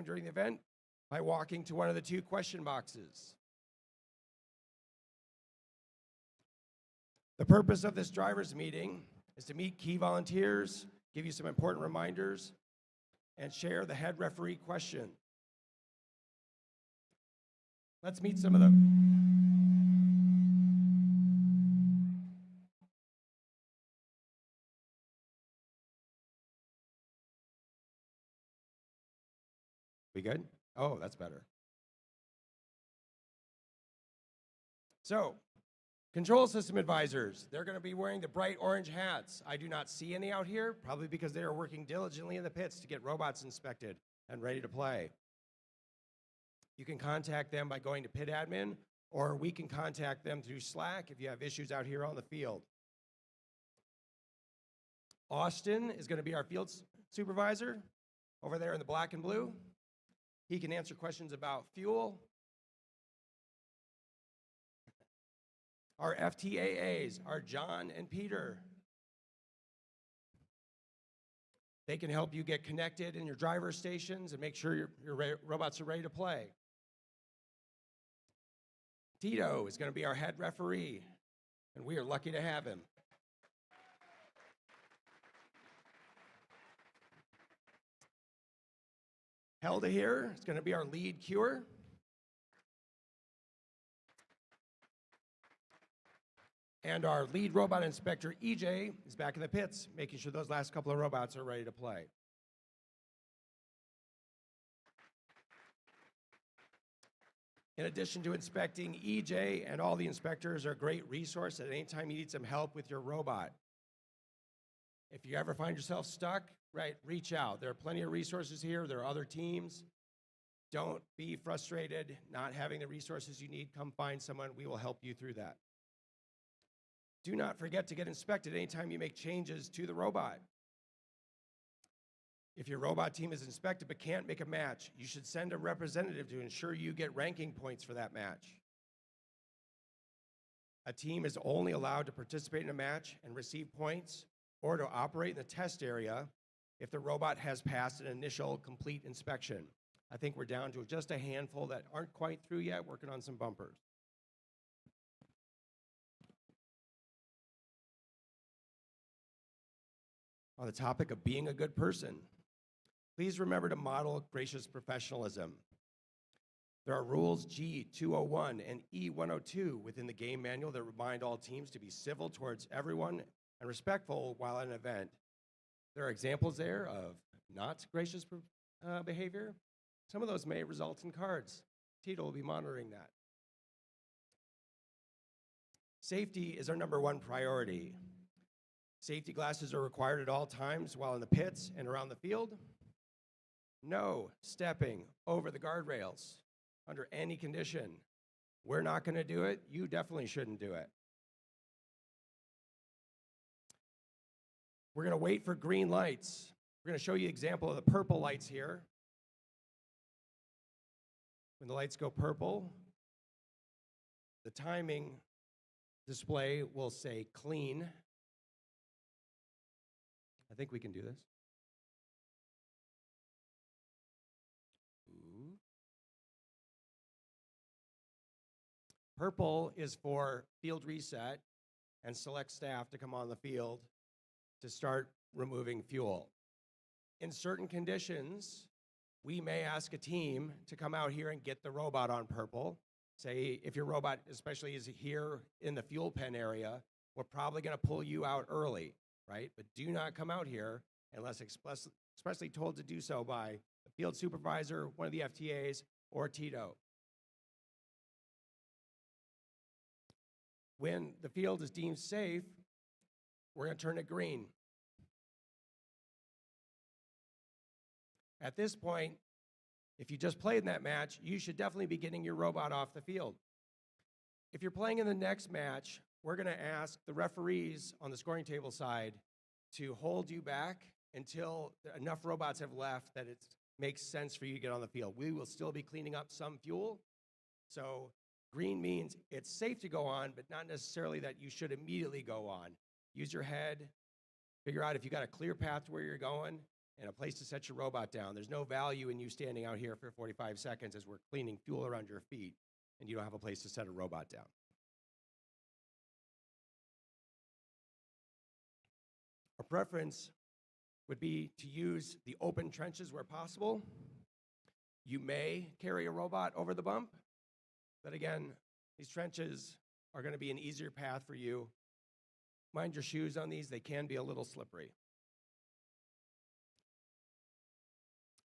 anytime during the event by walking to one of the 2 question boxes. The purpose of this driver's meeting is to meet key volunteers, give you some important reminders, and share the head referee question. Let's meet some of them. We good? Oh, that's better. So, control system advisors, they're going to be wearing the bright orange hats. I do not see any out here, probably because they are working diligently in the pits to get robots inspected and ready to play. You can contact them by going to pit admin, or we can contact them through Slack if you have issues out here on the field. Austin is going to be our field supervisor over there in the black and blue. He can answer questions about fuel. Our FTAAs are John and Peter. They can help you get connected in your driver stations and make sure your robots are ready to play. Tito is going to be our head referee, and we are lucky to have him. Helda here is going to be our lead cure. And our lead robot inspector, EJ, is back in the pits, making sure those last couple of robots are ready to play. In addition to inspecting, EJ and all the inspectors are a great resource at any time you need some help with your robot. If you ever find yourself stuck, right, reach out. There are plenty of resources here. There are other teams. Don't be frustrated not having the resources you need. Come find someone. We will help you through that. Do not forget to get inspected anytime you make changes to the robot. If your robot team is inspected but can't make a match, you should send a representative to ensure you get ranking points for that match. A team is only allowed to participate in a match and receive points or to operate in the test area if the robot has passed an initial complete inspection. I think we're down to just a handful that aren't quite through yet, working on some bumpers. On the topic of being a good person, please remember to model gracious professionalism. There are rules G201 and E102 within the game manual that remind all teams to be civil towards everyone and respectful while at an event. There are examples there of not gracious behavior. Some of those may result in cards. Tito will be monitoring that. Safety is our #1 priority. Safety glasses are required at all times while in the pits and around the field. No stepping over the guardrails under any condition. We're not going to do it. You definitely shouldn't do it. We're going to wait for green lights. We're going to show you an example of the purple lights here. When the lights go purple, the timing display will say clean. I think we can do this. Ooh. Purple is for field reset and select staff to come on the field to start removing fuel. In certain conditions, we may ask a team to come out here and get the robot on purple. Say if your robot especially is here in the fuel pen area, we're probably going to pull you out early. Right? But do not come out here unless expressly told to do so by the field supervisor, one of the FTAs, or Tito. When the field is deemed safe, we're going to turn it green. At this point, if you just played in that match, you should definitely be getting your robot off the field. If you're playing in the next match, we're going to ask the referees on the scoring table side to hold you back until enough robots have left that it makes sense for you to get on the field. We will still be cleaning up some fuel. So green means it's safe to go on, but not necessarily that you should immediately go on. Use your head, figure out if you got a clear path to where you're going, and a place to set your robot down. There's no value in you standing out here for 45 seconds as we're cleaning fuel around your feet and you don't have a place to set a robot down. Our preference would be to use the open trenches where possible. You may carry a robot over the bump, but again, these trenches are going to be an easier path for you. Mind your shoes on these, they can be a little slippery.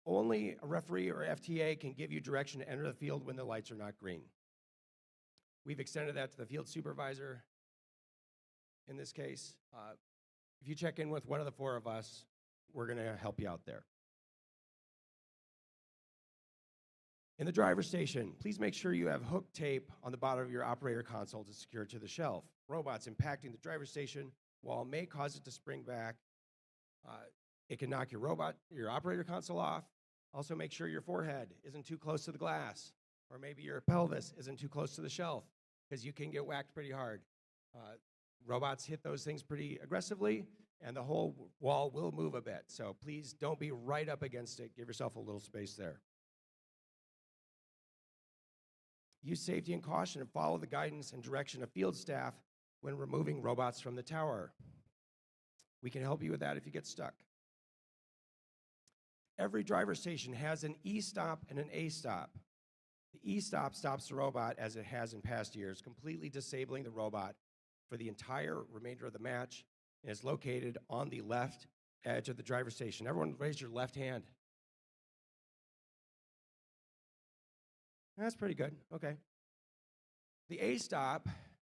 Only a referee or FTA can give you direction to enter the field when the lights are not green. We've extended that to the field supervisor in this case. If you check in with one of the four of us, we're going to help you out there. In the driver's station, please make sure you have hook tape on the bottom of your operator console to secure it to the shelf. Robots impacting the driver's station, while it may cause it to spring back, it can knock your operator console off. Also make sure your forehead isn't too close to the glass, or maybe your pelvis isn't too close to the shelf, because you can get whacked pretty hard. Robots hit those things pretty aggressively, and the whole wall will move a bit. So please don't be right up against it. Give yourself a little space there. Use safety and caution and follow the guidance and direction of field staff when removing robots from the tower. We can help you with that if you get stuck. Every driver station has an E-stop and an A-stop. The E-stop stops the robot, as it has in past years, completely disabling the robot for the entire remainder of the match, and is located on the left edge of the driver station. Everyone raise your left hand. That's pretty good, okay. The A-stop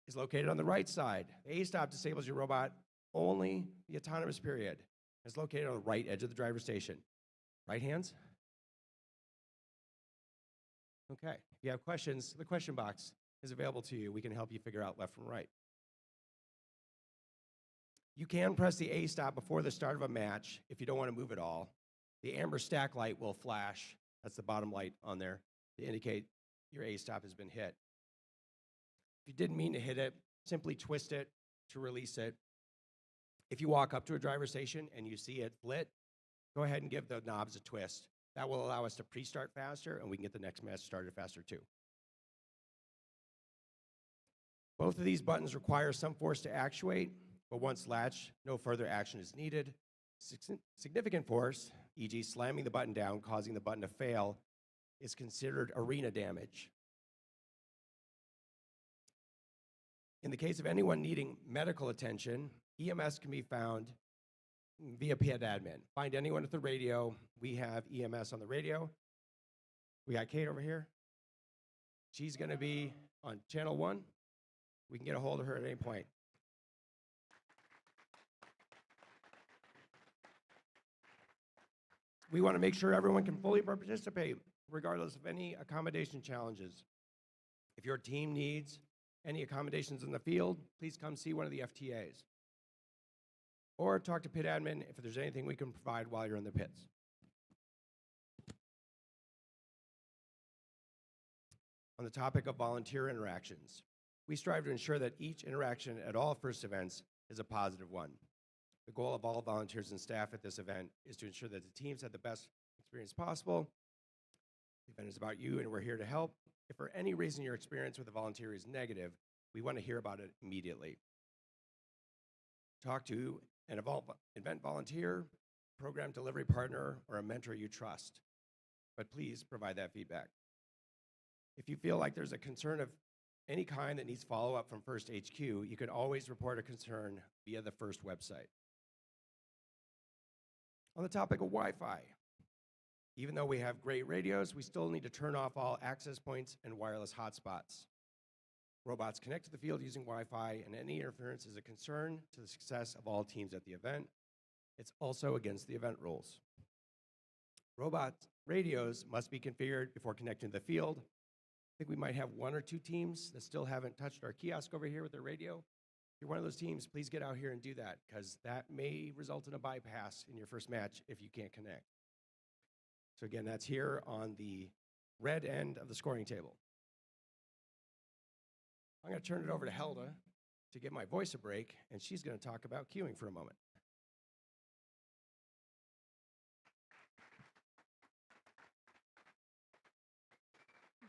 is located on the right side. The A-stop disables your robot only the autonomous period. It's located on the right edge of the driver station. Right hands? Okay, if you have questions, the question box is available to you. We can help you figure out left from right. You can press the A-stop before the start of a match if you don't want to move at all. The amber stack light will flash. That's the bottom light on there to indicate your A-stop has been hit. If you didn't mean to hit it, simply twist it to release it. If you walk up to a driver station and you see it lit, go ahead and give the knobs a twist. That will allow us to pre-start faster, and we can get the next match started faster too. Both of these buttons require some force to actuate, but once latched, no further action is needed. Significant force, e.g. slamming the button down, causing the button to fail, is considered arena damage. In the case of anyone needing medical attention, EMS can be found via PID admin. Find anyone at the radio. We have EMS on the radio. We got Kate over here. She's going to be on channel 1. We can get a hold of her at any point. We want to make sure everyone can fully participate, regardless of any accommodation challenges. If your team needs any accommodations in the field, please come see one of the FTAs. Or talk to pit admin if there's anything we can provide while you're in the pits. On the topic of volunteer interactions, we strive to ensure that each interaction at all FIRST events is a positive one. The goal of all volunteers and staff at this event is to ensure that the teams have the best experience possible. The event is about you, and we're here to help. If for any reason your experience with a volunteer is negative, we want to hear about it immediately. Talk to an event volunteer, program delivery partner, or a mentor you trust. But please provide that feedback. If you feel like there's a concern of any kind that needs follow-up from FIRST HQ, you can always report a concern via the FIRST website. On the topic of Wi-Fi, even though we have great radios, we still need to turn off all access points and wireless hotspots. Robots connect to the field using Wi-Fi, and any interference is a concern to the success of all teams at the event. It's also against the event rules. Robot radios must be configured before connecting to the field. I think we might have 1 or 2 teams that still haven't touched our kiosk over here with their radio. If you're one of those teams, please get out here and do that, because that may result in a bypass in your first match if you can't connect. So again, that's here on the red end of the scoring table. I'm going to turn it over to Helda to give my voice a break, and she's going to talk about queuing for a moment.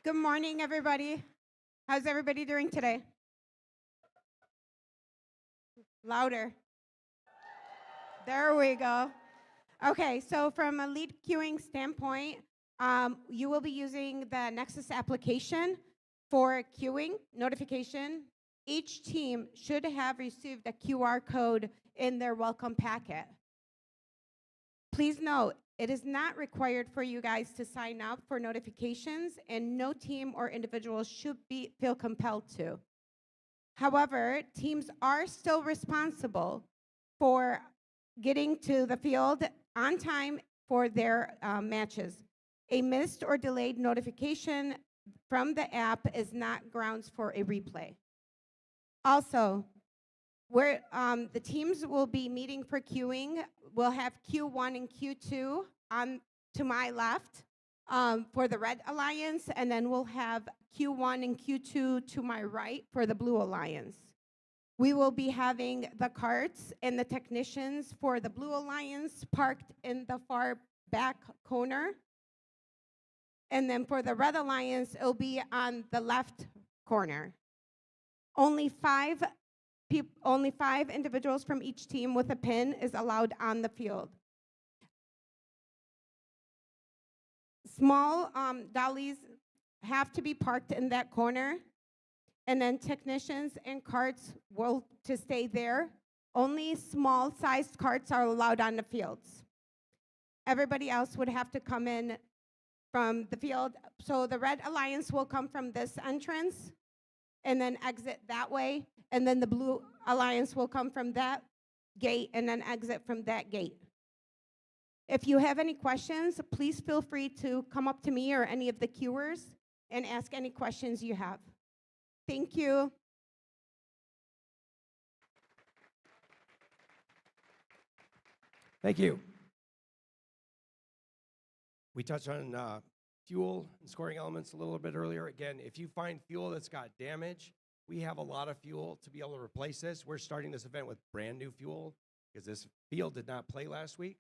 Good morning, everybody. How's everybody doing today? Louder. There we go. Okay, so from a lead queuing standpoint, you will be using the Nexus application for queuing notification. Each team should have received a QR code in their welcome packet. Please note, it is not required for you guys to sign up for notifications, and no team or individual should feel compelled to. However, teams are still responsible for getting to the field on time for their matches. A missed or delayed notification from the app is not grounds for a replay. Also, where the teams will be meeting for queuing, we'll have Q1 and Q2 on to my left for the Red Alliance, and then we'll have Q1 and Q2 to my right for the Blue Alliance. We will be having the carts and the technicians for the Blue Alliance parked in the far back corner. And then for the Red Alliance, it'll be on the left corner. Only five individuals from each team with a pin is allowed on the field. Small dollies have to be parked in that corner, and then technicians and carts will to stay there. Only small-sized carts are allowed on the fields. Everybody else would have to come in from the field. So the Red Alliance will come from this entrance and then exit that way, and then the Blue Alliance will come from that gate and then exit from that gate. If you have any questions, please feel free to come up to me or any of the queuers and ask any questions you have. Thank you. Thank you. We touched on fuel and scoring elements a little bit earlier. Again, if you find fuel that's got damage, we have a lot of fuel to be able to replace this. We're starting this event with brand new fuel because this field did not play last week.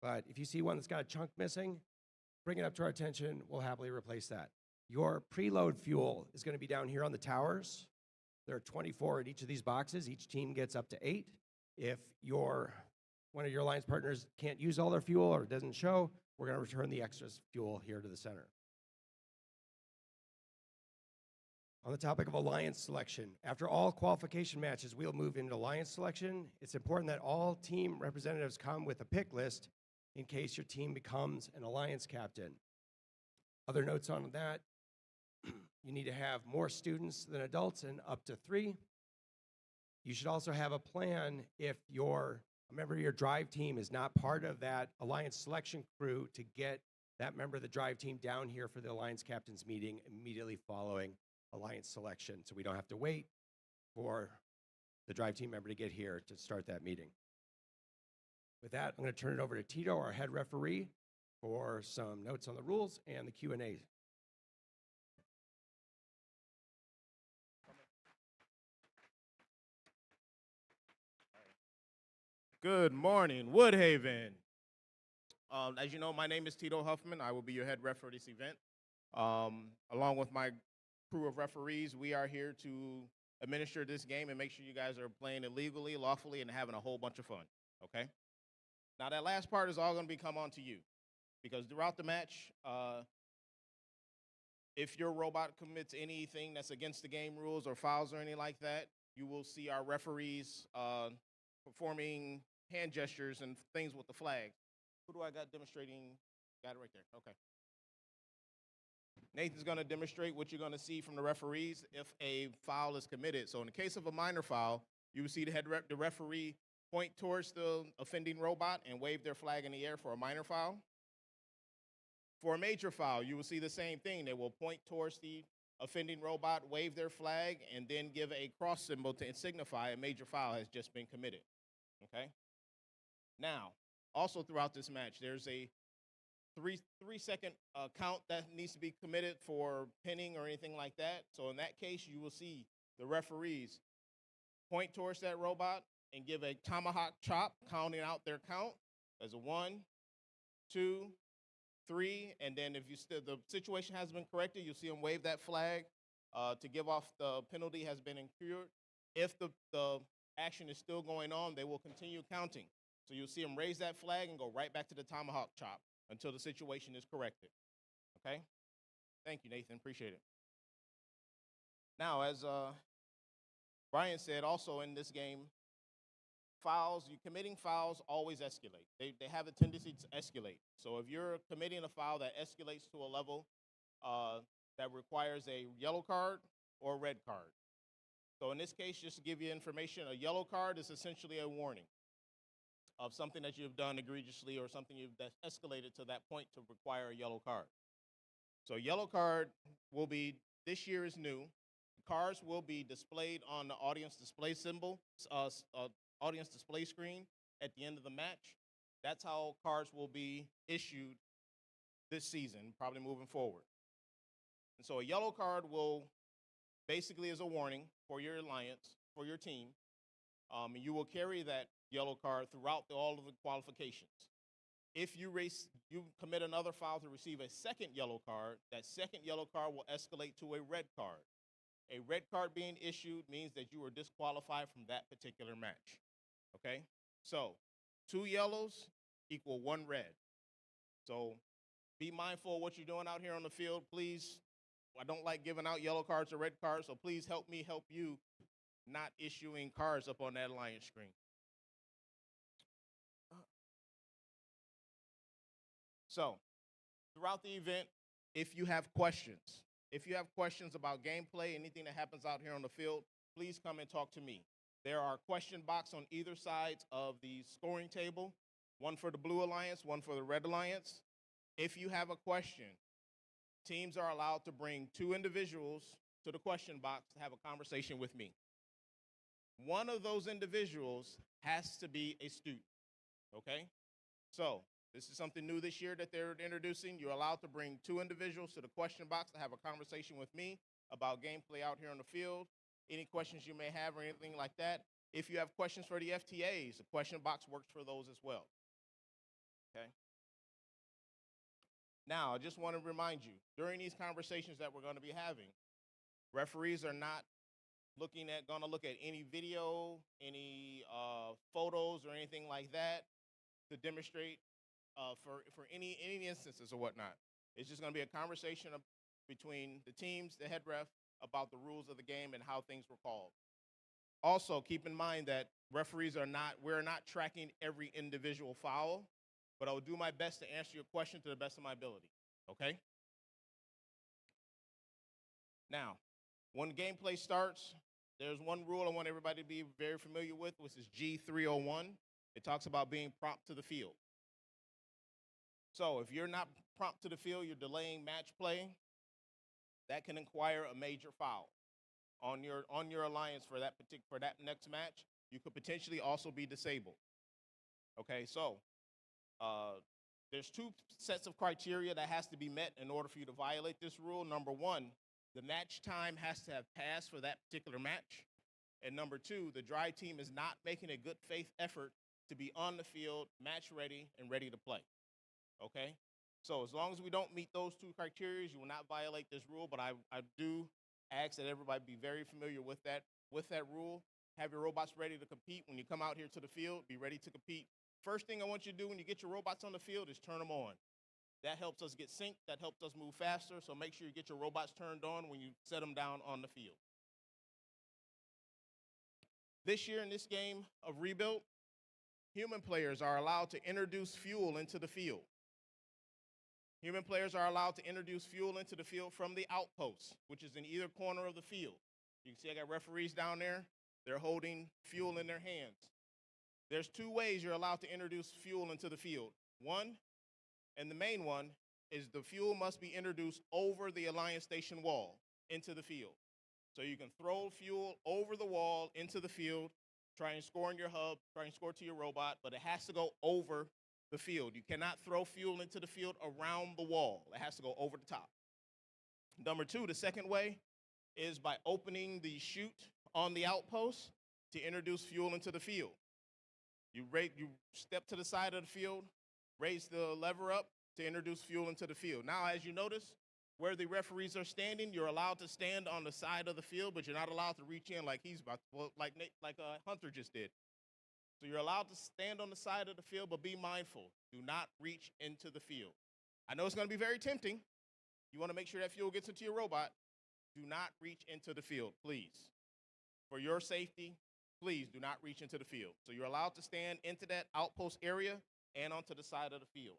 But if you see one that's got a chunk missing, bring it up to our attention. We'll happily replace that. Your preload fuel is going to be down here on the towers. There are 24 in each of these boxes. Each team gets up to 8. If one of your alliance partners can't use all their fuel or doesn't show, we're going to return the extra fuel here to the center. On the topic of alliance selection, after all qualification matches, we'll move into alliance selection. It's important that all team representatives come with a pick list in case your team becomes an alliance captain. Other notes on that, you need to have more students than adults and up to 3. You should also have a plan if a member of your drive team is not part of that alliance selection crew to get that member of the drive team down here for the alliance captains meeting immediately following alliance selection, so we don't have to wait for the drive team member to get here to start that meeting. With that, I'm going to turn it over to Tito, our head referee, for some notes on the rules and the Q&A. Good morning, Woodhaven. As you know, my name is Tito Huffman. I will be your head ref for this event. Along with my crew of referees, we are here to administer this game and make sure you guys are playing it legally, lawfully, and having a whole bunch of fun, okay? Now, that last part is all going to come on to you, because throughout the match, if your robot commits anything that's against the game rules or fouls or anything like that, you will see our referees performing hand gestures and things with the flag. Who do I got demonstrating? Got it right there. Okay. Nathan's going to demonstrate what you're going to see from the referees if a foul is committed. So in the case of a minor foul, you will see the referee point towards the offending robot and wave their flag in the air for a minor foul. For a major foul, you will see the same thing. They will point towards the offending robot, wave their flag, and then give a cross symbol to signify a major foul has just been committed. Okay? Now, also throughout this match, there's a three-second count that needs to be committed for pinning or anything like that. So in that case, you will see the referees point towards that robot and give a tomahawk chop, counting out their count as a 1, 2, 3, and then if the situation has been corrected, you'll see them wave that flag to give off the penalty has been incurred. If the action is still going on, they will continue counting. So you'll see them raise that flag and go right back to the tomahawk chop until the situation is corrected. Okay? Thank you, Nathan. Appreciate it. Now, as Brian said, also in this game, you committing fouls always escalate. They have a tendency to escalate. So if you're committing a foul that escalates to a level that requires a yellow card or a red card. So in this case, just to give you information, a yellow card is essentially a warning of something that you've done egregiously or something that's escalated to that point to require a yellow card. So yellow card will be, this year is new. Cards will be displayed on the audience display symbol, audience display screen at the end of the match. That's how cards will be issued this season, probably moving forward. And so a yellow card will basically is a warning for your alliance, for your team. And you will carry that yellow card throughout all of the qualifications. If you commit another foul to receive a second yellow card, that second yellow card will escalate to a red card. A red card being issued means that you are disqualified from that particular match. Okay? So 2 yellows equal 1 red. So be mindful of what you're doing out here on the field. Please, I don't like giving out yellow cards or red cards, so please help me help you not issuing cards up on that alliance screen. So throughout the event, if you have questions about gameplay, anything that happens out here on the field, please come and talk to me. There are question boxes on either side of the scoring table, one for the blue alliance, one for the red alliance. If you have a question, teams are allowed to bring 2 individuals to the question box to have a conversation with me. One of those individuals has to be a student, okay? So this is something new this year that they're introducing. You're allowed to bring 2 individuals to the question box to have a conversation with me about gameplay out here on the field, any questions you may have or anything like that. If you have questions for the FTAs, the question box works for those as well, okay? Now, I just want to remind you, during these conversations that we're going to be having, referees are not going to look at any video, any photos or anything like that to demonstrate for any instances or whatnot. It's just going to be a conversation between the teams, the head ref, about the rules of the game and how things were called. Also, keep in mind that we're not tracking every individual foul, but I will do my best to answer your question to the best of my ability, okay? Now, when gameplay starts, there's one rule I want everybody to be very familiar with, which is G301. It talks about being prompt to the field. So if you're not prompt to the field, you're delaying match play, that can require a major foul on your alliance for that next match. You could potentially also be disabled. Okay, so there's 2 sets of criteria that has to be met in order for you to violate this rule. Number 1, the match time has to have passed for that particular match. And number 2, the dry team is not making a good faith effort to be on the field, match ready, and ready to play. Okay? So as long as we don't meet those 2 criteria, you will not violate this rule, but I do ask that everybody be very familiar with that rule. Have your robots ready to compete. When you come out here to the field, be ready to compete. First thing I want you to do when you get your robots on the field is turn them on. That helps us get synced. That helps us move faster. So make sure you get your robots turned on when you set them down on the field. This year in this game of Rebuild, human players are allowed to introduce fuel into the field. Human players are allowed to introduce fuel into the field from the outposts, which is in either corner of the field. You can see I got referees down there. They're holding fuel in their hands. There's 2 ways you're allowed to introduce fuel into the field. One, and the main one, is the fuel must be introduced over the Alliance Station wall into the field. So you can throw fuel over the wall into the field, try and score in your hub, try and score to your robot, but it has to go over the field. You cannot throw fuel into the field around the wall. It has to go over the top. Number 2, the second way, is by opening the chute on the outpost to introduce fuel into the field. You step to the side of the field, raise the lever up, to introduce fuel into the field. Now, as you notice, where the referees are standing, you're allowed to stand on the side of the field, but you're not allowed to reach in like he's about to, well, like Hunter just did. So you're allowed to stand on the side of the field, but be mindful. Do not reach into the field. I know it's going to be very tempting. You want to make sure that fuel gets into your robot. Do not reach into the field, please. For your safety, please do not reach into the field. So you're allowed to stand into that outpost area and onto the side of the field.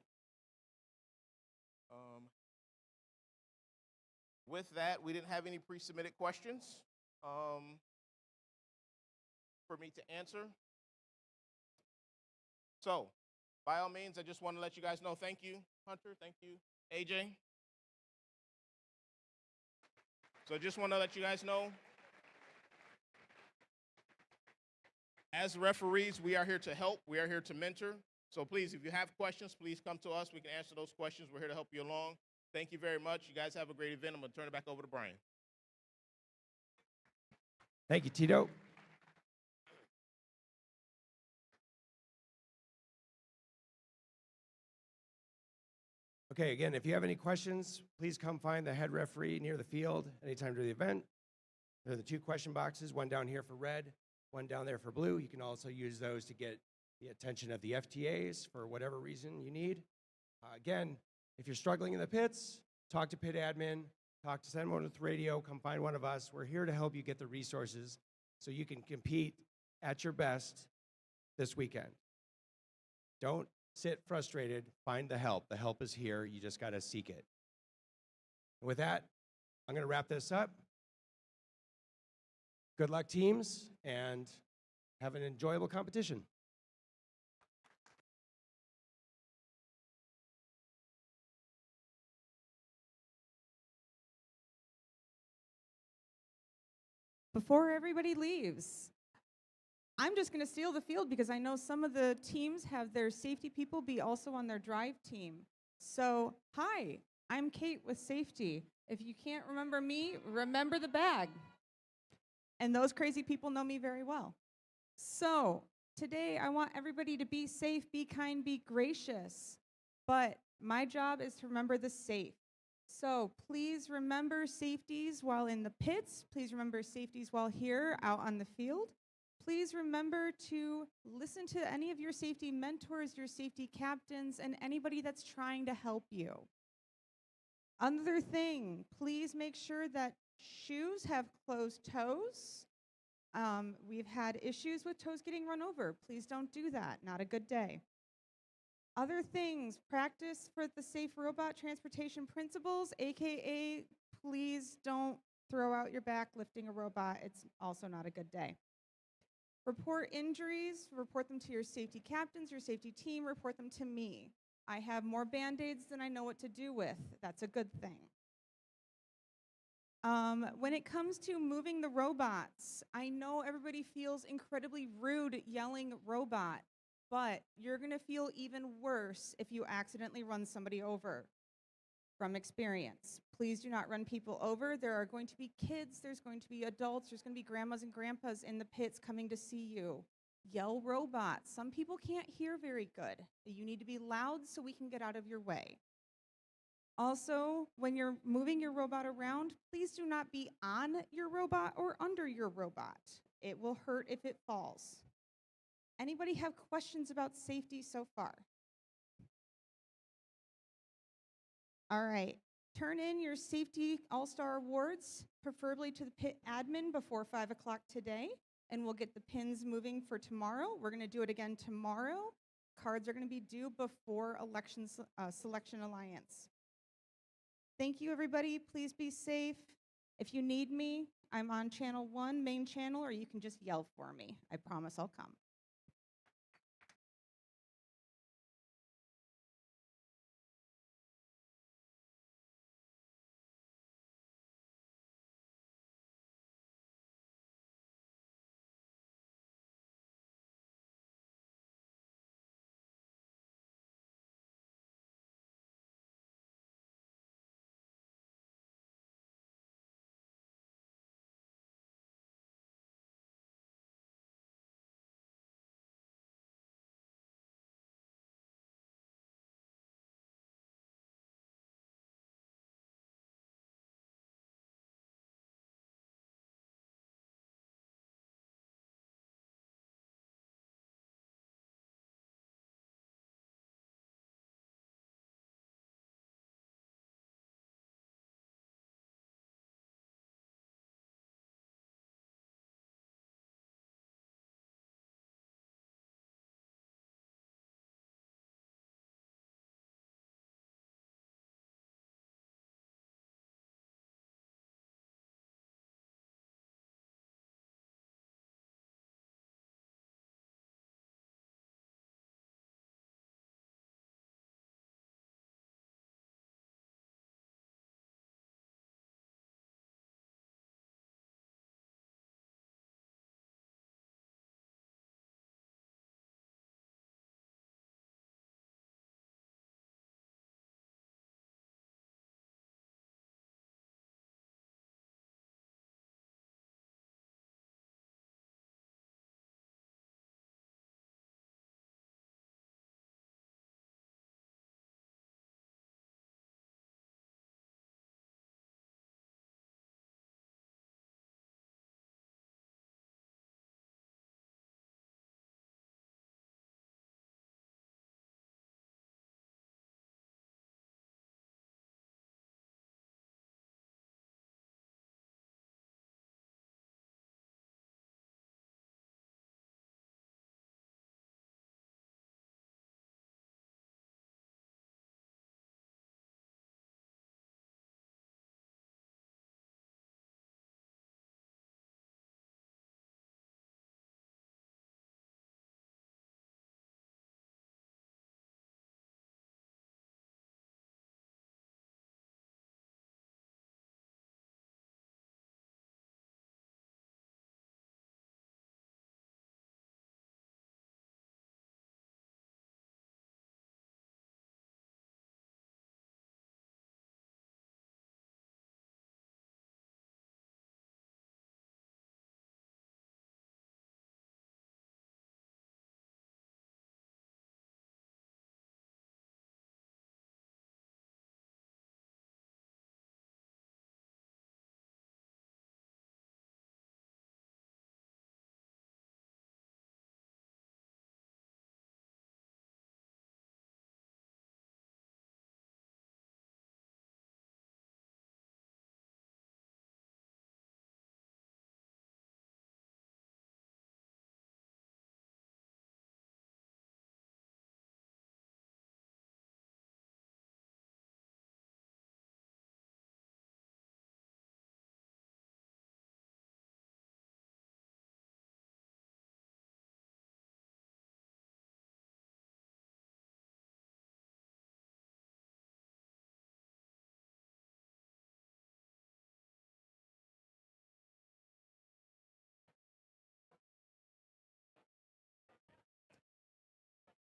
With that, we didn't have any pre-submitted questions for me to answer. So, by all means, I just want to let you guys know, thank you, Hunter, thank you, AJ. So I just want to let you guys know, as referees, we are here to help, we are here to mentor. So please, if you have questions, please come to us. We can answer those questions. We're here to help you along. Thank you very much. You guys have a great event. I'm going to turn it back over to Brian. Thank you, Tito. Okay, again, if you have any questions, please come find the head referee near the field anytime during the event. There are the 2 question boxes, one down here for red, one down there for blue. You can also use those to get the attention of the FTAs for whatever reason you need. Again, if you're struggling in the pits, talk to pit admin, talk to someone with radio, come find one of us. We're here to help you get the resources so you can compete at your best this weekend. Don't sit frustrated, find the help. The help is here, you just gotta seek it. With that, I'm gonna wrap this up. Good luck, teams, and have an enjoyable competition. Before everybody leaves, I'm just going to steal the field because I know some of the teams have their safety people be also on their drive team. So, hi, I'm Kate with safety. If you can't remember me, remember the bag. And those crazy people know me very well. So, today I want everybody to be safe, be kind, be gracious. But my job is to remember the safe. So please remember safeties while in the pits. Please remember safeties while here out on the field. Please remember to listen to any of your safety mentors, your safety captains, and anybody that's trying to help you. Another thing, please make sure that shoes have closed toes. We've had issues with toes getting run over. Please don't do that. Not a good day. Other things, practice for the safe robot transportation principles, AKA please don't throw out your back lifting a robot. It's also not a good day. Report injuries, report them to your safety captains, your safety team, report them to me. I have more Band-Aids than I know what to do with. That's a good thing. When it comes to moving the robots, I know everybody feels incredibly rude yelling robot, but you're gonna feel even worse if you accidentally run somebody over. From experience, please do not run people over. There are going to be kids, there's going to be adults, there's going to be grandmas and grandpas in the pits coming to see you. Yell robot. Some people can't hear very good. You need to be loud so we can get out of your way. Also, when you're moving your robot around, please do not be on your robot or under your robot. It will hurt if it falls. Anybody have questions about safety so far? All right, turn in your safety all-star awards, preferably to the pit admin before 5 o'clock today, and we'll get the pins moving for tomorrow. We're gonna do it again tomorrow. Cards are gonna be due before Selection Alliance. Thank you, everybody. Please be safe. If you need me, I'm on channel 1, main channel, or you can just yell for me. I promise I'll come.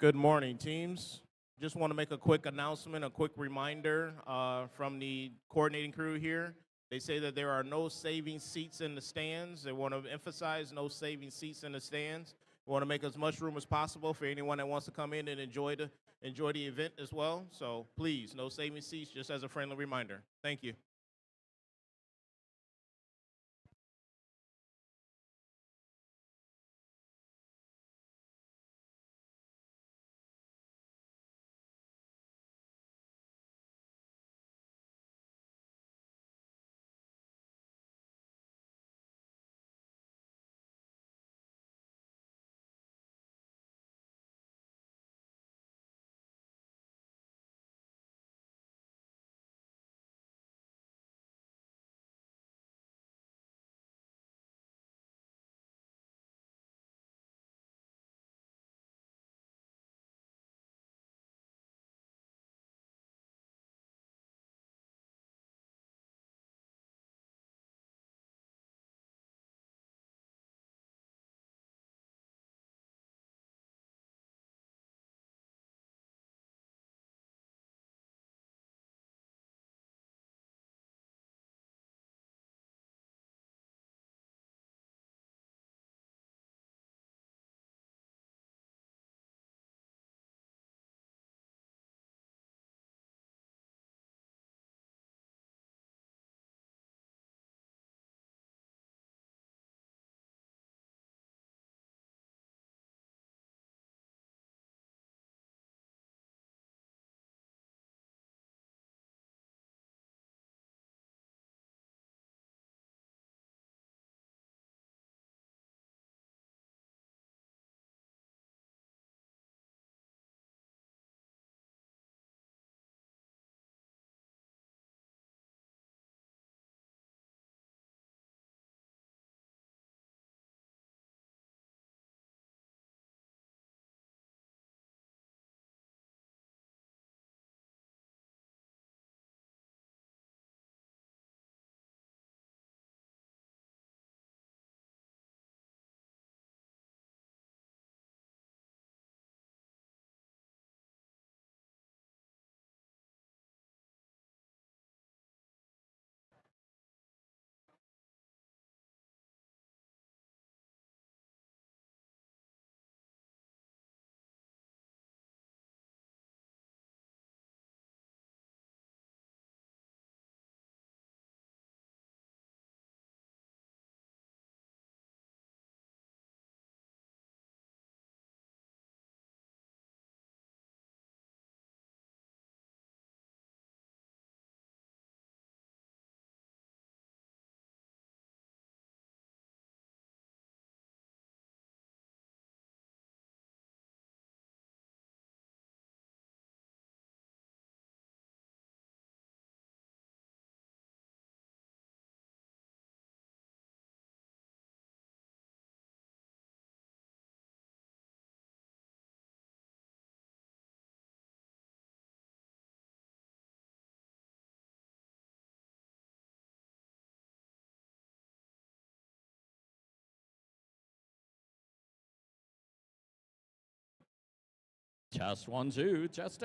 Good morning, teams. Just want to make a quick announcement, a quick reminder from the coordinating crew here. They say that there are no saving seats in the stands. They want to emphasize no saving seats in the stands. We want to make as much room as possible for anyone that wants to come in and enjoy the event as well. So please, no saving seats, just as a friendly reminder. Thank you. Test 1, 2, test.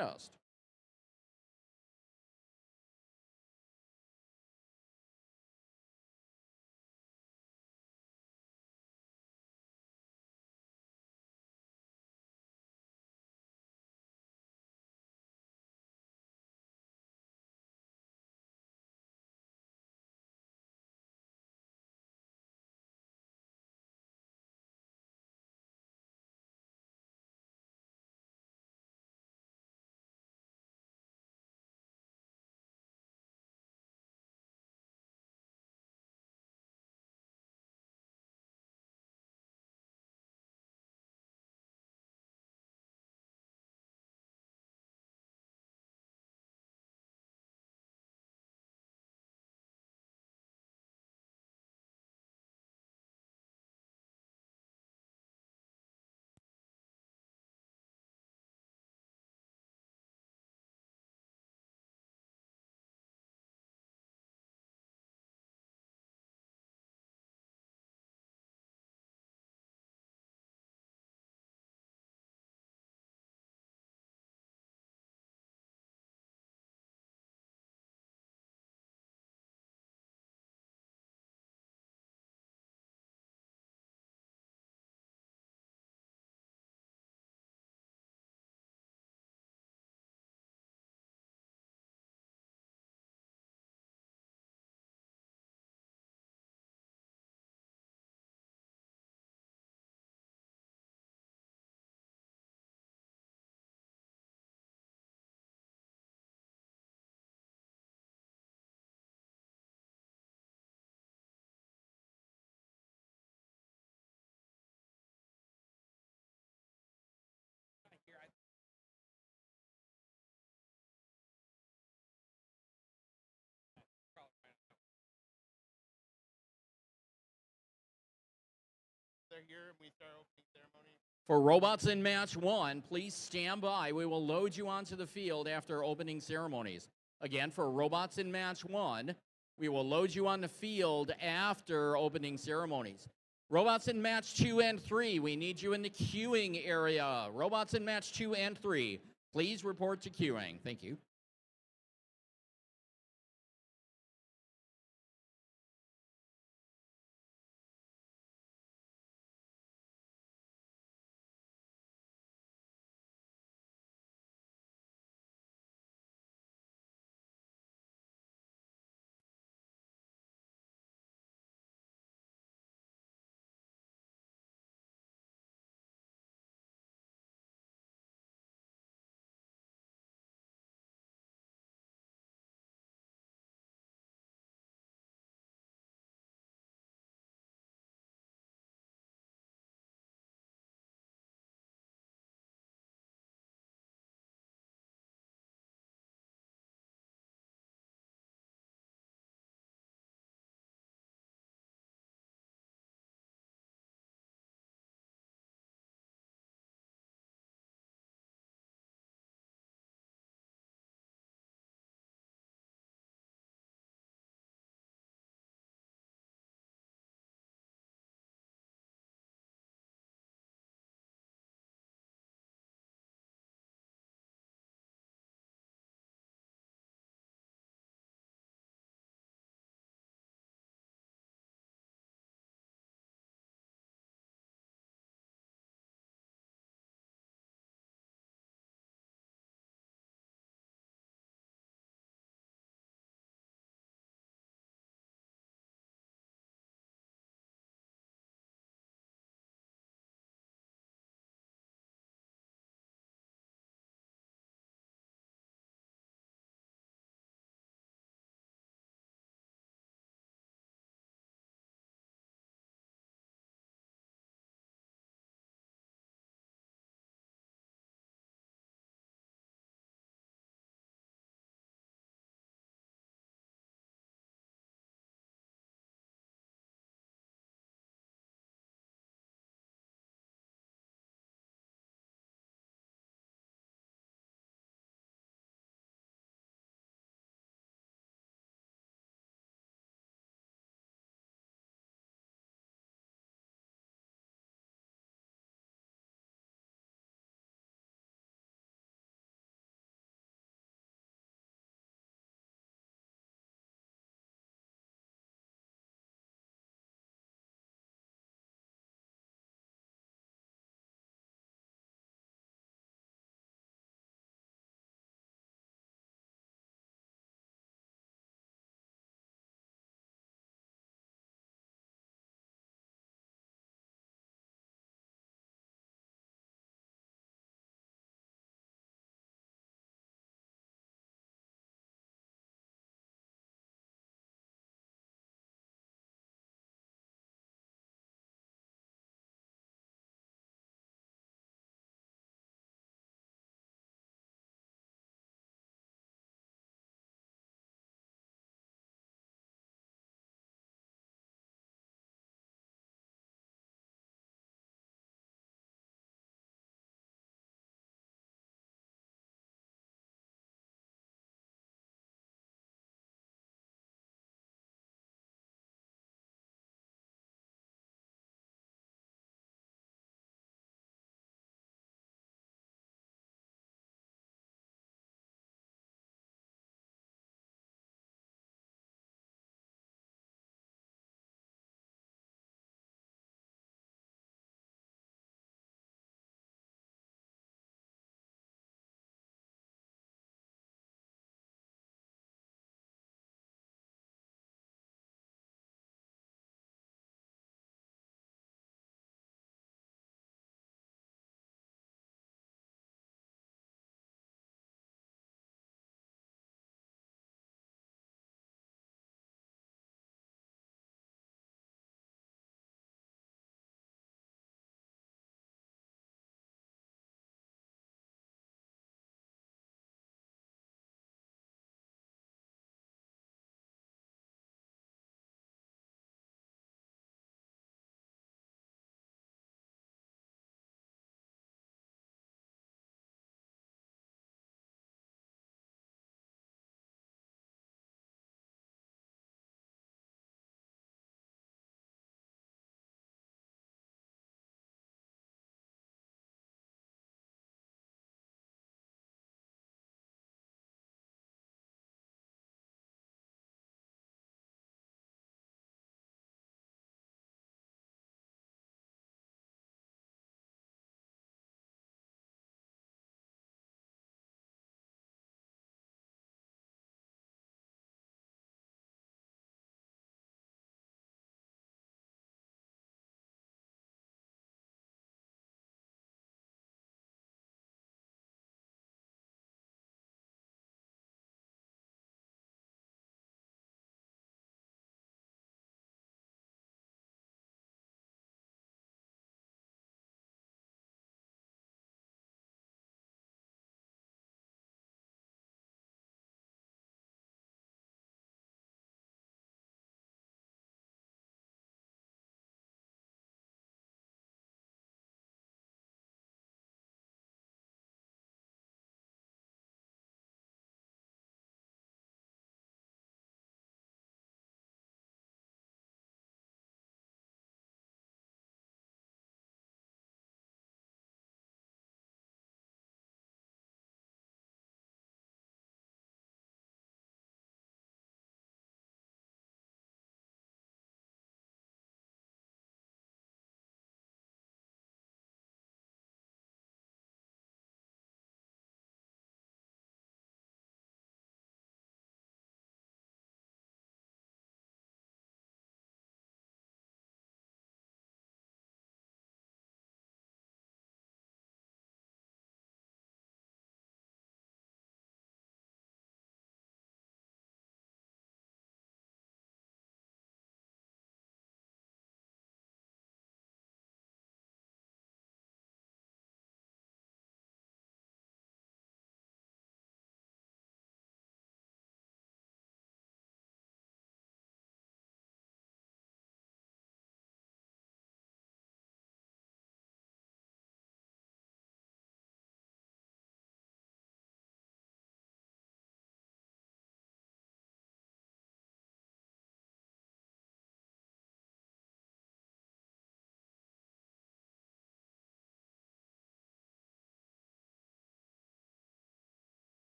here and we start opening ceremony. For robots in match 1, please stand by. We will load you onto the field after opening ceremonies. Again, for robots in match 1, we will load you on the field after opening ceremonies. Robots in match 2 and 3, we need you in the queuing area. Robots in match 2 and 3, please report to queuing. Thank you.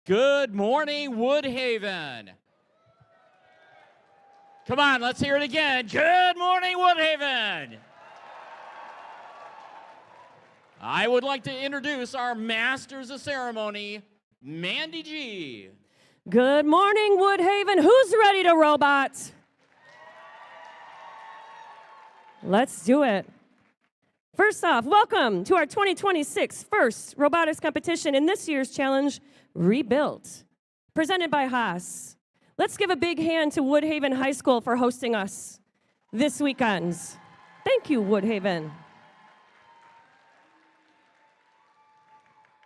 Good morning, Woodhaven. Come on, let's hear it again. Good morning, Woodhaven. I would like to introduce our Masters of Ceremony, Mandy G. Good morning, Woodhaven. Who's ready to robot? Let's do it. First off, welcome to our 2026 first robotics competition in this year's challenge, Rebuilt, presented by Haas. Let's give a big hand to Woodhaven High School for hosting us this weekend. Thank you, Woodhaven.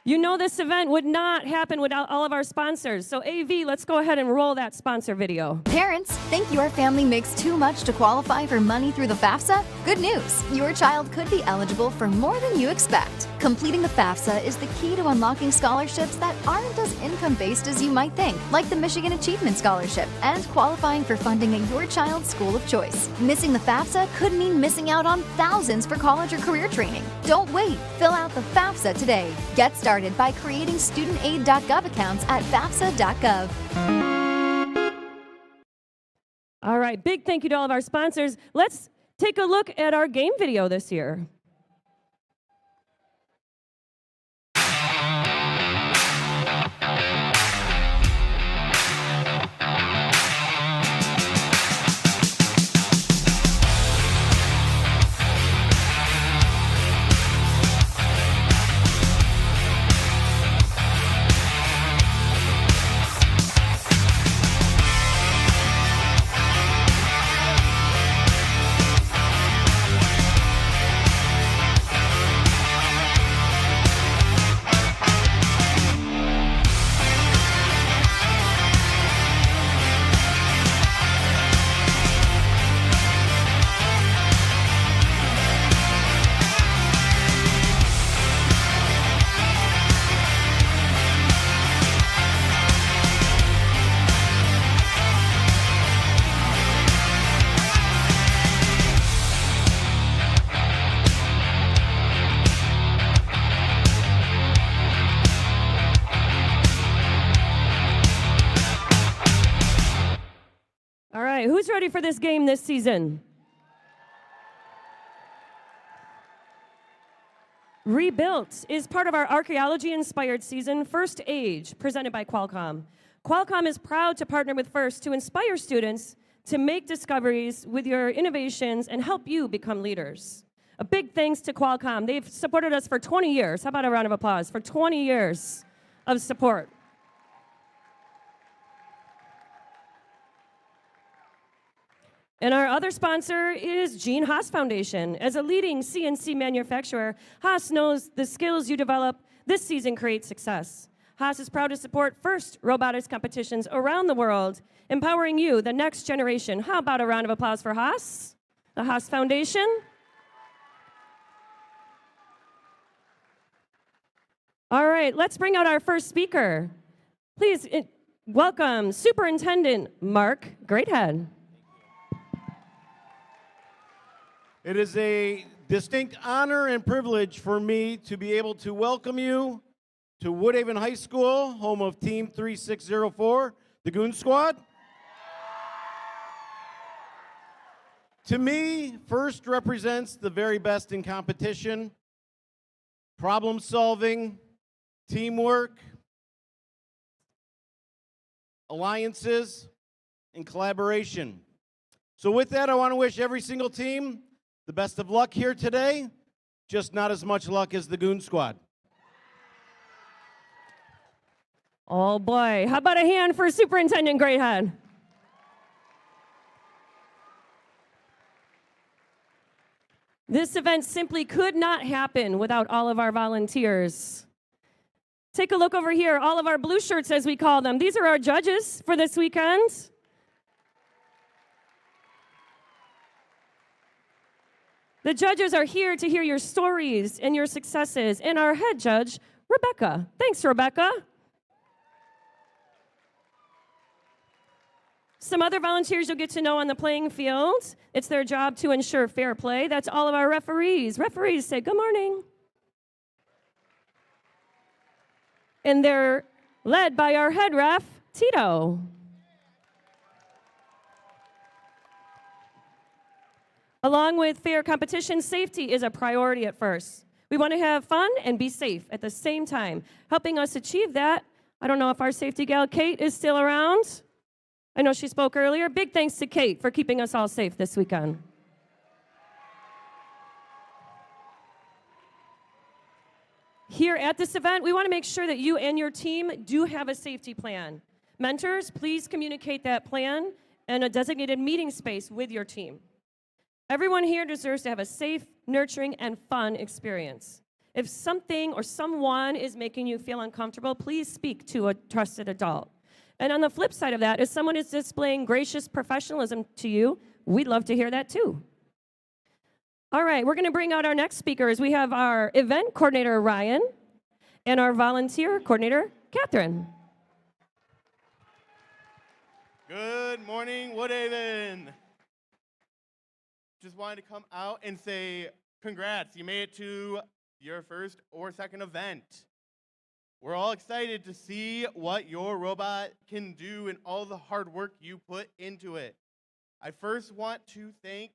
You know this event would not happen without all of our sponsors. So AV, let's go ahead and roll that sponsor video. Parents, think your family makes too much to qualify for money through the FAFSA? Good news, your child could be eligible for more than you expect. Completing the FAFSA is the key to unlocking scholarships that aren't as income-based as you might think, like the Michigan Achievement Scholarship, and qualifying for funding at your child's school of choice. Missing the FAFSA could mean missing out on thousands for college or career training. Don't wait, fill out the FAFSA today. Get started by creating studentaid.gov accounts at fafsa.gov. All right, big thank you to all of our sponsors. Let's take a look at our game video this year. All right, who's ready for this game this season? Rebuilt is part of our archaeology-inspired season, First Age, presented by Qualcomm. Qualcomm is proud to partner with FIRST to inspire students to make discoveries with your innovations and help you become leaders. A big thanks to Qualcomm. They've supported us for 20 years. How about a round of applause for 20 years of support? And our other sponsor is Gene Haas Foundation. As a leading CNC manufacturer, Haas knows the skills you develop this season create success. Haas is proud to support FIRST robotics competitions around the world, empowering you, the next generation. How about a round of applause for Haas, the Haas Foundation? All right, let's bring out our first speaker. Please welcome Superintendent Mark Greathead. It is a distinct honor and privilege for me to be able to welcome you to Woodhaven High School, home of Team 3604, the Goon Squad. To me, FIRST represents the very best in competition, problem solving, teamwork, alliances, and collaboration. So with that, I want to wish every single team the best of luck here today, just not as much luck as the Goon Squad. Oh boy, how about a hand for Superintendent Greathead? This event simply could not happen without all of our volunteers. Take a look over here, all of our blue shirts as we call them. These are our judges for this weekend. The judges are here to hear your stories and your successes, and our head judge, Rebecca. Thanks, Rebecca. Some other volunteers you'll get to know on the playing field. It's their job to ensure fair play. That's all of our referees. Referees say good morning. And their led by our head ref, Tito. Along with fair competition, safety is a priority at FIRST. We want to have fun and be safe at the same time. Helping us achieve that, I don't know if our safety gal, Kate, is still around. I know she spoke earlier. Big thanks to Kate for keeping us all safe this weekend. Here at this event, we want to make sure that you and your team do have a safety plan. Mentors, please communicate that plan in a designated meeting space with your team. Everyone here deserves to have a safe, nurturing, and fun experience. If something or someone is making you feel uncomfortable, please speak to a trusted adult. And on the flip side of that, if someone is displaying gracious professionalism to you, we'd love to hear that too. All right, we're going to bring out our next speakers. We have our event coordinator, Ryan, and our volunteer coordinator, Catherine. Good morning, Woodhaven. Just wanted to come out and say congrats. You made it to your first or second event. We're all excited to see what your robot can do and all the hard work you put into it. I first want to thank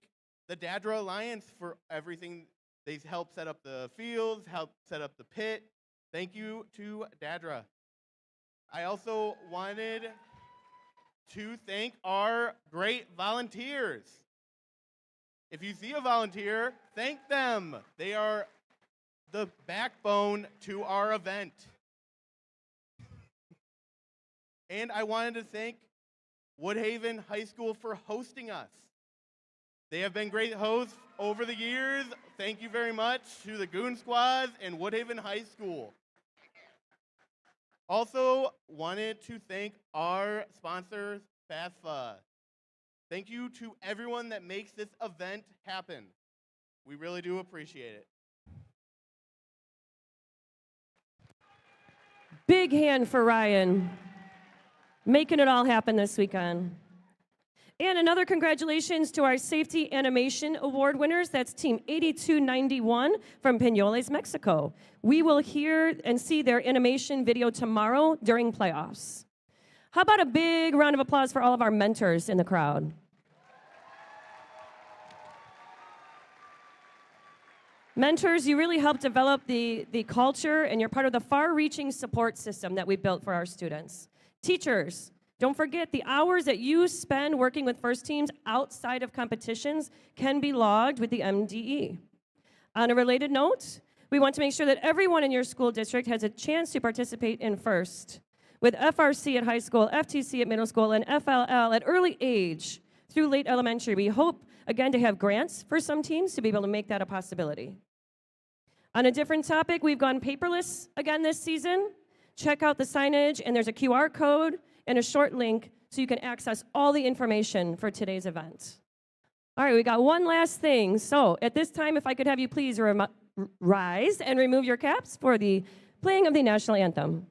the DADRA Alliance for everything. They helped set up the fields, helped set up the pit. Thank you to DADRA. I also wanted to thank our great volunteers. If you see a volunteer, thank them. They are the backbone to our event. And I wanted to thank Woodhaven High School for hosting us. They have been great hosts over the years. Thank you very much to the Goon Squads and Woodhaven High School. Also wanted to thank our sponsors, FAFSA. Thank you to everyone that makes this event happen. We really do appreciate it. Big hand for Ryan, making it all happen this weekend. And another congratulations to our Safety Animation Award winners. That's Team 8291 from Peñoles, Mexico. We will hear and see their animation video tomorrow during playoffs. How about a big round of applause for all of our mentors in the crowd? Mentors, you really help develop the culture, and you're part of the far-reaching support system that we built for our students. Teachers, don't forget the hours that you spend working with FIRST teams outside of competitions can be logged with the MDE. On a related note, we want to make sure that everyone in your school district has a chance to participate in FIRST. With FRC at high school, FTC at middle school, and FLL at early age through late elementary, we hope, again, to have grants for some teams to be able to make that a possibility. On a different topic, we've gone paperless again this season. Check out the signage, and there's a QR code and a short link so you can access all the information for today's event. All right, we got one last thing. So at this time, if I could have you please rise and remove your caps for the playing of the national anthem.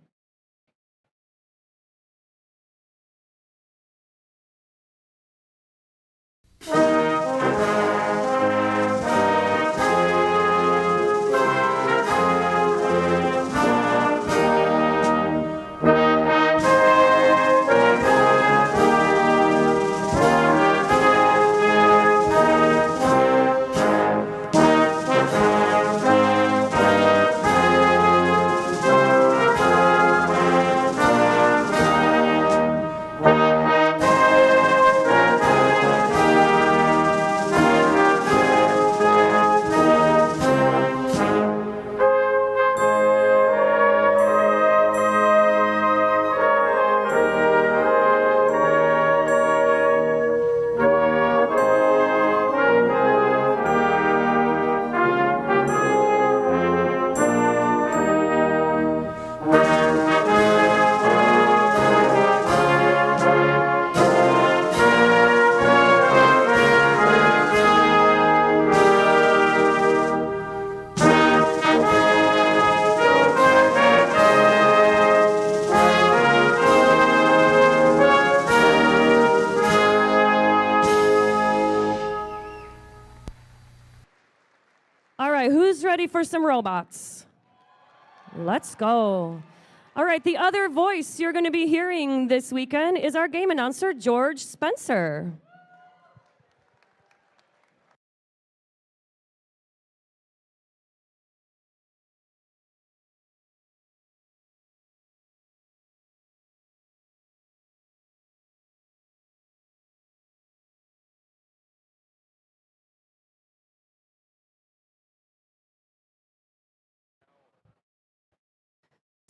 All right, who's ready for some robots? Let's go. All right, the other voice you're going to be hearing this weekend is our game announcer, George Spencer.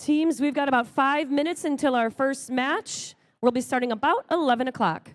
Teams, we've got about 5 minutes until our first match. We'll be starting about 11 o'clock.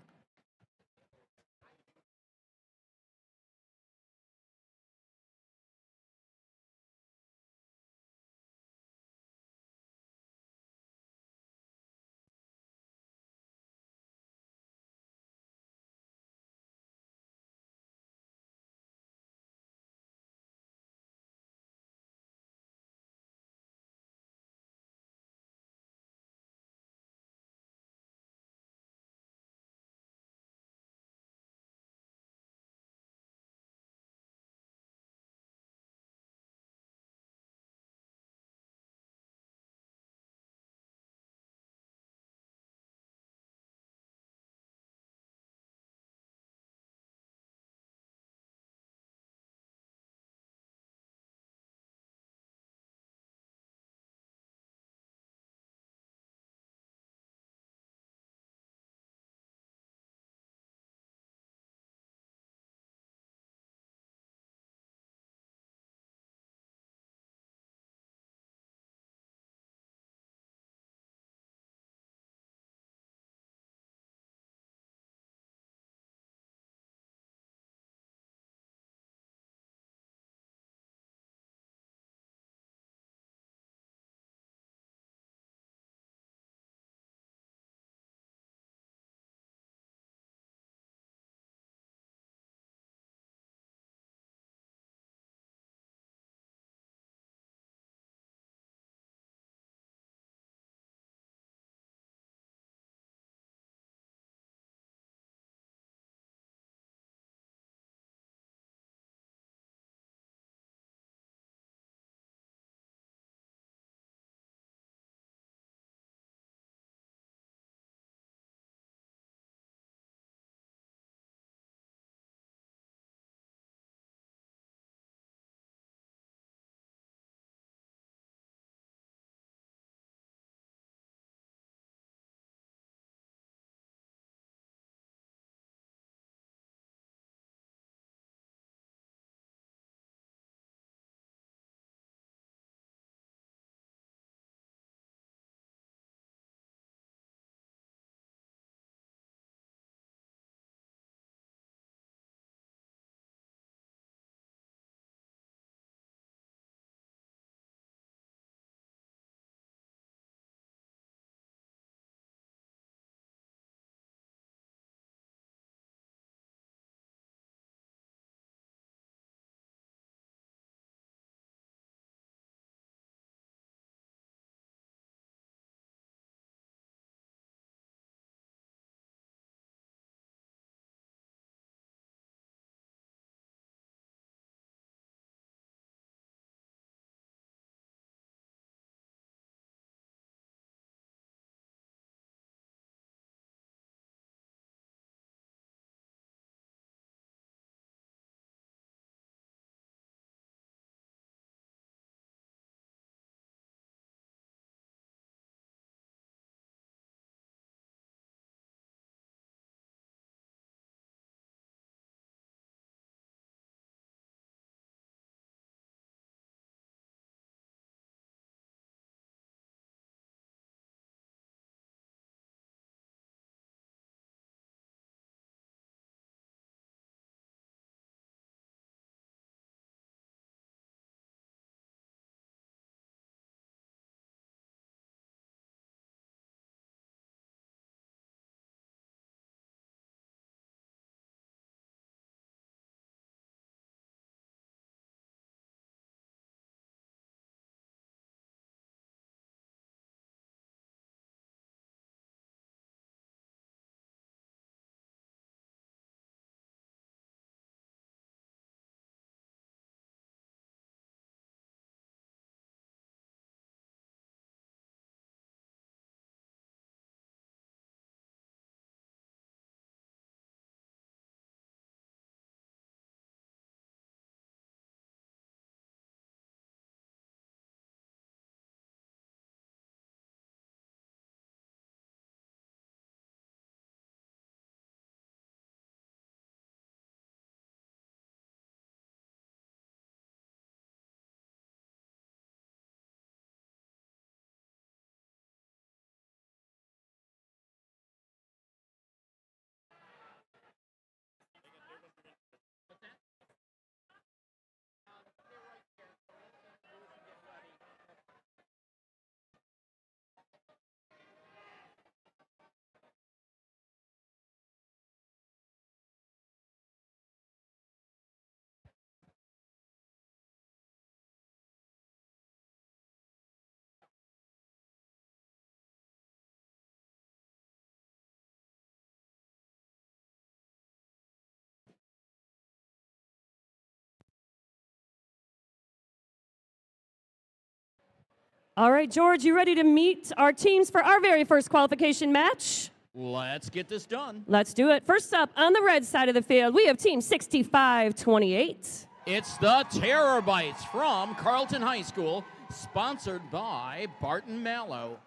All right, George, you ready to meet our teams for our very first qualification match? Let's get this done. Let's do it. First up, on the red side of the field, we have team 6528. It's the Terabytes from Carleton High School, sponsored by Barton Mallow.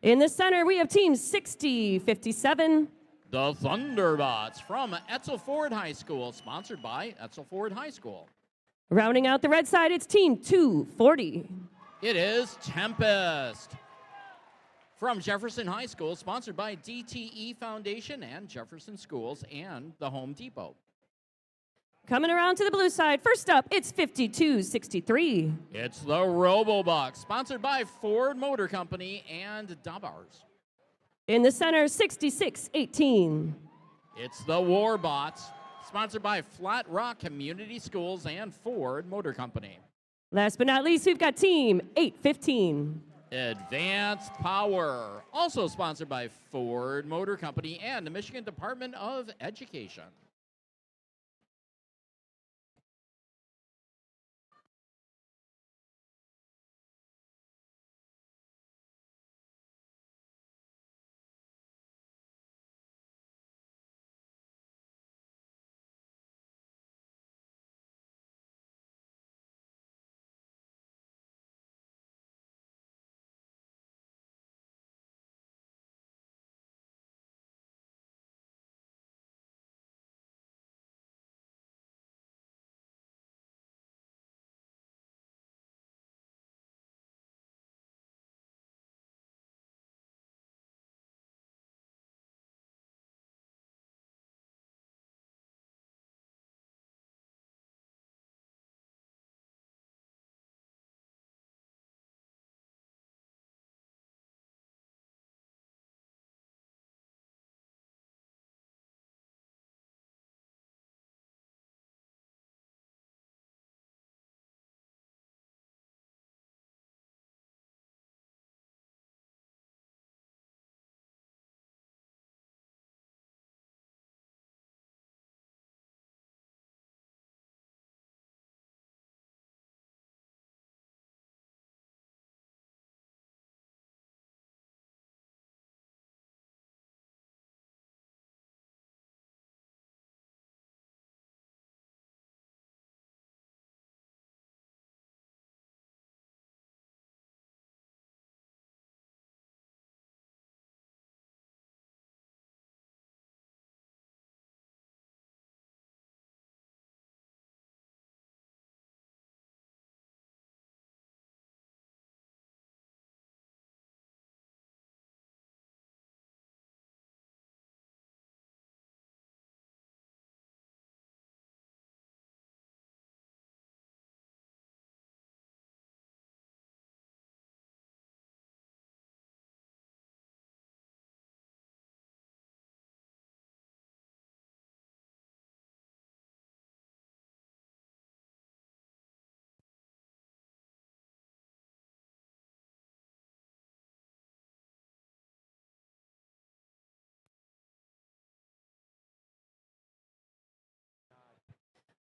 In the center, we have team 6057. The Thunderbots from Etzel Ford High School, sponsored by Etzel Ford High School. Rounding out the red side, it's team 240. It is Tempest from Jefferson High School, sponsored by DTE Foundation and Jefferson Schools and the Home Depot. Coming around to the blue side, first up, it's 5263. It's the Robobucks, sponsored by Ford Motor Company and Dabars. In the center, 6618. It's the Warbots, sponsored by Flat Rock Community Schools and Ford Motor Company. Last but not least, we've got team 815. Advanced Power, also sponsored by Ford Motor Company and the Michigan Department of Education.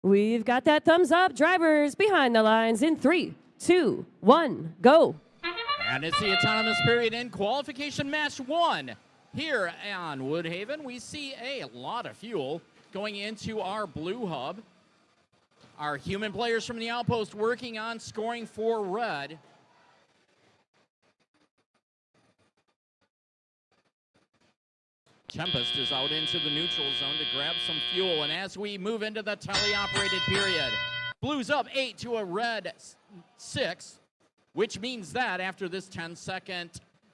We've got that thumbs up. Drivers behind the lines in 3, 2, 1, go. And it's the autonomous period in qualification match 1. Here on Woodhaven, we see a lot of fuel going into our blue hub. Our human players from the outpost working on scoring for red. Tempest is out into the neutral zone to grab some fuel, and as we move into the teleoperated period, blue's up 8 to a red 6, which means that after this 10-second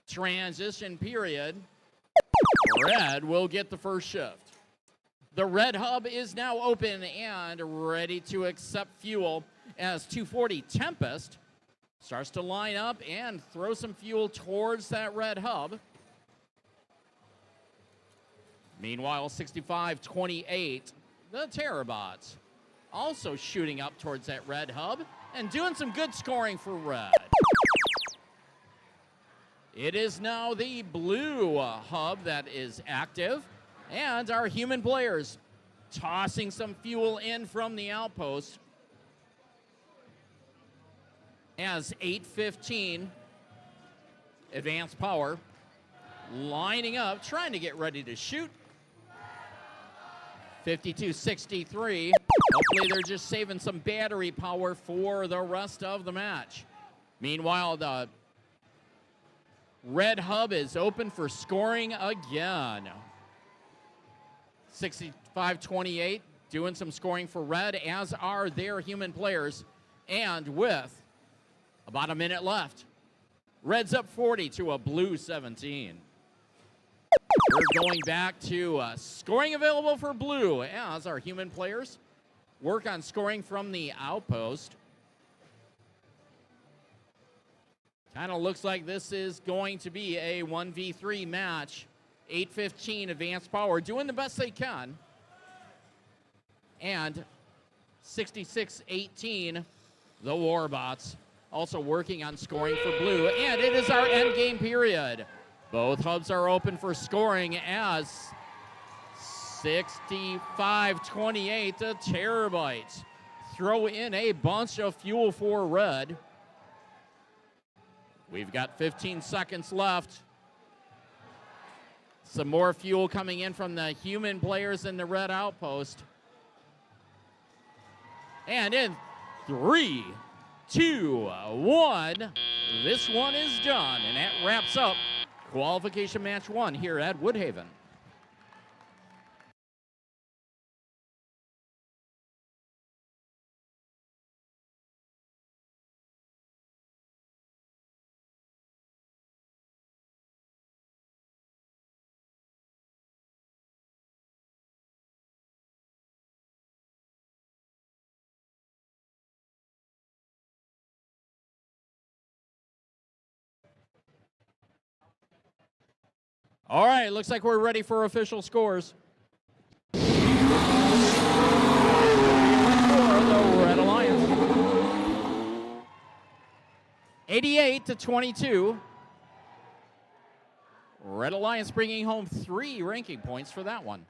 transition period, red will get the first shift. The red hub is now open and ready to accept fuel as 240 Tempest starts to line up and throw some fuel towards that red hub. Meanwhile, 65-28, the Terabots also shooting up towards that red hub and doing some good scoring for red. It is now the blue hub that is active, and our human players tossing some fuel in from the outpost as 8:15 Advanced Power lining up, trying to get ready to shoot. 52-63. Hopefully they're just saving some battery power for the rest of the match. Meanwhile, the red hub is open for scoring again. 65-28, doing some scoring for red, as are their human players. And with about a minute left, red's up 40 to a blue 17. We're going back to scoring available for blue as our human players work on scoring from the outpost. Kind of looks like this is going to be a 1v3 match. 8:15 Advanced Power doing the best they can. And 66-18 the Warbots also working on scoring for blue. And it is our end game period. Both hubs are open for scoring as 65-28 the Terabytes throw in a bunch of fuel for red. We've got 15 seconds left. Some more fuel coming in from the human players in the red outpost. And in 3, 2, 1, this one is done. And that wraps up qualification match 1 here at Woodhaven. All right, looks like we're ready for official scores. For the Red Alliance. 88-22. Red Alliance bringing home 3 ranking points for that one.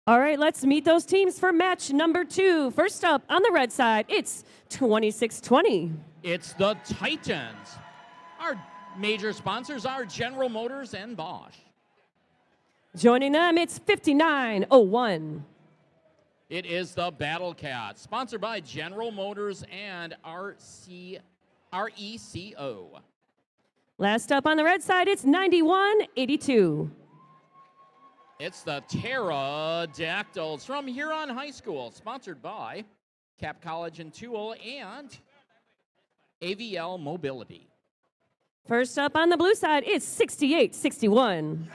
All right, let's meet those teams for match number 2. First up on the red side, it's 26-20. It's the Titans. Our major sponsors are General Motors and Bosch. Joining them, it's 59-01. It is the Battle Cat, sponsored by General Motors and RECO. Last up on the red side, it's 91-82. It's the Pterodactyls from Huron High School, sponsored by Cap College and Tool and AVL Mobility. First up on the blue side, it's 68-61.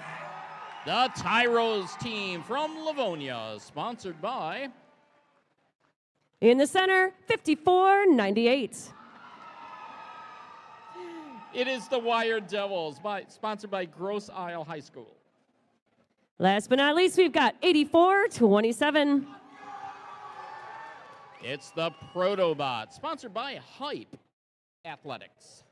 The Tyros team from Livonia, sponsored by In the center, 54-98. it is the Wired Devils, sponsored by Grosse Isle High School. Last but not least, we've got 84-27. It's the Protobot, sponsored by Hype Athletics.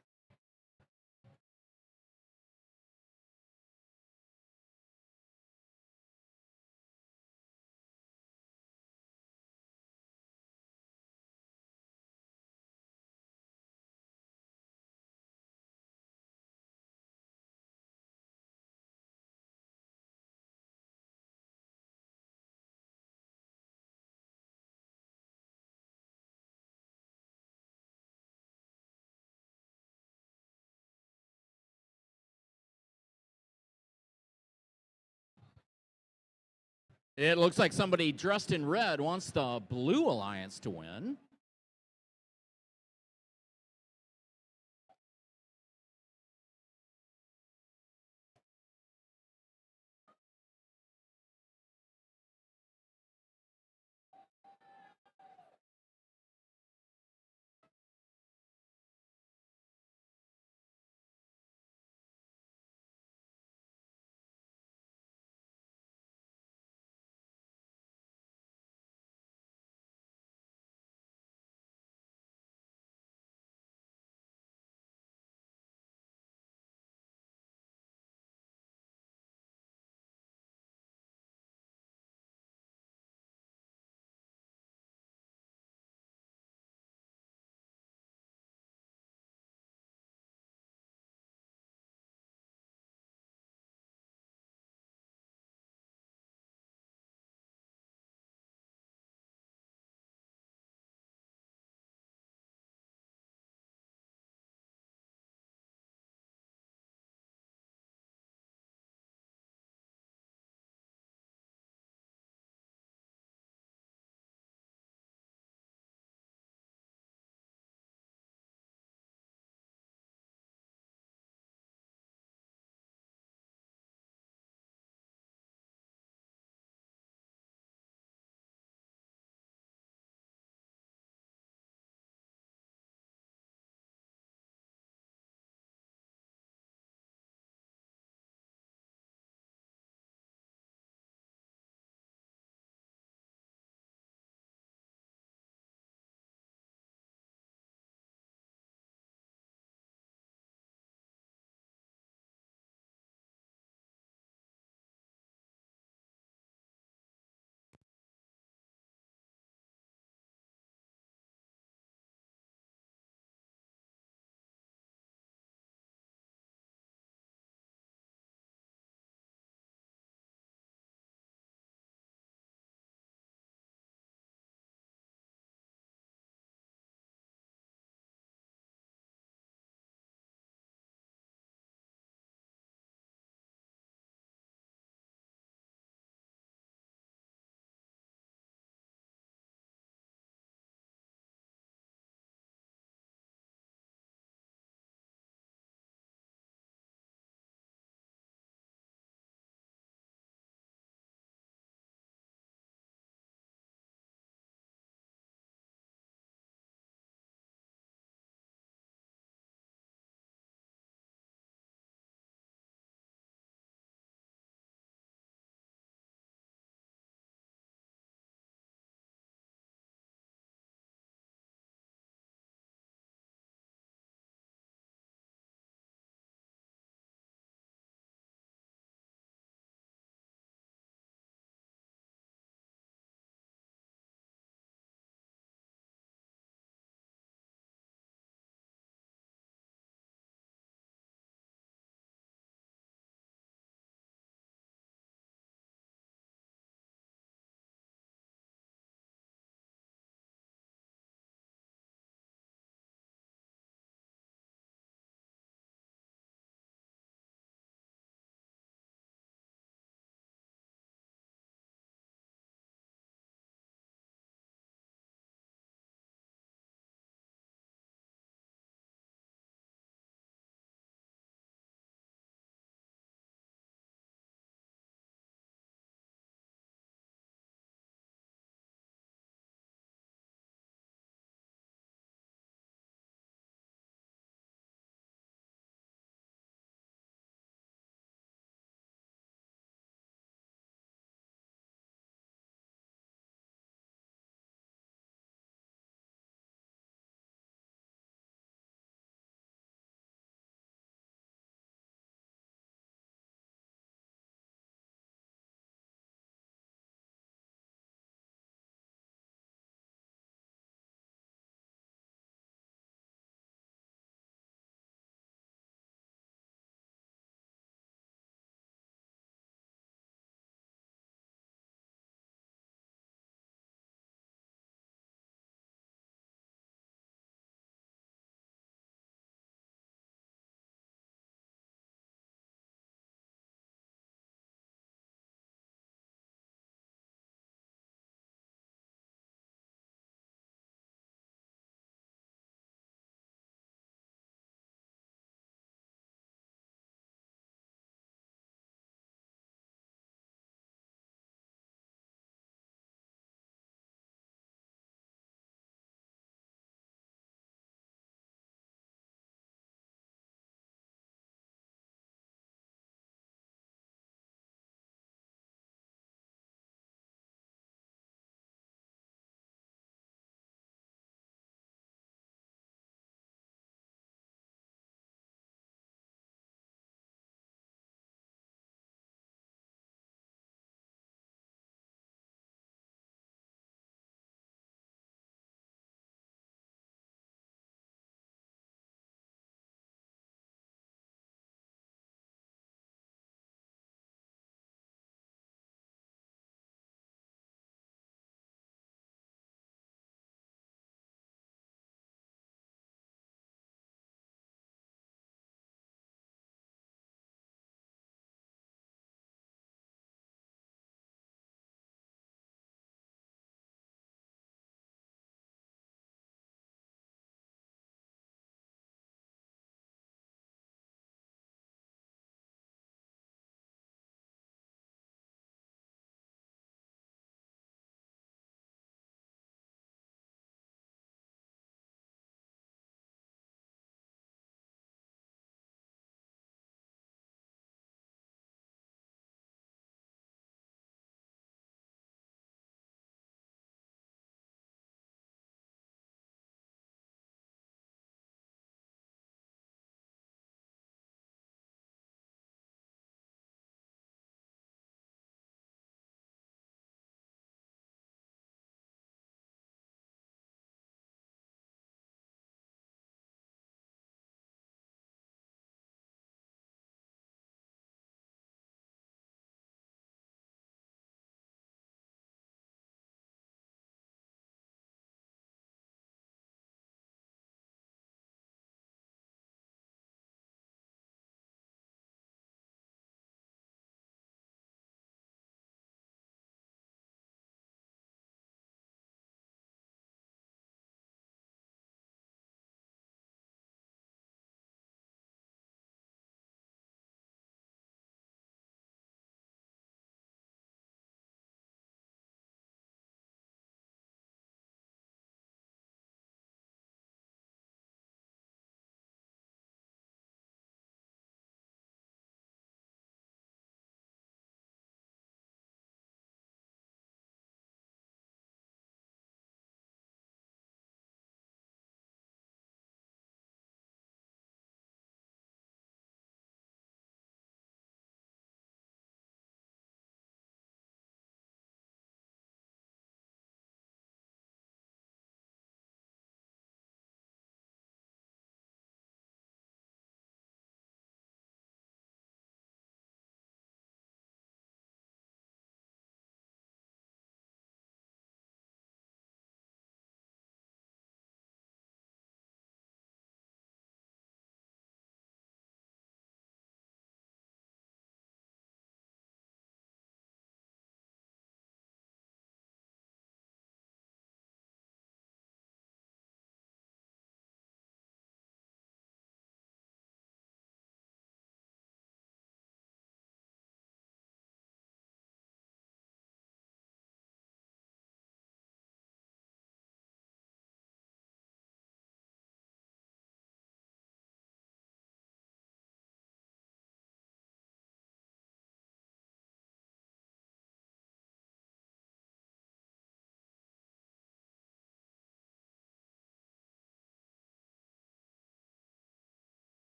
It looks like somebody dressed in red wants the Blue Alliance to win.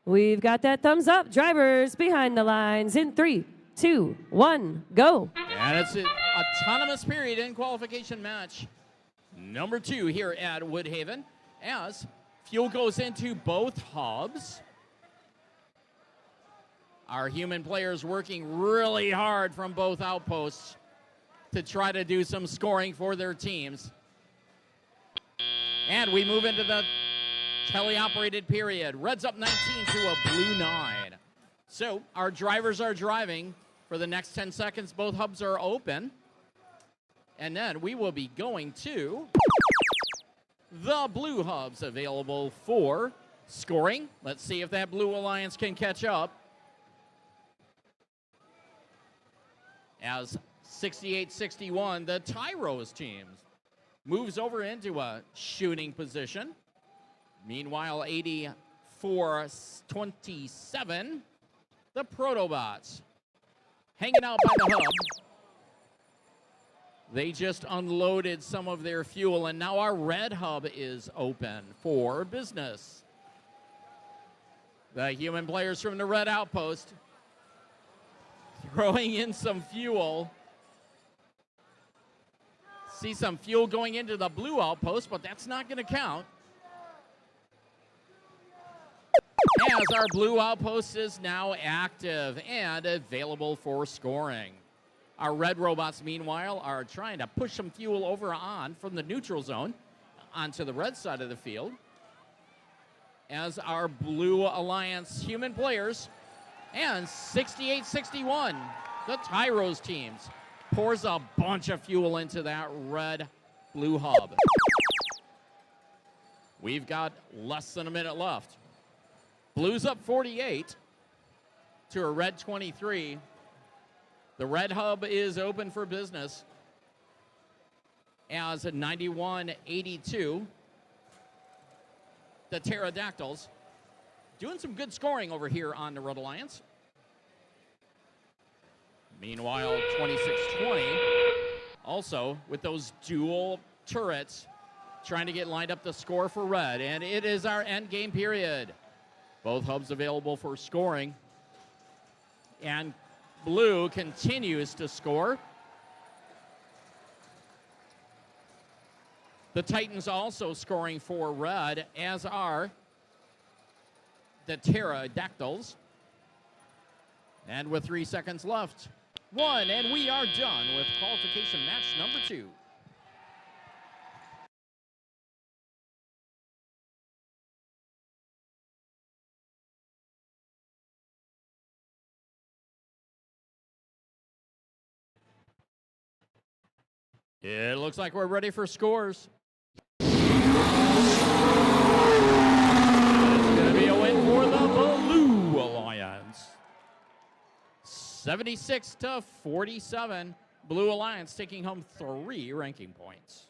We've got that thumbs up. Drivers behind the lines in 3, 2, 1, go. And it's an autonomous period in qualification match number 2 here at Woodhaven as fuel goes into both hubs. Our human players working really hard from both outposts to try to do some scoring for their teams. And we move into the teleoperated period. Red's up 19 to a blue 9. So our drivers are driving for the next 10 seconds. Both hubs are open. And then we will be going to the blue hubs available for scoring. Let's see if that blue alliance can catch up. As 68-61, the Tyros teams moves over into a shooting position. Meanwhile, 84-27, the Protobots hanging out by the hub. They just unloaded some of their fuel, and now our red hub is open for business. The human players from the red outpost throwing in some fuel. See some fuel going into the blue outpost, but that's not going to count. As our blue outpost is now active and available for scoring. Our red robots, meanwhile, are trying to push some fuel over on from the neutral zone onto the red side of the field. As our blue alliance human players and 68-61, the Tyros teams pours a bunch of fuel into that red-blue hub. We've got less than a minute left. Blue's up 48 to a red 23. The red hub is open for business as a 91-82. The Pterodactyls doing some good scoring over here on the Red Alliance. Meanwhile, 26-20, also with those dual turrets trying to get lined up the score for red. And it is our end game period. Both hubs available for scoring. And blue continues to score. The Titans also scoring for red, as are the Pterodactyls. And with 3 seconds left, 1, and we are done with qualification match number 2. It looks like we're ready for scores. It's going to be a win for the Blue Alliance. 76-47. Blue Alliance taking home 3 ranking points.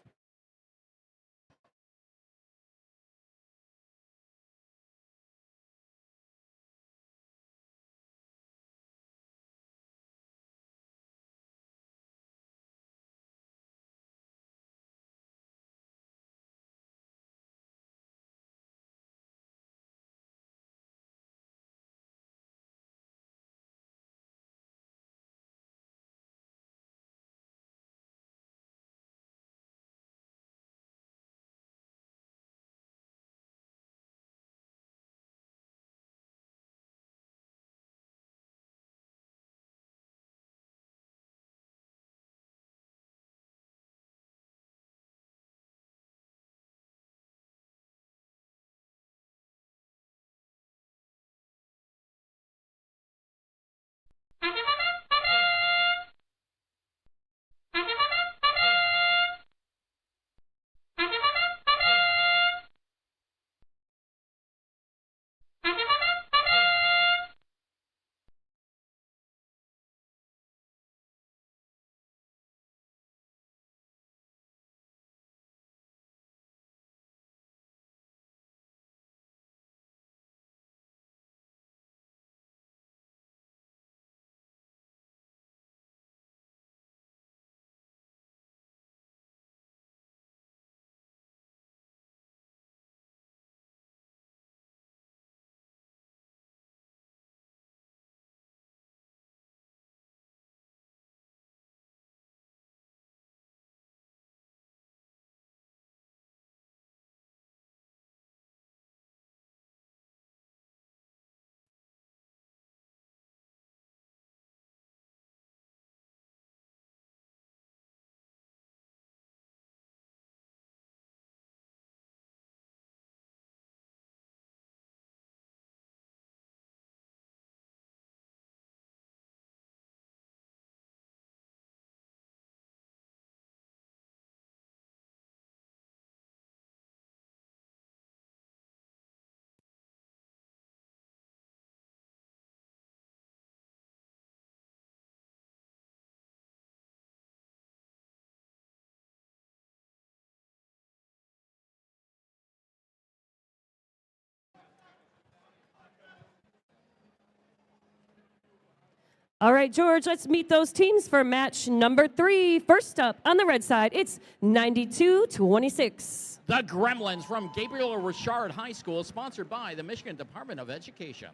All right, George, let's meet those teams for match number 3. First up on the red side, it's 92-26. The Gremlins from Gabriel Richard High School, sponsored by the Michigan Department of Education.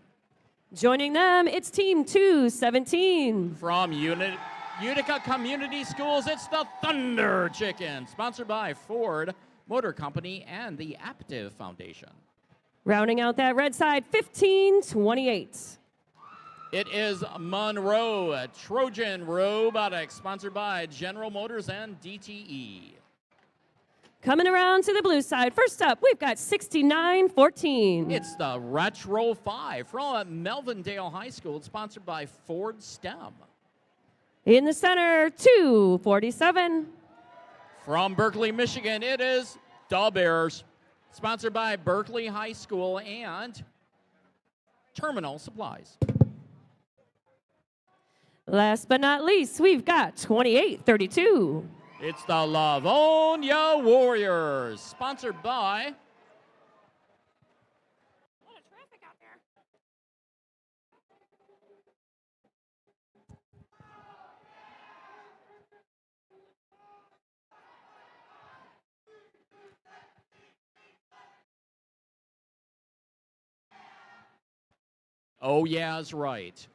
Joining them, it's Team 217. From Utica Community Schools, it's the Thunder Chicken, sponsored by Ford Motor Company and the Aptive Foundation. Rounding out that red side, 15-28. It is Monroe Trojan Robotics, sponsored by General Motors and DTE. Coming around to the blue side, first up, we've got 69-14. It's the Retro 5 from Melvindale High School, sponsored by Ford STEM. In the center, 247. From Berkeley, Michigan, it is the Bears, sponsored by Berkeley High School and Terminal Supplies. Last but not least, we've got 28-32. It's the Livonia Warriors, sponsored by Oh Yeah's Right.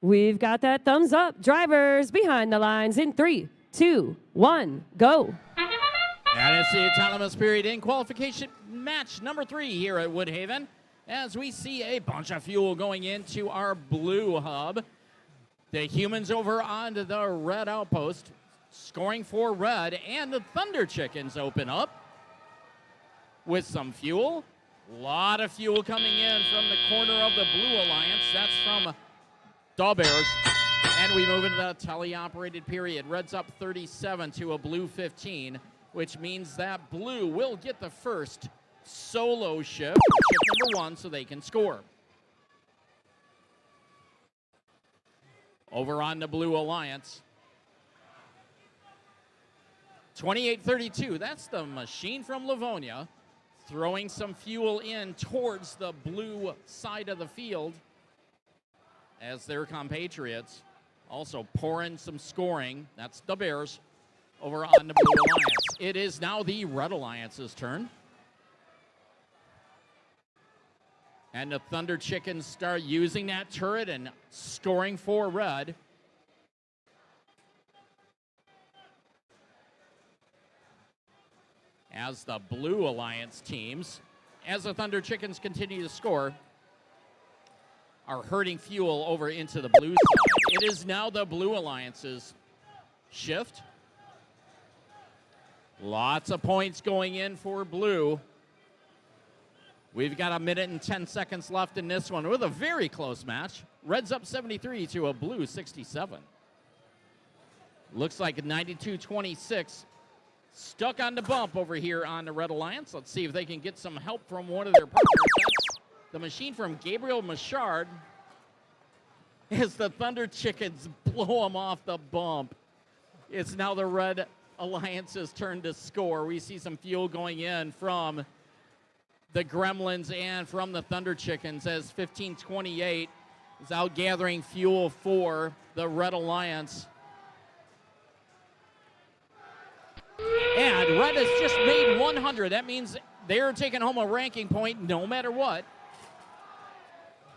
We've got that thumbs up. Drivers behind the lines in 3, 2, 1, go. And it's the autonomous period in qualification match number 3 here at Woodhaven, as we see a bunch of fuel going into our blue hub. The humans over onto the red outpost, scoring for red, and the Thunder Chickens open up with some fuel. A lot of fuel coming in from the corner of the Blue Alliance. That's from the Bears. And we move into the tele-operated period. Red's up 37 to a blue 15, which means that blue will get the first solo shift, shift number 1, so they can score. Over on the Blue Alliance. 28-32, that's the machine from Livonia, throwing some fuel in towards the blue side of the field as their compatriots also pour in some scoring. That's the Bears over on the Blue Alliance. It is now the Red Alliance's turn. And the Thunder Chickens start using that turret and scoring for red. As the Blue Alliance teams, as the Thunder Chickens continue to score, are herding fuel over into the blue side. It is now the Blue Alliance's shift. Lots of points going in for blue. We've got 1 minute and 10 seconds left in this one with a very close match. Red's up 73 to a blue 67. Looks like 92-26. Stuck on the bump over here on the Red Alliance. Let's see if they can get some help from one of their partners. That's the machine from Gabriel Machard. As the Thunder Chickens blow them off the bump. It's now the Red Alliance's turn to score. We see some fuel going in from the Gremlins and from the Thunder Chickens as 15-28 is out gathering fuel for the Red Alliance. And Red has just made 100. That means they're taking home a ranking point no matter what.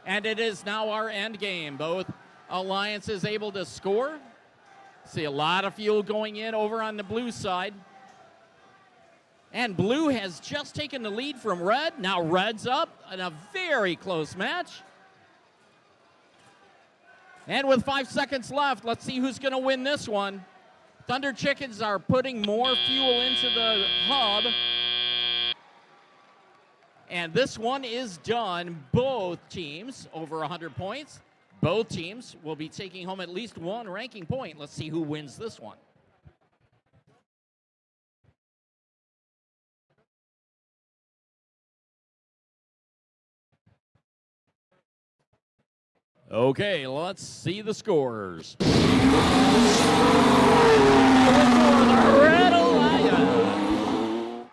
And it is now our end game. Both alliances able to score. See a lot of fuel going in over on the blue side. And blue has just taken the lead from red. Now red's up in a very close match. And with 5 seconds left, let's see who's going to win this one. Thunder Chickens are putting more fuel into the hub. And this one is done. Both teams over 100 points. Both teams will be taking home at least 1 ranking point. Let's see who wins this one. Okay, let's see the scores. For the Red Alliance,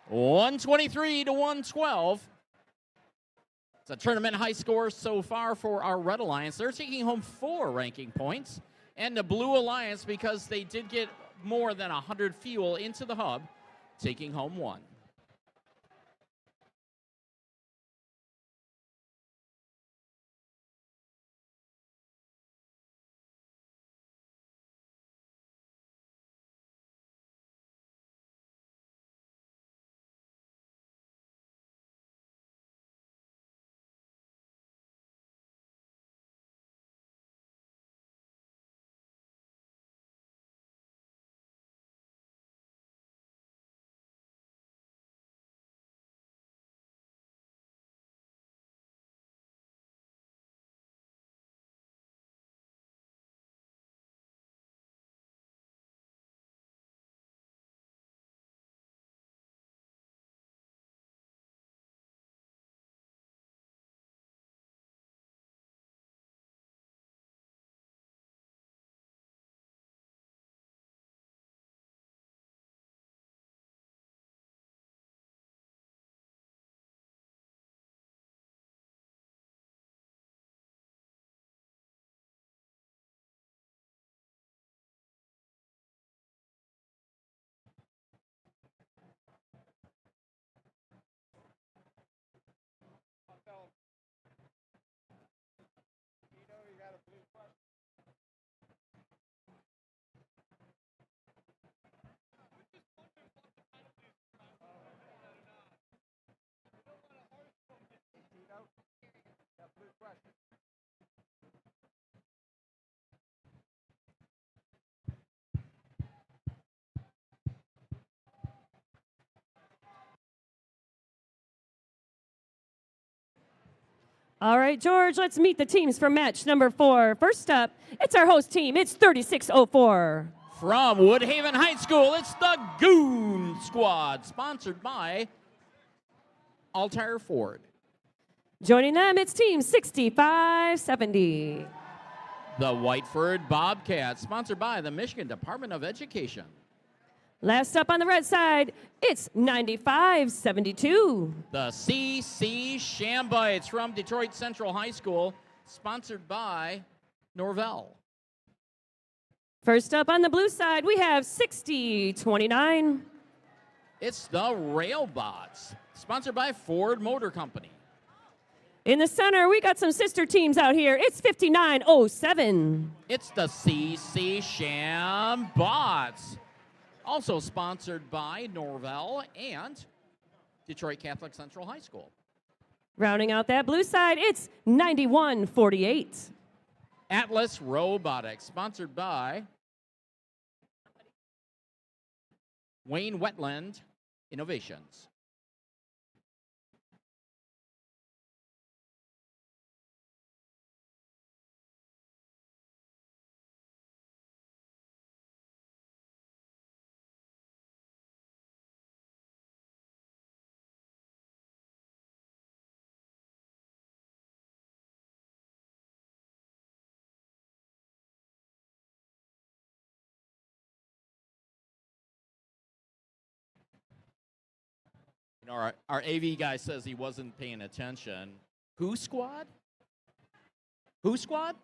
123 to 112. It's a tournament high score so far for our Red Alliance. They're taking home 4 ranking points. And the Blue Alliance, because they did get more than 100 fuel into the hub, taking home 1. All right, George, let's meet the teams for match number 4. First up, it's our host team. It's 3604. From Woodhaven High School, it's the Goon Squad, sponsored by Altair Ford. Joining them, it's team 6570. The Whiteford Bobcats, sponsored by the Michigan Department of Education. Last up on the red side, it's 9572. The CC Shambites from Detroit Central High School, sponsored by Norvell. First up on the blue side, we have 6029. It's the Railbots, sponsored by Ford Motor Company. In the center, we got some sister teams out here. It's 5907. It's the CC Shambots, also sponsored by Norvell and Detroit Catholic Central High School. Rounding out that blue side, it's 9148. Atlas Robotics, sponsored by Wayne Wetland Innovations. You know, our AV guy says he wasn't paying attention. Who squad? Who squad?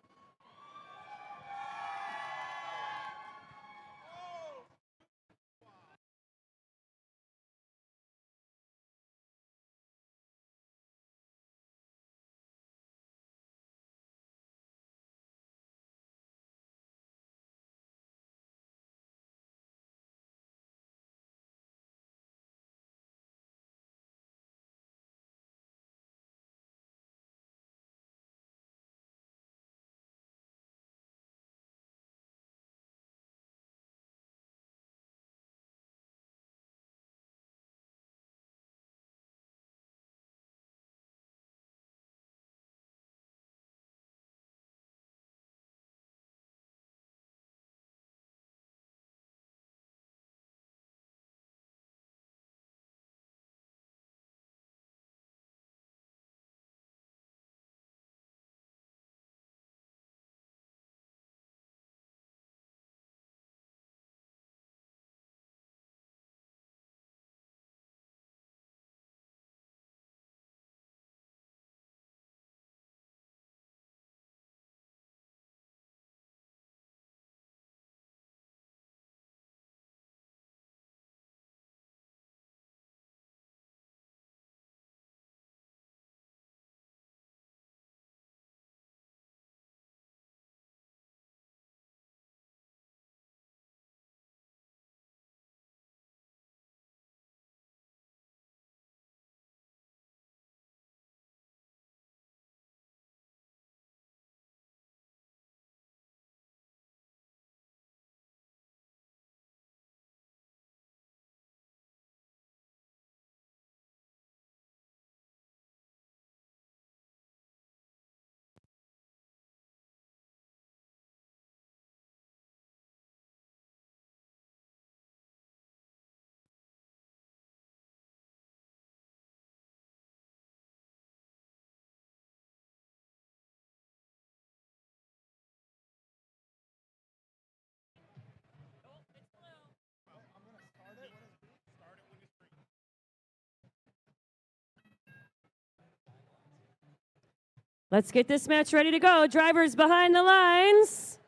Let's get this match ready to go. Drivers behind the lines.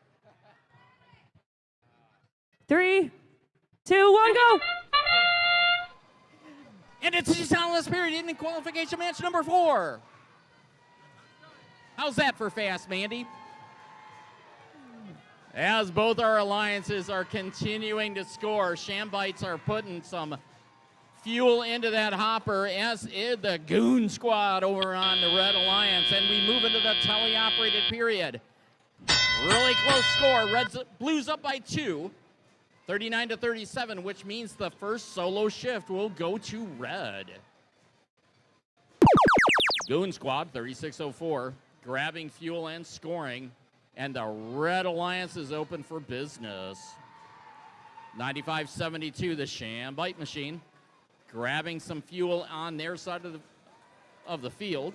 3, 2, 1, go. And it's the soundless period in qualification match number 4. How's that for fast, Mandy? As both our alliances are continuing to score, Shambites are putting some fuel into that hopper, as is the Goon Squad over on the Red Alliance. And we move into the teleoperated period. Really close score. Blues up by 2, 39-37, which means the first solo shift will go to Red. Goon Squad, 3604, grabbing fuel and scoring. And the Red Alliance is open for business. 95-72, the Sham Bite Machine, grabbing some fuel on their side of the field.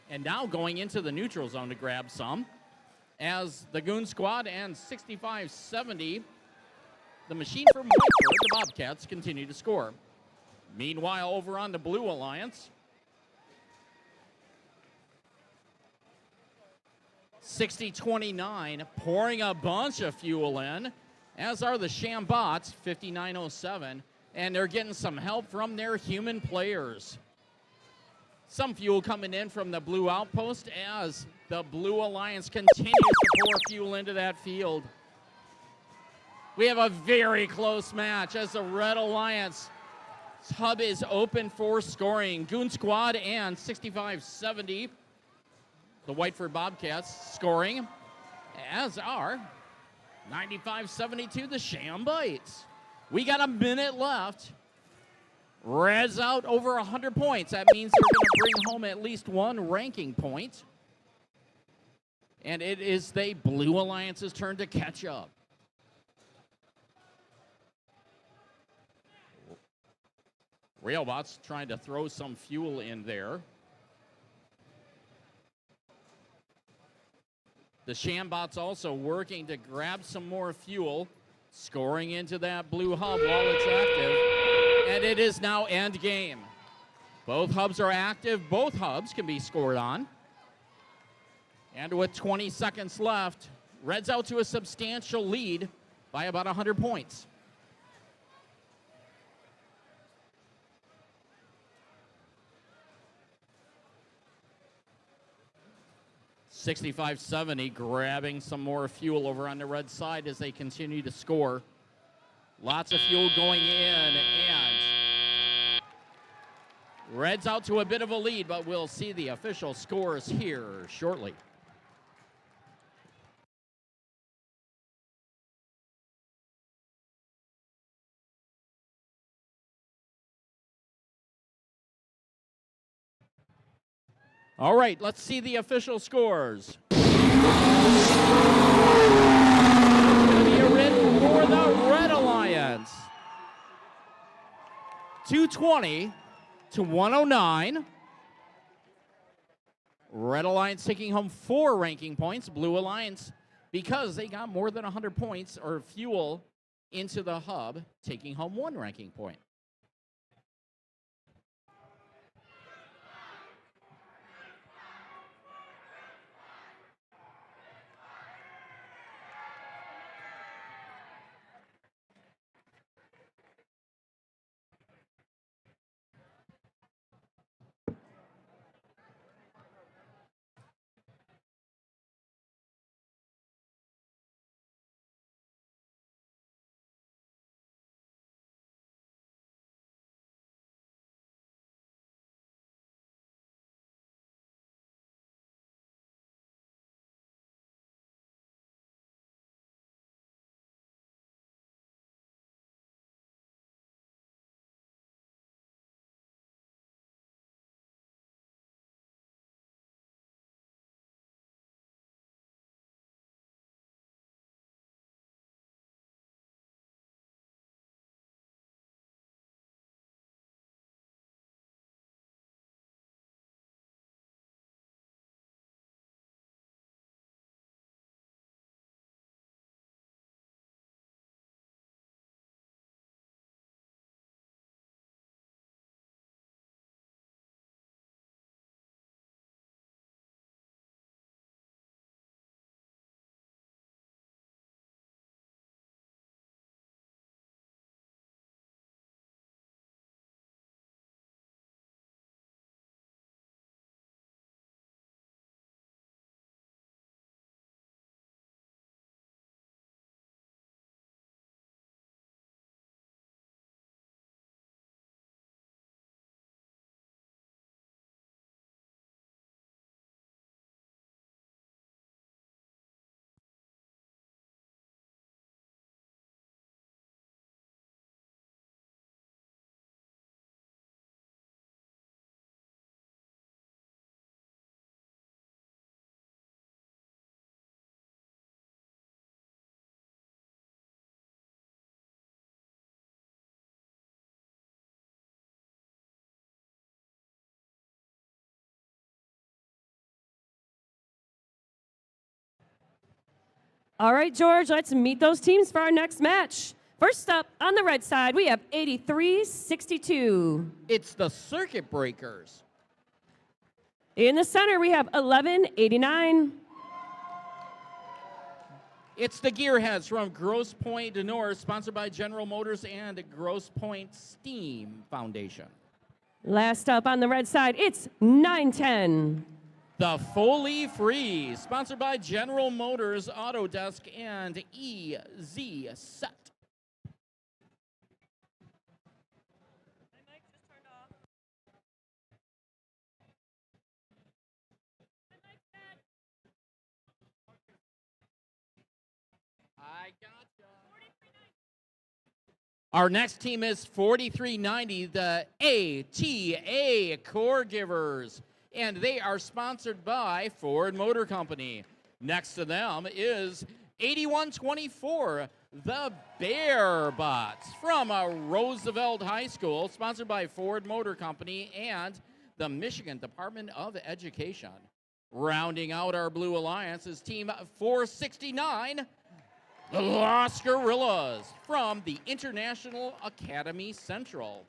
And now going into the neutral zone to grab some, as the Goon Squad and 65-70, the machine from Whiteford, the Bobcats, continue to score. Meanwhile, over on the Blue Alliance, 60-29, pouring a bunch of fuel in, as are the Shambots, 59-07, and they're getting some help from their human players. Some fuel coming in from the Blue Outpost as the Blue Alliance continues to pour fuel into that field. We have a very close match as the Red Alliance hub is open for scoring. Goon Squad and 65-70, the Whiteford Bobcats scoring, as are 95-72, the Sham Bites. We got a minute left. Reds out over 100 points. That means they're going to bring home at least one ranking point. And it is the Blue Alliance's turn to catch up. Railbots trying to throw some fuel in there. The Shambots also working to grab some more fuel, scoring into that blue hub while it's active. And it is now end game. Both hubs are active. Both hubs can be scored on. And with 20 seconds left, Reds out to a substantial lead by about 100 points. $65-70, grabbing some more fuel over on the red side as they continue to score. Lots of fuel going in, and Reds out to a bit of a lead, but we'll see the official scores here shortly. All right, let's see the official scores. It's going to be a win for the Red Alliance. 220 to 109. Red Alliance taking home 4 ranking points. Blue Alliance, because they got more than 100 points or fuel into the hub, taking home 1 ranking point. All right, George, let's meet those teams for our next match. First up, on the red side, we have 83-62. It's the Circuit Breakers. In the center, we have 11-89. It's the Gearheads from Grosse Pointe du Nord, sponsored by General Motors and Grosse Pointe Steam Foundation. Last up on the red side, it's 9-10. The Foley Free, sponsored by General Motors, Autodesk, and EZ Set. I gotcha. Our next team is 4390, the ATA Core Givers, and they are sponsored by Ford Motor Company. Next to them is 8124, the Bear Bots from Roosevelt High School, sponsored by Ford Motor Company and the Michigan Department of Education. Rounding out our Blue Alliance is Team 469, the Los Gorillas from the International Academy Central.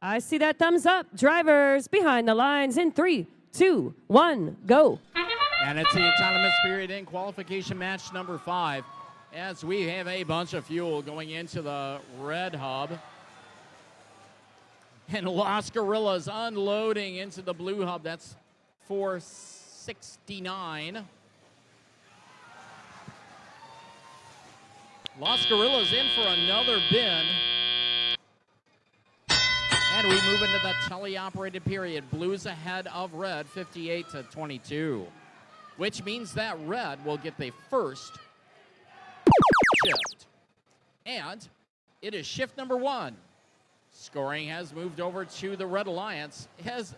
I see that thumbs up. Drivers behind the lines in 3, 2, 1, go. And it's the autonomous period in qualification match number 5 as we have a bunch of fuel going into the red hub. And Los Gorillas unloading into the blue hub. That's 469. Los Gorillas in for another bin. And we move into the teleoperated period. Blues ahead of red, 58-22. Which means that red will get the first shift. And it is shift number 1. Scoring has moved over to the Red Alliance. It has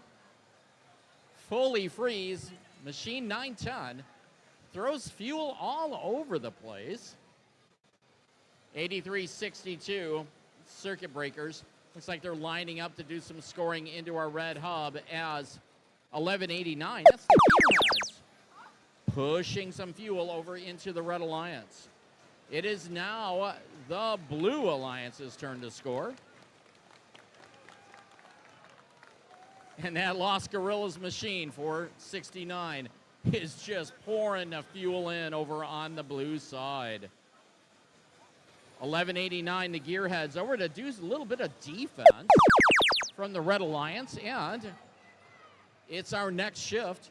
fully freeze. Machine 910 throws fuel all over the place. 83-62, circuit breakers. Looks like they're lining up to do some scoring into our red hub as 1189. That's the Gearheads pushing some fuel over into the Red Alliance. It is now the Blue Alliance's turn to score. And that Los Gorillas machine, 469, is just pouring the fuel in over on the blue side. 1189, the Gearheads over to do a little bit of defense from the Red Alliance, and it's our next shift.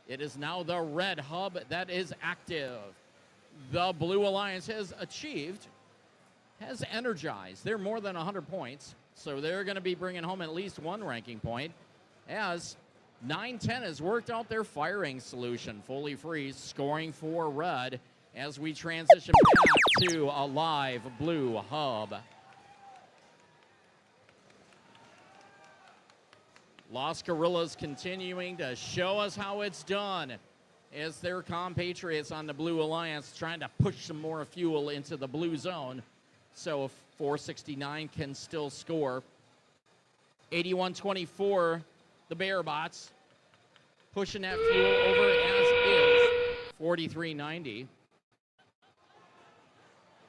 It is now the red hub that is active. The Blue Alliance has energized. They're more than 100 points, so they're going to be bringing home at least one ranking point as 910 has worked out their firing solution. Fully freeze, scoring for red as we transition back to a live blue hub. Los Gorillas continuing to show us how it's done as their compatriots on the Blue Alliance trying to push some more fuel into the blue zone. So 469 can still score. 81-24, the Bearbots pushing that fuel over as is. 43-90.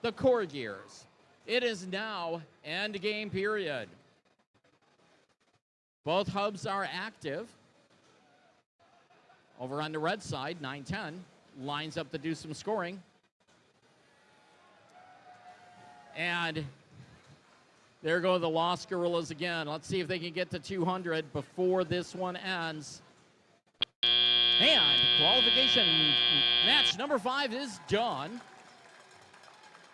The Core Gears. It is now end game period. Both hubs are active. Over on the red side, 910 lines up to do some scoring. And there go the Los Gorillas again. Let's see if they can get to 200 before this one ends. And qualification match number 5 is done.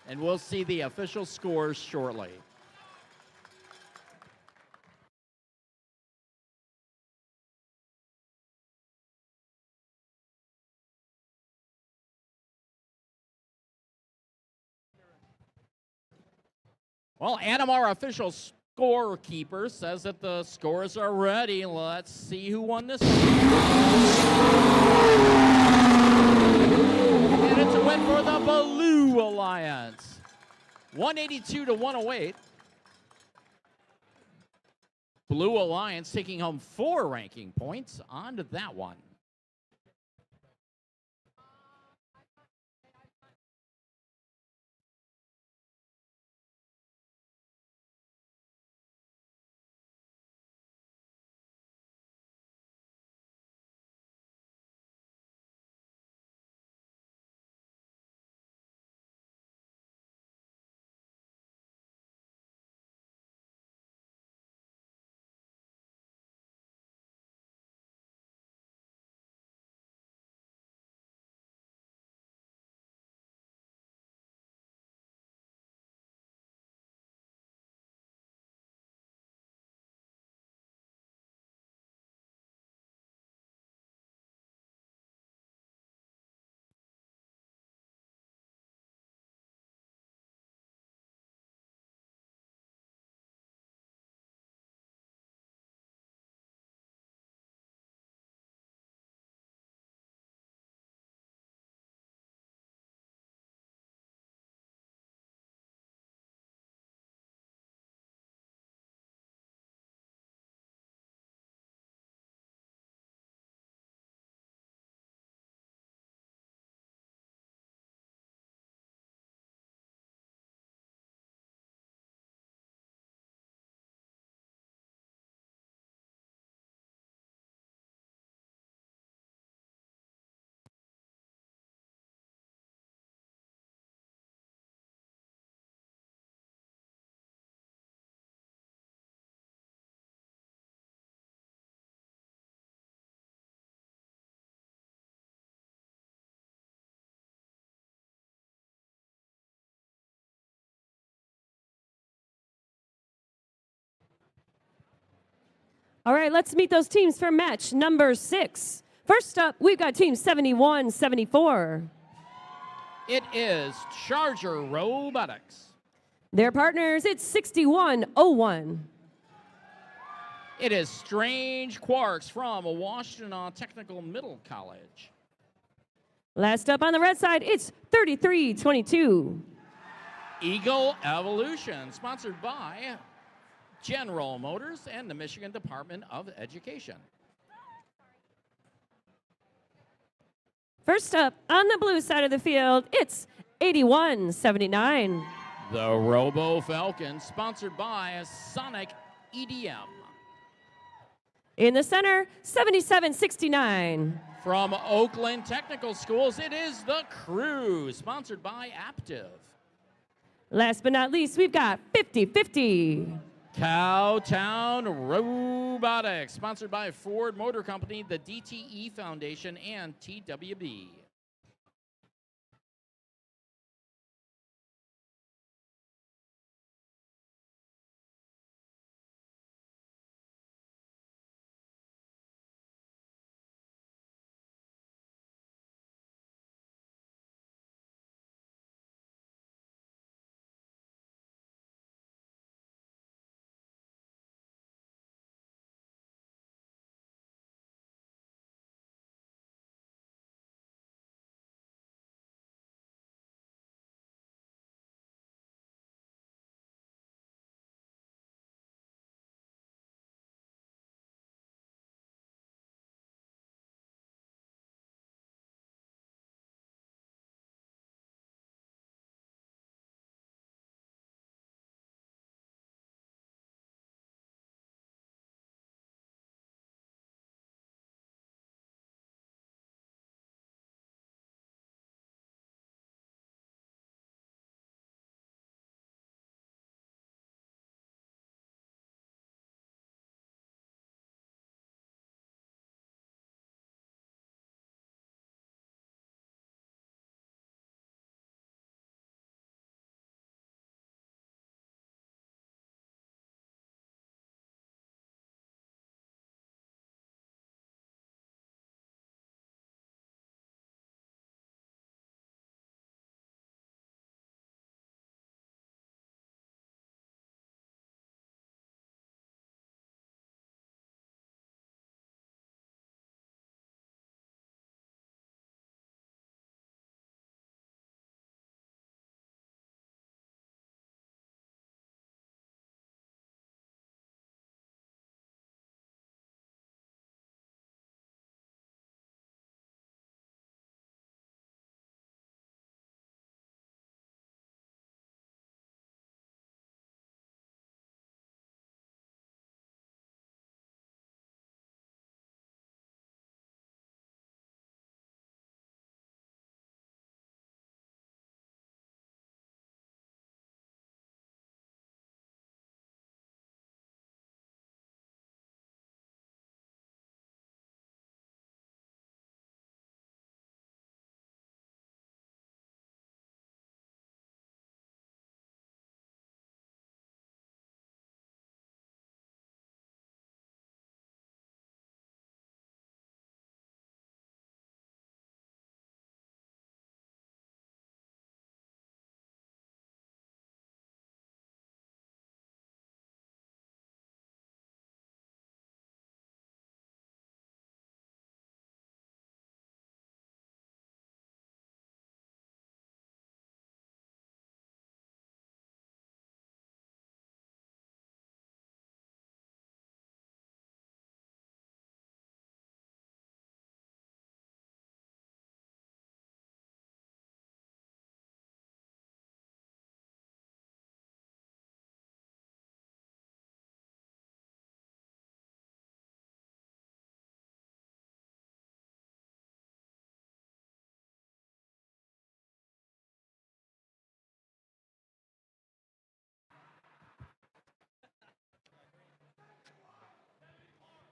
And we'll see the official scores shortly. Well, Adam, our official scorekeeper, says that the scores are ready. Let's see who won this one. And it's a win for the Blue Alliance. 182-108. Blue Alliance taking home 4 ranking points onto that one. All right, let's meet those teams for match number 6. First up, we've got team 71-74. It is Charger Robotics. Their partners, it's 61-01. It is Strange Quarks from Washtenaw Technical Middle College. Last up on the red side, it's 33-22. Eagle Evolution, sponsored by General Motors and the Michigan Department of Education. First up, on the blue side of the field, it's 81-79. The Robo Falcon, sponsored by Sonic EDM. In the center, 77-69. From Oakland Technical Schools, it is the Crew, sponsored by Aptiv. Last but not least, we've got 50-50. Cowtown Robotics, sponsored by Ford Motor Company, the DTE Foundation, and TWB.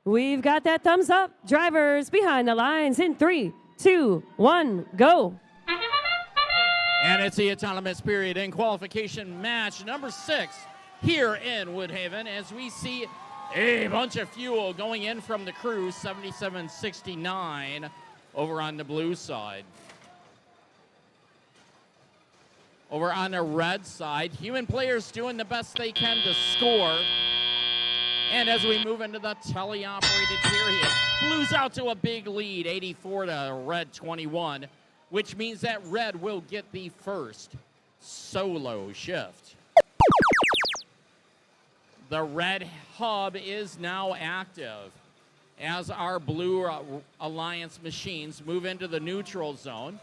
We've got that thumbs up. Drivers behind the lines in 3, 2, 1, go. And it's the autonomous period in qualification match number 6 here in Woodhaven as we see A bunch of fuel going in from the crew, 7769 over on the blue side. Over on the red side, human players doing the best they can to score. And as we move into the teleoperated period, Blues out to a big lead, 84 to red 21, which means that red will get the first solo shift. The red hub is now active as our blue alliance machines move into the neutral zone,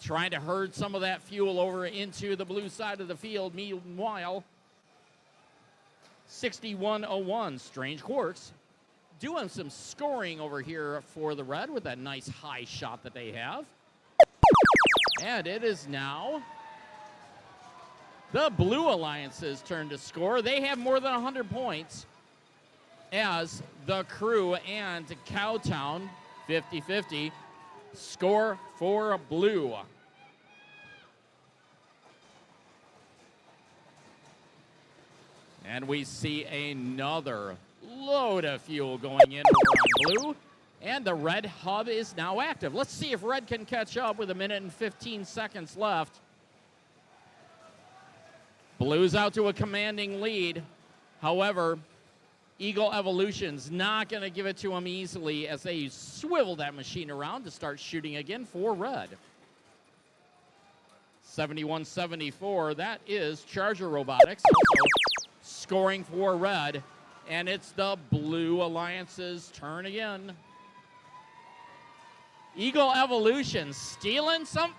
trying to herd some of that fuel over into the blue side of the field. Meanwhile, 6101 Strange Quarks doing some scoring over here for the red with that nice high shot that they have. And it is now the Blue Alliance's turn to score. They have more than 100 points as the crew and Cowtown, 50-50, score for Blue. And we see another load of fuel going in over on Blue. And the red hub is now active. Let's see if red can catch up with 1 minute and 15 seconds left. Blue's out to a commanding lead. However, Eagle Evolution's not going to give it to him easily as they swivel that machine around to start shooting again for red. 71-74, that is Charger Robotics also scoring for red. And it's the Blue Alliance's turn again. Eagle Evolution stealing some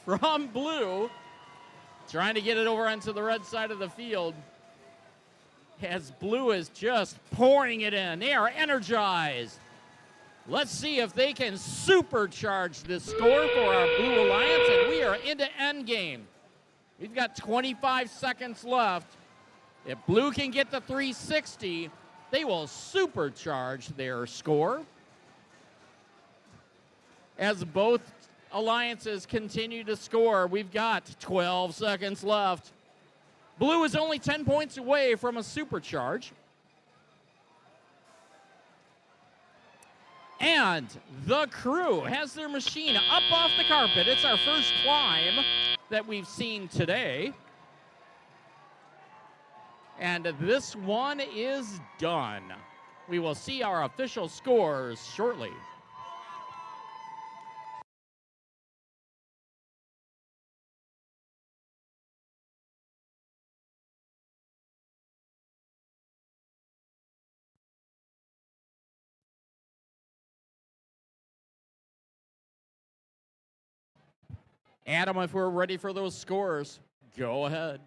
from Blue. Trying to get it over onto the red side of the field as Blue is just pouring it in. They are energized. Let's see if they can supercharge this score for our Blue Alliance, and we are into endgame. We've got 25 seconds left. If Blue can get to 360, they will supercharge their score. As both alliances continue to score, we've got 12 seconds left. Blue is only 10 points away from a supercharge. And the crew has their machine up off the carpet. It's our first climb that we've seen today. And this one is done. We will see our official scores shortly. Adam, if we're ready for those scores, go ahead.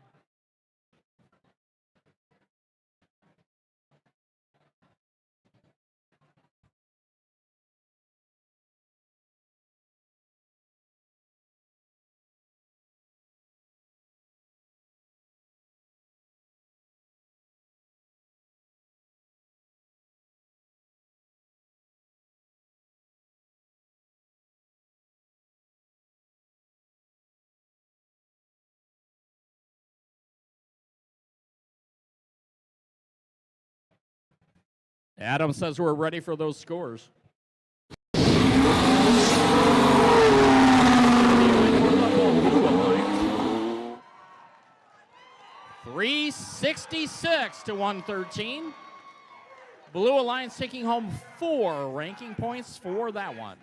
Adam says we're ready for those scores. 366 to 113. Blue Alliance taking home 4 ranking points for that one.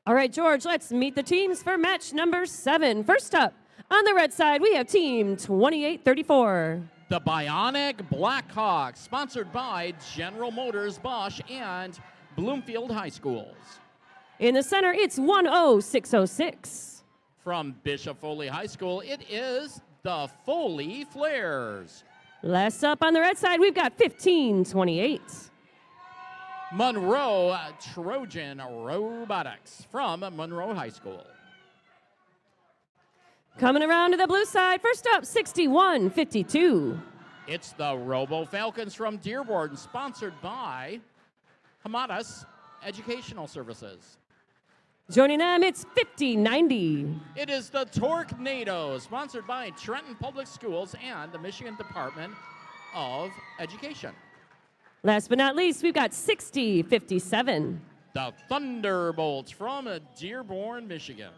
All right, George, let's meet the teams for match number 7. First up, on the red side, we have team 2834. The Bionic Blackhawks, sponsored by General Motors, Bosch, and Bloomfield High Schools. In the center, it's 10606. From Bishop Foley High School, it is the Foley Flares. Last up on the red side, we've got 1528. Monroe Trojan Robotics from Monroe High School. Coming around to the blue side, first up, 6152. It's the Robo Falcons from Dearborn, sponsored by Hamadas Educational Services. Joining them, it's 5090. It is the Tornado, sponsored by Trenton Public Schools and the Michigan Department of Education. Last but not least, we've got 6057. The Thunderbolts from Dearborn, Michigan.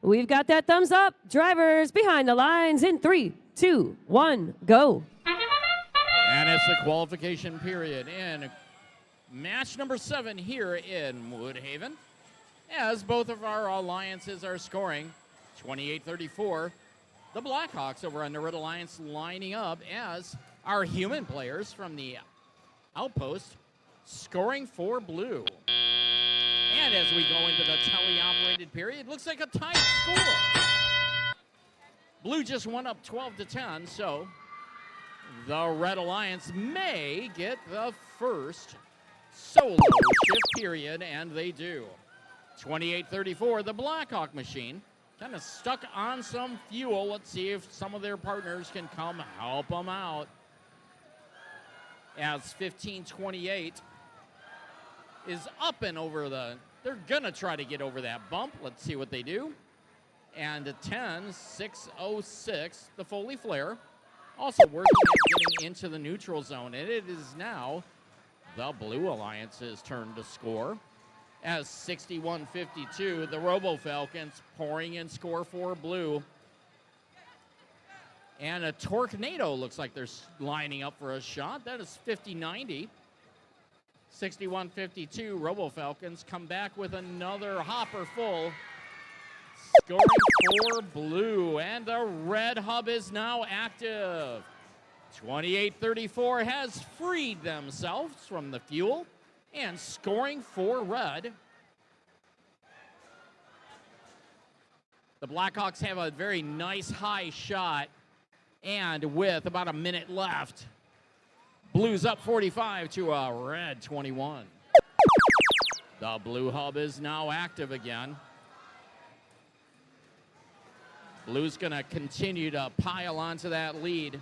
We've got that thumbs up. Drivers behind the lines in 3, 2, 1, go. And it's the qualification period in match number 7 here in Woodhaven. As both of our alliances are scoring 28-34, the Blackhawks over on the Red Alliance lining up as our human players from the outpost scoring for blue. And as we go into the tele-operated period, looks like a tight score. Blue just went up 12-10, so the Red Alliance may get the first solo shift period, and they do. 28-34, the Blackhawk machine kind of stuck on some fuel. Let's see if some of their partners can come help them out. As 15-28 is up and over they're gonna try to get over that bump. Let's see what they do. And a 10-6-06, the Foley Flare, also working at getting into the neutral zone. And it is now the Blue Alliance's turn to score. As 61-52, the Robo Falcons pouring in score for blue. And a Tornado looks like they're lining up for a shot. That is 50-90. 61-52, Robo Falcons come back with another hopper full. Scoring for blue, and the red hub is now active. 28-34 has freed themselves from the fuel and scoring for red. The Blackhawks have a very nice high shot, and with about a minute left, Blues up 45 to a red 21. The blue hub is now active again. Blue's going to continue to pile onto that lead.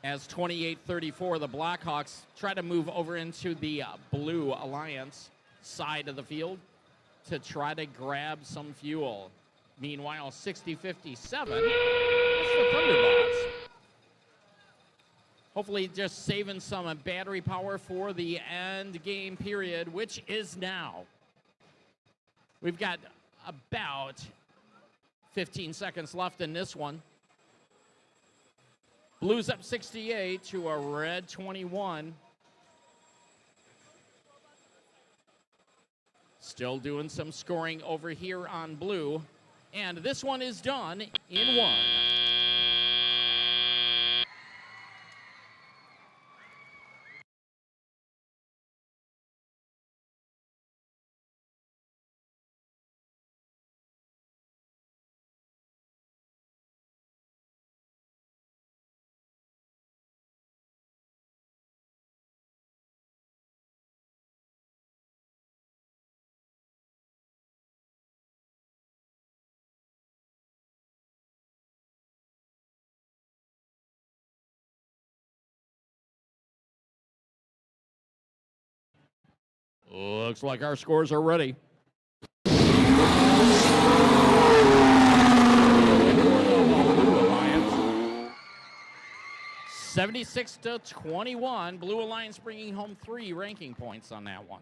As 28-34, the Blackhawks try to move over into the Blue Alliance side of the field to try to grab some fuel. Meanwhile, 60-57, it's the Thunderbolts. Hopefully just saving some battery power for the end game period, which is now. We've got about 15 seconds left in this one. Blues up 68 to a red 21. Still doing some scoring over here on blue. And this one is done in one. Looks like our scores are ready. 76-21. Blue Alliance bringing home 3 ranking points on that one.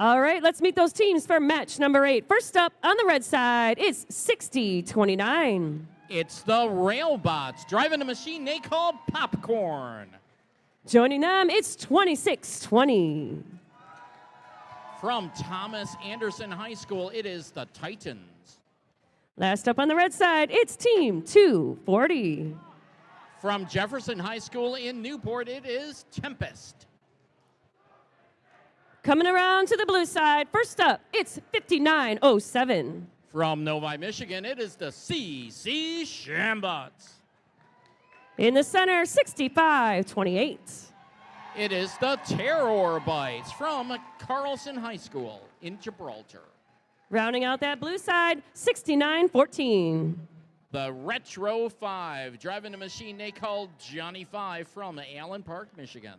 All right, let's meet those teams for match number 8. First up on the red side, it's 60-29. It's the Railbots driving a machine they call Popcorn. Joining them, it's 26-20. From Thomas Anderson High School, it is the Titans. Last up on the red side, it's Team 240. From Jefferson High School in Newport, it is Tempest. Coming around to the blue side, first up, it's 59-07. From Novi, Michigan, it is the CC Shambots. In the center, 65-28. It is the Terror Bites from Carlson High School in Gibraltar. Rounding out that blue side, 69-14. The Retro 5 driving a machine they call Johnny 5 from Allen Park, Michigan.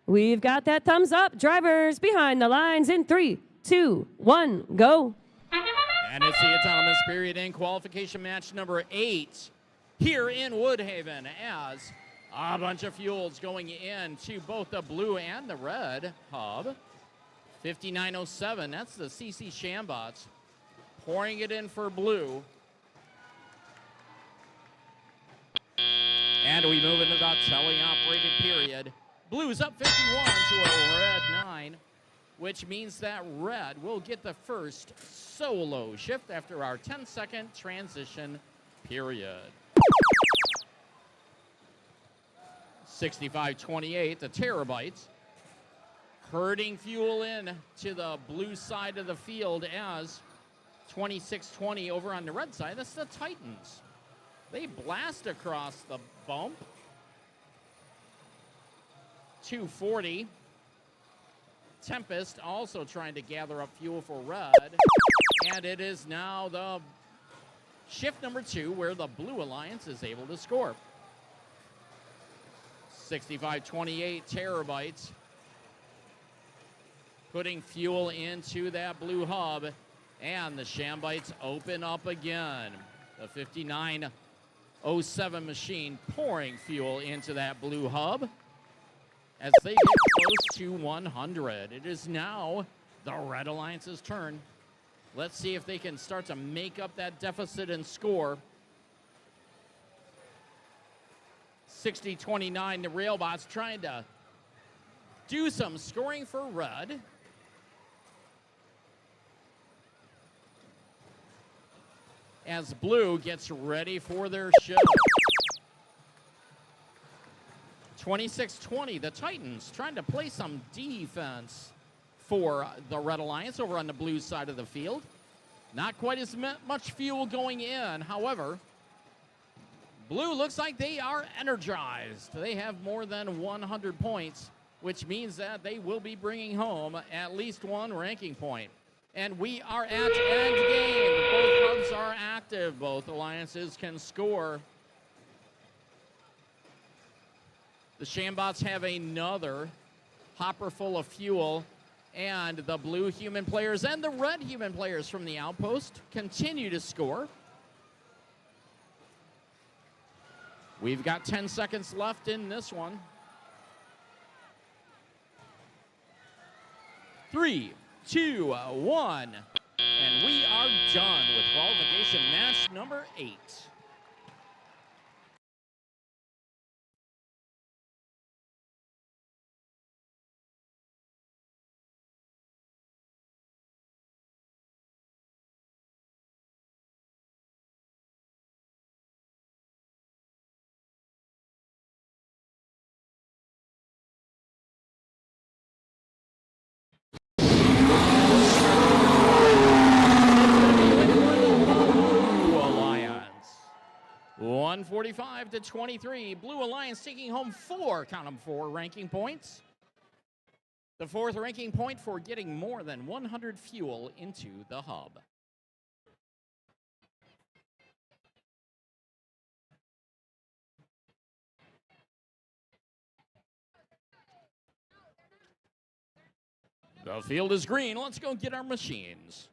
We've got that thumbs up. Drivers behind the lines in 3, 2, 1, go. And it's the autonomous period in qualification match number 8 here in Woodhaven as a bunch of fuels going into both the blue and the red hub. 5907, that's the CC Shambots pouring it in for blue. And we move into the teleoperated period. Blue's up 51 to a red 9, which means that red will get the first solo shift after our 10-second transition period. 65-28, the Terabytes herding fuel in to the blue side of the field as 26-20 over on the red side. That's the Titans. They blast across the bump. 240. Tempest also trying to gather up fuel for red. And it is now the shift number 2 where the Blue Alliance is able to score. 65-28 Terabytes putting fuel into that blue hub, and the Shambites open up again. The 5907 machine pouring fuel into that blue hub as they get close to 100. It is now the Red Alliance's turn. Let's see if they can start to make up that deficit and score. 60-29, the Railbots trying to do some scoring for red. As blue gets ready for their show. 26-20, the Titans trying to play some defense for the Red Alliance over on the blue side of the field. Not quite as much fuel going in. However, blue looks like they are energized. They have more than 100 points, which means that they will be bringing home at least one ranking point. And we are at end game. Both hubs are active. Both alliances can score. The Shambots have another hopper full of fuel, and the blue human players and the red human players from the outpost continue to score. We've got 10 seconds left in this one. 3, 2, 1, and we are done with qualification match number 8. 45-23. Blue Alliance taking home 4, count them 4 ranking points. The 4th ranking point for getting more than 100 fuel into the hub. The field is green. Let's go get our machines.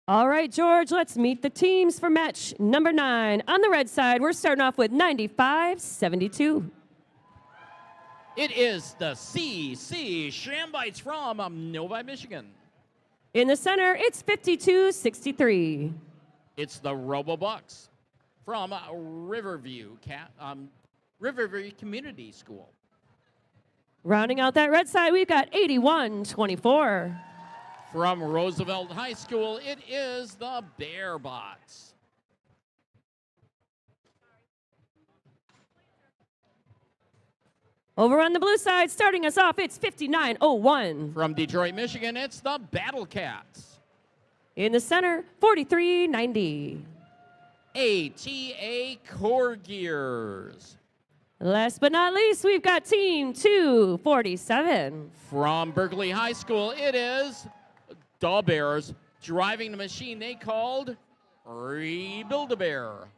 All right, George, let's meet the teams for match number 9. On the red side, we're starting off with 95-72. It is the CC Shambites from Novi, Michigan. In the center, it's 52-63. It's the Robobucks from Riverview Community School. Rounding out that red side, we've got 81-24. From Roosevelt High School, it is the Bearbots. Over on the blue side, starting us off, it's 59-01. From Detroit, Michigan, it's the Battle Cats. In the center, 43-90. ATA Core Gears. Last but not least, we've got Team 247. From Berkeley High School, it is the Bears driving the machine they called Rebuild-A-Bear.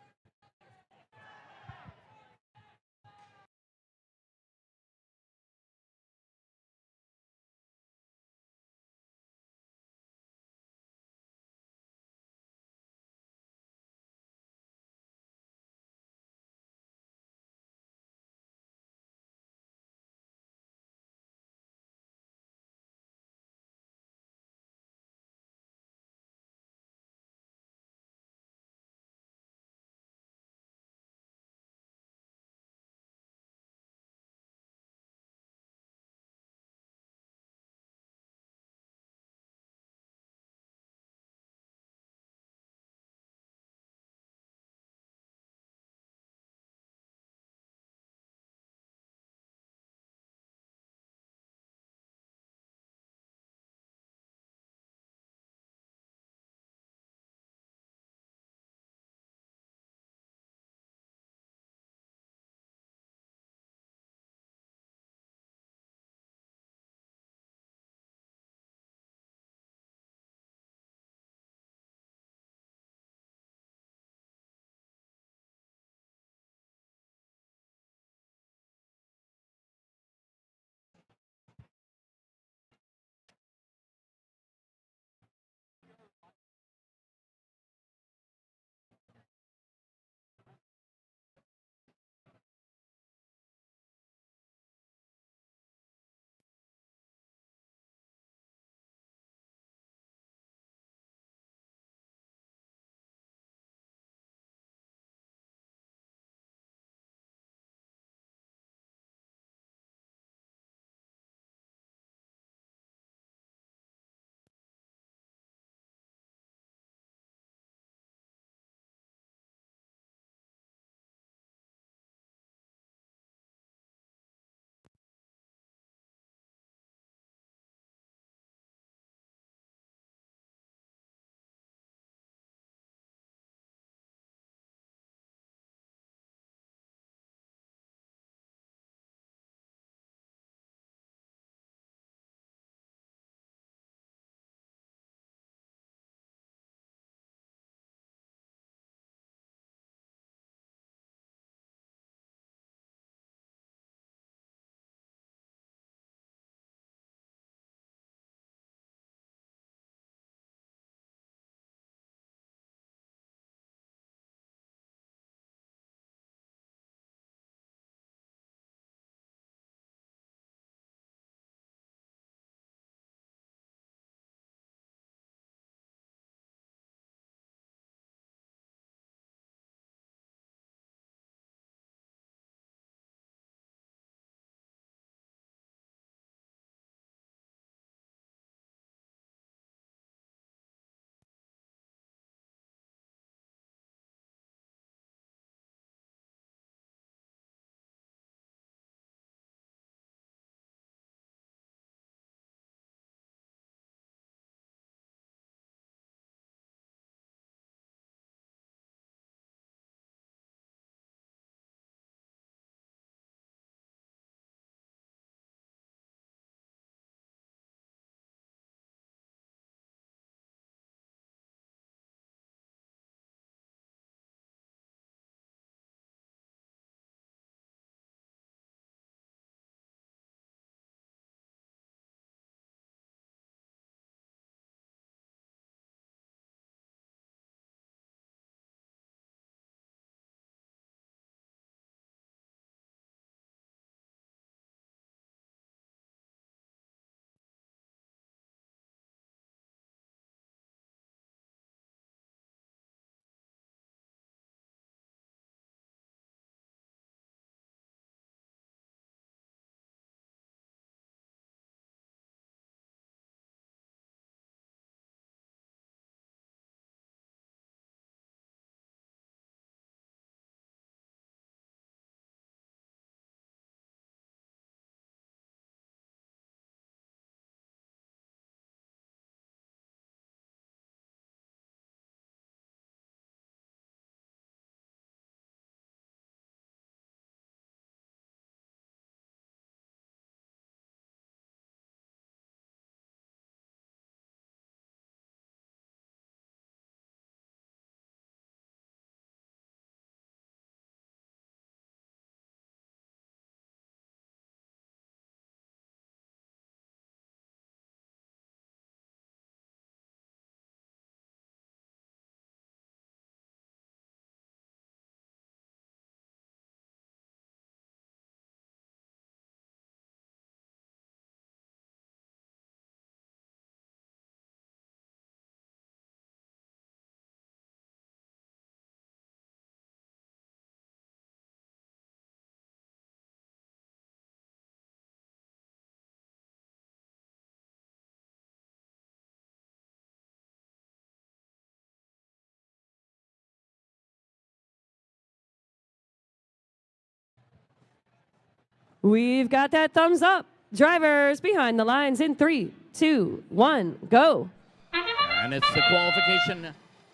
We've got that thumbs up. Drivers behind the lines in 3, 2, 1, go. And it's the qualification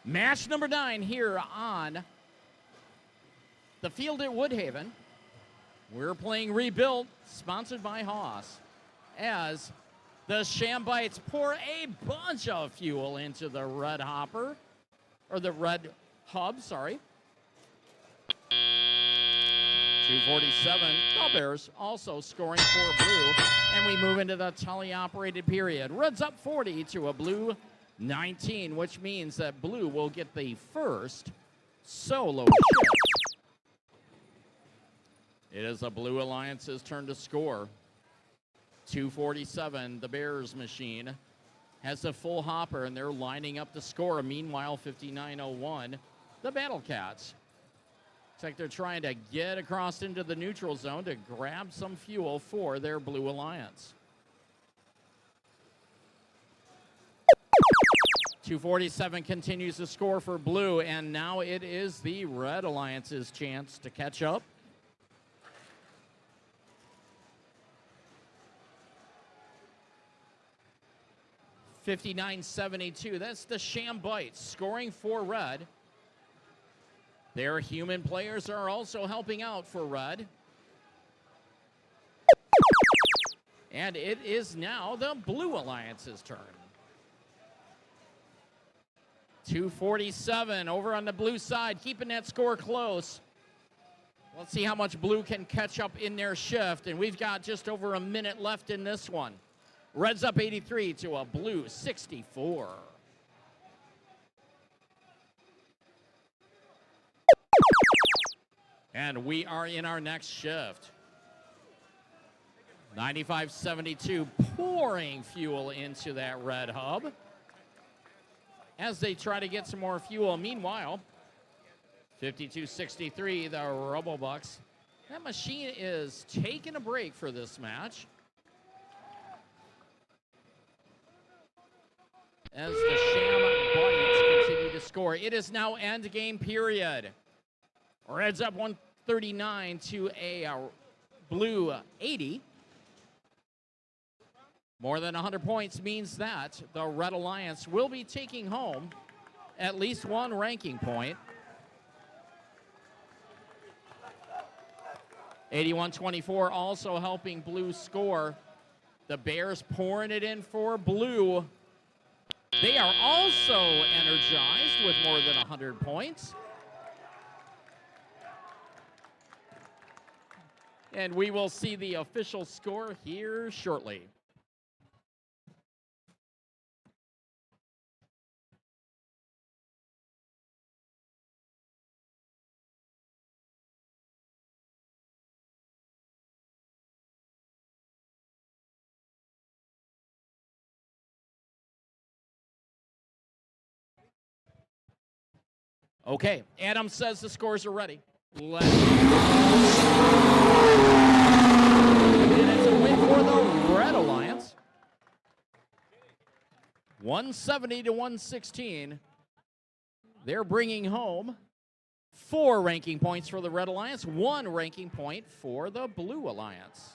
match number 9 here on the field at Woodhaven. We're playing Rebuilt, sponsored by Haas, as the Shambites pour a bunch of fuel into the red hopper, or the red hub, sorry. 2:47, the Bears also scoring for blue, and we move into the teleoperated period. Reds up 40 to a blue 19, which means that blue will get the first solo shift. It is a Blue Alliance's turn to score. 2:47, the Bears machine has a full hopper, and they're lining up to score. Meanwhile, 59:01, the Battle Cats. Looks like they're trying to get across into the neutral zone to grab some fuel for their Blue Alliance. 2:47 continues to score for blue, and now it is the Red Alliance's chance to catch up. $59.72. That's the Shambites scoring for red. Their human players are also helping out for red. And it is now the Blue Alliance's turn. 2:47 over on the blue side, keeping that score close. Let's see how much blue can catch up in their shift, and we've got just over a minute left in this one. Reds up 83 to a blue 64. And we are in our next shift. 95.72, pouring fuel into that red hub as they try to get some more fuel. Meanwhile, 52.63, the Robobucks. That machine is taking a break for this match, as the Shambites continue to score. It is now end game period. Reds up 139 to a blue 80. More than 100 points means that the Red Alliance will be taking home at least one ranking point. 81-24 also helping blue score. The Bears pouring it in for blue. They are also energized with more than 100 points. And we will see the official score here shortly. Okay, Adam says the scores are ready. Let's It is a win for the Red Alliance. 170 to 116. They're bringing home 4 ranking points for the Red Alliance, 1 ranking point for the Blue Alliance.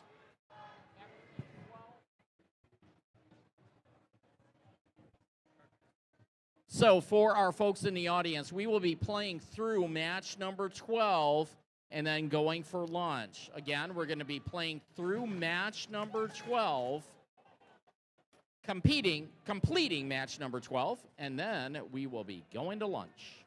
So for our folks in the audience, we will be playing through match number 12 and then going for lunch. Again, we're going to be playing through match number 12, completing match number 12, and then we will be going to lunch.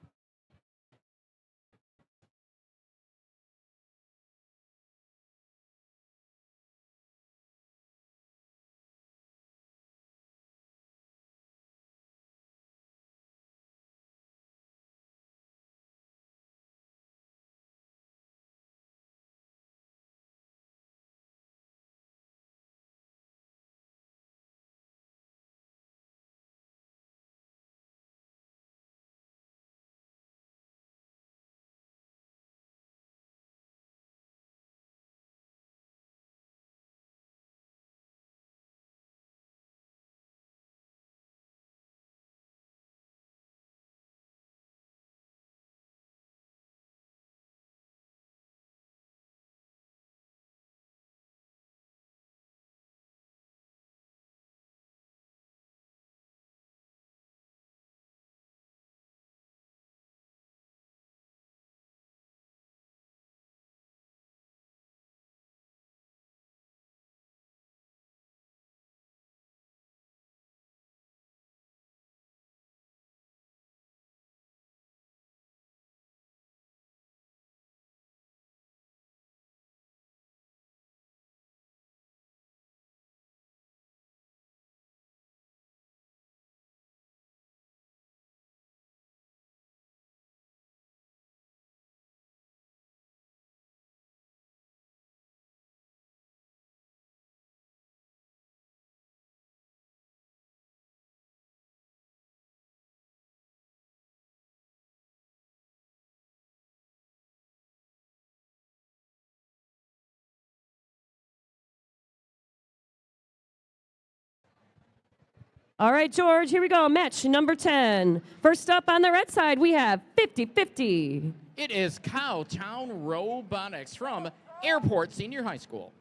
All right, George, here we go. Match number 10. First up on the red side, we have 50-50. It is Cowtown Robotics from Airport Senior High School.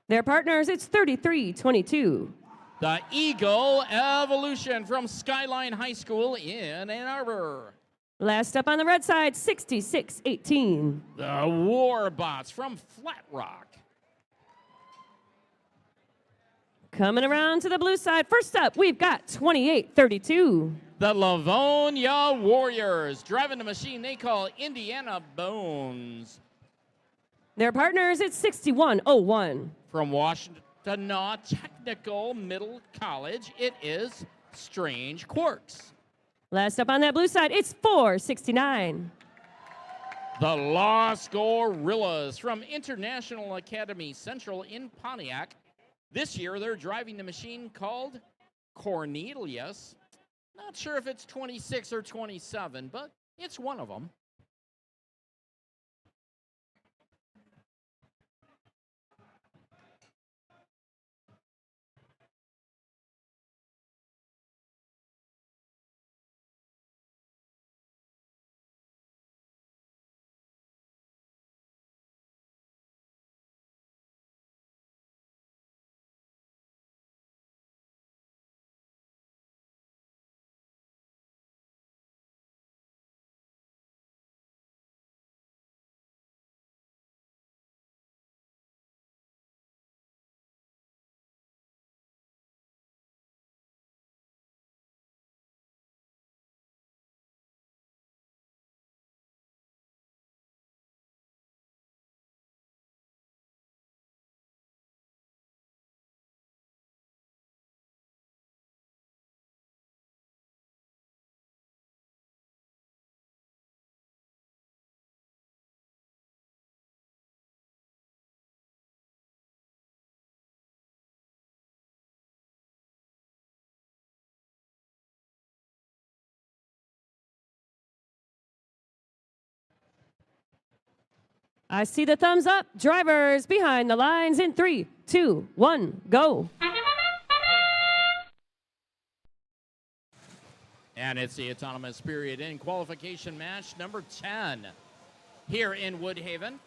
Their partners, it's 33-22. The Eagle Evolution from Skyline High School in Ann Arbor. Last up on the red side, 66-18. The Warbots from Flat Rock. Coming around to the blue side, first up, we've got 28-32. The Livonia Warriors driving the machine they call Indiana Bones. Their partners, it's 61-01. From Washtenaw Technical Middle College, it is Strange Quarks. Last up on that blue side, it's 4-69. The Los Gorillas from International Academy Central in Pontiac. This year, they're driving the machine called Cornelius. Not sure if it's 26 or 27, but it's one of them. I see the thumbs up. Drivers behind the lines in 3, 2, 1, go. And it's the autonomous period in qualification match number 10 here in Woodhaven.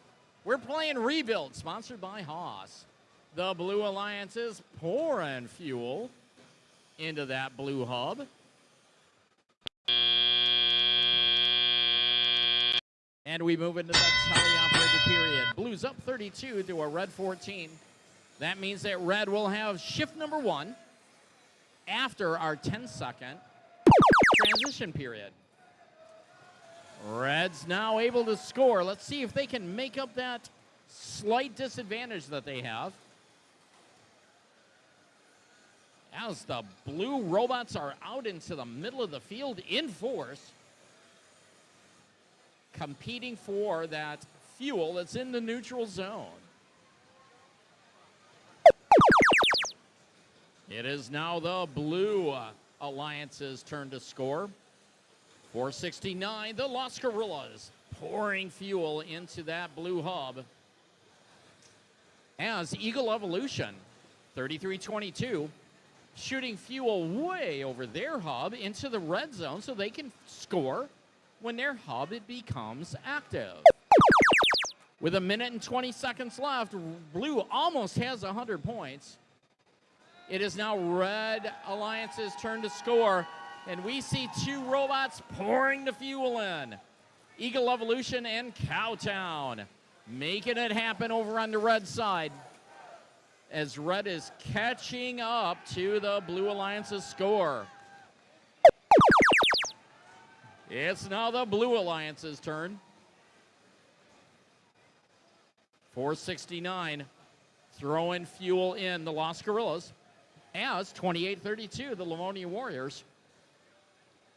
We're playing Rebuild, sponsored by Haas. The Blue Alliance is pouring fuel into that blue hub. And we move into that tally-operated period. Blue's up 32 to a red 14. That means that red will have shift number 1 after our 10-second transition period. Red's now able to score. Let's see if they can make up that slight disadvantage that they have. As the blue robots are out into the middle of the field in force, competing for that fuel that's in the neutral zone. It is now the Blue Alliance's turn to score. 469, the Los Gorillas pouring fuel into that blue hub. As Eagle Evolution, 3322, shooting fuel way over their hub into the red zone so they can score when their hub becomes active. With 1 minute and 20 seconds left, blue almost has 100 points. It is now Red Alliance's turn to score, and we see 2 robots pouring the fuel in. Eagle Evolution and Cowtown making it happen over on the red side as red is catching up to the Blue Alliance's score. It's now the Blue Alliance's turn. 469, throwing fuel in the Los Gorillas. As 28-32, the Livonia Warriors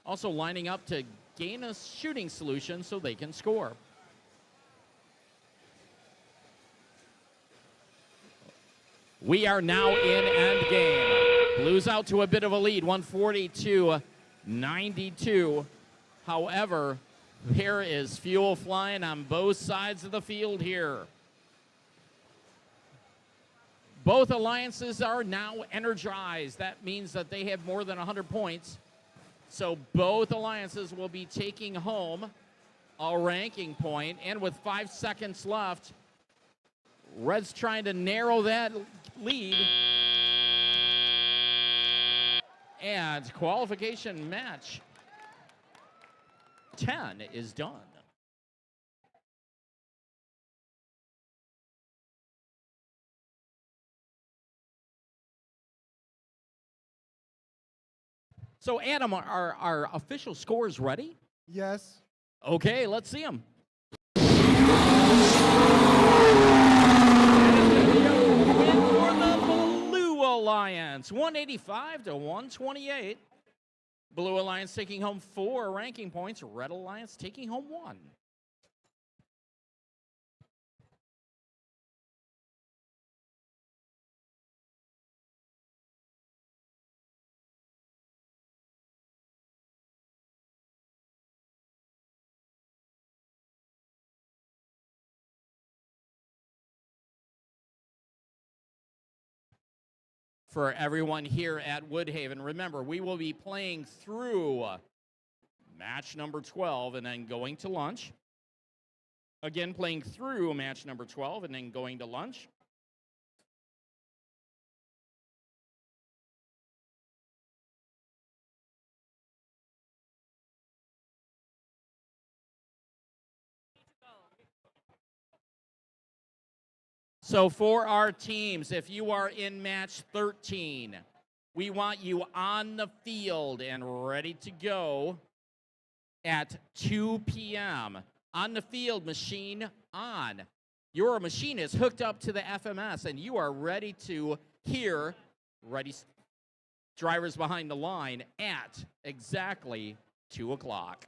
also lining up to gain a shooting solution so they can score. We are now in end game. Blues out to a bit of a lead, 142-92. However, there is fuel flying on both sides of the field here. Both alliances are now energized. That means that they have more than 100 points. So both alliances will be taking home a ranking point. And with 5 seconds left, Red's trying to narrow that lead. And qualification match 10 is done. So, Adam, are our official scores ready? Yes. Okay, let's see them. Win for the Blue Alliance, 185 to 128. Blue Alliance taking home 4 ranking points. Red Alliance taking home 1. For everyone here at Woodhaven, remember, we will be playing through match number 12 and then going to lunch. Again, playing through match number 12 and then going to lunch. So for our teams, if you are in match 13, we want you on the field and ready to go at 2 p.m. On the field, machine on. Your machine is hooked up to the FMS and you are ready to hear drivers behind the line at exactly 2 o'clock.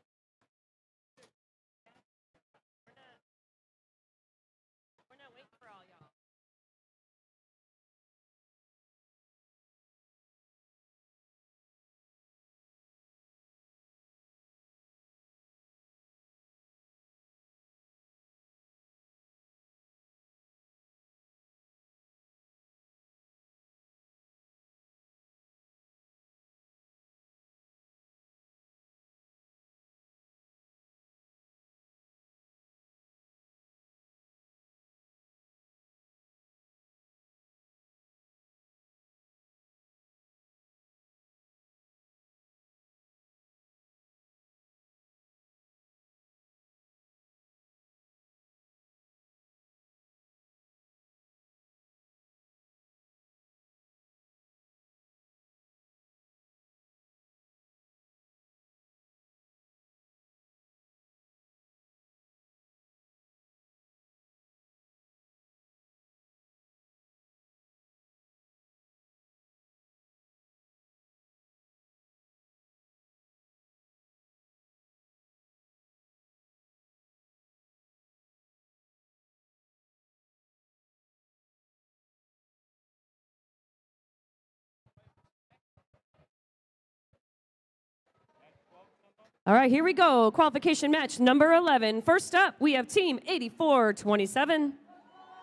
All right, here we go. Qualification match number 11. First up, we have Team 8427.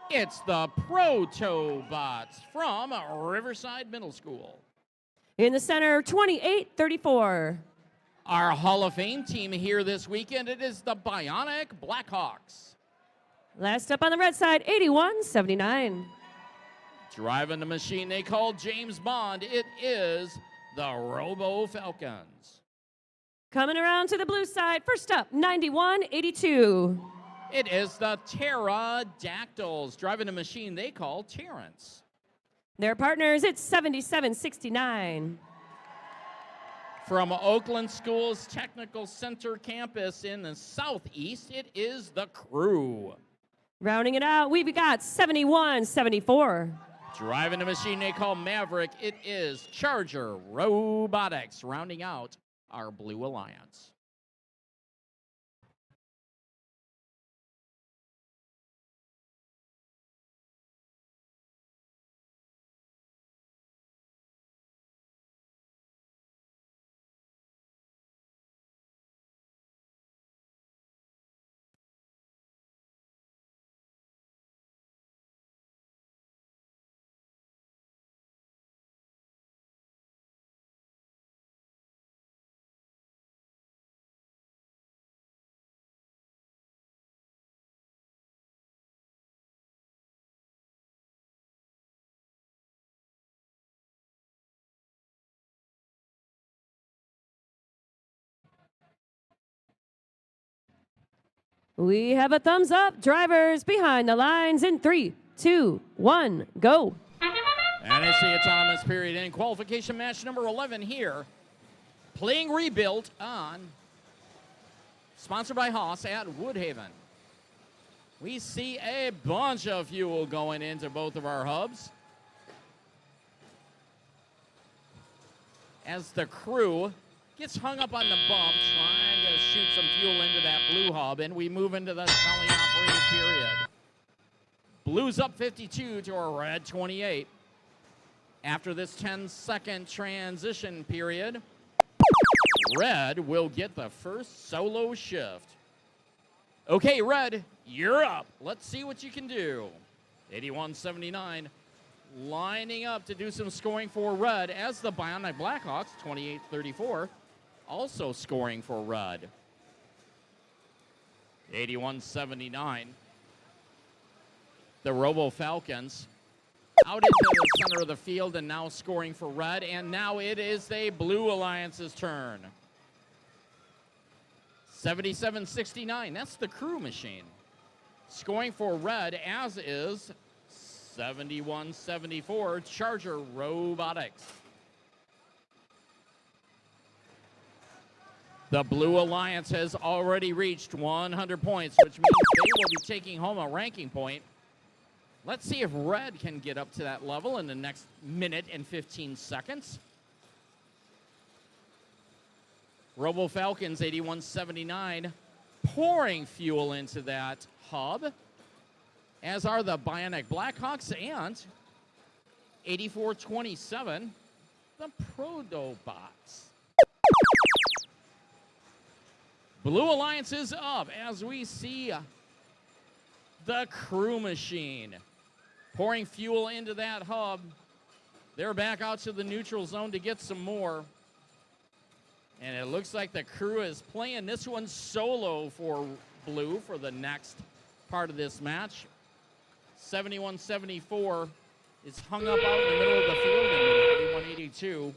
It's the Protobots from Riverside Middle School. In the center, 2834. Our Hall of Fame team here this weekend, it is the Bionic Blackhawks. Last up on the red side, 8179. Driving the machine they call James Bond, it is the Robo Falcons. Coming around to the blue side, first up, 9182. It is the Pterodactyls, driving a machine they call Terrence. Their partners, it's 7769. From Oakland School's Technical Center campus in the southeast, it is the Crew. Rounding it out, we've got 7174. Driving a machine they call Maverick, it is Charger Robotics, rounding out our Blue Alliance. We have a thumbs up. Drivers behind the lines in 3, 2, 1, go. And it's the autonomous period in qualification match number 11 here. Playing Rebuilt on, sponsored by Haas at Woodhaven. We see a bunch of fuel going into both of our hubs. As the crew gets hung up on the bump, trying to shoot some fuel into that blue hub, and we move into the teleoperated period. Blue's up 52 to a red 28. After this 10-second transition period, red will get the first solo shift. Okay, red, you're up. Let's see what you can do. 81-79, lining up to do some scoring for red as the Bionic Blackhawks, 28-34, also scoring for red. 81-79. The Robo Falcons out into the center of the field and now scoring for red, and now it is the Blue Alliance's turn. 77-69, that's the crew machine. Scoring for red, as is 71-74, Charger Robotics. The Blue Alliance has already reached 100 points, which means they will be taking home a ranking point. Let's see if red can get up to that level in the next minute and 15 seconds. Robo Falcons 81-79, pouring fuel into that hub, as are the Bionic Blackhawks, and 84-27, the Protobots. Blue Alliance is up as we see the crew machine pouring fuel into that hub. They're back out to the neutral zone to get some more. And it looks like the crew is playing this one solo for blue for the next part of this match. 71-74 is hung up out in the middle of the field, and 81-82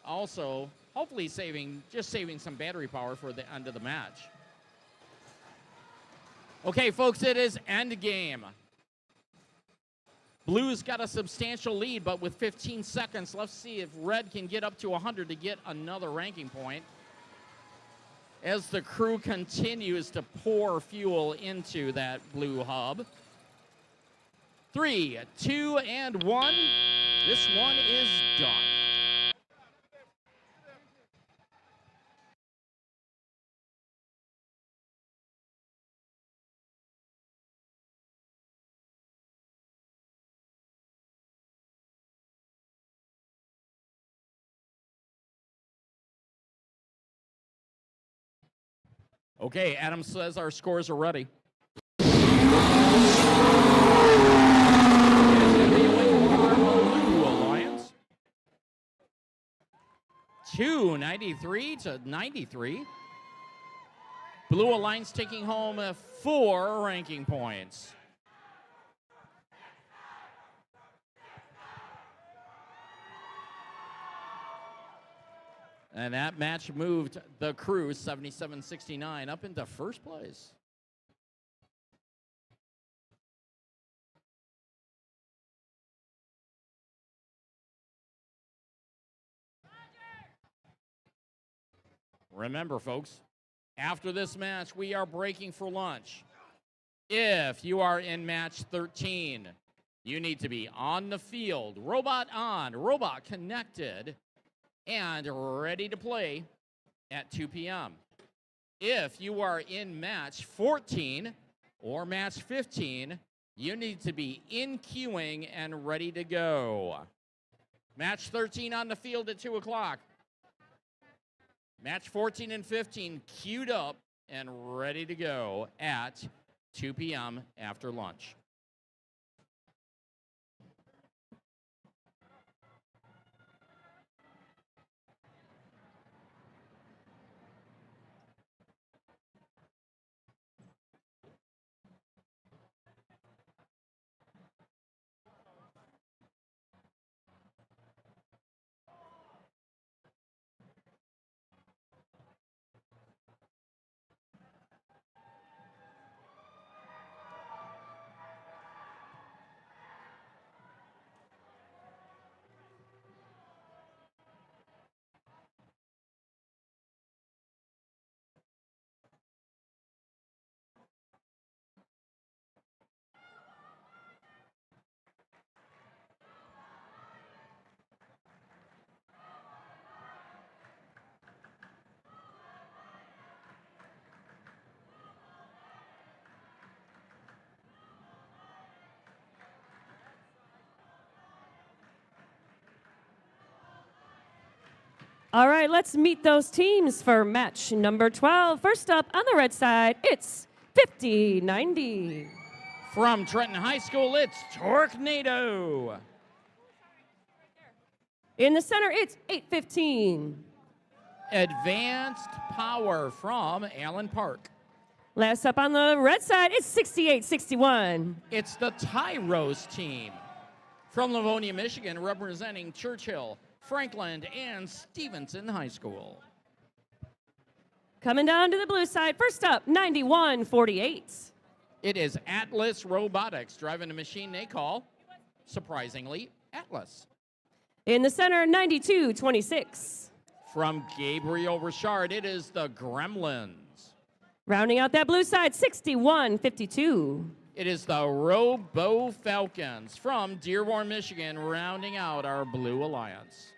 also hopefully saving some battery power for the end of the match. Okay, folks, it is end game. Blue's got a substantial lead, but with 15 seconds, let's see if red can get up to 100 to get another ranking point. As the crew continues to pour fuel into that blue hub. 3, 2, and 1. This one is done. Okay, Adam says our scores are ready. Blue Alliance. 293-93. Blue Alliance taking home 4 ranking points. And that match moved the crew 77-69 up into first place. Remember, folks, after this match, we are breaking for lunch. If you are in match 13, you need to be on the field, robot on, robot connected, and ready to play at 2 p.m. If you are in match 14 or match 15, you need to be in queuing and ready to go. Match 13 on the field at 2 o'clock. Match 14 and 15 queued up and ready to go at 2 p.m. after lunch. All right, let's meet those teams for match number 12. First up on the red side, it's 50-90. From Trenton High School, it's Torquedo. In the center, it's 815. Advanced Power from Allen Park. Last up on the red side, it's 68-61. It's the Tyros team from Livonia, Michigan, representing Churchill, Franklin, and Stevenson High School. Coming down to the blue side, first up, 91-48. It is Atlas Robotics driving a machine they call, surprisingly, Atlas. In the center, 92-26. From Gabriel Richard, it is the Gremlins. Rounding out that blue side, 61-52. It is the Robo Falcons from Dearborn, Michigan, rounding out our Blue Alliance.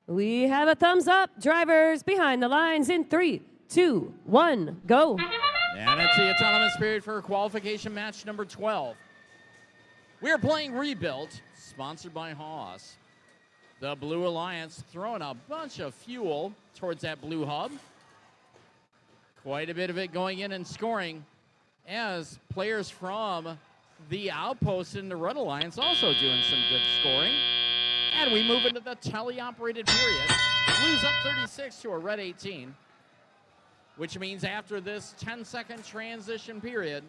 We have a thumbs up. Drivers behind the lines in 3, 2, 1, go. And it's the autonomous period for qualification match number 12. We are playing Rebuilt, sponsored by Haas. The Blue Alliance throwing a bunch of fuel towards that blue hub. Quite a bit of it going in and scoring, as players from the Outpost in the Red Alliance also doing some good scoring. And we move into the teleoperated period. Blues up 36 to a red 18, which means after this 10-second transition period,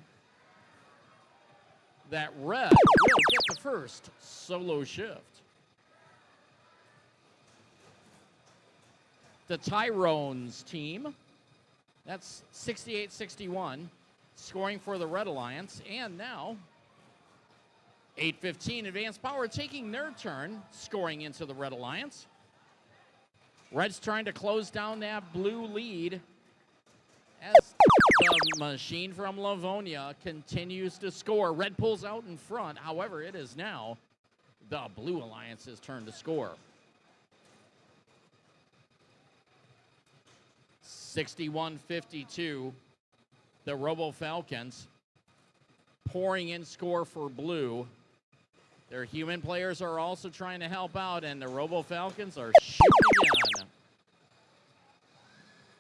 that red will get the first solo shift. The Tyrones team, that's 68-61, scoring for the Red Alliance, and now 815 Advanced Power taking their turn, scoring into the Red Alliance. Red's trying to close down that blue lead as the machine from Livonia continues to score. Red pulls out in front. However, it is now the Blue Alliance's turn to score. 61-52, the Robo Falcons pouring in score for blue. Their human players are also trying to help out, and the Robo Falcons are shooting again.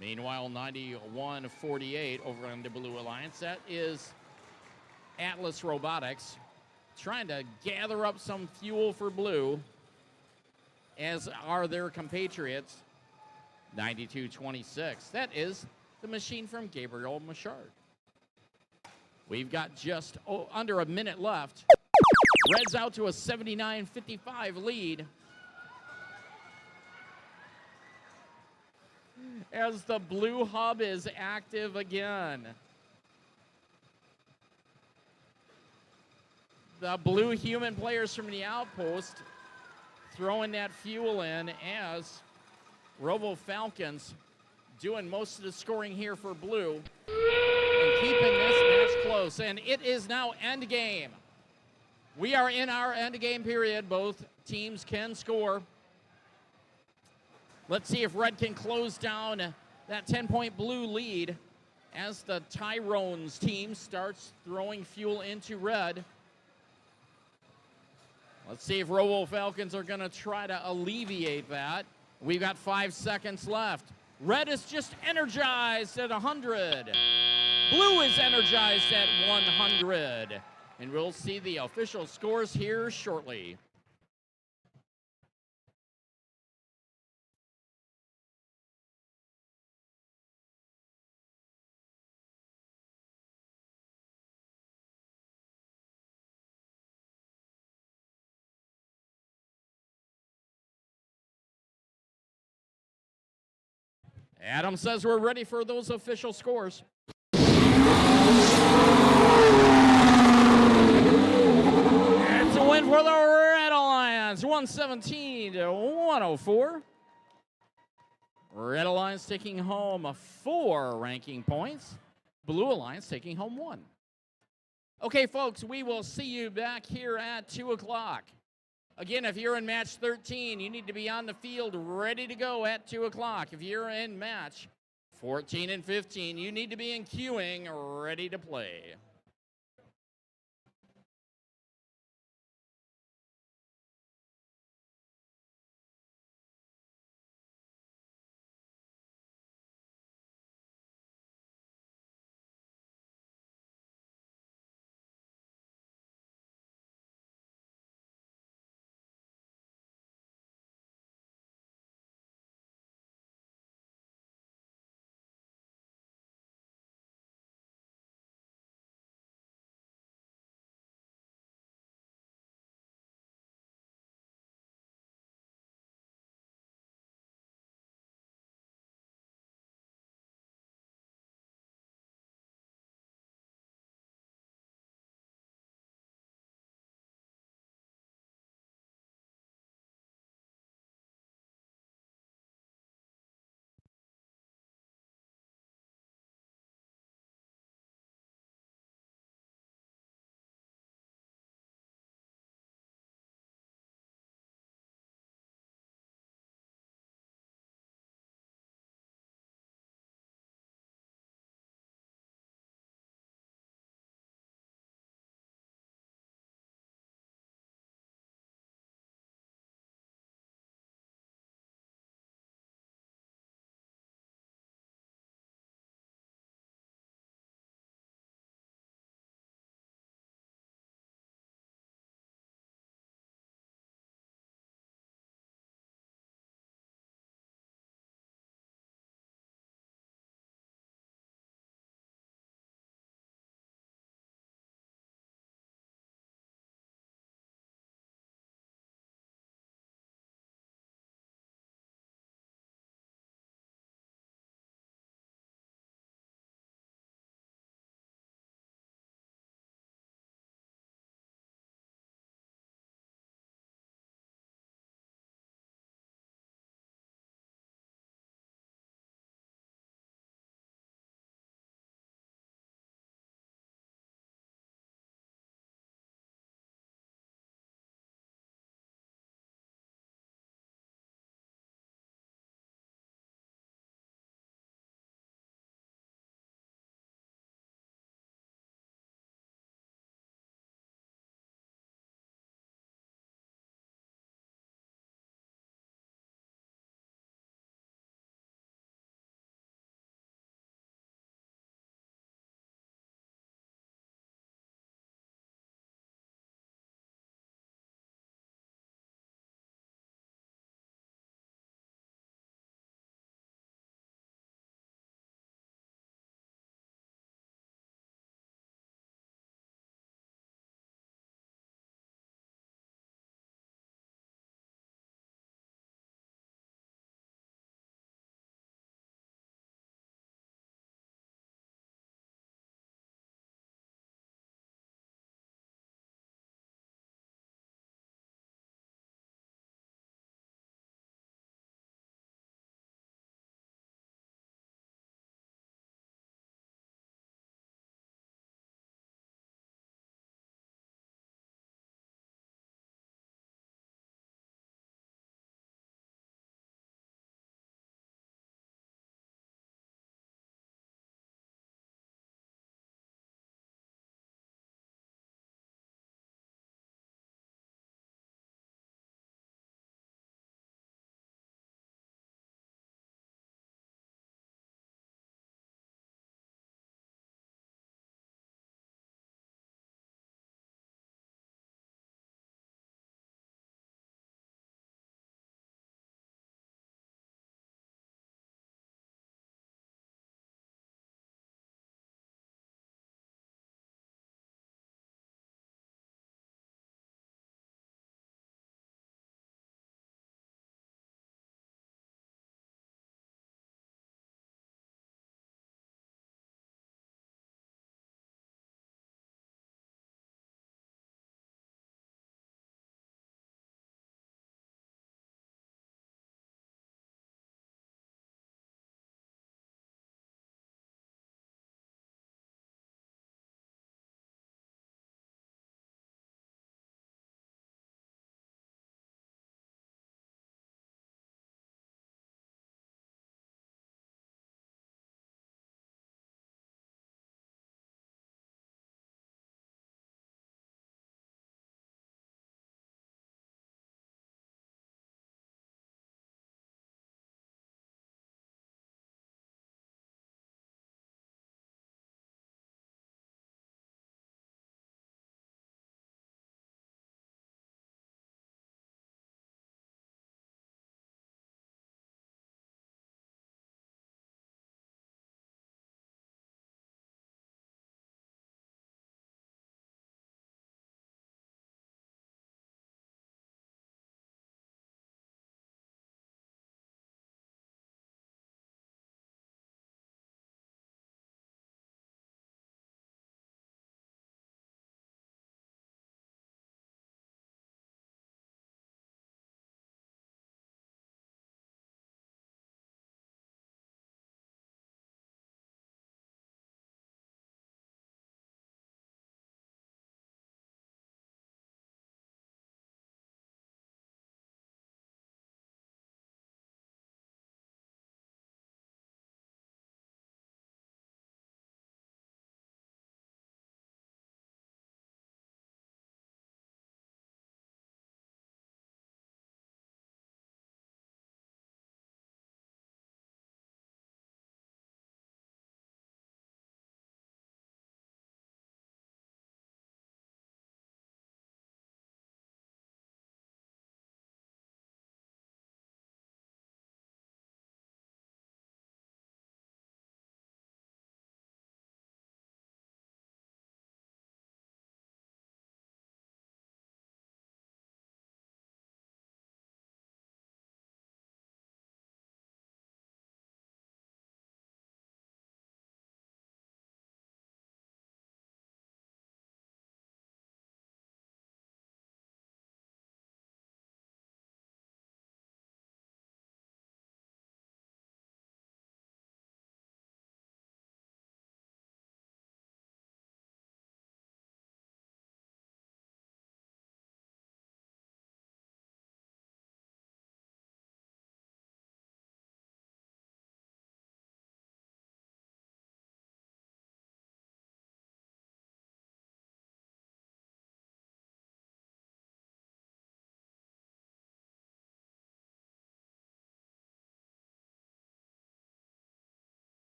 Meanwhile, 91-48 over on the Blue Alliance. That is Atlas Robotics trying to gather up some fuel for blue, as are their compatriots. 92-26. That is the machine from Gabriel Machard. We've got just under a minute left. Reds out to a 79-55 lead, as the blue hub is active again. The blue human players from the Outpost throwing that fuel in, as Robo Falcons doing most of the scoring here for blue and keeping this match close. And it is now end game. We are in our end game period. Both teams can score. Let's see if Red can close down that 10-point blue lead as the Tyrone's team starts throwing fuel into red. Let's see if Robo Falcons are going to try to alleviate that. We've got 5 seconds left. Red is just energized at 100. Blue is energized at 100. And we'll see the official scores here shortly. Adam says we're ready for those official scores. It's a win for the Red Alliance, 117 to 104. Red Alliance taking home 4 ranking points. Blue Alliance taking home 1. Okay, folks, we will see you back here at 2 o'clock. Again, if you're in match 13, you need to be on the field ready to go at 2 o'clock. If you're in match 14 and 15, you need to be in queuing ready to play.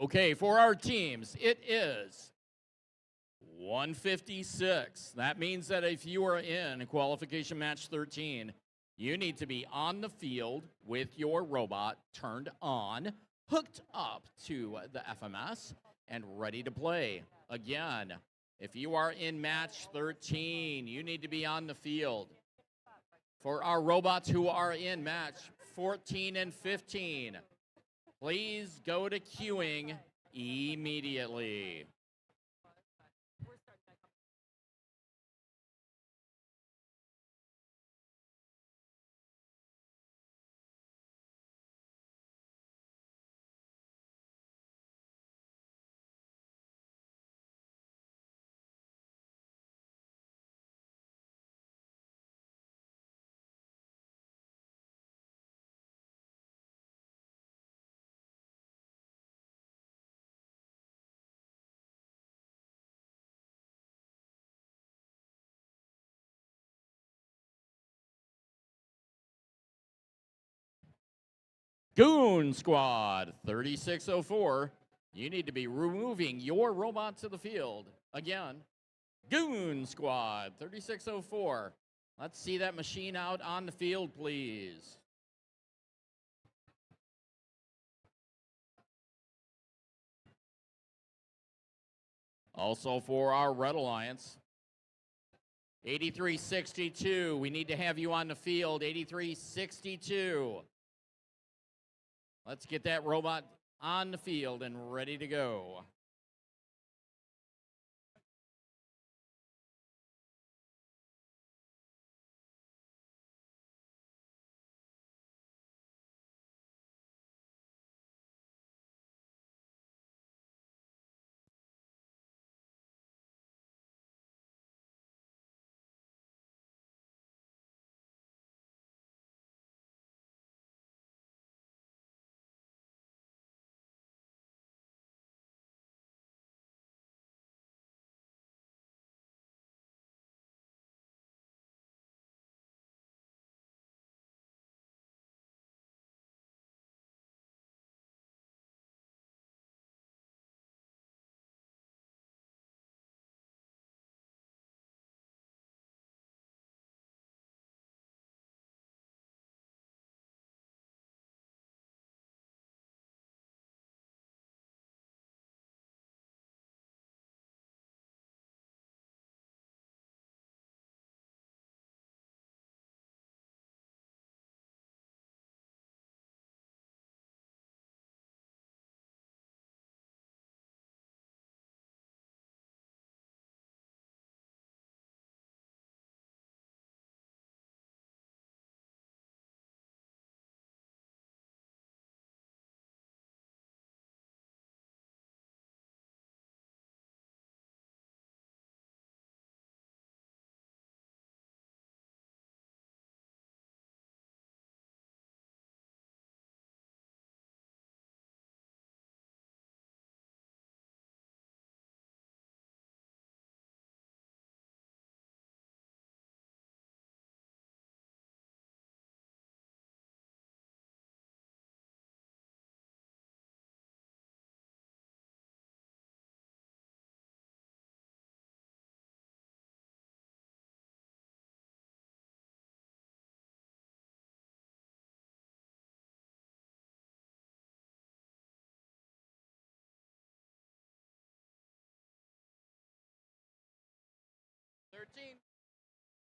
Okay, for our teams, it is 156. That means that if you are in qualification match 13, you need to be on the field with your robot turned on, hooked up to the FMS, and ready to play. Again, if you are in match 13, you need to be on the field. For our robots who are in match 14 and 15, please go to queuing immediately. Goon Squad 3604, you need to be removing your robot to the field. Again, Goon Squad 3604. Let's see that machine out on the field, please. Also for our Red Alliance, 8362, we need to have you on the field, 8362. Let's get that robot on the field and ready to go.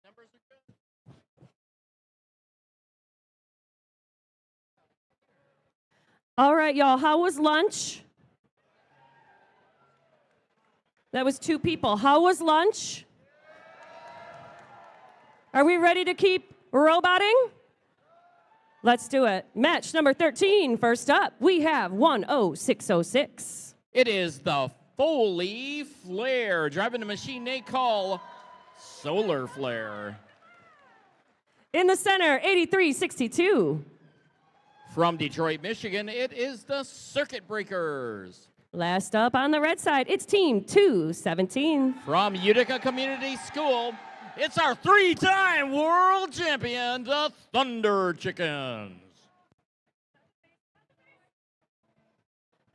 Numbers are good. All right, y'all, how was lunch? That was 2 people. How was lunch? Are we ready to keep roboting? Let's do it. Match number 13. First up, we have 10606. It is the Foley Flare, driving a machine they call Solar Flare. In the center, 8362. From Detroit, Michigan, it is the Circuit Breakers. Last up on the red side, it's team 217. From Utica Community School, it's our 3-time world champion, the Thunder Chickens.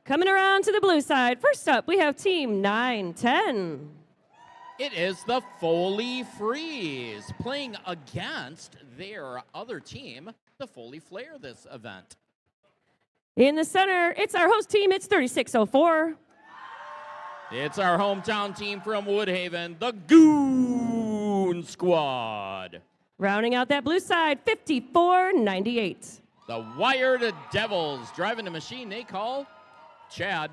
Coming around to the blue side, first up, we have Team 910. It is the Foley Freeze playing against their other team, the Foley Flare, this event. In the center, it's our host team, it's 3604. It's our hometown team from Woodhaven, the Goon Squad. Rounding out that blue side, 5498. The Wired Devils driving the machine they call Chad.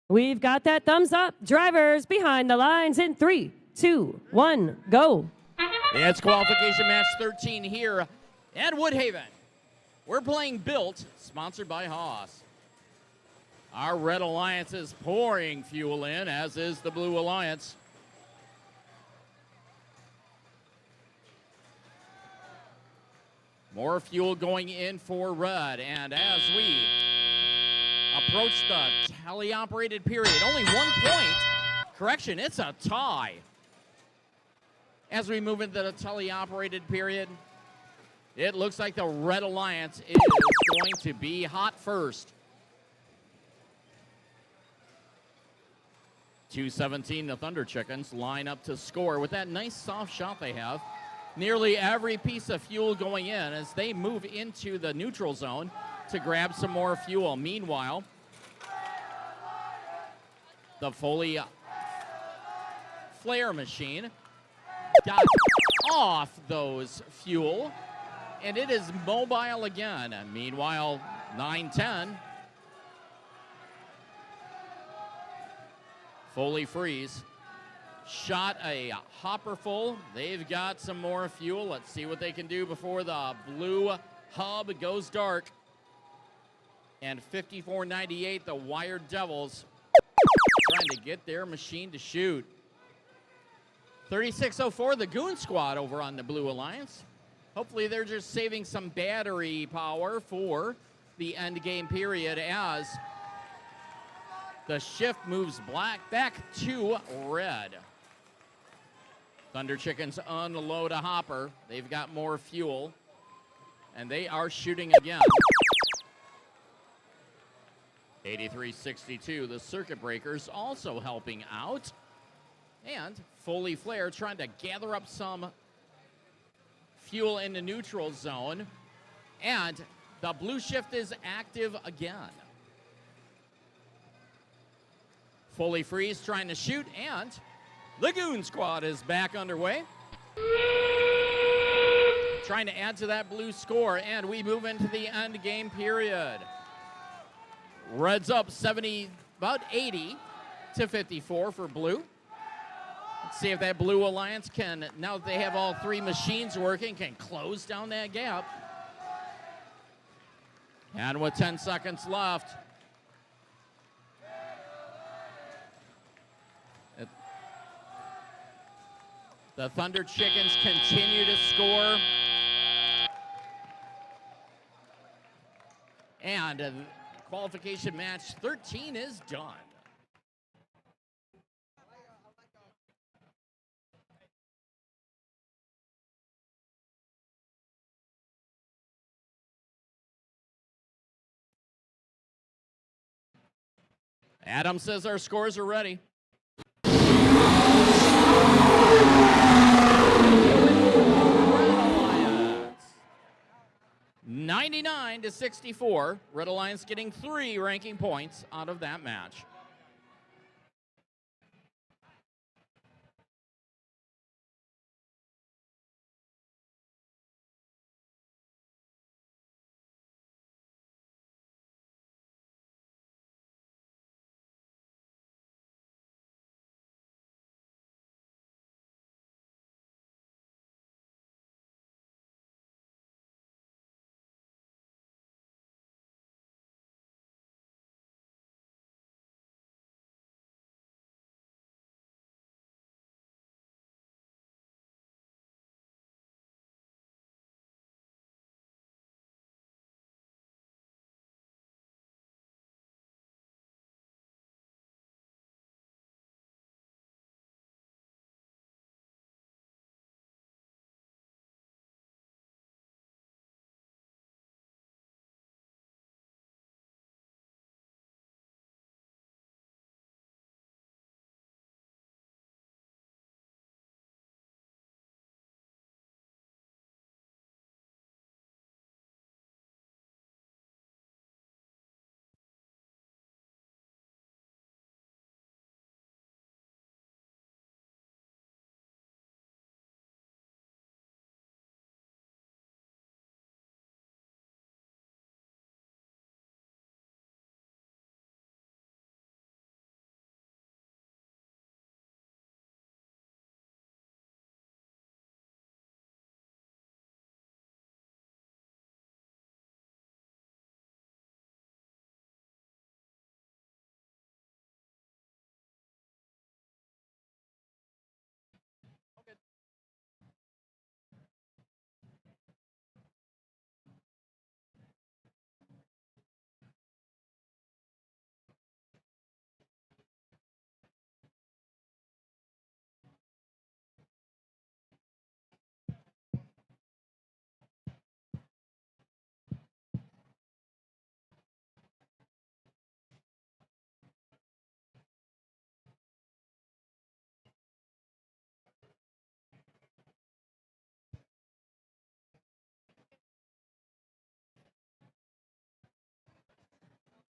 We've got that thumbs up. Drivers behind the lines in 3, 2, 1, go. It's qualification match 13 here at Woodhaven. We're playing Built, sponsored by Haas. Our Red Alliance is pouring fuel in, as is the Blue Alliance. More fuel going in for Red, and as we approach the tally-operated period, only 1 point. Correction, it's a tie. As we move into the tally-operated period, it looks like the Red Alliance is going to be hot first. 2:17, the Thunder Chickens line up to score with that nice soft shot they have. Nearly every piece of fuel going in as they move into the neutral zone to grab some more fuel. Meanwhile, the Foley Flare machine got off those fuel, and it is mobile again. And meanwhile, 910, Foley Freeze shot a hopper full. They've got some more fuel. Let's see what they can do before the blue hub goes dark. And 54.98, the Wired Devils trying to get their machine to shoot. 3604, the Goon Squad over on the Blue Alliance. Hopefully they're just saving some battery power for the end game period as the shift moves back to Red. Thunder Chickens unload a hopper. They've got more fuel, and they are shooting again. 83-62, the Circuit Breakers also helping out. And Foley Flare trying to gather up some fuel in the neutral zone. And the blue shift is active again. Foley Freeze trying to shoot, and the Goon Squad is back underway. Trying to add to that blue score, and we move into the end game period. Red's up 70, about 80 to 54 for blue. Let's see if that Blue Alliance can, now that they have all three machines working, can close down that gap. And with 10 seconds left, the Thunder Chickens continue to score. And qualification match 13 is done. Adam says our scores are ready. 99-64. Red Alliance getting 3 ranking points out of that match.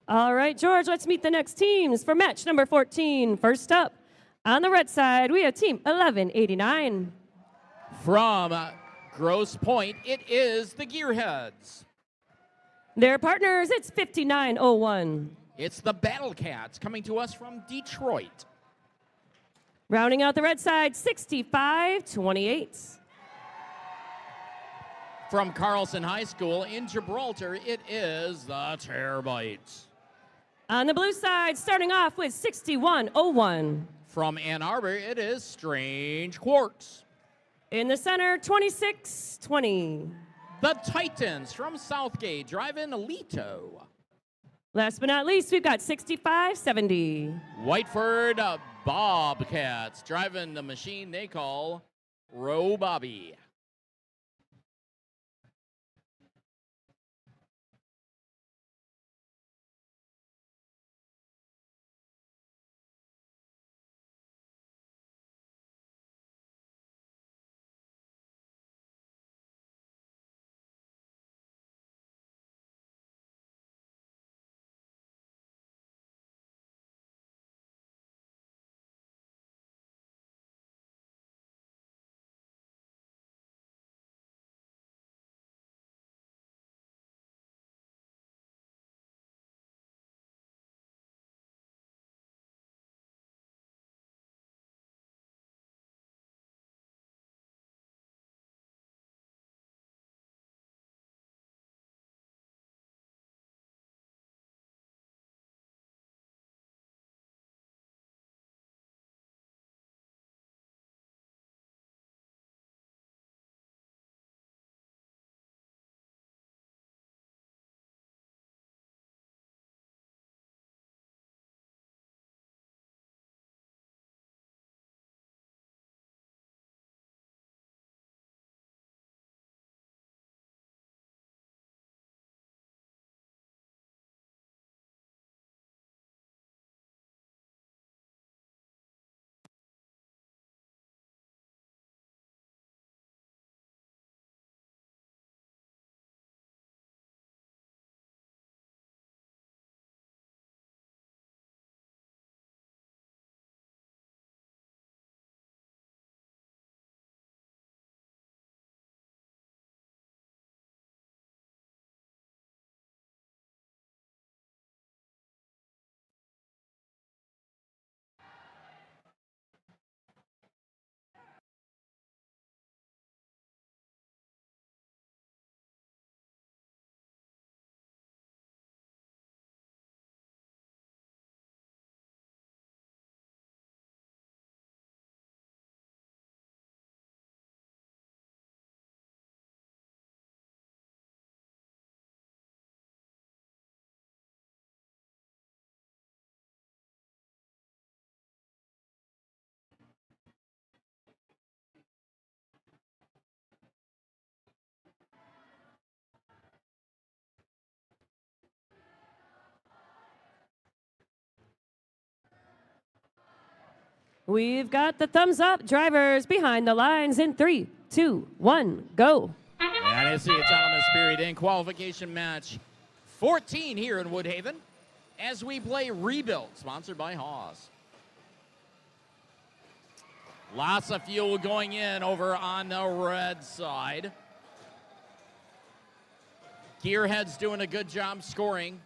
All right, George, let's meet the next teams for match number 14. First up, on the red side, we have Team 1189. From Grosse Pointe, it is the Gearheads. Their partners, it's 5901. It's the Battle Cats coming to us from Detroit. Rounding out the red side, 6528. From Carlson High School in Gibraltar, it is the Terabytes. On the blue side, starting off with 6101. From Ann Arbor, it is Strange Quarks. In the center, 2620. The Titans from Southgate, driving Alito. Last but not least, we've got 6570. Whiteford Bobcats, driving the machine they call Robobby. We've got the thumbs up drivers behind the lines in 3, 2, 1, go. And it's the autonomous period in qualification match 14 here in Woodhaven as we play Rebuild, sponsored by Haas. Lots of fuel going in over on the red side. Gearhead's doing a good job scoring.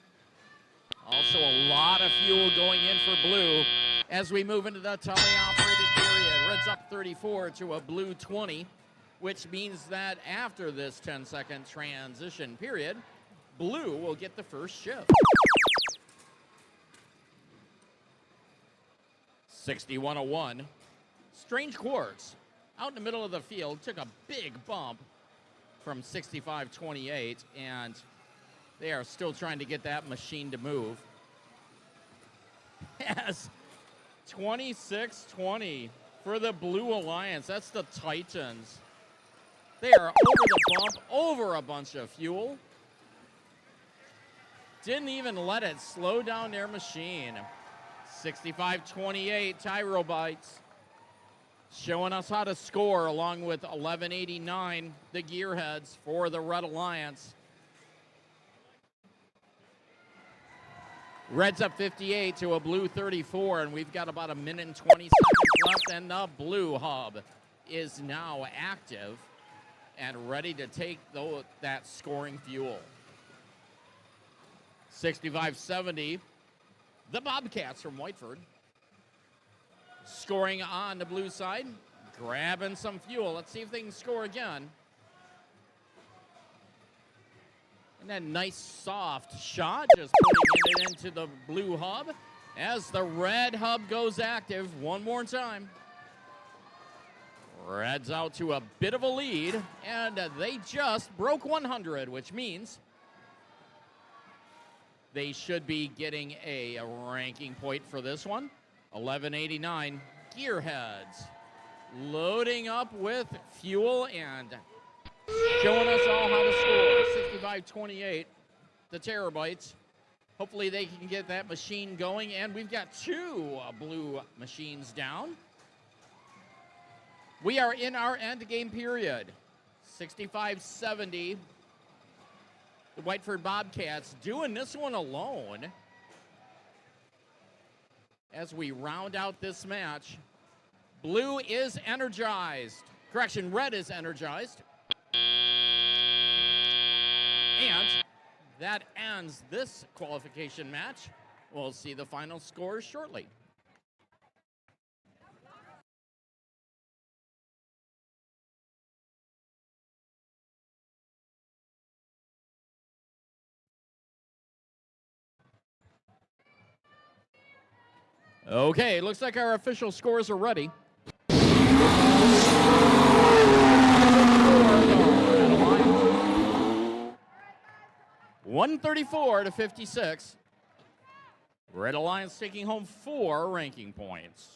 Also a lot of fuel going in for blue as we move into the tele-operated period. Red's up 34 to a blue 20, which means that after this 10-second transition period, blue will get the first shift. 6101. Strange Quarks out in the middle of the field took a big bump from 6528, and they are still trying to get that machine to move. As 2620 for the Blue Alliance, that's the Titans. They are over the bump, over a bunch of fuel. Didn't even let it slow down their machine. 6528 Tyrobites showing us how to score along with 1189, the Gearheads for the Red Alliance. Reds up 58 to a blue 34, and we've got about a minute and 20 seconds left, and the blue hub is now active and ready to take that scoring fuel. 65-70, the Bobcats from Whiteford scoring on the blue side, grabbing some fuel. Let's see if they can score again. And that nice soft shot, just putting it into the blue hub as the red hub goes active one more time. Reds out to a bit of a lead, and they just broke 100, which means they should be getting a ranking point for this one. 1189 Gearheads loading up with fuel and showing us all how to score. 65-28, the Terabytes. Hopefully they can get that machine going, and we've got two blue machines down. We are in our end game period. 65-70. The Whiteford Bobcats doing this one alone as we round out this match. Blue is energized. Correction, red is energized. And that ends this qualification match. We'll see the final scores shortly. Okay, looks like our official scores are ready. 134-56. Red Alliance taking home 4 ranking points.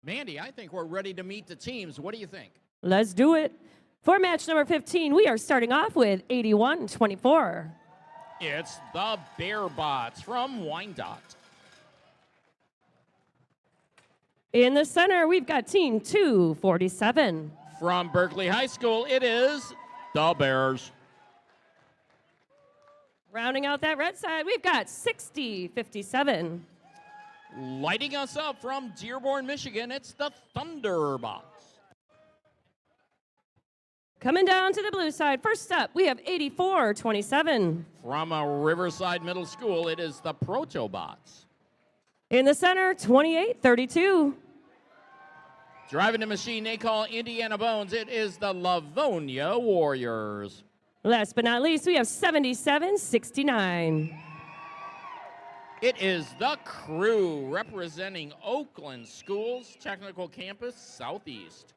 Mandy, I think we're ready to meet the teams. What do you think? Let's do it. For match number 15, we are starting off with 81-24. It's the Bear Bots from Wyandotte. In the center, we've got team 247. From Berkeley High School, it is the Bears. Rounding out that red side, we've got 60-57. Lighting us up from Dearborn, Michigan, it's the Thunderbots. Coming down to the blue side, first up, we have 84-27. From a Riverside Middle School, it is the Protobots. In the center, 28-32. Driving the machine they call Indiana Bones, it is the Livonia Warriors. Last but not least, we have 7769. It is the Crew representing Oakland Schools Technical Campus Southeast.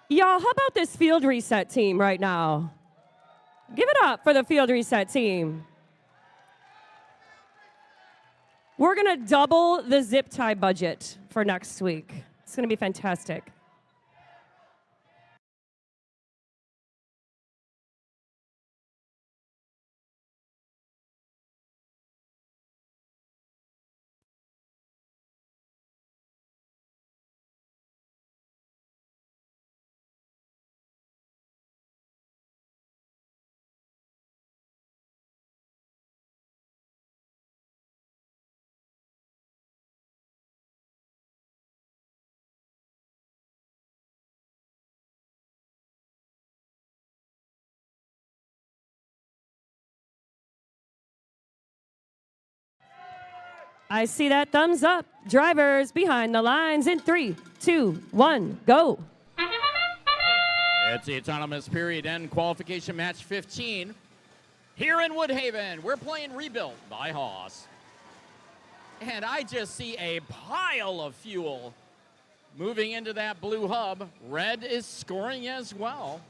Y'all, how about this field reset team right now? Give it up for the field reset team. We're going to double the zip tie budget for next week. It's going to be fantastic. I see that thumbs up. Drivers behind the lines in 3, 2, 1, go. It's the autonomous period end qualification match 15. Here in Woodhaven, we're playing Rebuilt by Haas. And I just see a pile of fuel moving into that blue hub. Red is scoring as well.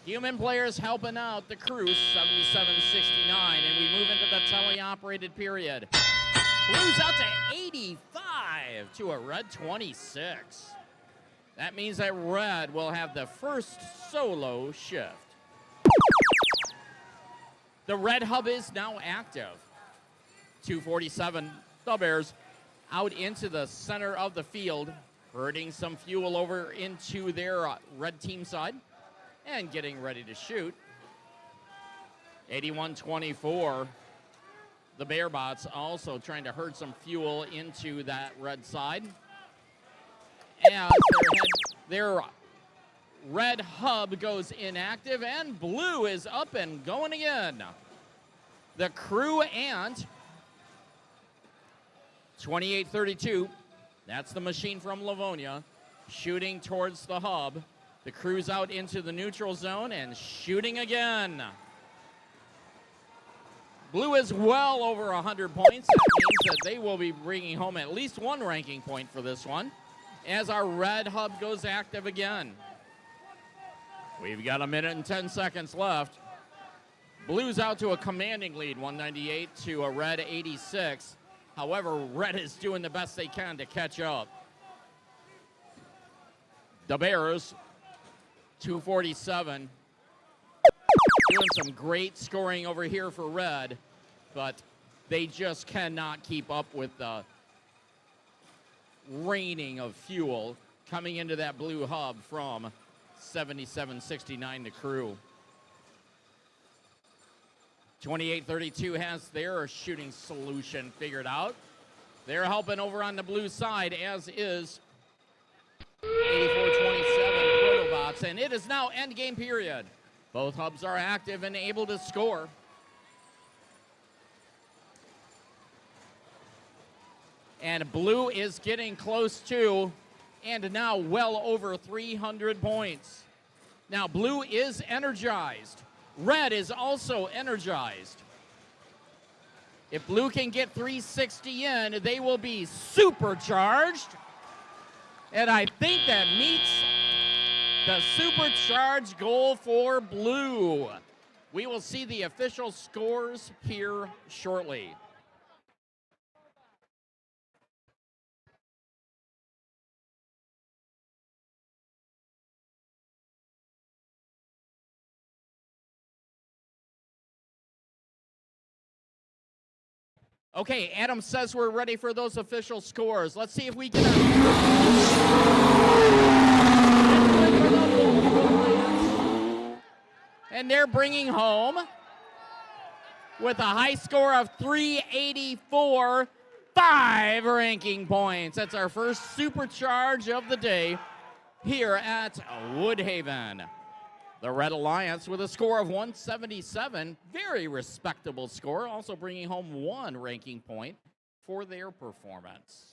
Human players helping out the Crew, 77-69, and we move into the teleoperated period. Blues out to 85 to a red 26. That means that red will have the first solo shift. The red hub is now active. 247, the Bears out into the center of the field, herding some fuel over into their red team side and getting ready to shoot. 81-24. The Bearbots also trying to herd some fuel into that red side. As their red hub goes inactive and blue is up and going again. The Crew and 28-32. That's the machine from Livonia shooting towards the hub. The Crew's out into the neutral zone and shooting again. Blue is well over 100 points. That means that they will be bringing home at least one ranking point for this one as our red hub goes active again. We've got 1 minute and 10 seconds left. Blue's out to a commanding lead, 198 to a red 86. However, red is doing the best they can to catch up. The Bears, 247. Doing some great scoring over here for red, but They just cannot keep up with the raining of fuel coming into that blue hub from 7769 to Crew. 2832 has their shooting solution figured out. They're helping over on the blue side, as is 8427 Protobots, and it is now end game period. Both hubs are active and able to score. And blue is getting close to, and now well over 300 points. Now blue is energized. Red is also energized. If blue can get 360 in, they will be supercharged. And I think that meets the supercharged goal for blue. We will see the official scores here shortly. Okay, Adam says we're ready for those official scores. Let's see if we can. And they're bringing home with a high score of 384, 5 ranking points. That's our first supercharge of the day here at Woodhaven. The Red Alliance with a score of 177, very respectable score, also bringing home 1 ranking point for their performance.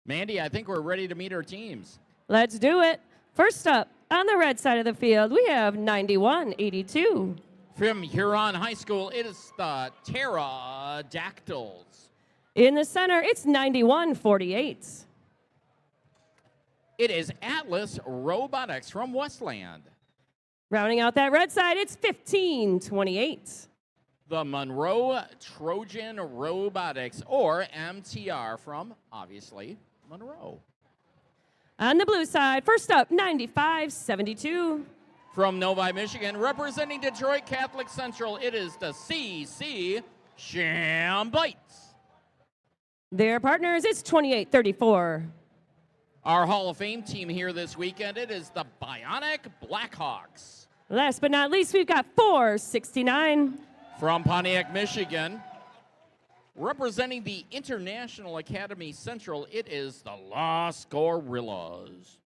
Mandy, I think we're ready to meet our teams. Let's do it. First up, on the red side of the field, we have 9182. From Huron High School, it is the Pterodactyls. In the center, it's 9148. It is Atlas Robotics from Westland. Rounding out that red side, it's 1528. The Monroe Trojan Robotics, or MTR, from, obviously, Monroe. On the blue side, first up, 95-72. From Novi, Michigan, representing Detroit Catholic Central, it is the CC Shambites. Their partners, it's 28-34. Our Hall of Fame team here this weekend, it is the Bionic Blackhawks. Last but not least, we've got 469. From Pontiac, Michigan, representing the International Academy Central, it is the Los Gorillas.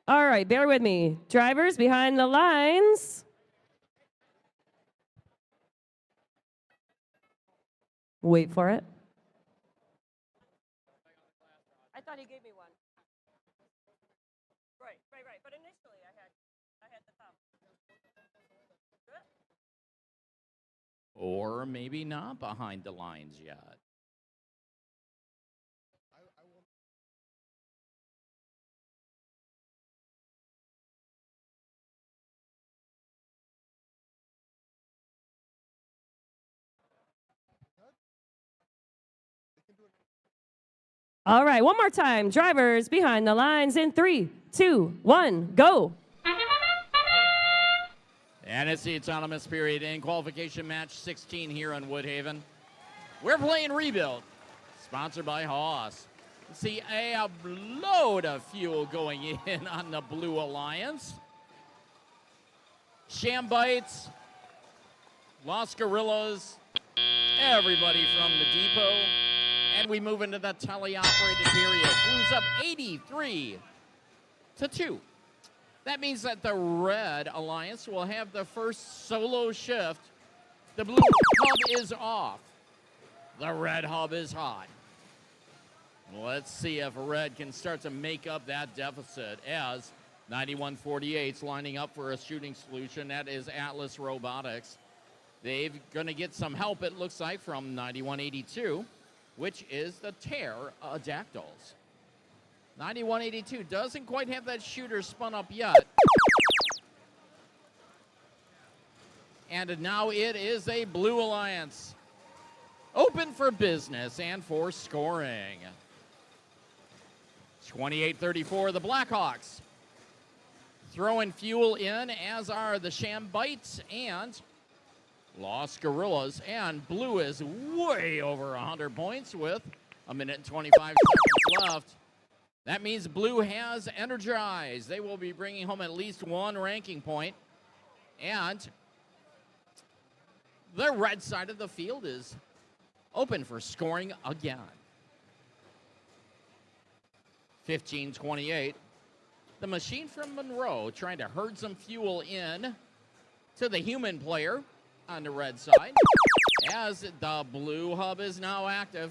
All right, bear with me. Drivers behind the lines. Wait for it. I thought he gave me one. Right. But initially I had the thumb. Or maybe not behind the lines yet. All right, one more time. Drivers behind the lines in 3, 2, 1, go. And it's the autonomous period in qualification match 16 here in Woodhaven. We're playing Rebuild, sponsored by Haas. See a load of fuel going in on the Blue Alliance. Shambites, Los Gorillas, everybody from the depot. And we move into the teleoperated period. Blues up 83-2. That means that the Red Alliance will have the first solo shift. The blue hub is off. The red hub is hot. Let's see if Red can start to make up that deficit as 9148's lining up for a shooting solution. That is Atlas Robotics. They're going to get some help, it looks like, from 9182, which is the pterodactyls. 9182 doesn't quite have that shooter spun up yet. And now it is a Blue Alliance. Open for business and for scoring. 28-34, the Blackhawks. Throwing fuel in, as are the Shambites and Los Gorillas. And Blue is way over 100 points with A minute and 25 seconds left. That means blue has energized. They will be bringing home at least one ranking point. And the red side of the field is open for scoring again. 15-28. The machine from Monroe trying to herd some fuel in to the human player on the red side as the blue hub is now active.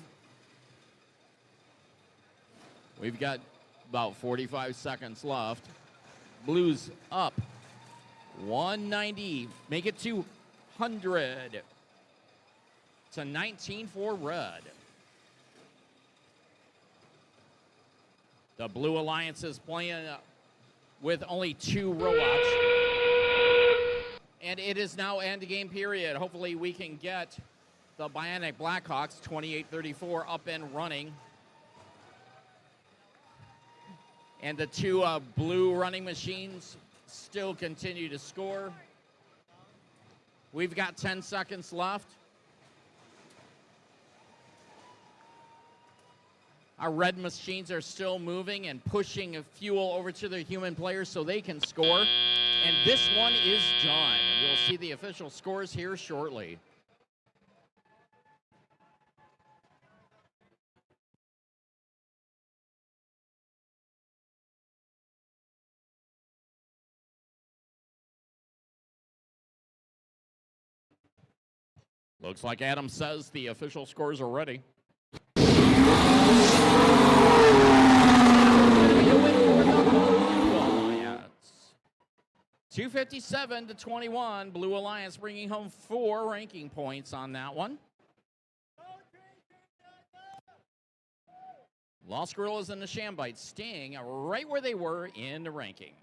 We've got about 45 seconds left. Blues up 190. Make it 200 to 19 for red. The Blue Alliance is playing with only 2 robots. And it is now end game period. Hopefully we can get the Bionic Blackhawks 28-34 up and running. And the 2 blue running machines still continue to score. We've got 10 seconds left. Our red machines are still moving and pushing fuel over to the human players so they can score. And this one is done. We'll see the official scores here shortly. Looks like Adam says the official scores are ready. 257-21, Blue Alliance bringing home 4 ranking points on that one. Lost Gorillas and the Shambites staying right where they were in the ranking.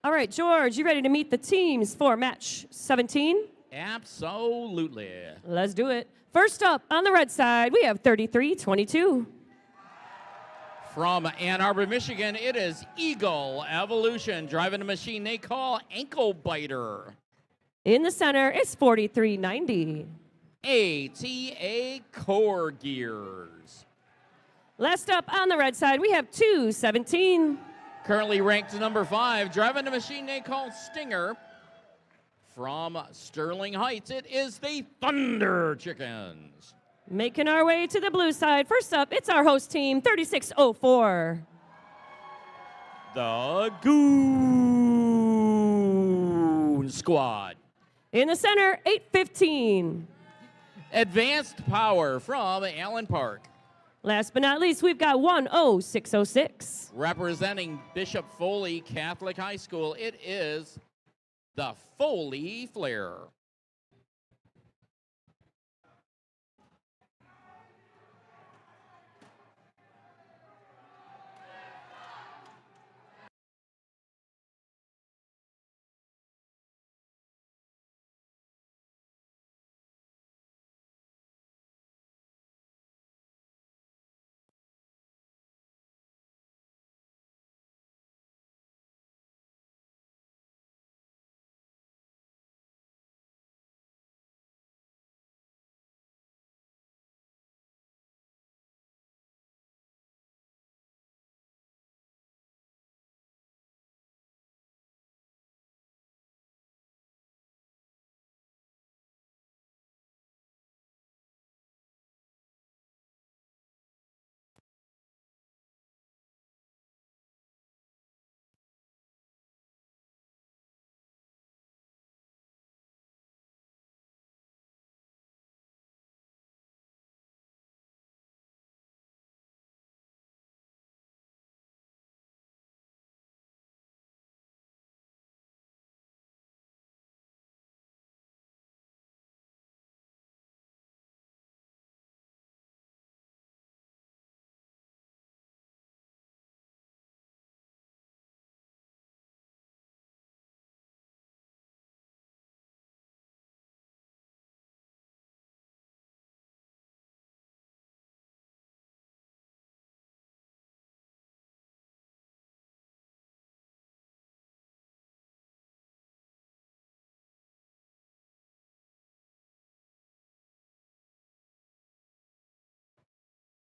All right, George, you ready to meet the teams for match 17? Absolutely. Let's do it. First up, on the red side, we have 33-22. From Ann Arbor, Michigan, it is Eagle Evolution driving a machine they call Ankle Biter. In the center, it's 43-90. ATA Core Gears. Last up, on the red side, we have 2-17. Currently ranked number 5, driving a machine they call Stinger. From Sterling Heights, it is the Thunder Chickens. Making our way to the blue side. First up, it's our host team, 3604. The Goons Goon Squad. In the center, 8:15. Advanced Power from Allen Park. Last but not least, we've got 10606. Representing Bishop Foley Catholic High School, it is the Foley Flare.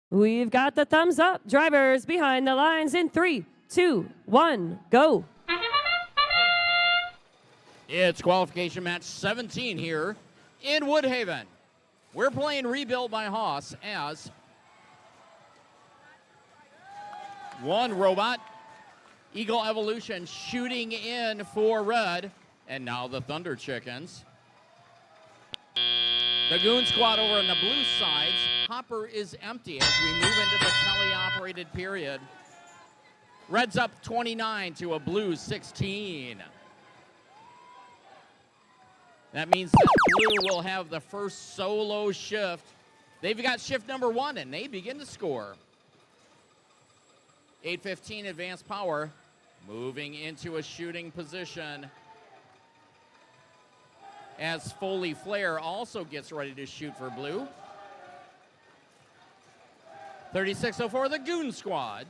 We've got the thumbs up. Drivers behind the lines in 3, 2, 1, go. It's qualification match 17 here in Woodhaven. We're playing Rebuilt by Haas as one robot, Eagle Evolution, shooting in for red, and now the Thunder Chickens. The Goon Squad over on the blue sides. Hopper is empty as we move into the tele-operated period. Red's up 29 to a blue 16. That means that blue will have the first solo shift. They've got shift number 1, and they begin to score. 8:15 advanced power, moving into a shooting position as Foley Flare also gets ready to shoot for blue. 36:04, the Goon Squad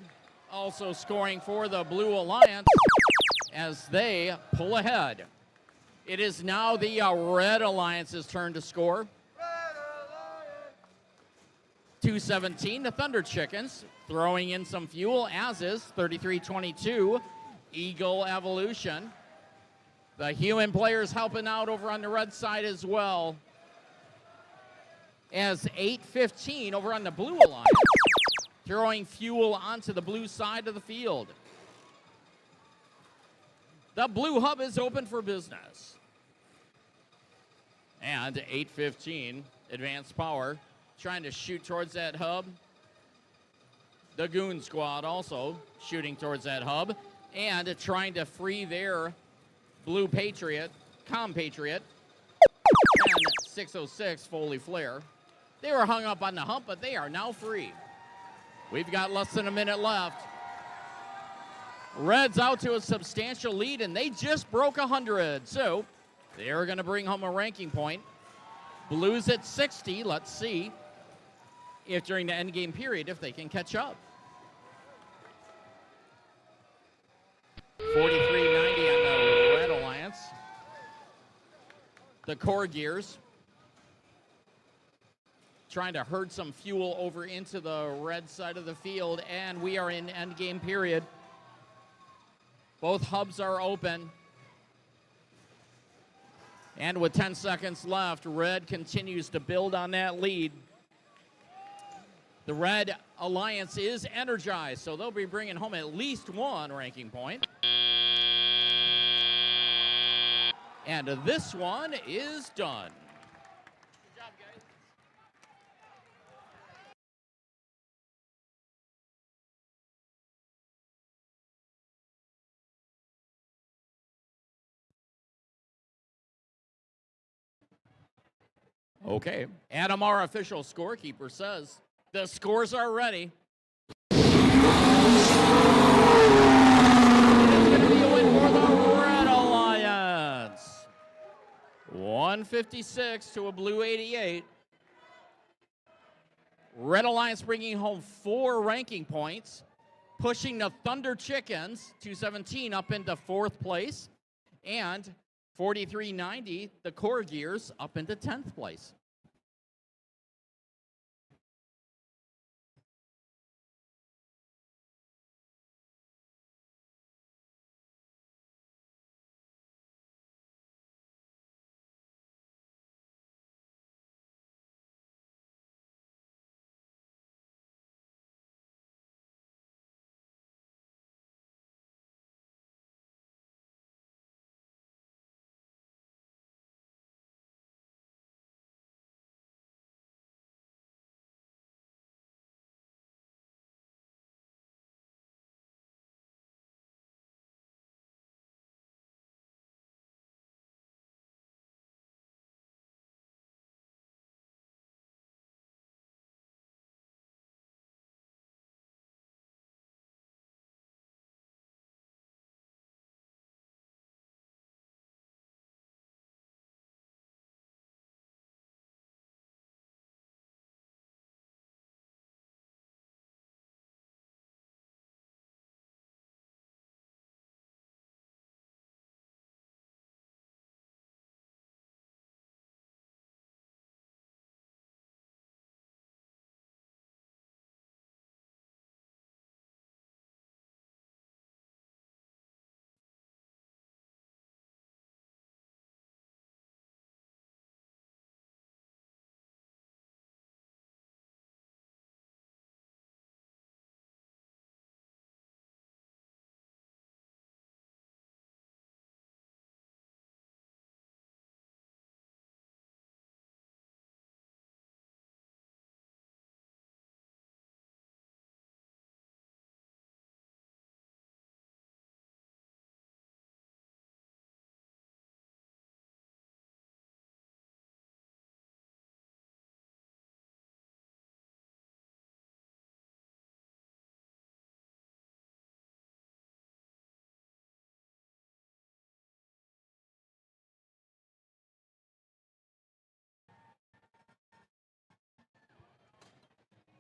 also scoring for the Blue Alliance as they pull ahead. It is now the Red Alliance's turn to score. 2:17, the Thunder Chickens throwing in some fuel, as is 33:22, Eagle Evolution. The human players helping out over on the red side as well. As 8:15 over on the Blue Alliance, throwing fuel onto the blue side of the field. The blue hub is open for business. And 8:15, advanced power, trying to shoot towards that hub. The Goon Squad also shooting towards that hub and trying to free their Blue Patriot, Compatriot, and 606 Foley Flare. They were hung up on the hump, but they are now free. We've got less than a minute left. Red's out to a substantial lead, and they just broke 100, so they're going to bring home a ranking point. Blues at 60. Let's see if during the endgame period if they can catch up. 43.90 on the Red Alliance. The core gears trying to herd some fuel over into the red side of the field, and we are in endgame period. Both hubs are open. And with 10 seconds left, Red continues to build on that lead. The Red Alliance is energized, so they'll be bringing home at least one ranking point. And this one is done. Good job, guys. Okay. Adam, our official scorekeeper, says the scores are ready. It is going to be a win for the Red Alliance. 156 to a blue 88. Red Alliance bringing home 4 ranking points, pushing the Thunder Chickens, 217, up into 4th place, and 4390, the Core Gears, up into 10th place.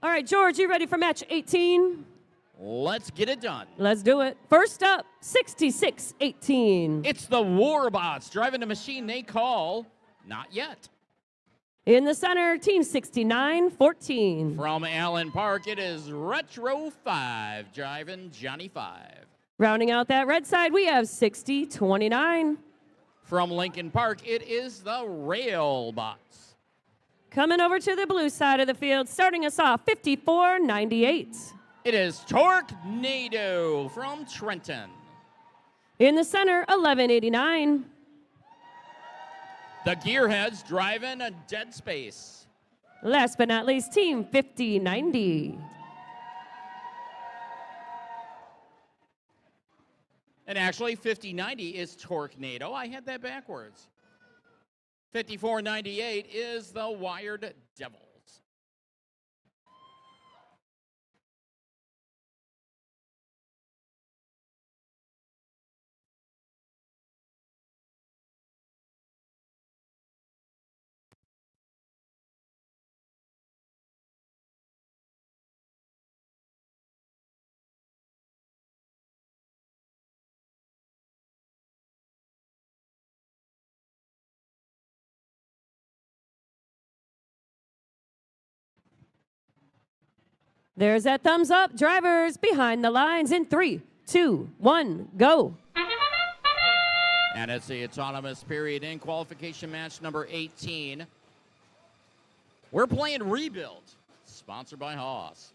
All right, George, you ready for match 18? Let's get it done. Let's do it. First up, 66-18. It's the Warbots driving the machine they call Not Yet. In the center, team 69-14. From Allen Park, it is Retro 5 driving Johnny 5. Rounding out that red side, we have 60-29. From Lincoln Park, it is the Railbots. Coming over to the blue side of the field, starting us off 54-98. It is Torquenado from Trenton. In the center, 11-89. The Gearheads driving a Dead Space. Last but not least, team 50-90. And actually, 5090 is Torquenado. I had that backwards. 5498 is the Wired Devils. There's that thumbs up. Drivers behind the lines in 3, 2, 1, go. And it's the autonomous period in qualification match number 18. We're playing Rebuild, sponsored by Haas.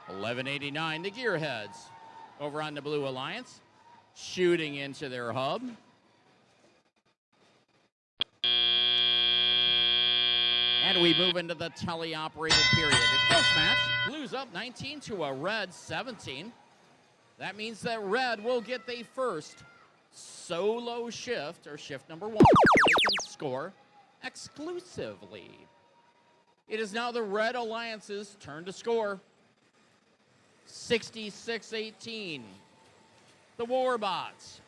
1189, the Gearheads over on the Blue Alliance, shooting into their hub. And we move into the teleoperated period. Close match. Blues up 19 to a red 17. That means that red will get the first solo shift, or shift number 1, so they can score exclusively. It is now the Red Alliance's turn to score. 66-18. The Warbots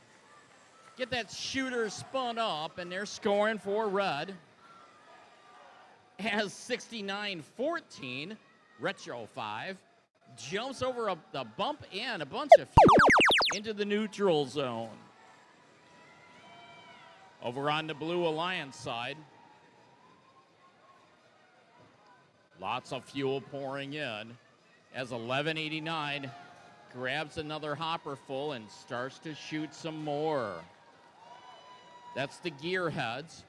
get that shooter spun up, and they're scoring for red. As 69-14, Retro 5 jumps over the bump and a bunch of fuel into the neutral zone. Over on the Blue Alliance side, lots of fuel pouring in as 1189 grabs another hopper full and starts to shoot some more. That's the gearheads.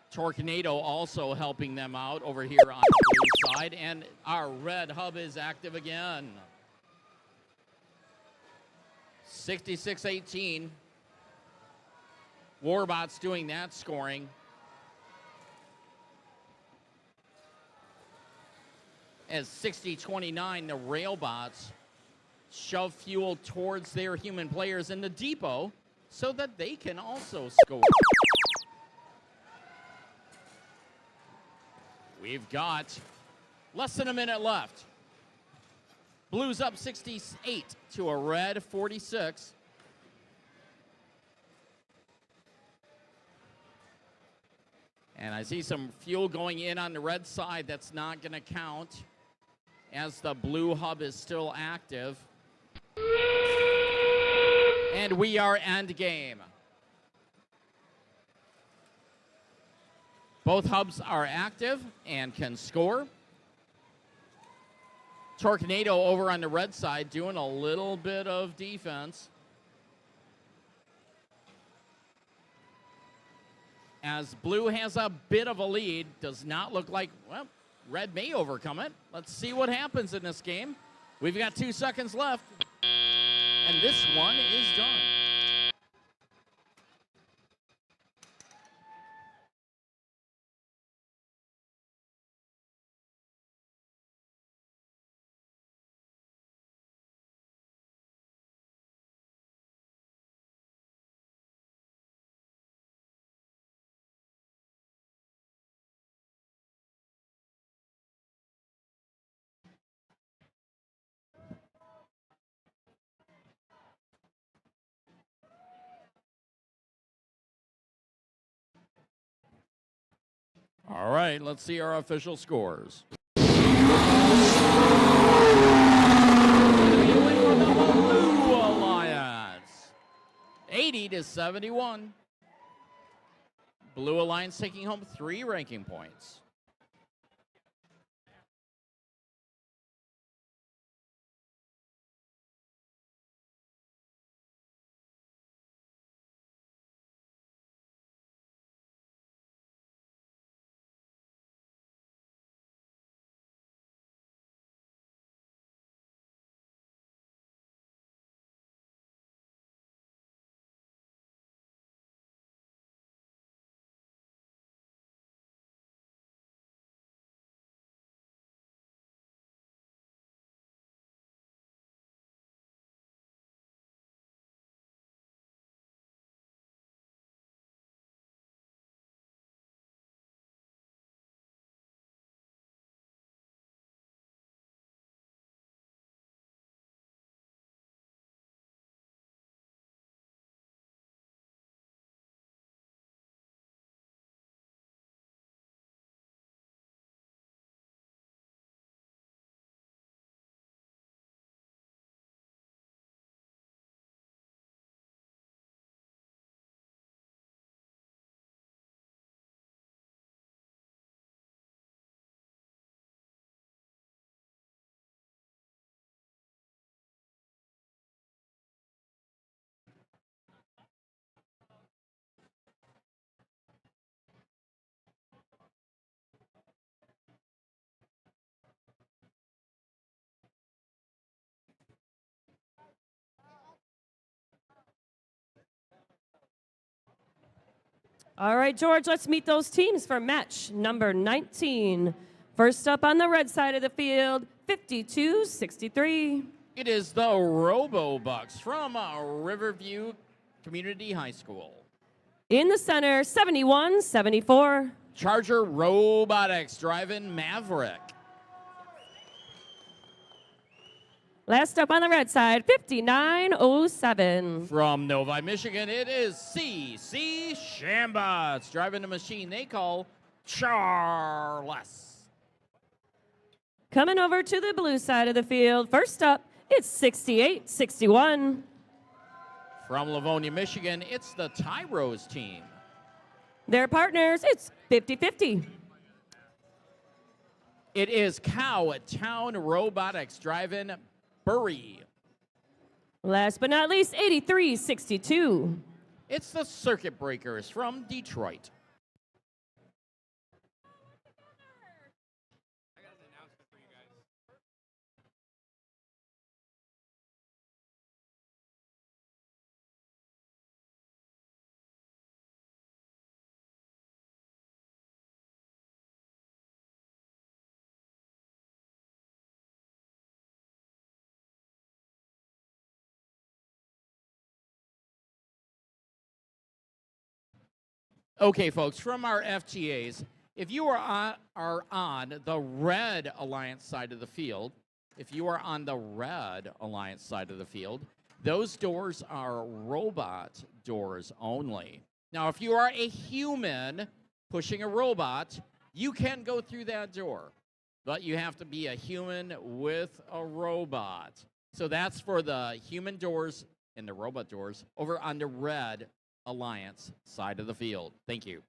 Tornado also helping them out over here on the blue side, and our red hub is active again. 66-18. Warbots doing that scoring. As 60-29, the Railbots shove fuel towards their human players in the depot so that they can also score. We've got less than a minute left. Blues up 68 to a red 46. And I see some fuel going in on the red side. That's not going to count as the blue hub is still active. And we are end game. Both hubs are active and can score. Tornado over on the red side doing a little bit of defense. As blue has a bit of a lead, does not look like, well, red may overcome it. Let's see what happens in this game. We've got 2 seconds left, and this one is done. All right, let's see our official scores. We win for the Blue Alliance, 80-71. Blue Alliance taking home 3 ranking points. All right, George, let's meet those teams for match number 19. First up on the red side of the field, 52-63. It is the Robo-Bucks from Riverview Community High School. In the center, 71-74. Charger Robotics driving Maverick. Last up on the red side, 59-07. From Novi, Michigan, it is CC Shambots driving a machine they call Charles. Coming over to the blue side of the field, first up, it's 68-61. From Livonia, Michigan, it's the Tyros team. Their partners, it's 50-50. It is Cowtown Robotics driving Bury. Last but not least, 83-62. It's the Circuit Breakers from Detroit. Okay, folks, from our FTAs, if you are on the red alliance side of the field, those doors are robot doors only. Now, if you are a human pushing a robot, you can go through that door, but you have to be a human with a robot. So that's for the human doors and the robot doors over on the red alliance side of the field. Thank you.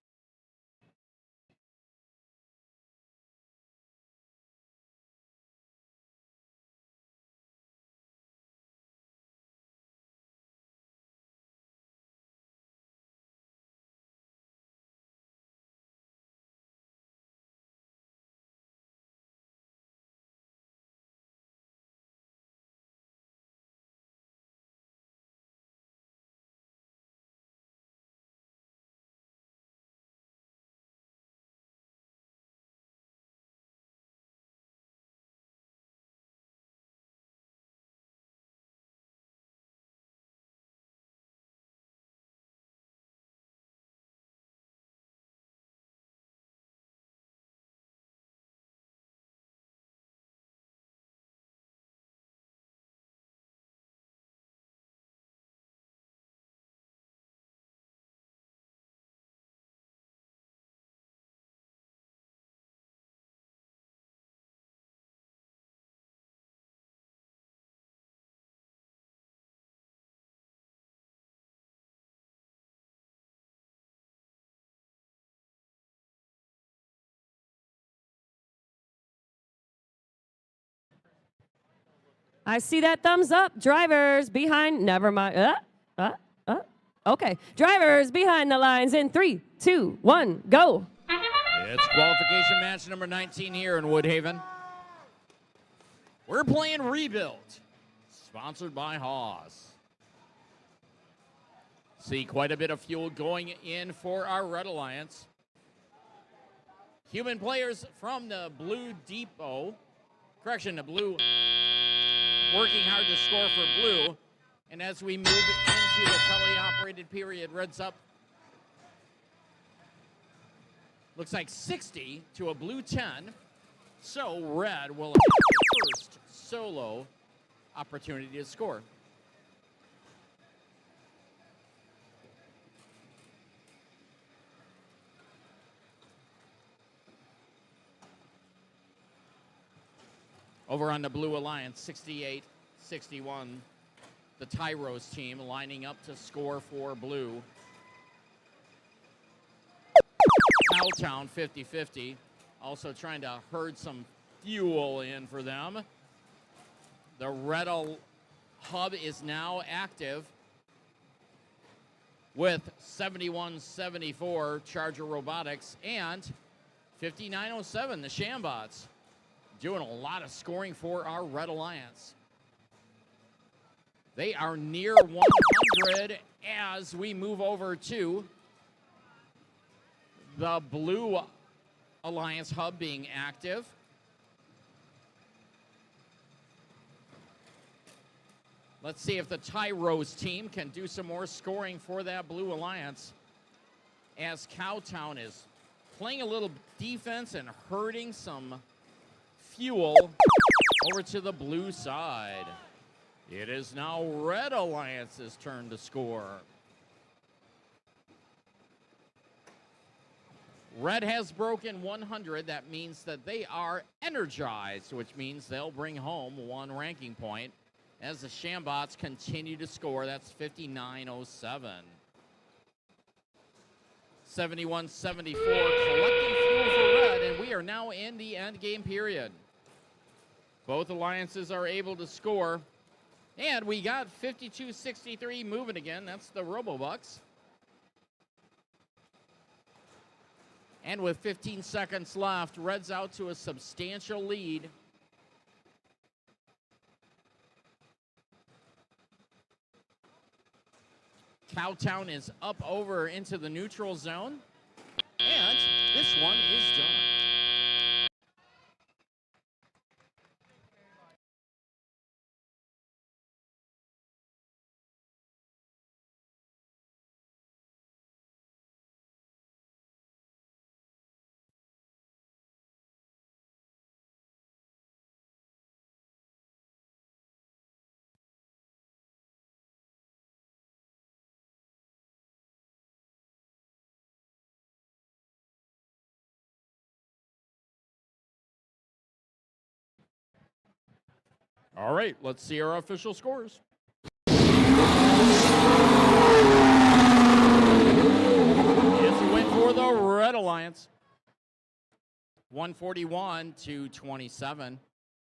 I see that thumbs up. Drivers behind, never mind. Okay. Drivers behind the lines in 3, 2, 1, go. It's qualification match number 19 here in Woodhaven. We're playing Rebuilt, sponsored by Haas. See quite a bit of fuel going in for our Red Alliance. Human players from the Blue Depot, the Blue, working hard to score for Blue. And as we move into the teleoperated period, Red's up. Looks like 60 to a Blue 10. So Red will have the first solo opportunity to score. Over on the Blue Alliance, 68-61. The Tyros team lining up to score for Blue. Cowtown 50-50. Also trying to herd some fuel in for them. The Red Hub is now active with 71-74 Charger Robotics and 59-07 the Shambots. Doing a lot of scoring for our Red Alliance. They are near 100 as we move over to the Blue Alliance hub being active. Let's see if the Tyros team can do some more scoring for that Blue Alliance, as Cowtown is playing a little defense and herding some fuel over to the blue side. It is now Red Alliance's turn to score. Red has broken 100. That means that they are energized, which means they'll bring home 1 ranking point as the Shambots continue to score. That's 59-07. 71-74, collecting fuel for Red, and we are now in the end game period. Both alliances are able to score, and we got 52-63 moving again. That's the Robobucks. And with 15 seconds left, Red's out to a substantial lead. Cowtown is up over into the neutral zone, and this one is done. All right, let's see our official scores. It's a win for the Red Alliance. 141-27.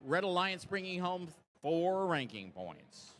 Red Alliance bringing home 4 ranking points.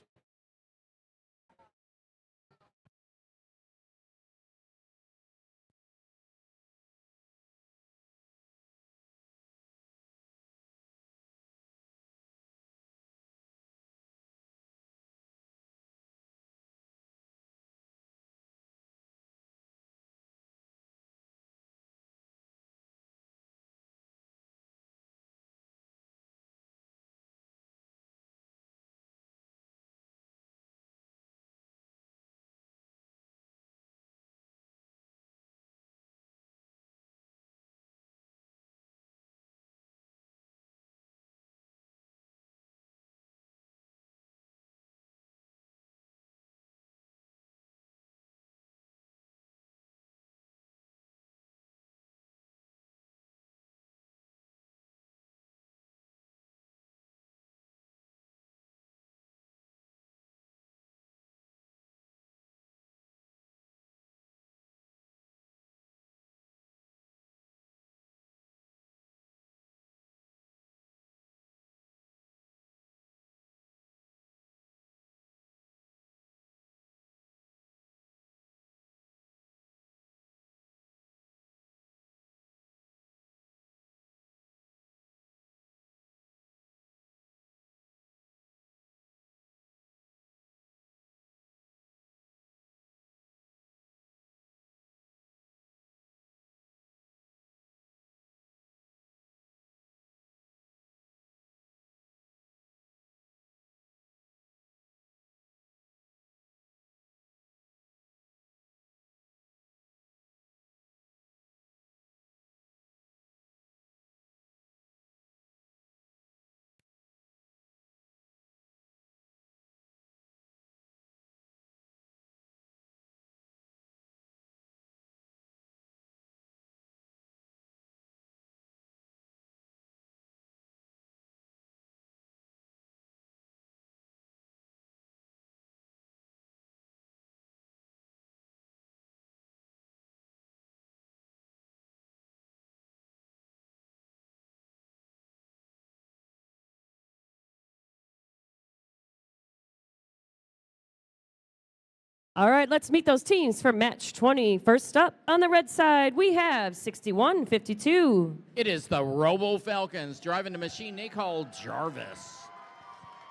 All right, let's meet those teams for match 20. First up on the red side, we have 61-52. It is the Robo Falcons driving the machine they call Jarvis.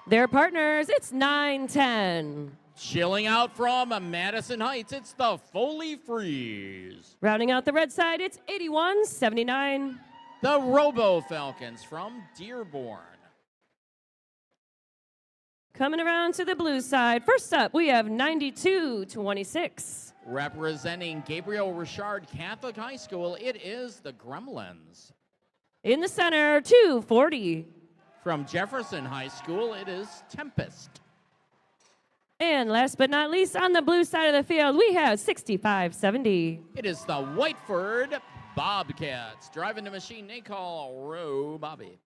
Their partners, it's 9-10. Chilling out from Madison Heights, it's the Foley Freeze. Rounding out the red side, it's 81-79. The Robo Falcons from Dearborn. Coming around to the blue side, first up, we have 92-26. Representing Gabriel Richard Catholic High School, it is the Gremlins. In the center, 240. From Jefferson High School, it is Tempest. And last but not least, on the blue side of the field, we have 65-70. It is the Whiteford Bobcats. Driving the machine they call Row Bobby.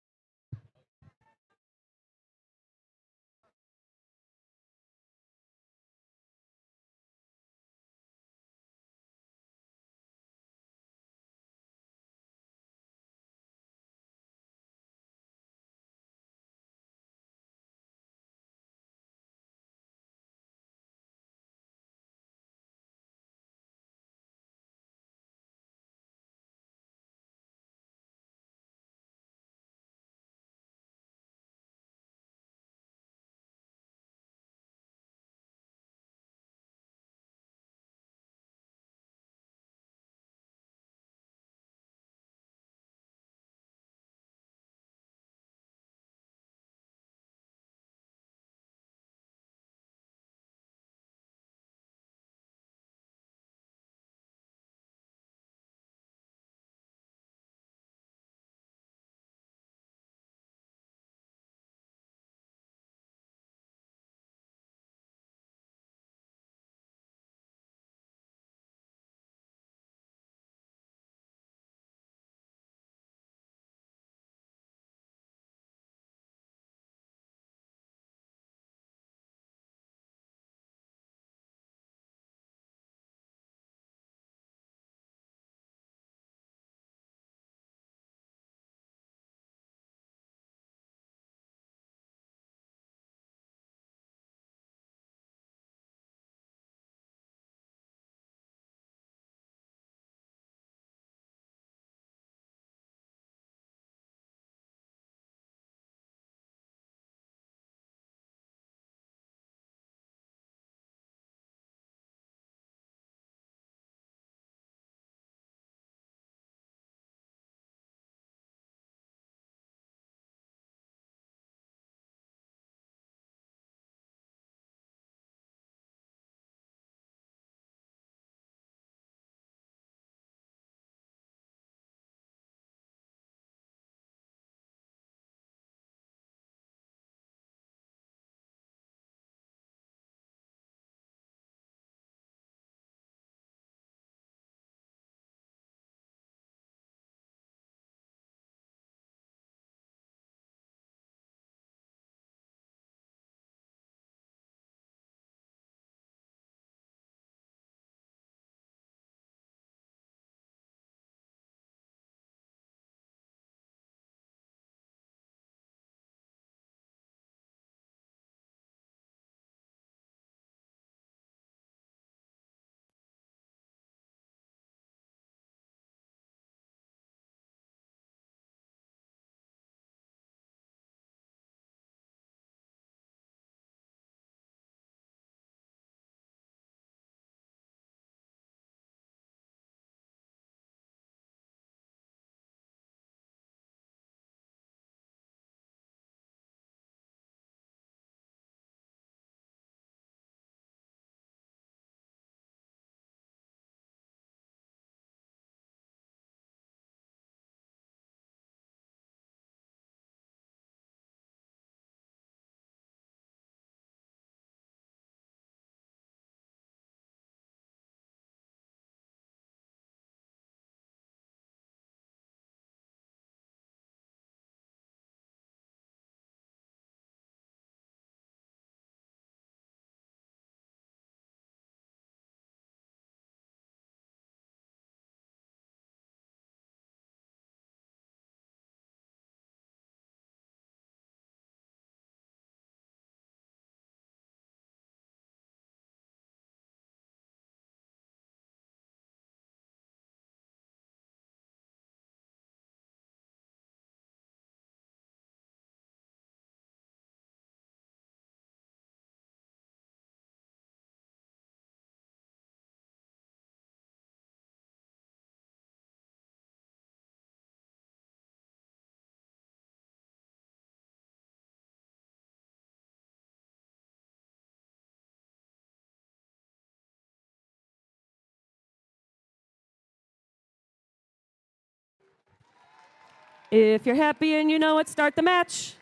If you're happy and you know it, start the match.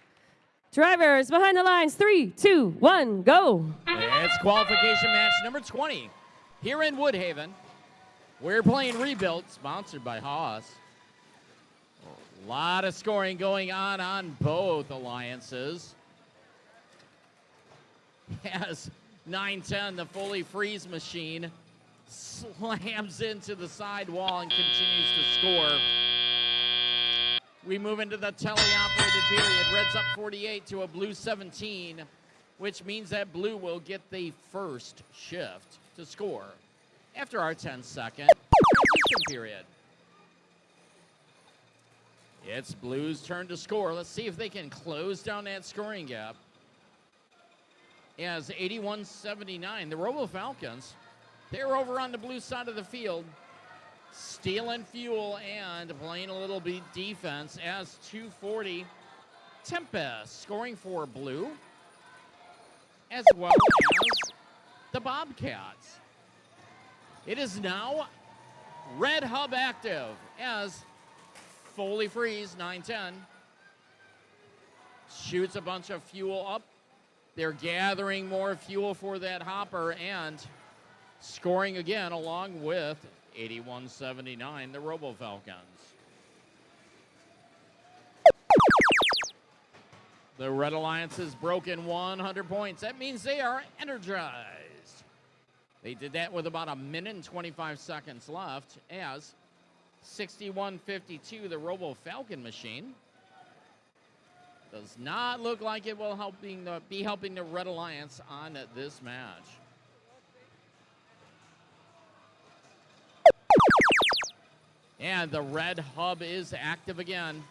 Drivers behind the lines, 3, 2, 1, go. It's qualification match number 20 here in Woodhaven. We're playing Rebuilt, sponsored by Haas. A lot of scoring going on both alliances. As 9-10, the fully freeze machine, slams into the side wall and continues to score. We move into the teleoperated period. Red's up 48 to a blue 17, which means that blue will get the first shift to score after our 10-second transition period. It's blue's turn to score. Let's see if they can close down that scoring gap. As 81-79, the Robo Falcons, they're over on the blue side of the field, stealing fuel and playing a little bit defense. As 240, Tempest scoring for blue, as well as the Bobcats. It is now red hub active as fully freeze 9-10 shoots a bunch of fuel up. They're gathering more fuel for that hopper and scoring again along with 81-79, the Robo Falcons. The Red Alliance has broken 100 points. That means they are energized. They did that with about 1 minute and 25 seconds left as 61-52, the Robo Falcon machine. Does not look like it will be helping the Red Alliance on this match. And the red hub is active again.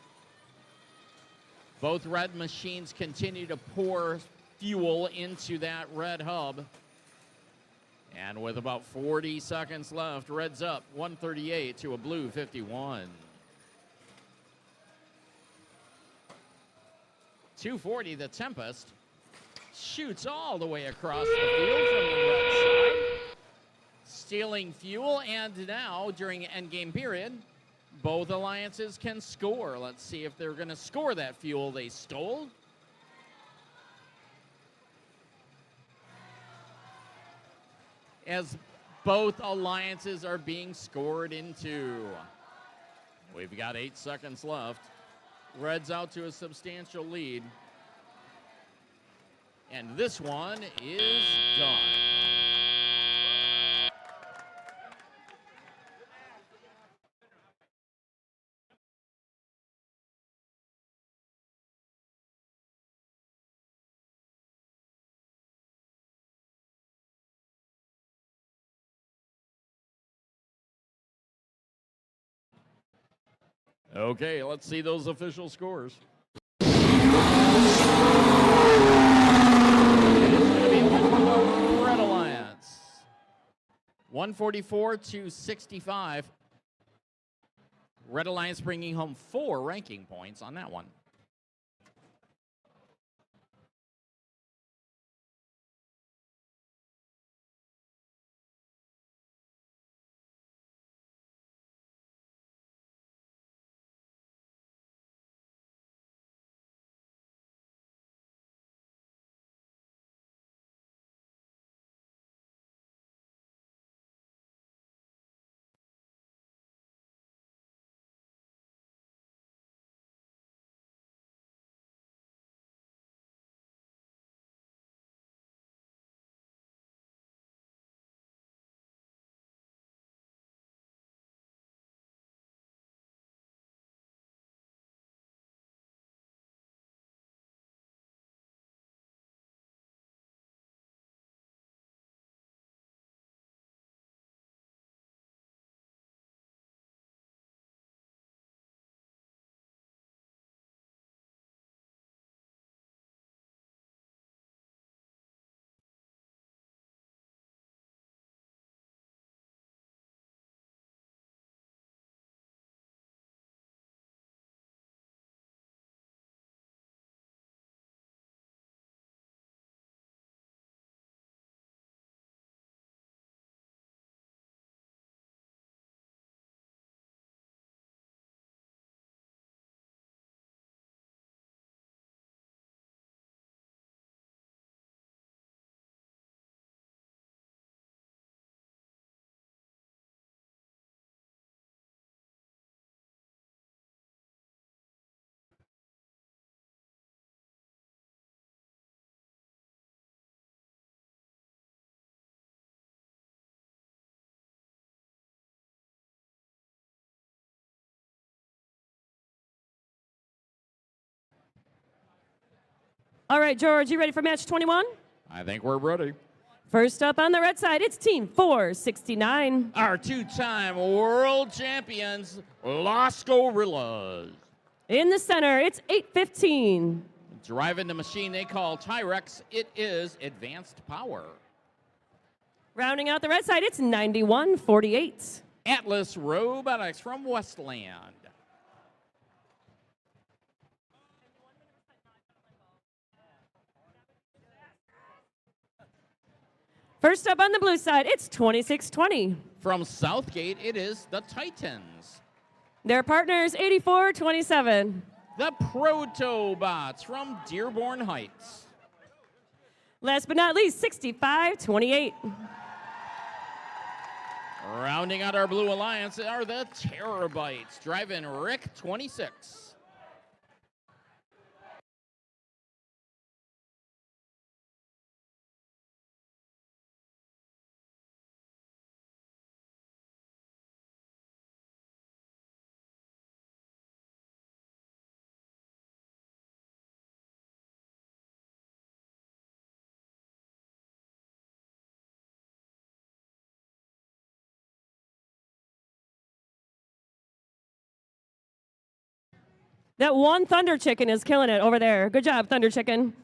Both red machines continue to pour fuel into that red hub. And with about 40 seconds left, red's up 138 to a blue 51. 240, the Tempest shoots all the way across the field from the red side, stealing fuel, and now during endgame period, both alliances can score. Let's see if they're going to score that fuel they stole. As both alliances are being scored into. We've got 8 seconds left. Red's out to a substantial lead. And this one is done. Okay, let's see those official scores. It's going to be the Red Alliance. 144 to 65. Red Alliance bringing home 4 ranking points on that one. All right, George, you ready for match 21? I think we're ready. First up on the red side, it's Team 469. Our two-time world champions, Los Gorillas. In the center, it's 815. Driving the machine they call Tyrex, it is Advanced Power. Rounding out the red side, it's 9148. Atlas Robotics from Westland. First up on the blue side, it's 2620. From Southgate, it is the Titans. Their partners, 8427. The Protobots from Dearborn Heights. Last but not least, 6528. Rounding out our blue alliance are the Terabytes, driving Rick 26. That one Thunder Chicken is killing it over there. Good job, Thunder Chicken.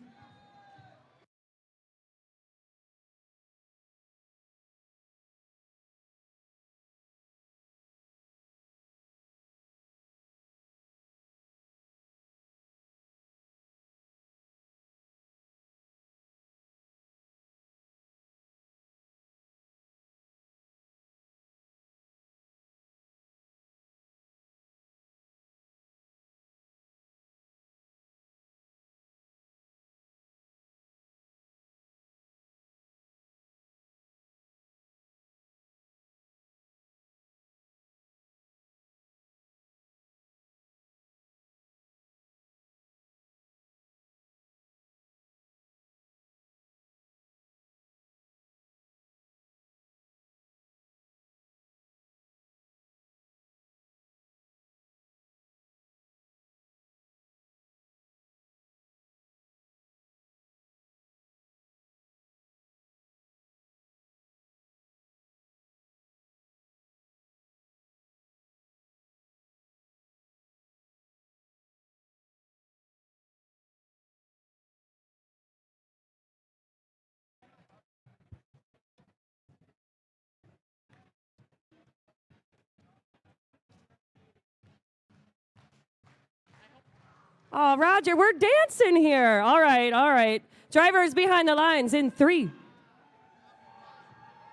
Oh, Roger, we're dancing here. All right, all right. Drivers behind the lines in 3,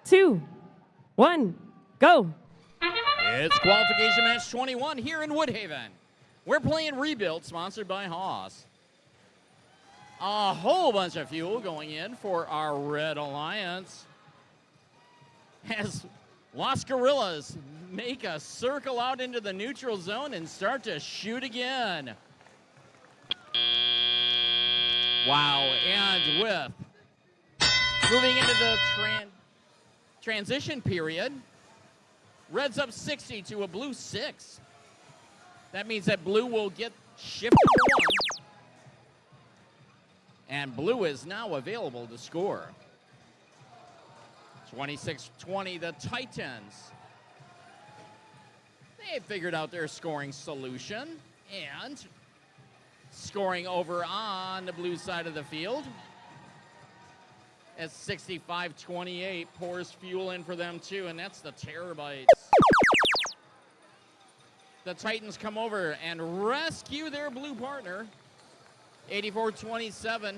2, 1, go. It's qualification match 21 here in Woodhaven. We're playing Rebuild, sponsored by Haas. A whole bunch of fuel going in for our Red Alliance as Los Gorillas make a circle out into the neutral zone and start to shoot again. Wow, and with moving into the transition period, Red's up 60 to a blue 6. That means that blue will get shifted to 1. And blue is now available to score. 26-20, the Titans. They figured out their scoring solution and scoring over on the blue side of the field. As 65-28 pours fuel in for them too, and that's the Terabytes. The Titans come over and rescue their blue partner. 84-27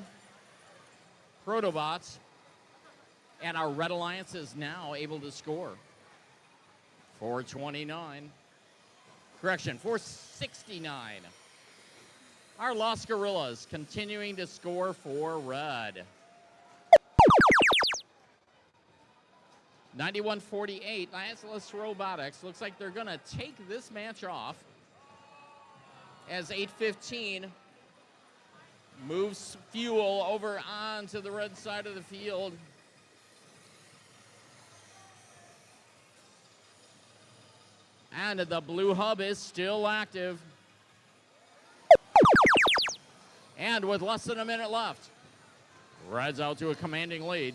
Protobots. And our Red Alliance is now able to score. 429. Correction, 469. Our Los Gorillas continuing to score for Red. 91-48, Atlas Robotics. Looks like they're going to take this match off as 8:15 moves fuel over onto the red side of the field. And the blue hub is still active. And with less than a minute left, Reds out to a commanding lead,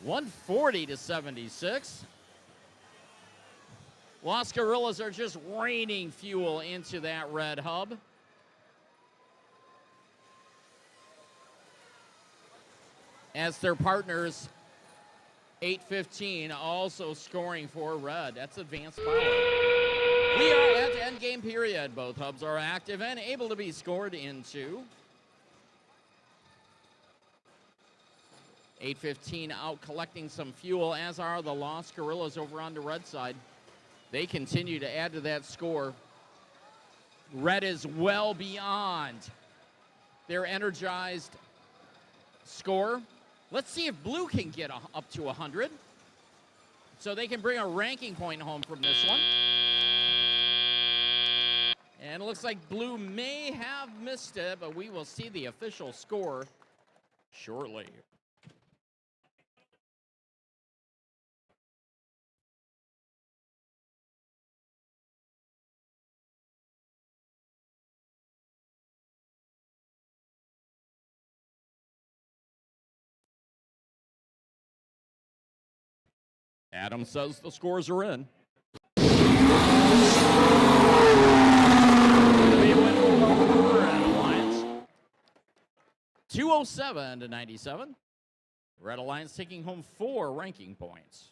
140-76. Los Gorillas are just raining fuel into that red hub. As their partners, 8-15, also scoring for red. That's advanced power. We are at endgame period. Both hubs are active and able to be scored into. 8-15 out collecting some fuel, as are the Los Gorillas over on the red side. They continue to add to that score. Red is well beyond their energized score. Let's see if blue can get up to 100. So they can bring a ranking point home from this one. And it looks like blue may have missed it, but we will see the official score shortly. Adam says the scores are in. We win for Red Alliance. 207-97. Red Alliance taking home 4 ranking points.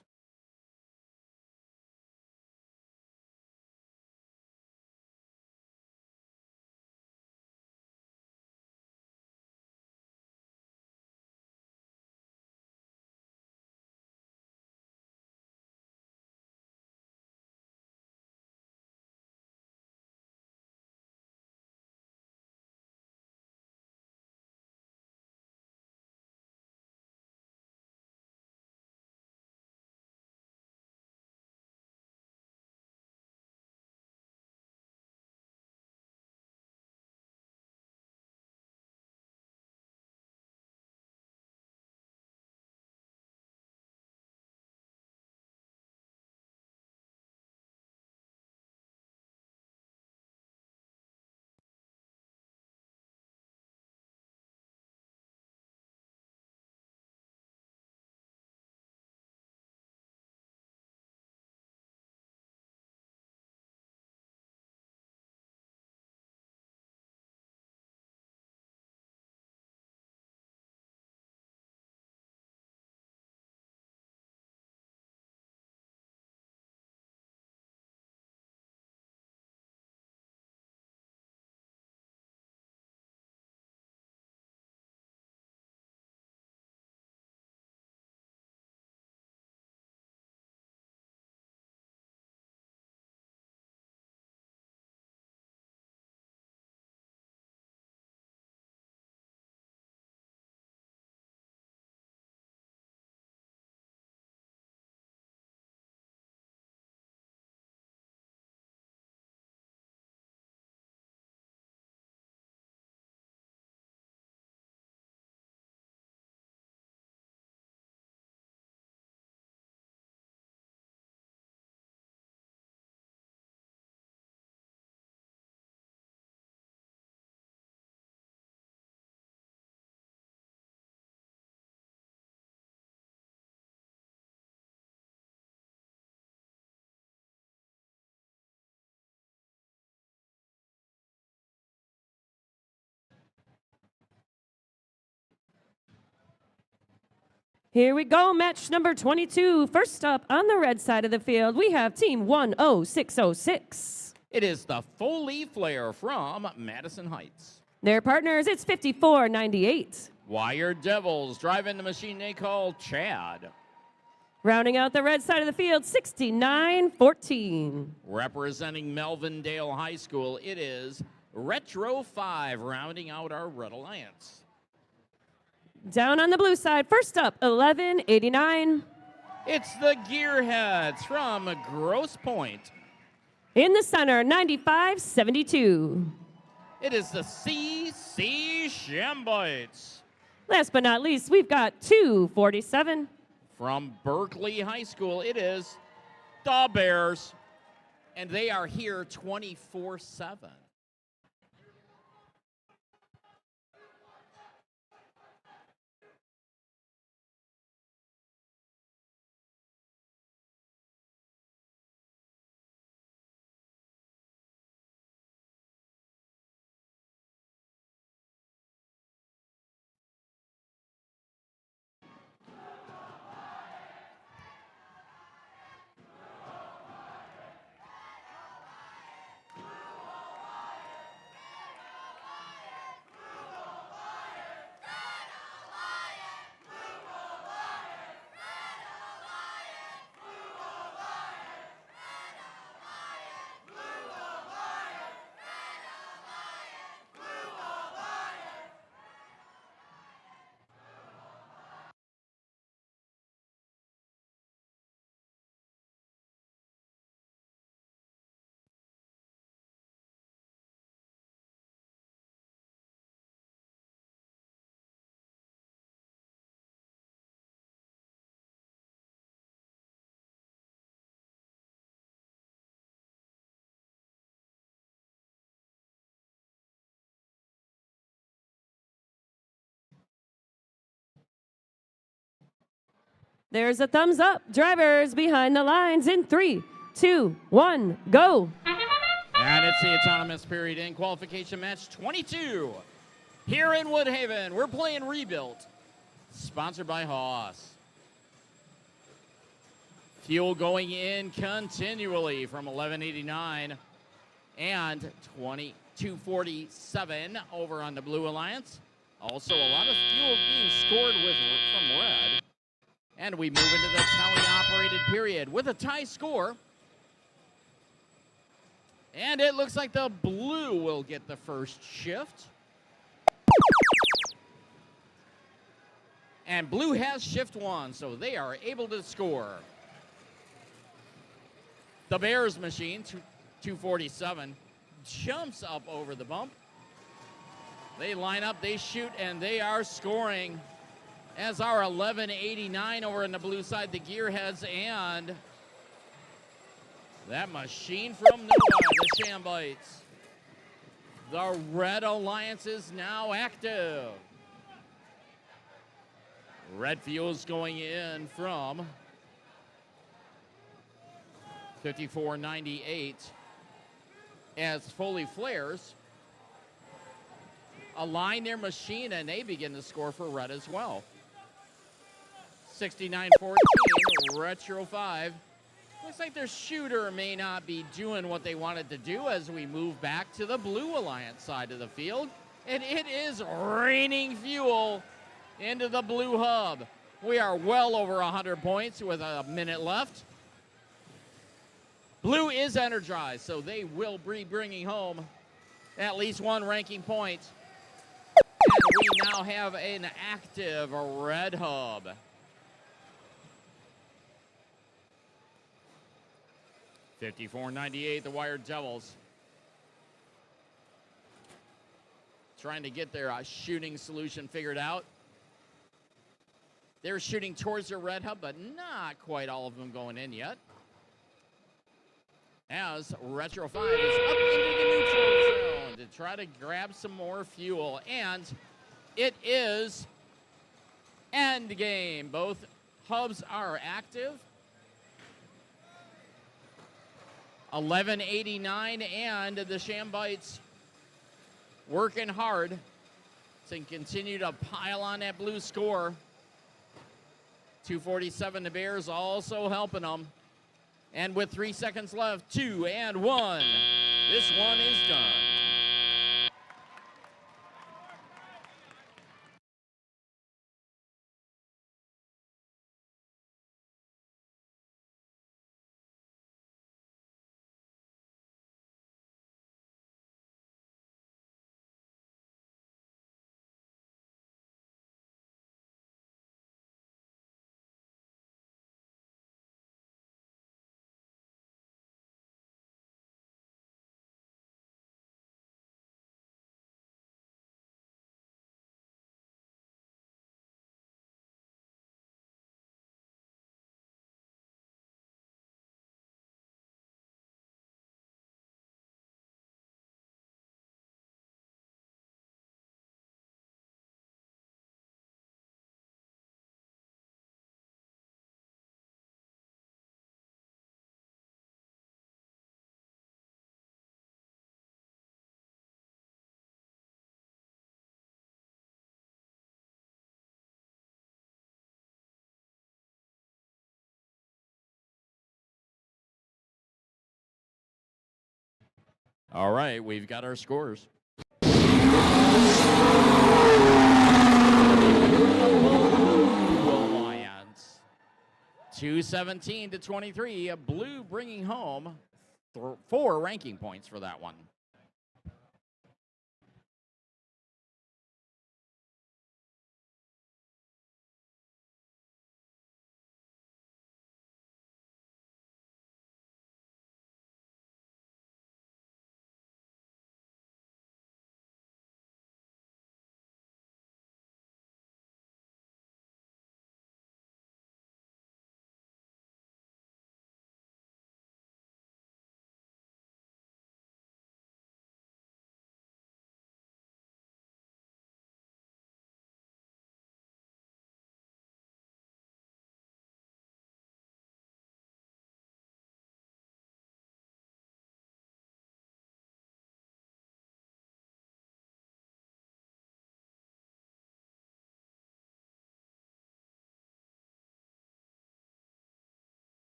Here we go, match number 22. First up on the red side of the field, we have team 10606. It is the full leaf flare from Madison Heights. Their partners, it's 5498. Wired Devils driving the machine they call Chad. Rounding out the red side of the field, 6914. Representing Melvindale High School, it is Retro 5 rounding out our Red Alliance. Down on the blue side, first up, 1189. It's the Gearheads from Grosse Pointe. In the center, 9572. It is the CC Shambites. Last but not least, we've got 247. From Berkeley High School, it is the Bears. And they are here 24/7. There's a thumbs up. Drivers behind the lines in 3, 2, 1, go. And it's the autonomous period in qualification match 22. Here in Woodhaven, we're playing Rebuilt, sponsored by Haas. Fuel going in continually from 1189 and 2247 over on the Blue Alliance. Also, a lot of fuel being scored from red. And we move into the tally-operated period with a tie score. And it looks like the blue will get the first shift. And blue has shift 1, so they are able to score. The Bears machine, 247, jumps up over the bump. They line up, they shoot, and they are scoring. As our 1189 over on the blue side, the gearheads, and that machine from Nova, the Shambites. The Red Alliance is now active. Red fuel's going in from 5498 as Foley Flares align their machine and they begin to score for red as well. 6914 Retro 5. Looks like their shooter may not be doing what they wanted to do as we move back to the Blue Alliance side of the field. And it is raining fuel into the blue hub. We are well over 100 points with a minute left. Blue is energized, so they will be bringing home at least one ranking point. And we now have an active red hub. $54.98, the Wired Devils. Trying to get their shooting solution figured out. They're shooting towards their red hub, but not quite all of them going in yet. As Retro 5 is up into the neutral zone to try to grab some more fuel. And it is end game. Both hubs are active. 1189 and the Shambites working hard to continue to pile on that blue score. 247, the Bears also helping them. And with 3 seconds left, 2 and 1. This one is done. All right, we've got our scores. Alliance 217 to 23. Blue bringing home 4 ranking points for that one.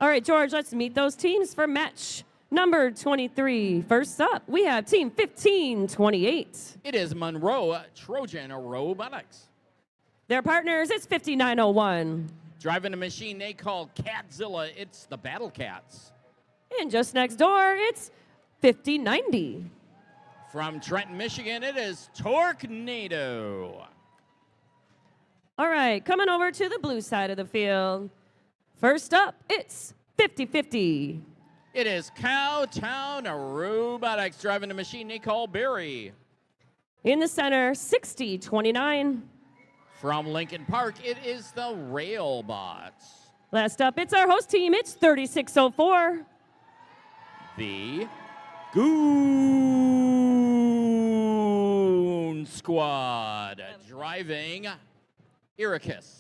All right, George, let's meet those teams for match number 23. First up, we have team 1528. It is Monroe Trojan Robotics. Their partners, it's 5901. Driving a machine they call Catzilla. It's the Battle Cats. And just next door, it's 5090. From Trenton, Michigan, it is Tornado. All right, coming over to the blue side of the field. First up, it's 5050. It is Cowtown Robotics driving a machine they call Barry. In the center, 6029. From Lincoln Park, it is the Railbots. Last up, it's our host team. It's 3604. The Goon Squad driving Irakis.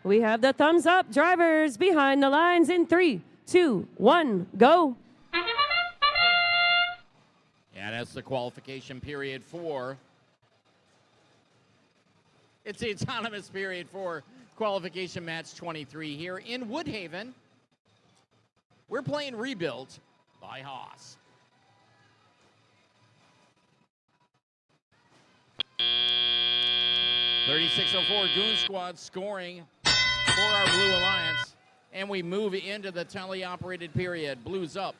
We have the thumbs up drivers behind the lines in 3, 2, 1, go. And that's the qualification period for. It's the autonomous period for qualification match 23 here in Woodhaven. We're playing Rebuilt by Haas. .3604 Goon Squad scoring for our Blue Alliance. And we move into the tele-operated period. Blues up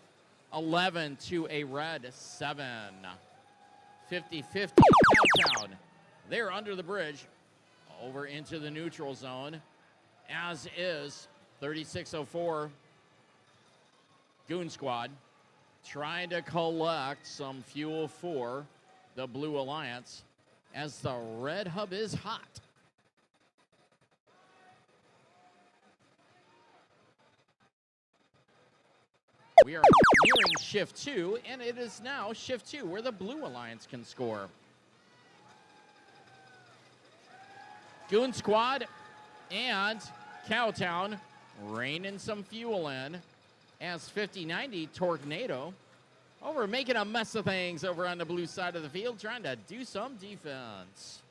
11 to a red 7. 50-50 Cowtown. They're under the bridge over into the neutral zone, as is 3604 Goon Squad trying to collect some fuel for the Blue Alliance as the red hub is hot. We are nearing shift 2, and it is now shift 2 where the Blue Alliance can score. Goon Squad and Cowtown raining some fuel in as 5090 Tornado over making a mess of things over on the blue side of the field, trying to do some defense.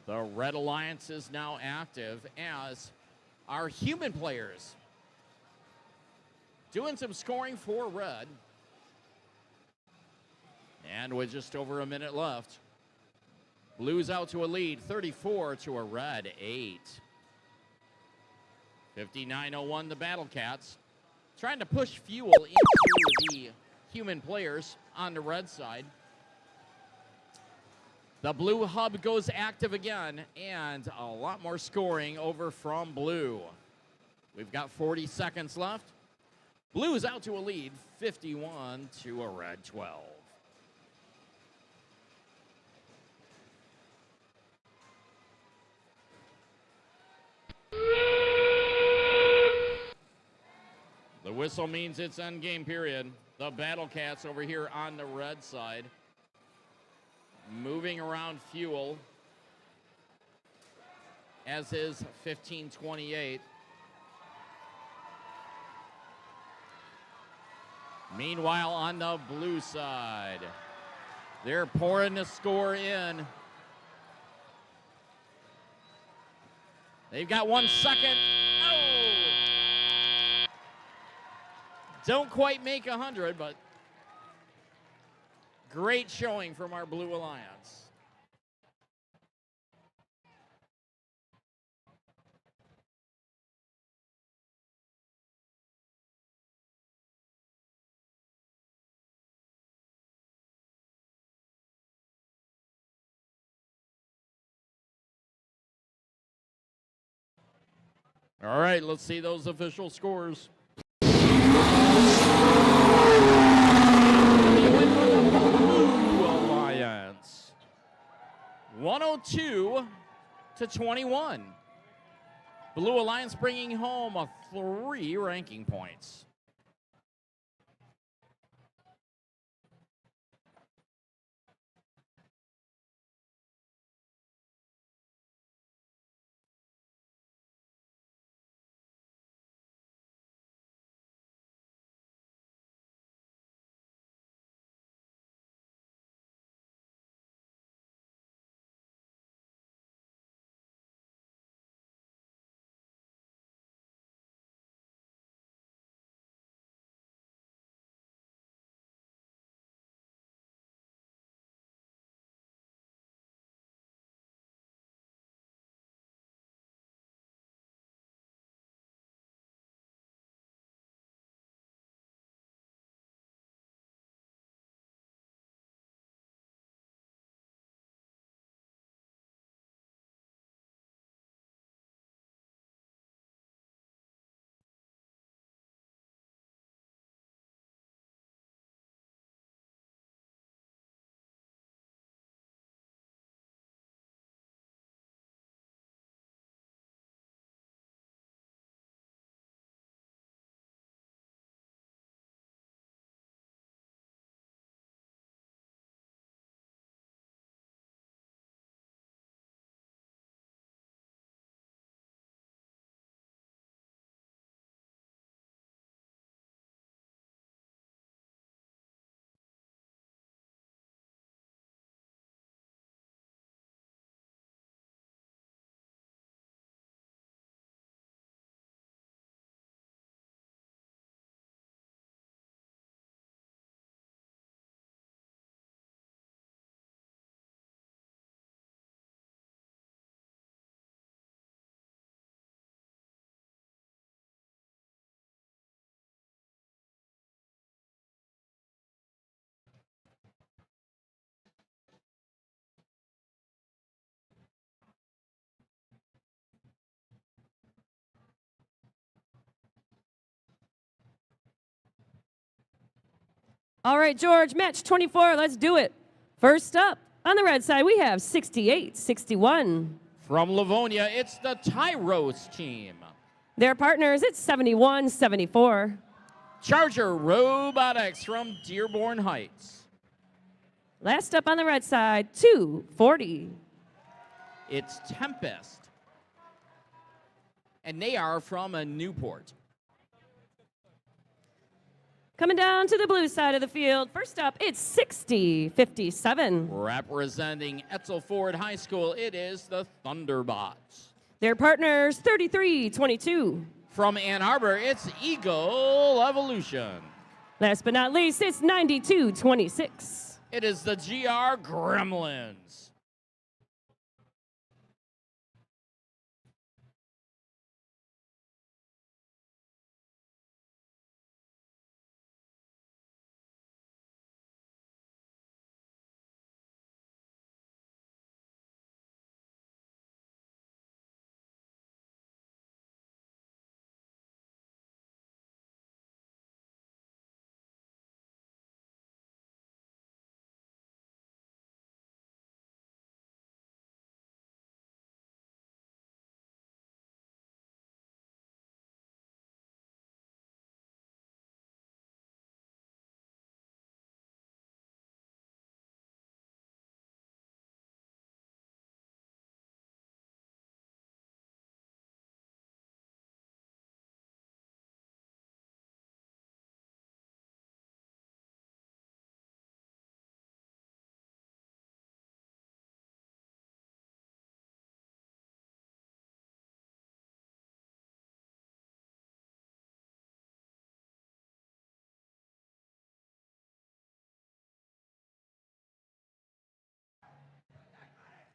The Red Alliance is now active as our human players doing some scoring for Red. And with just over a minute left, Blues out to a lead, 34 to a red 8. 5901 the Battle Cats trying to push fuel into the human players on the red side. The blue hub goes active again, and a lot more scoring over from blue. We've got 40 seconds left. Blue is out to a lead, 51 to a red 12. The whistle means it's end game period. The Battle Cats over here on the red side, moving around fuel, as is 1528. Meanwhile, on the blue side, they're pouring the score in. They've got 1 second. Oh! Don't quite make 100, but great showing from our Blue Alliance. All right, let's see those official scores. Blue Alliance, 102-21. Blue Alliance bringing home 3 ranking points. All right, George, match 24. Let's do it. First up, on the red side, we have 68-61. From Livonia, it's the Tyros team. Their partners, it's 71-74. Charger Robotics from Dearborn Heights. Last up on the red side, 240. It's Tempest. And they are from Newport. Coming down to the blue side of the field, first up, it's 60-57. Representing Etzel Ford High School, it is the Thunderbots. Their partners, 33-22. From Ann Arbor, it's Eagle Evolution. Last but not least, it's 92-26. It is the GR Gremlins.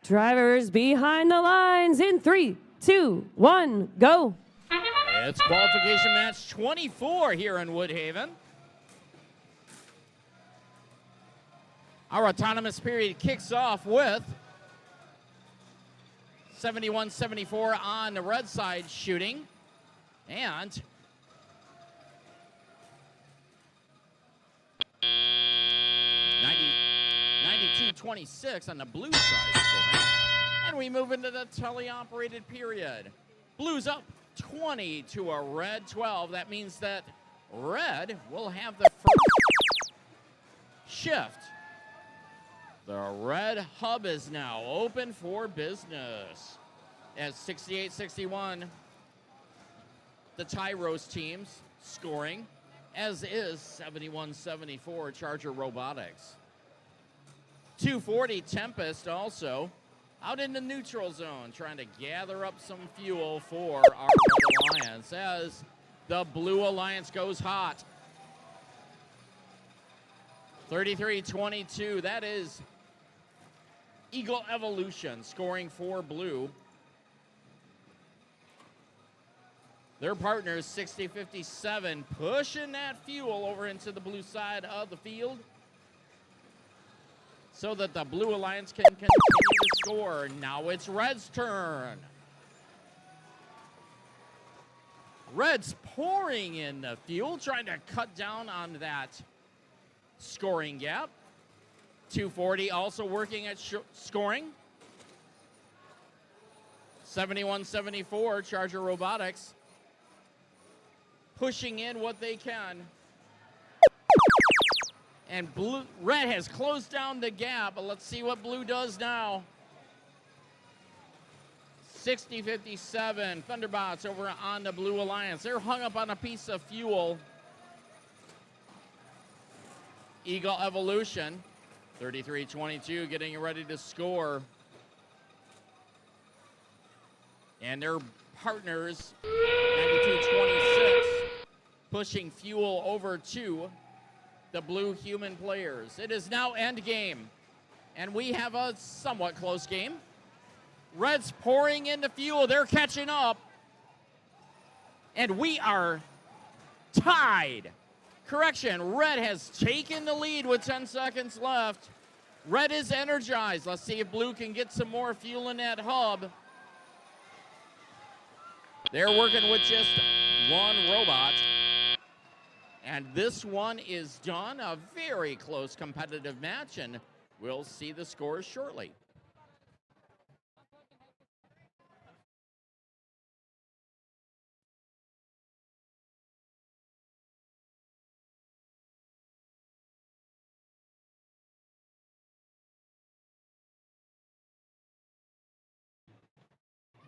Drivers behind the lines in 3, 2, 1, go. It's qualification match 24 here in Woodhaven. Our autonomous period kicks off with 71-74 on the red side shooting. And 92-26 on the blue side scoring. And we move into the teleoperated period. Blues up 20 to a red 12. That means that red will have the first shift. The red hub is now open for business. As 68-61, the tie roast teams scoring, as is 71-74 Charger Robotics. 240 Tempest also out in the neutral zone, trying to gather up some fuel for our Red Alliance as the Blue Alliance goes hot. 33-22, that is Eagle Evolution scoring for Blue. Their partners, 60-57, pushing that fuel over into the blue side of the field so that the Blue Alliance can continue to score. Now it's Red's turn. Red's pouring in the fuel, trying to cut down on that scoring gap. 240 also working at scoring. 71-74 Charger Robotics pushing in what they can. And Red has closed down the gap, but let's see what Blue does now. 60-57, Thunderbots over on the Blue Alliance. They're hung up on a piece of fuel. Eagle Evolution, 33-22, getting ready to score. And their partners, 92-26, pushing fuel over to the Blue human players. It is now end game, and we have a somewhat close game. Red's pouring into fuel. They're catching up, and we are tied. Correction, Red has taken the lead with 10 seconds left. Red is energized. Let's see if Blue can get some more fuel in that hub. They're working with just one robot. And this one is done. A very close competitive match, and we'll see the scores shortly.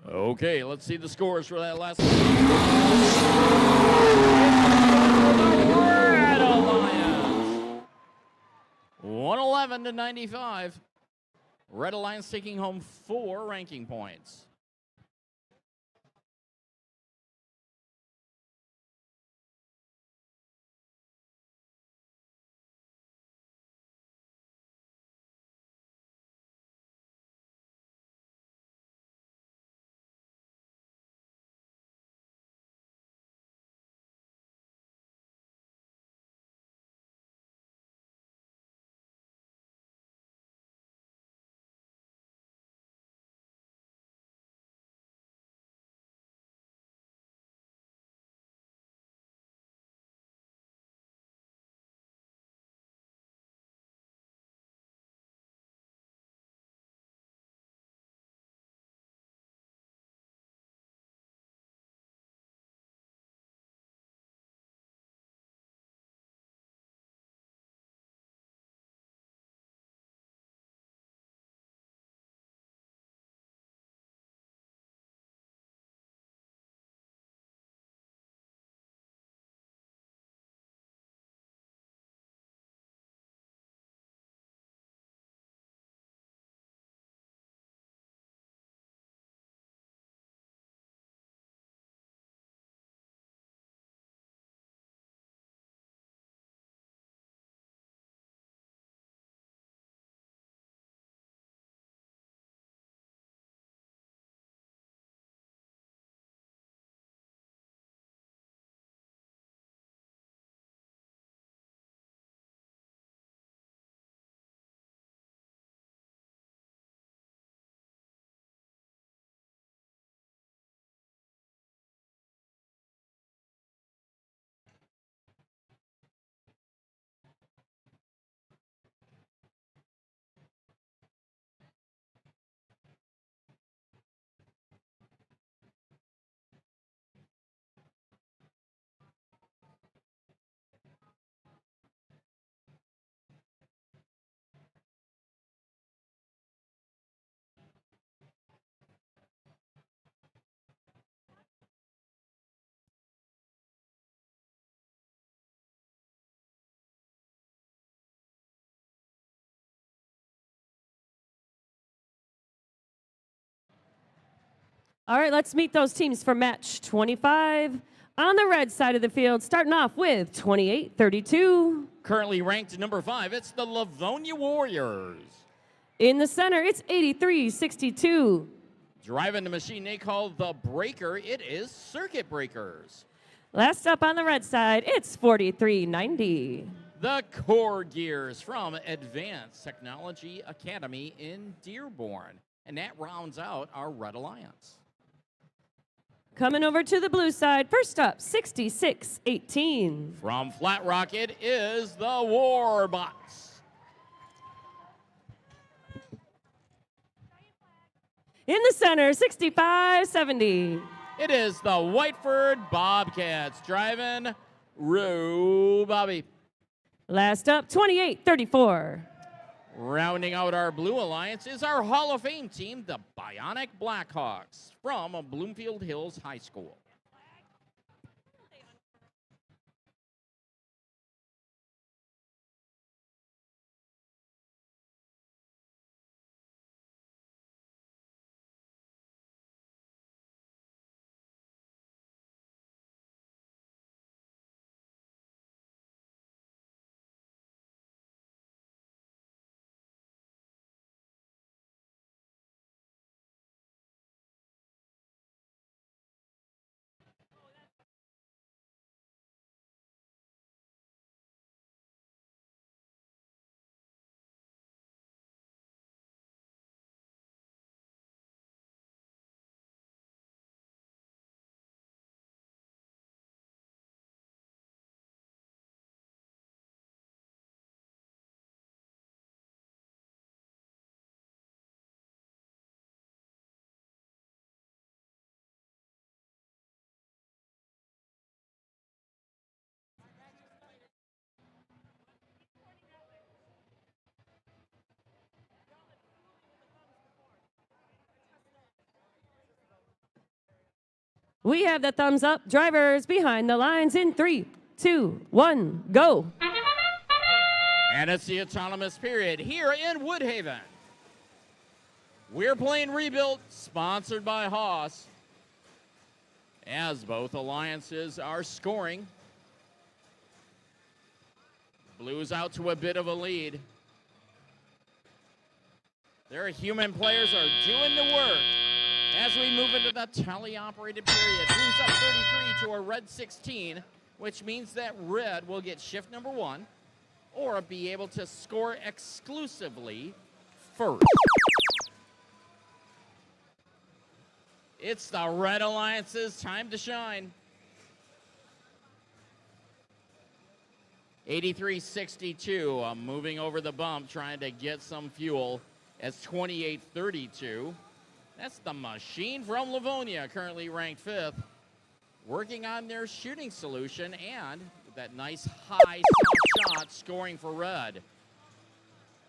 Okay, let's see the scores for that last one. Red Alliance, 111-95. Red Alliance taking home 4 ranking points. All right, let's meet those teams for match 25. On the red side of the field, starting off with 28-32. Currently ranked number 5, it's the Livonia Warriors. In the center, it's 83-62. Driving the machine they call the Breaker, it is Circuit Breakers. Last up on the red side, it's 43-90. The Core Gears from Advanced Technology Academy in Dearborn. And that rounds out our Red Alliance. Coming over to the blue side, first up, 66-18. From Flat Rock, it is the Warbots. In the center, 65-70. It is the Whiteford Bobcats driving Roo Bobby. Last up, 28-34. Rounding out our Blue Alliance is our Hall of Fame team, the Bionic Blackhawks from Bloomfield Hills High School. We have the thumbs up. Drivers behind the lines in 3, 2, 1, go. And it's the autonomous period here in Woodhaven. We're playing Rebuilt, sponsored by Haas. As both alliances are scoring. Blues out to a bit of a lead. Their human players are doing the work. As we move into the tele-operated period, Blues up 33 to a red 16, which means that red will get shift number 1 or be able to score exclusively first. It's the Red Alliance's time to shine. 83-62, moving over the bump, trying to get some fuel. As 28-32. That's the machine from Livonia, currently ranked 5th, working on their shooting solution and that nice high soft shot scoring for red.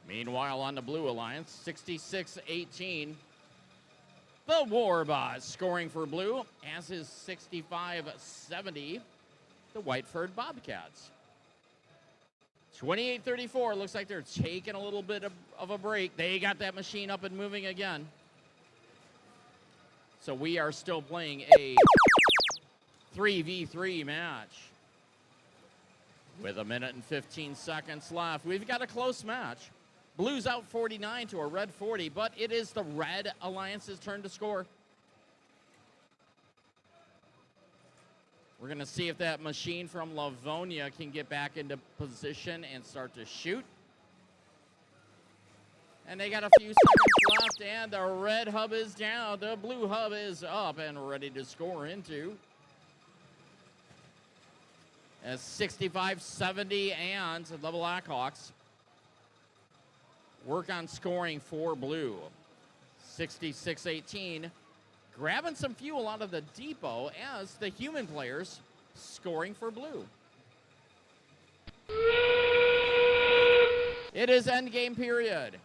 Meanwhile, on the Blue Alliance, 66-18. The Warbots scoring for blue, as is 65-70, the Whiteford Bobcats. 28-34, looks like they're taking a little bit of a break. They got that machine up and moving again. So we are still playing a 3v3 match. With 1 minute and 15 seconds left, we've got a close match. Blues out 49 to a red 40, but it is the Red Alliance's turn to score. We're going to see if that machine from Livonia can get back into position and start to shoot. And they got a few seconds left, and the red hub is down. The blue hub is up and ready to score into. As 65-70, and the Blackhawks work on scoring for blue. 66-18. Grabbing some fuel out of the depot as the human players scoring for blue. It is endgame period.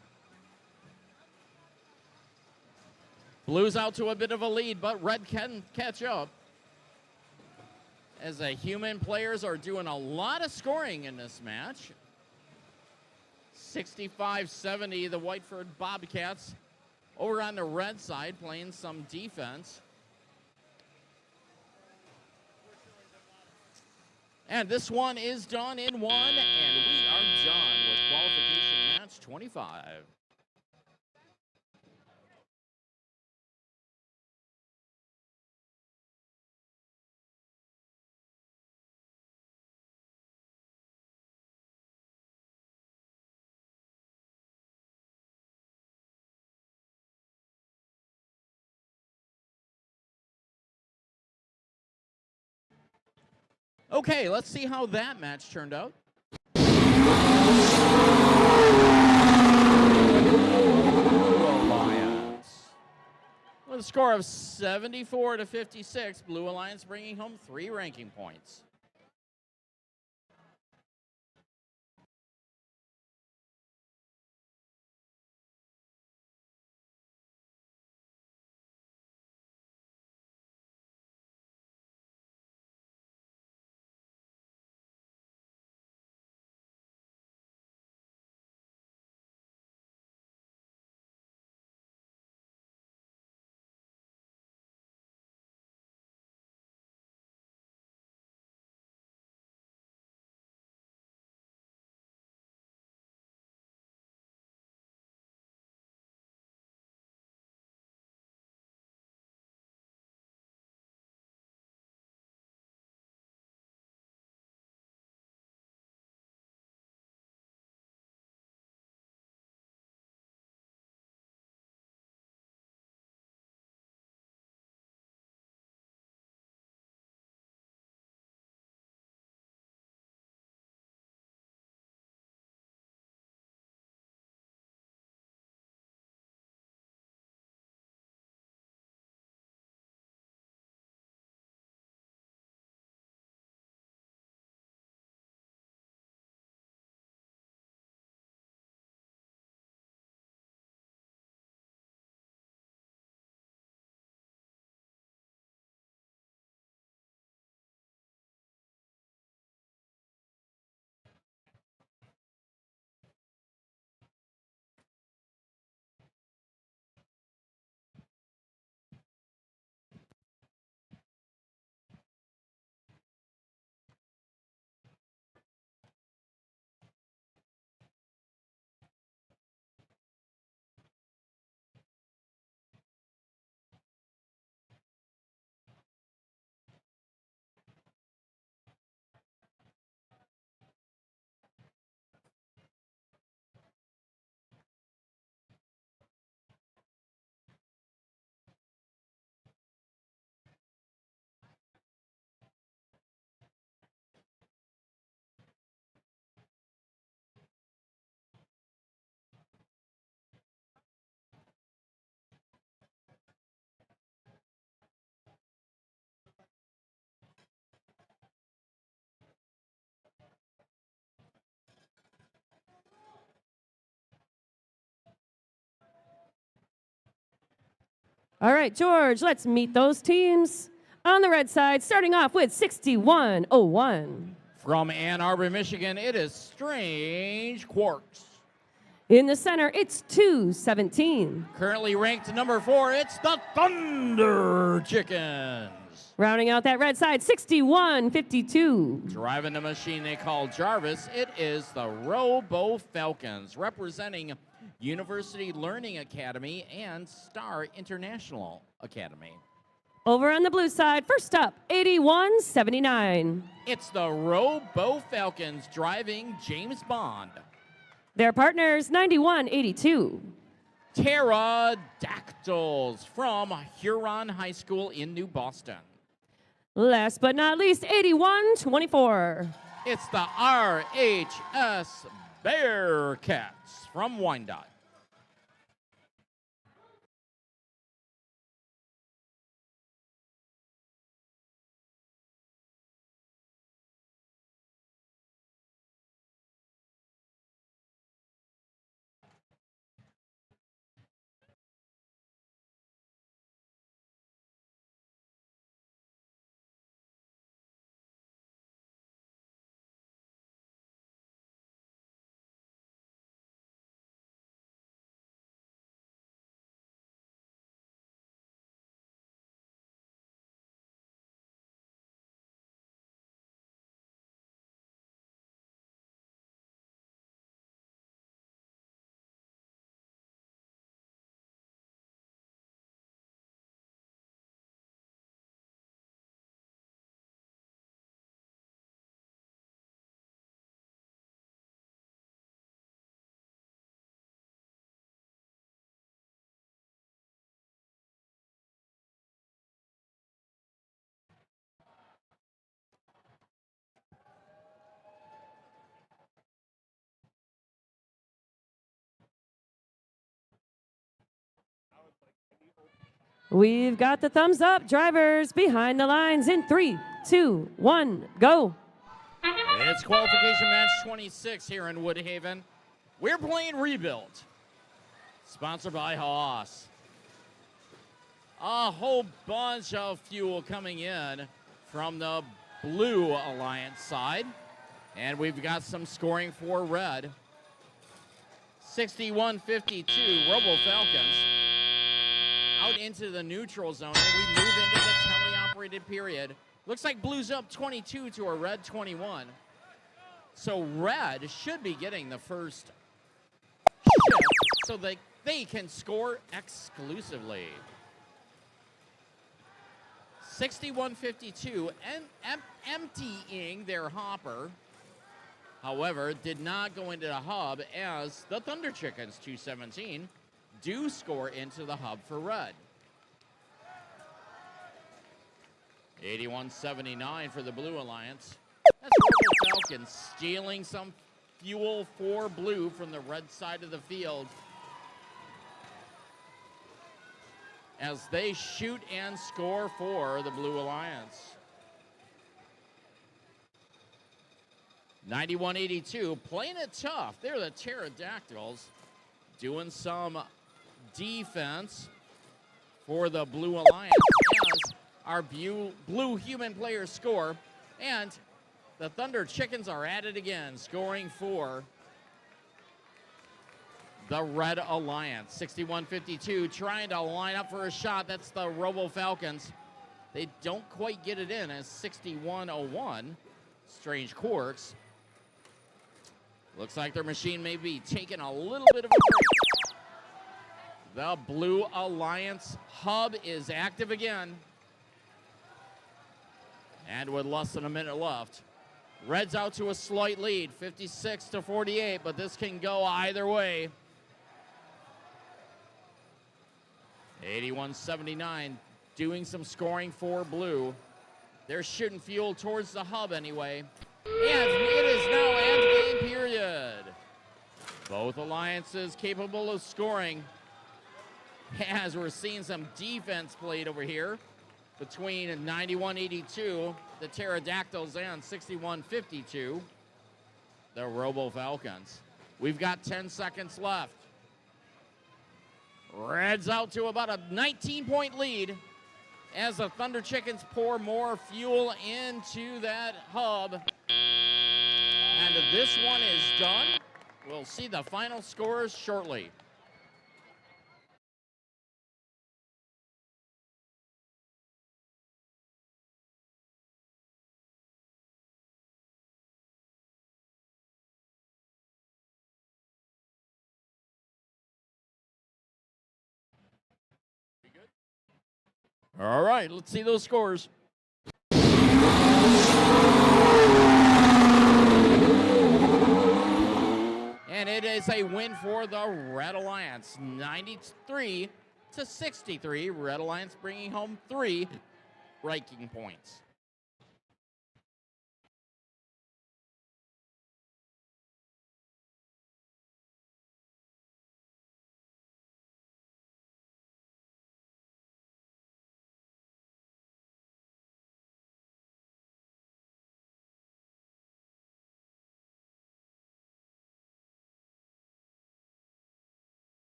Blues out to a bit of a lead, but red can catch up. As the human players are doing a lot of scoring in this match. 65-70, the Whiteford Bobcats over on the red side playing some defense. And this one is done in one, and we are done with qualification match 25. Okay, let's see how that match turned out. Blue Alliance. With a score of 74 to 56, Blue Alliance bringing home 3 ranking points. All right, George, let's meet those teams. On the red side, starting off with 6101. From Ann Arbor, Michigan, it is Strange Quarks. In the center, it's 217. Currently ranked number 4, it's the Thunder Chickens. Rounding out that red side, 6152. Driving the machine they call Jarvis, it is the Robo Falcons, representing University Learning Academy and Star International Academy. Over on the blue side, first up, 8179. It's the Robo Falcons driving James Bond. Their partners, 9182. Pterodactyls from Huron High School in New Boston. Last but not least, 8124. It's the RHS Bearcats from Wyandotte. We've got the thumbs up. Drivers behind the lines in 3, 2, 1, go. It's qualification match 26 here in Woodhaven. We're playing Rebuild, sponsored by Haas. A whole bunch of fuel coming in from the Blue Alliance side. And we've got some scoring for red. 61-52, Robo Falcons out into the neutral zone, and we move into the tele-operated period. Looks like blue's up 22 to a red 21. So red should be getting the first shift so that they can score exclusively. 61-52, and emptying their hopper. However, did not go into the hub as the Thunder Chickens, 217, do score into the hub for red. 81-79 for the Blue Alliance. That's Robo Falcons stealing some fuel for blue from the red side of the field as they shoot and score for the Blue Alliance. 91-82, playing it tough. They're the Pterodactyls doing some defense for the Blue Alliance as our blue human players score. And the Thunder Chickens are at it again, scoring for the Red Alliance. 61-52, trying to line up for a shot. That's the Robo Falcons. They don't quite get it in as 61-01. Strange Quarks. Looks like their machine may be taking a little bit of a break. The Blue Alliance hub is active again. And with less than a minute left, Red's out to a slight lead, 56-48, but this can go either way. 81-79, doing some scoring for blue. They're shooting fuel towards the hub anyway. And it is now end game period. Both alliances capable of scoring as we're seeing some defense played over here between 91-82, the Pterodactyls, and 61-52, the Robo Falcons. We've got 10 seconds left. Red's out to about a 19-point lead as the Thunder Chickens pour more fuel into that hub. And this one is done. We'll see the final scores shortly. All right, let's see those scores. And it is a win for the Red Alliance, 93-63. Red Alliance bringing home 3 ranking points.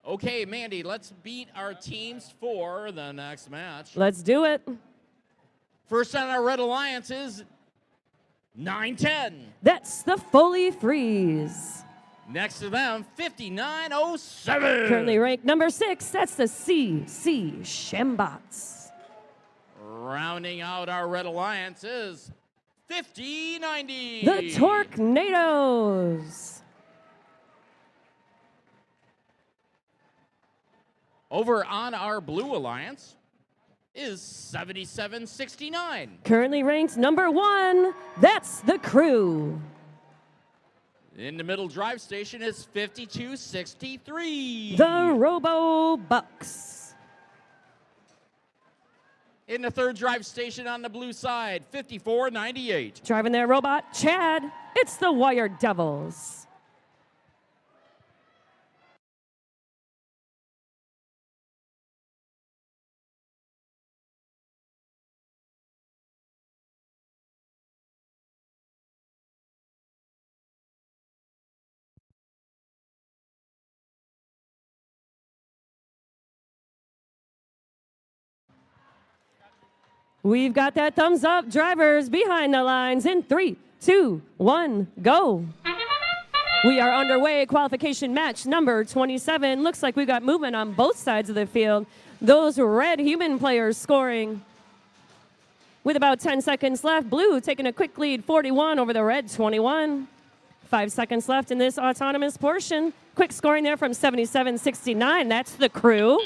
Okay, Mandy, let's beat our teams for the next match. Let's do it. First on our Red Alliance is 910. That's the Foley Freeze. Next to them, 5907. Currently ranked number 6, that's the CC Shambots. Rounding out our Red Alliance is 5090. The Tornadoes. Over on our Blue Alliance is 7769. Currently ranked number 1, that's the Crew. In the middle drive station is 5263. The Robo Bucks. In the third drive station on the blue side, 5498. Driving their robot, Chad, it's the Wire Devils. We've got that thumbs up. Drivers behind the lines in 3, 2, 1, go. We are underway. Qualification match number 27. Looks like we got movement on both sides of the field. Those red human players scoring. With about 10 seconds left, blue taking a quick lead, 41 over the red 21. 5 seconds left in this autonomous portion. Quick scoring there from 77-69. That's the Crew.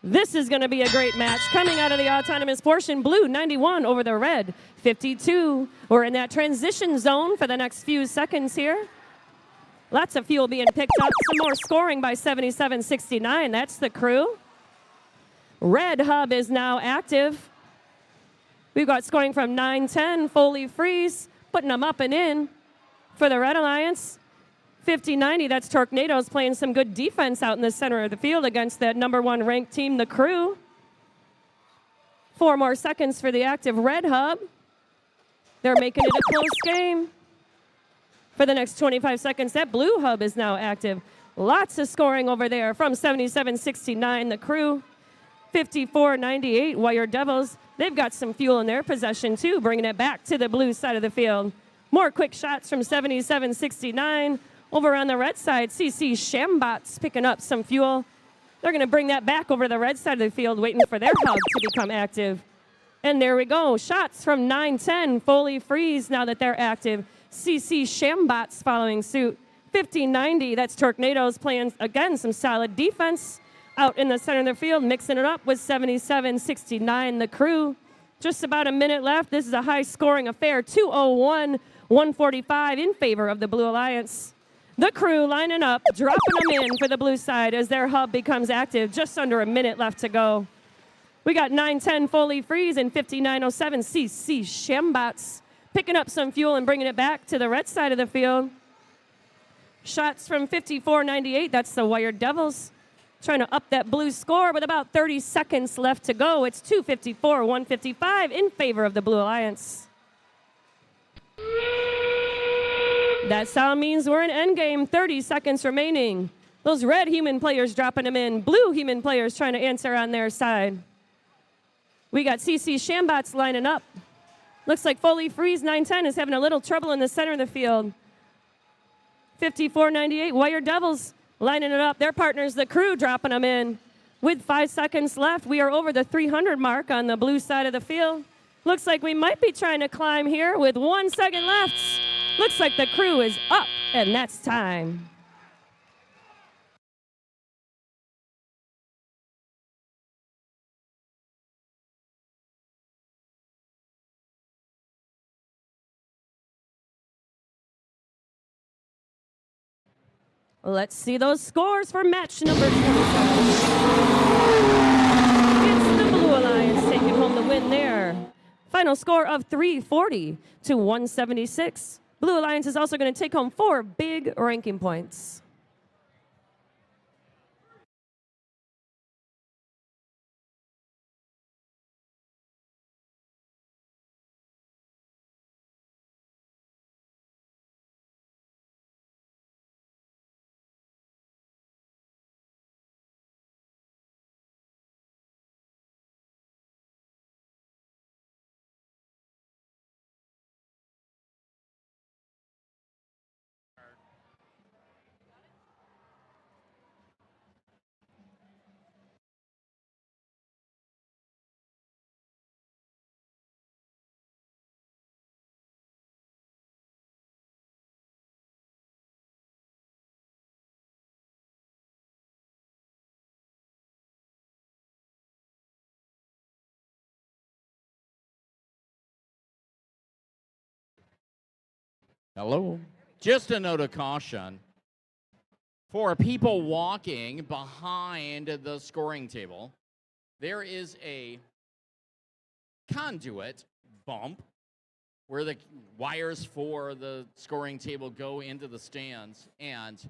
This is going to be a great match. Coming out of the autonomous portion, blue 91 over the red 52. We're in that transition zone for the next few seconds here. Lots of fuel being picked up. Some more scoring by 77-69. That's the Crew. Red hub is now active. We've got scoring from 910, Foley Freeze, putting them up and in for the Red Alliance. 50-90, that's Tornadoes playing some good defense out in the center of the field against that number 1 ranked team, the Crew. 4 more seconds for the active Red Hub. They're making it a close game. For the next 25 seconds, that Blue Hub is now active. Lots of scoring over there from 77-69, the Crew. 54-98, Wire Devils. They've got some fuel in their possession too, bringing it back to the blue side of the field. More quick shots from 77-69. Over on the red side, CC Shambots picking up some fuel. They're going to bring that back over to the red side of the field, waiting for their hub to become active. And there we go. Shots from 910, Foley Freeze now that they're active. CC Shambots following suit. 50-90, that's Tornadoes playing, again, some solid defense out in the center of the field, mixing it up with 77-69, the Crew. Just about a minute left. This is a high-scoring affair, 201-145 in favor of the Blue Alliance. The Crew lining up, dropping them in for the blue side as their hub becomes active. Just under a minute left to go. We got 910 Foley Freeze and 5907 CC Shambots picking up some fuel and bringing it back to the red side of the field. Shots from 54-98, that's the Wire Devils. Trying to up that blue score with about 30 seconds left to go. It's 254-155 in favor of the Blue Alliance. That sound means we're in endgame, 30 seconds remaining. Those red human players dropping them in. Blue human players trying to answer on their side. We got CC Shambots lining up. Looks like Foley Freeze 910 is having a little trouble in the center of the field. 54-98, Wire Devils lining it up. Their partners, the Crew, dropping them in. With 5 seconds left, we are over the 300 mark on the blue side of the field. Looks like we might be trying to climb here with 1 second left. Looks like the Crew is up, and that's time. Let's see those scores for match number 27. It's the Blue Alliance taking home the win there. Final score of 340 to 176. Blue Alliance is also going to take home 4 big ranking points. Hello. Just a note of caution. For people walking behind the scoring table, there is a conduit bump where the wires for the scoring table go into the stands, and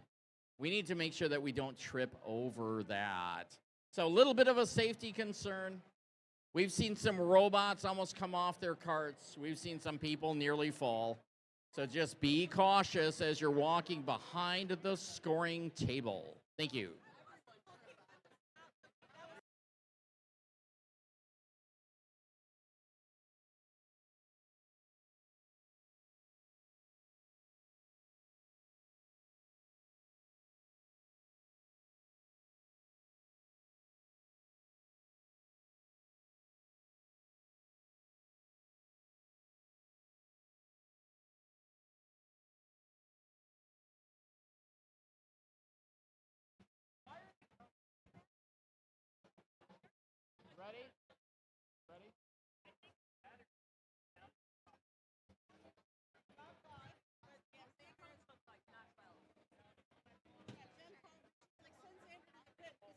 we need to make sure that we don't trip over that. So a little bit of a safety concern. We've seen some robots almost come off their carts. We've seen some people nearly fall. So just be cautious as you're walking behind the scoring table. Thank you.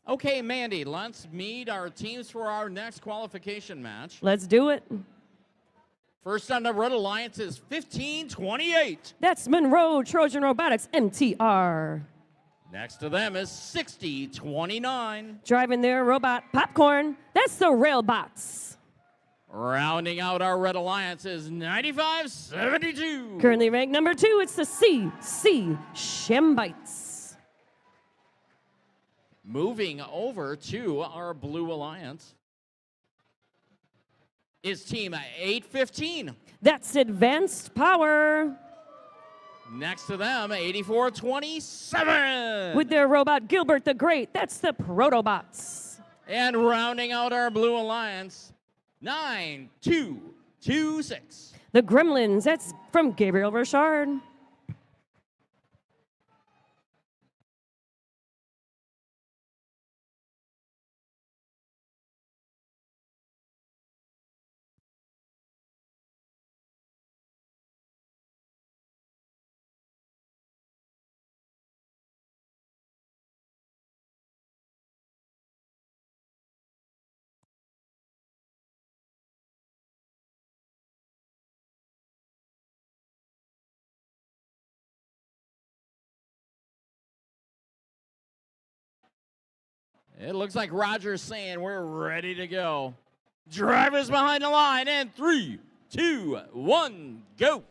Okay, Mandy, let's meet our teams for our next qualification match. Let's do it. First on the Red Alliance is 1528. That's Monroe Trojan Robotics, MTR. Next to them is 6029. Driving their robot popcorn, that's the Railbots. Rounding out our Red Alliance is 9572. Currently ranked number 2, it's the CC Shambites. Moving over to our Blue Alliance is team 815. That's Advanced Power. Next to them, 8427. With their robot Gilbert the Great, that's the Protobots. And rounding out our Blue Alliance, 9226. The Gremlins, that's from Gabriel Richard. It looks like Roger's saying we're ready to go. Drivers behind the line, and 3, 2, 1, go.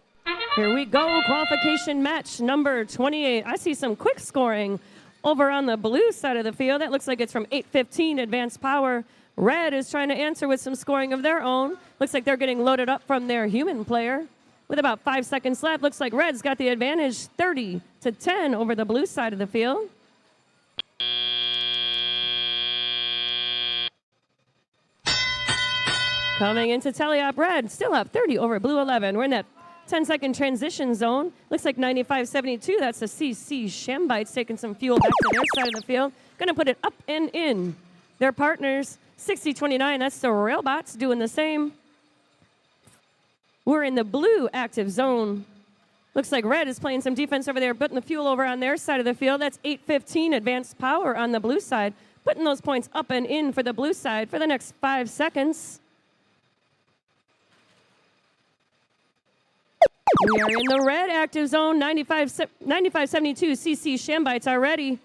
Here we go, qualification match number 28. I see some quick scoring over on the blue side of the field. That looks like it's from 815 Advanced Power. Red is trying to answer with some scoring of their own. Looks like they're getting loaded up from their human player. With about 5 seconds left, looks like Red's got the advantage 30-10 over the blue side of the field. Coming into teleop, Red still up 30 over Blue 11. We're in that 10-second transition zone. Looks like 95.72. That's the CC Shambites taking some fuel back to their side of the field. Going to put it up and in. Their partners, 60.29. That's the Railbots doing the same. We're in the blue active zone. Looks like Red is playing some defense over there, putting the fuel over on their side of the field. That's 815 Advanced Power on the blue side, putting those points up and in for the blue side for the next 5 seconds. We are in the red active zone. 95.72 CC Shambites are ready.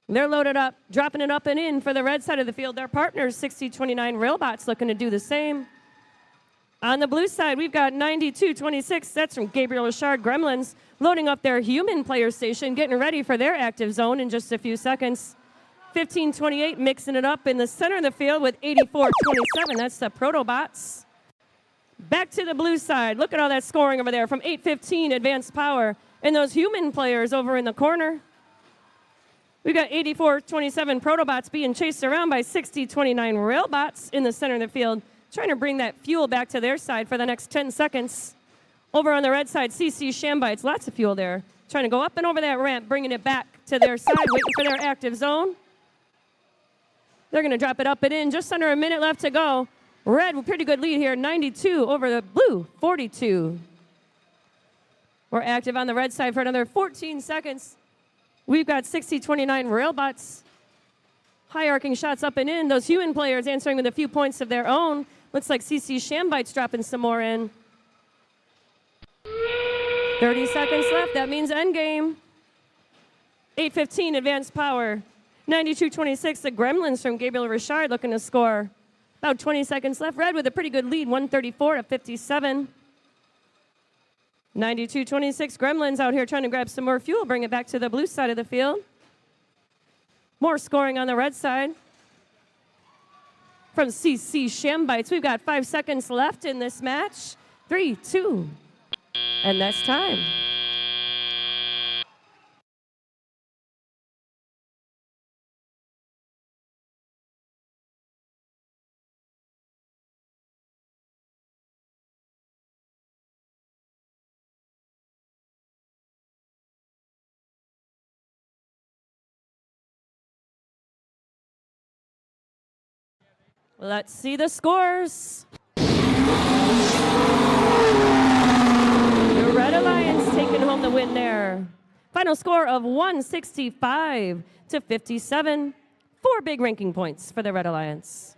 They're loaded up, dropping it up and in for the red side of the field. Their partners, 60.29 Railbots, looking to do the same. On the blue side, we've got 92.26. That's from Gabriel Richard Gremlins, loading up their human player station, getting ready for their active zone in just a few seconds. 15.28 mixing it up in the center of the field with 84.27. That's the Protobots. Back to the blue side. Look at all that scoring over there from 815 Advanced Power and those human players over in the corner. We've got 84.27 Protobots being chased around by 60.29 Railbots in the center of the field, trying to bring that fuel back to their side for the next 10 seconds. Over on the red side, CC Shambites, lots of fuel there, trying to go up and over that ramp, bringing it back to their side, waiting for their active zone. They're going to drop it up and in. Just under a minute left to go. Red with pretty good lead here, 92 over the blue, 42. We're active on the red side for another 14 seconds. We've got 60-29 Railbots. High arcing shots up and in. Those human players answering with a few points of their own. Looks like CC Shambites dropping some more in. 30 seconds left. That means endgame. 8:15 advanced power. 92-26 the Gremlins from Gabriel Richard looking to score. About 20 seconds left. Red with a pretty good lead, 134-57. 92-26 Gremlins out here trying to grab some more fuel, bring it back to the blue side of the field. More scoring on the red side from CC Shambites. We've got 5 seconds left in this match. 3, 2, and that's time. Let's see the scores. The Red Alliance taking home the win there. Final score of 165-57. 4 big ranking points for the Red Alliance.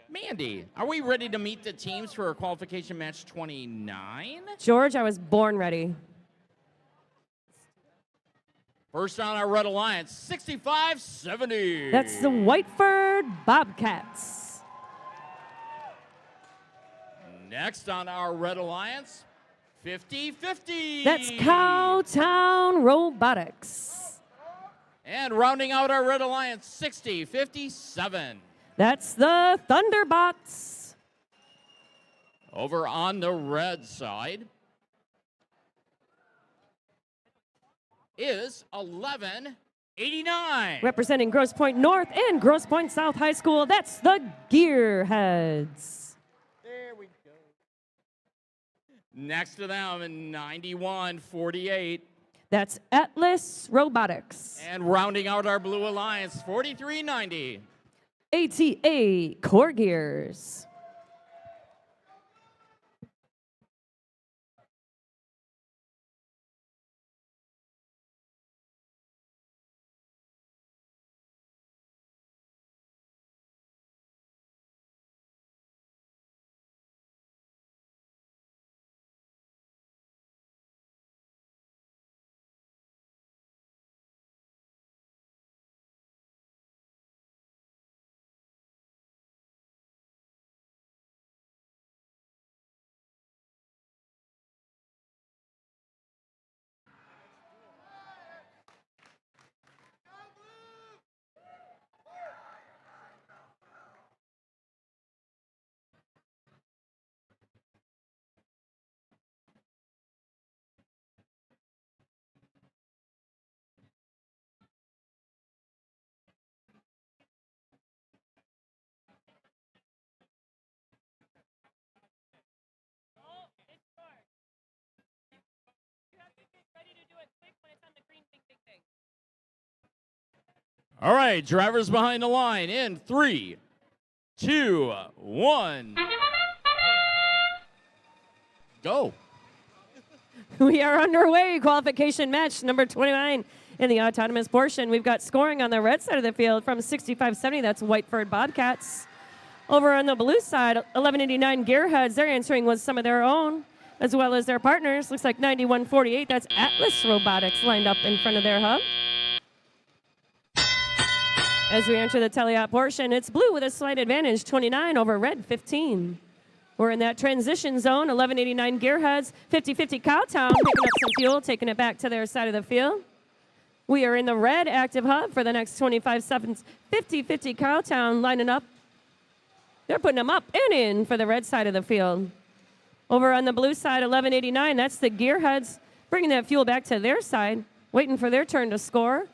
Mandy, are we ready to meet the teams for qualification match 29? George, I was born ready. First on our Red Alliance, 65-70. That's the Whiteford Bobcats. Next on our Red Alliance, 50-50. That's Cowtown Robotics. And rounding out our Red Alliance, 60-57. That's the Thunderbots. Over on the red side is 11 89. Representing Grosse Pointe North and Grosse Pointe South High School, that's the Gearheads. There we go. Next to them, 91-48. That's Atlas Robotics. And rounding out our Blue Alliance, 43-90. ATA Core Gears. All right, drivers behind the line in 3, 2, 1. Go. We are underway. Qualification match number 29 in the autonomous portion. We've got scoring on the red side of the field from 65-70. That's Whiteford Bobcats. Over on the blue side, 1189 Gearheads. They're answering with some of their own, as well as their partners. Looks like 91-48. That's Atlas Robotics lined up in front of their hub. As we enter the teleop portion, it's blue with a slight advantage, 29 over red, 15. We're in that transition zone, 1189 Gearheads, 50-50 Cowtown, picking up some fuel, taking it back to their side of the field. We are in the red active hub for the next 25 seconds, 50-50 Cowtown lining up. They're putting them up and in for the red side of the field. Over on the blue side, 1189, that's the Gearheads, bringing that fuel back to their side, waiting for their turn to score.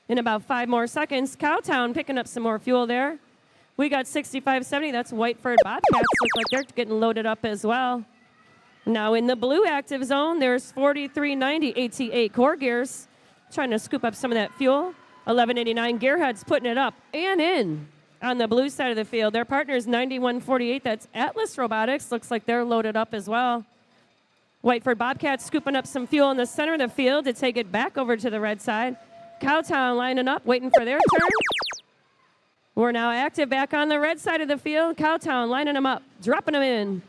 In about 5 more seconds, Cowtown picking up some more fuel there. We got 65-70. That's Whiteford Bobcats. Look like they're getting loaded up as well. Now in the blue active zone, there's 4390 ATA Core Gears trying to scoop up some of that fuel. 1189 Gearheads putting it up and in on the blue side of the field. Their partner's 9148. That's Atlas Robotics. Looks like they're loaded up as well. Whiteford Bobcats scooping up some fuel in the center of the field to take it back over to the red side. Cowtown lining up, waiting for their turn. We're now active back on the red side of the field. Cowtown lining them up, dropping them in.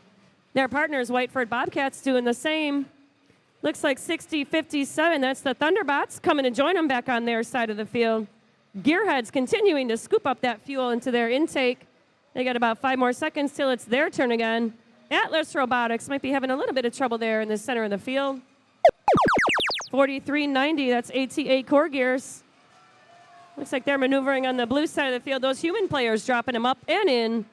Their partners, Whiteford Bobcats, doing the same. Looks like 60-57. That's the Thunderbots coming to join them back on their side of the field. Gearheads continuing to scoop up that fuel into their intake. They got about 5 more seconds till it's their turn again. Atlas Robotics might be having a little bit of trouble there in the center of the field. 4390, that's ATA Core Gears. Looks like they're maneuvering on the blue side of the field. Those human players dropping them up and in.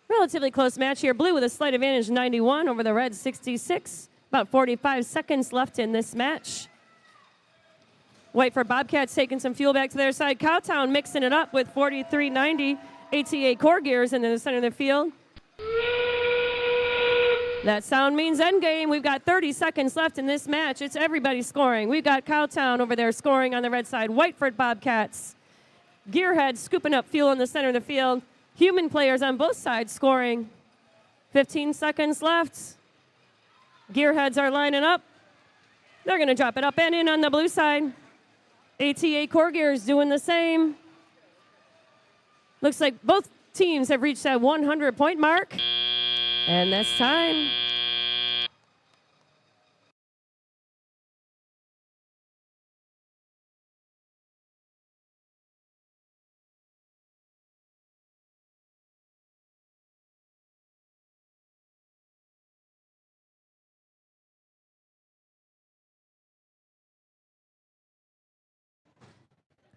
Relatively close match here. Blue with a slight advantage, 91 over the red, 66. About 45 seconds left in this match. Whiteford Bobcats taking some fuel back to their side. Cowtown mixing it up with 4390 ATA Core Gears in the center of the field. That sound means endgame. We've got 30 seconds left in this match. It's everybody scoring. We've got Cowtown over there scoring on the red side. Whiteford Bobcats. Gearhead scooping up fuel in the center of the field. Human players on both sides scoring. 15 seconds left. Gearheads are lining up. They're going to drop it up and in on the blue side. ATA Core Gears doing the same. Looks like both teams have reached that 100-point mark. And that's time.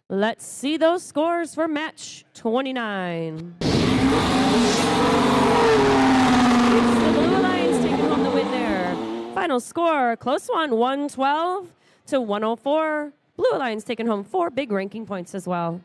Let's see those scores for match 29. It's the Blue Alliance taking home the win there. Final score, close one, 112 to 104. Blue Alliance taking home 4 big ranking points as well.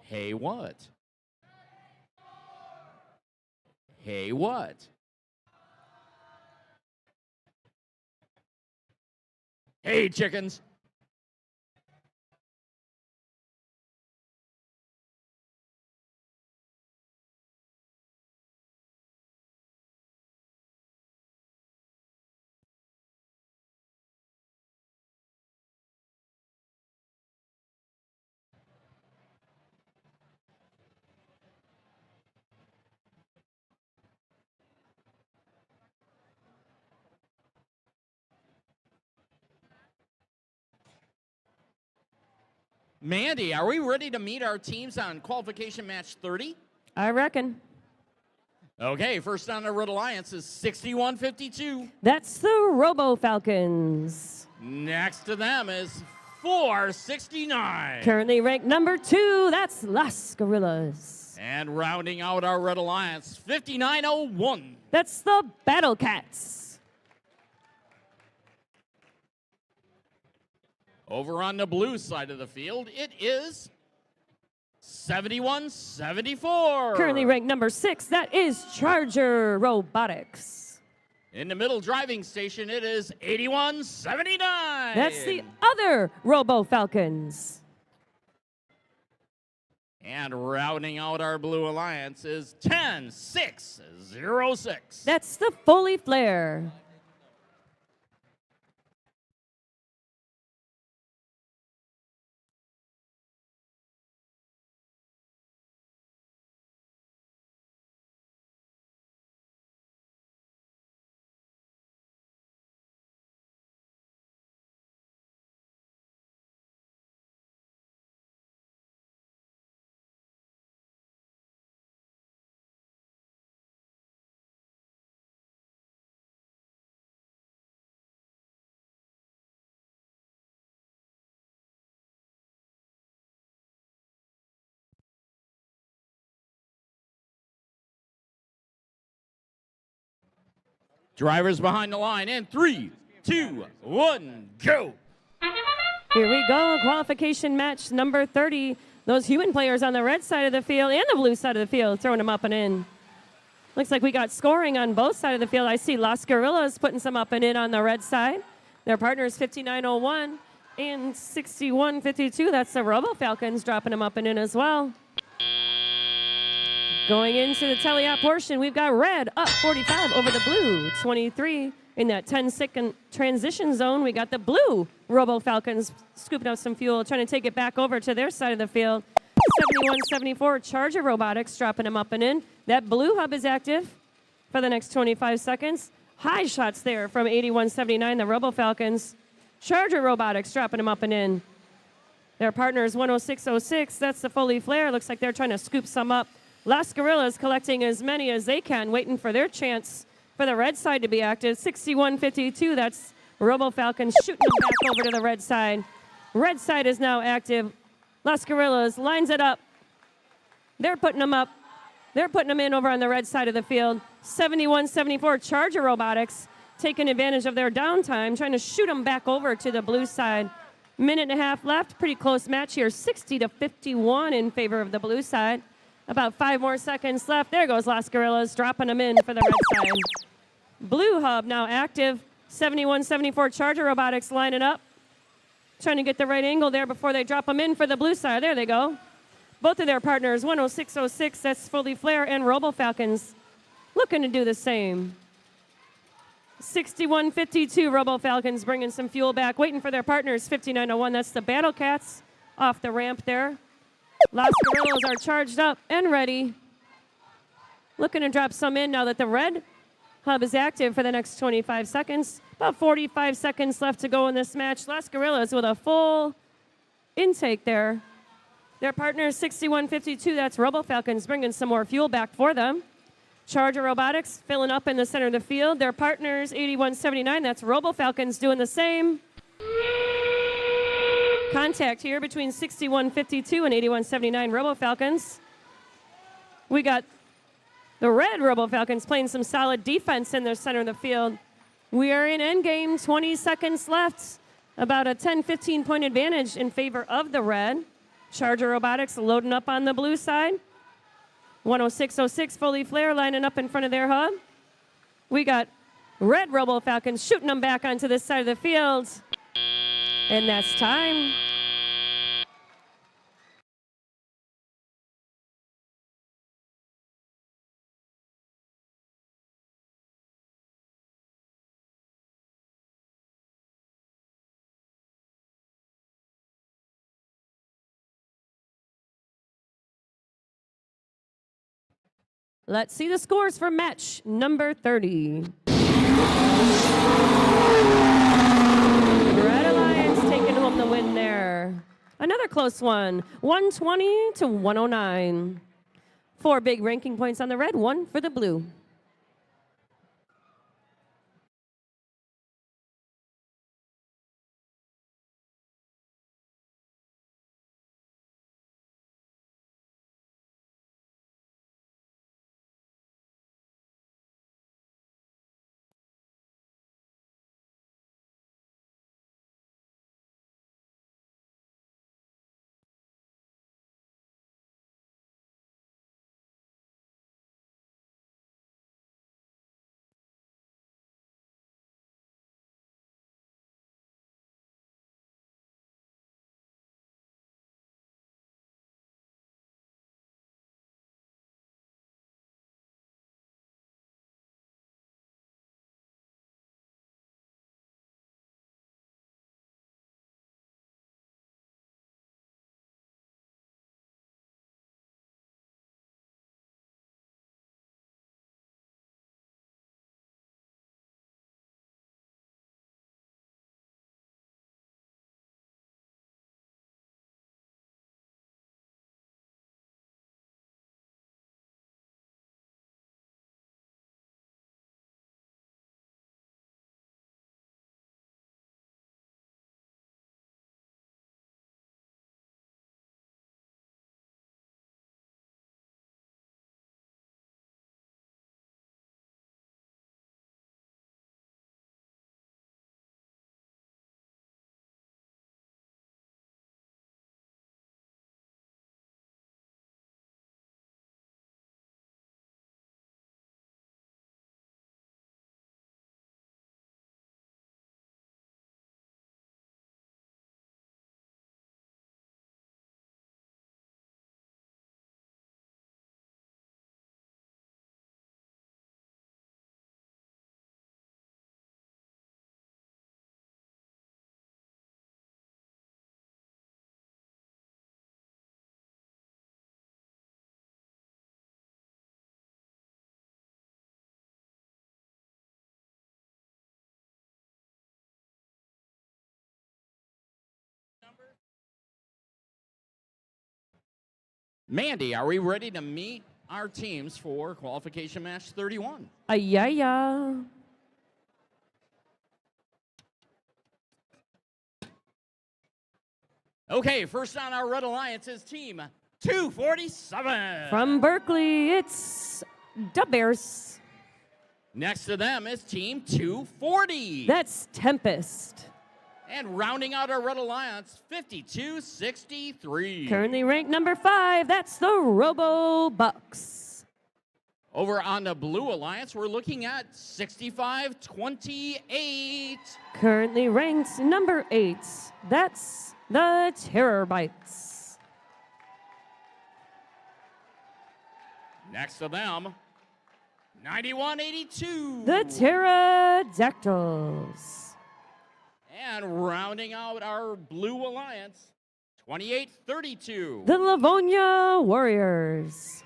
Hey, what? Hey, what? Hey, chickens. Mandy, are we ready to meet our teams on qualification match 30? I reckon. Okay, first on the Red Alliance is 6152. That's the Robo Falcons. Next to them is 469. Currently ranked number 2, that's Las Gorillas. And rounding out our Red Alliance, 5901. That's the Battle Cats. Over on the blue side of the field, it is 7174. Currently ranked number 6, that is Charger Robotics. In the middle driving station, it is 8179. That's the other Robo Falcons. And rounding out our Blue Alliance is 10606. That's the Foley Flare. Drivers behind the line in 3, 2, 1, go. Here we go, qualification match number 30. Those human players on the red side of the field and the blue side of the field, throwing them up and in. Looks like we got scoring on both sides of the field. I see Las Gorillas putting some up and in on the red side. Their partners 5901 and 6152. That's the Robo Falcons dropping them up and in as well. Going into the teleop portion, we've got red up 45 over the blue 23. In that 10-second transition zone, we got the blue Robo Falcons scooping up some fuel, trying to take it back over to their side of the field. 7174 Charger Robotics dropping them up and in. That blue hub is active for the next 25 seconds. High shots there from 8179, the Robo Falcons. Charger Robotics dropping them up and in. Their partner is 10606. That's the Foley Flare. Looks like they're trying to scoop some up Las Gorillas collecting as many as they can, waiting for their chance for the red side to be active. 61-52, that's Robo Falcons shooting them back over to the red side. Red side is now active. Las Gorillas lines it up. They're putting them up. They're putting them in over on the red side of the field. 71-74, Charger Robotics taking advantage of their downtime, trying to shoot them back over to the blue side. Minute and a half left. Pretty close match here. 60-51 in favor of the blue side. About 5 more seconds left. There goes Las Gorillas, dropping them in for the red side. Blue hub now active. 71-74 Charger Robotics lining up. Trying to get the right angle there before they drop them in for the blue side. There they go. Both of their partners, 106-06, that's Fully Flare and Robo Falcons, looking to do the same. 61-52 Robo Falcons bringing some fuel back, waiting for their partners. 59-01, that's the Battle Cats off the ramp there. Las Gorillas are charged up and ready. Looking to drop some in now that the red hub is active for the next 25 seconds. About 45 seconds left to go in this match. Las Gorillas with a full intake there. Their partners 61-52, that's Robo Falcons bringing some more fuel back for them. Charger Robotics filling up in the center of the field. Their partners 81-79, that's Robo Falcons doing the same. Contact here between 61-52 and 81-79 Robo Falcons. We got the red Robo Falcons playing some solid defense in the center of the field. We are in endgame, 20 seconds left. About a 10-15 point advantage in favor of the red. Charger Robotics loading up on the blue side. 106-06 Fully Flare lining up in front of their hub. We got red Robo Falcons shooting them back onto this side of the field. And that's time. Let's see the scores for match number 30. Red Alliance taking home the win there. Another close one, 120-109. 4 big ranking points on the red, 1 for the blue. Mandy, are we ready to meet our teams for qualification match 31. Ay-ya-ya. Okay, first on our Red Alliance is team 247. From Berkeley, it's the Bears. Next to them is team 240. That's Tempest. And rounding out our Red Alliance, 5263. Currently ranked number 5, that's the Robo Bucks. Over on the Blue Alliance, we're looking at 6528. Currently ranked number 8, that's the Terror Bites. Next to them, 9182. The Pterodactyls. And rounding out our Blue Alliance, 2832. The Livonia Warriors.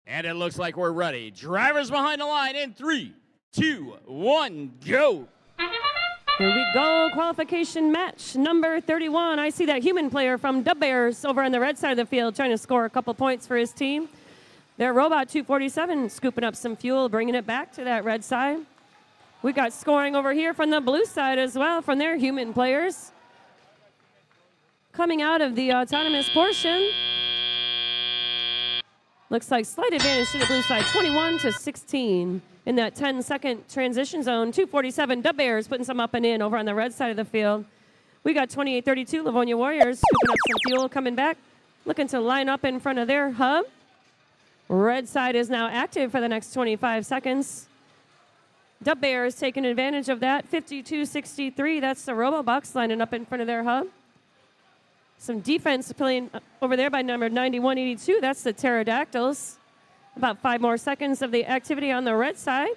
And it looks like we're ready. Drivers behind the line in 3, 2, 1, go. Here we go, qualification match number 31. I see that human player from the Bears over on the red side of the field trying to score a couple points for his team. Their Robot 247 scooping up some fuel, bringing it back to that red side. We got scoring over here from the blue side as well from their human players. Coming out of the autonomous portion. Looks like slight advantage to the blue side, 21-16 in that 10-second transition zone. 247, the Bears putting some up and in over on the red side of the field. We got 28-32, Livonia Warriors scooping up some fuel, coming back, looking to line up in front of their hub. Red side is now active for the next 25 seconds. The Bears taking advantage of that, 52-63. That's the Robobucks lining up in front of their hub. Some defense playing over there by number 9182. That's the Pterodactyls. About 5 more seconds of the activity on the red side.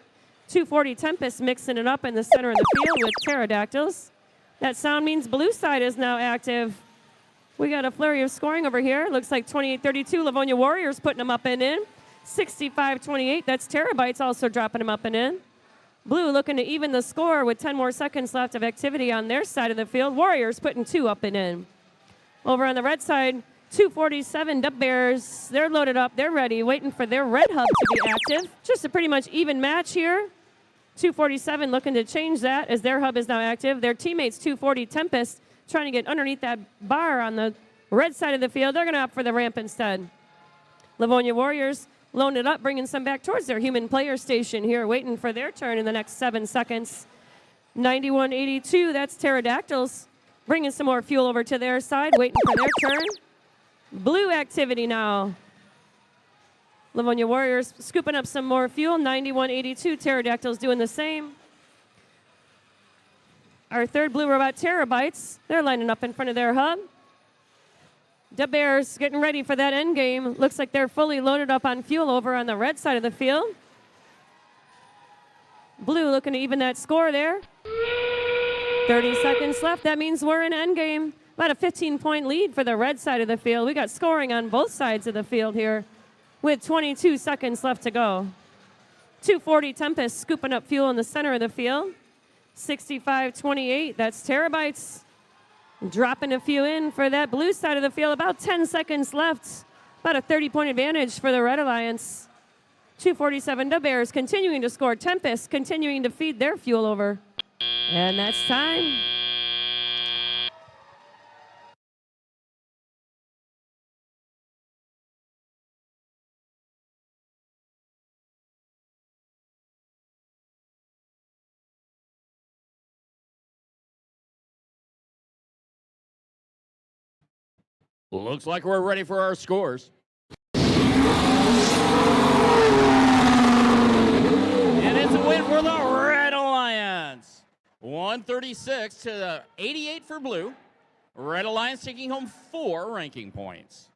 240 Tempest mixing it up in the center of the field with Pterodactyls. That sound means blue side is now active. We got a flurry of scoring over here. Looks like 28-32. Livonia Warriors putting them up and in. 65-28. That's Terabytes also dropping them up and in. Blue looking to even the score with 10 more seconds left of activity on their side of the field. Warriors putting 2 up and in. Over on the red side, 247 Dub Bears. They're loaded up. They're ready, waiting for their red hub to be active. Just a pretty much even match here. 247 looking to change that as their hub is now active. Their teammates, 240 Tempest, trying to get underneath that bar on the red side of the field. They're going to opt for the ramp instead. Livonia Warriors loaned it up, bringing some back towards their human player station here, waiting for their turn in the next 7 seconds. 91-82, that's Pterodactyls. Bringing some more fuel over to their side, waiting for their turn. Blue activity now. Livonia Warriors scooping up some more fuel. 91-82, Pterodactyls doing the same. Our third blue robot, Terabytes, they're lining up in front of their hub. The Bears getting ready for that end game. Looks like they're fully loaded up on fuel over on the red side of the field. Blue looking to even that score there. 30 seconds left. That means we're in endgame. About a 15-point lead for the red side of the field. We got scoring on both sides of the field here with 22 seconds left to go. 240 Tempest scooping up fuel in the center of the field. 65-28. That's Terabytes dropping a few in for that blue side of the field. About 10 seconds left. About a 30-point advantage for the Red Alliance. 247 the Bears continuing to score. Tempest continuing to feed their fuel over. And that's time. Looks like we're ready for our scores. And it's a win for the Red Alliance. 136 to 88 for Blue. Red Alliance taking home 4 ranking points.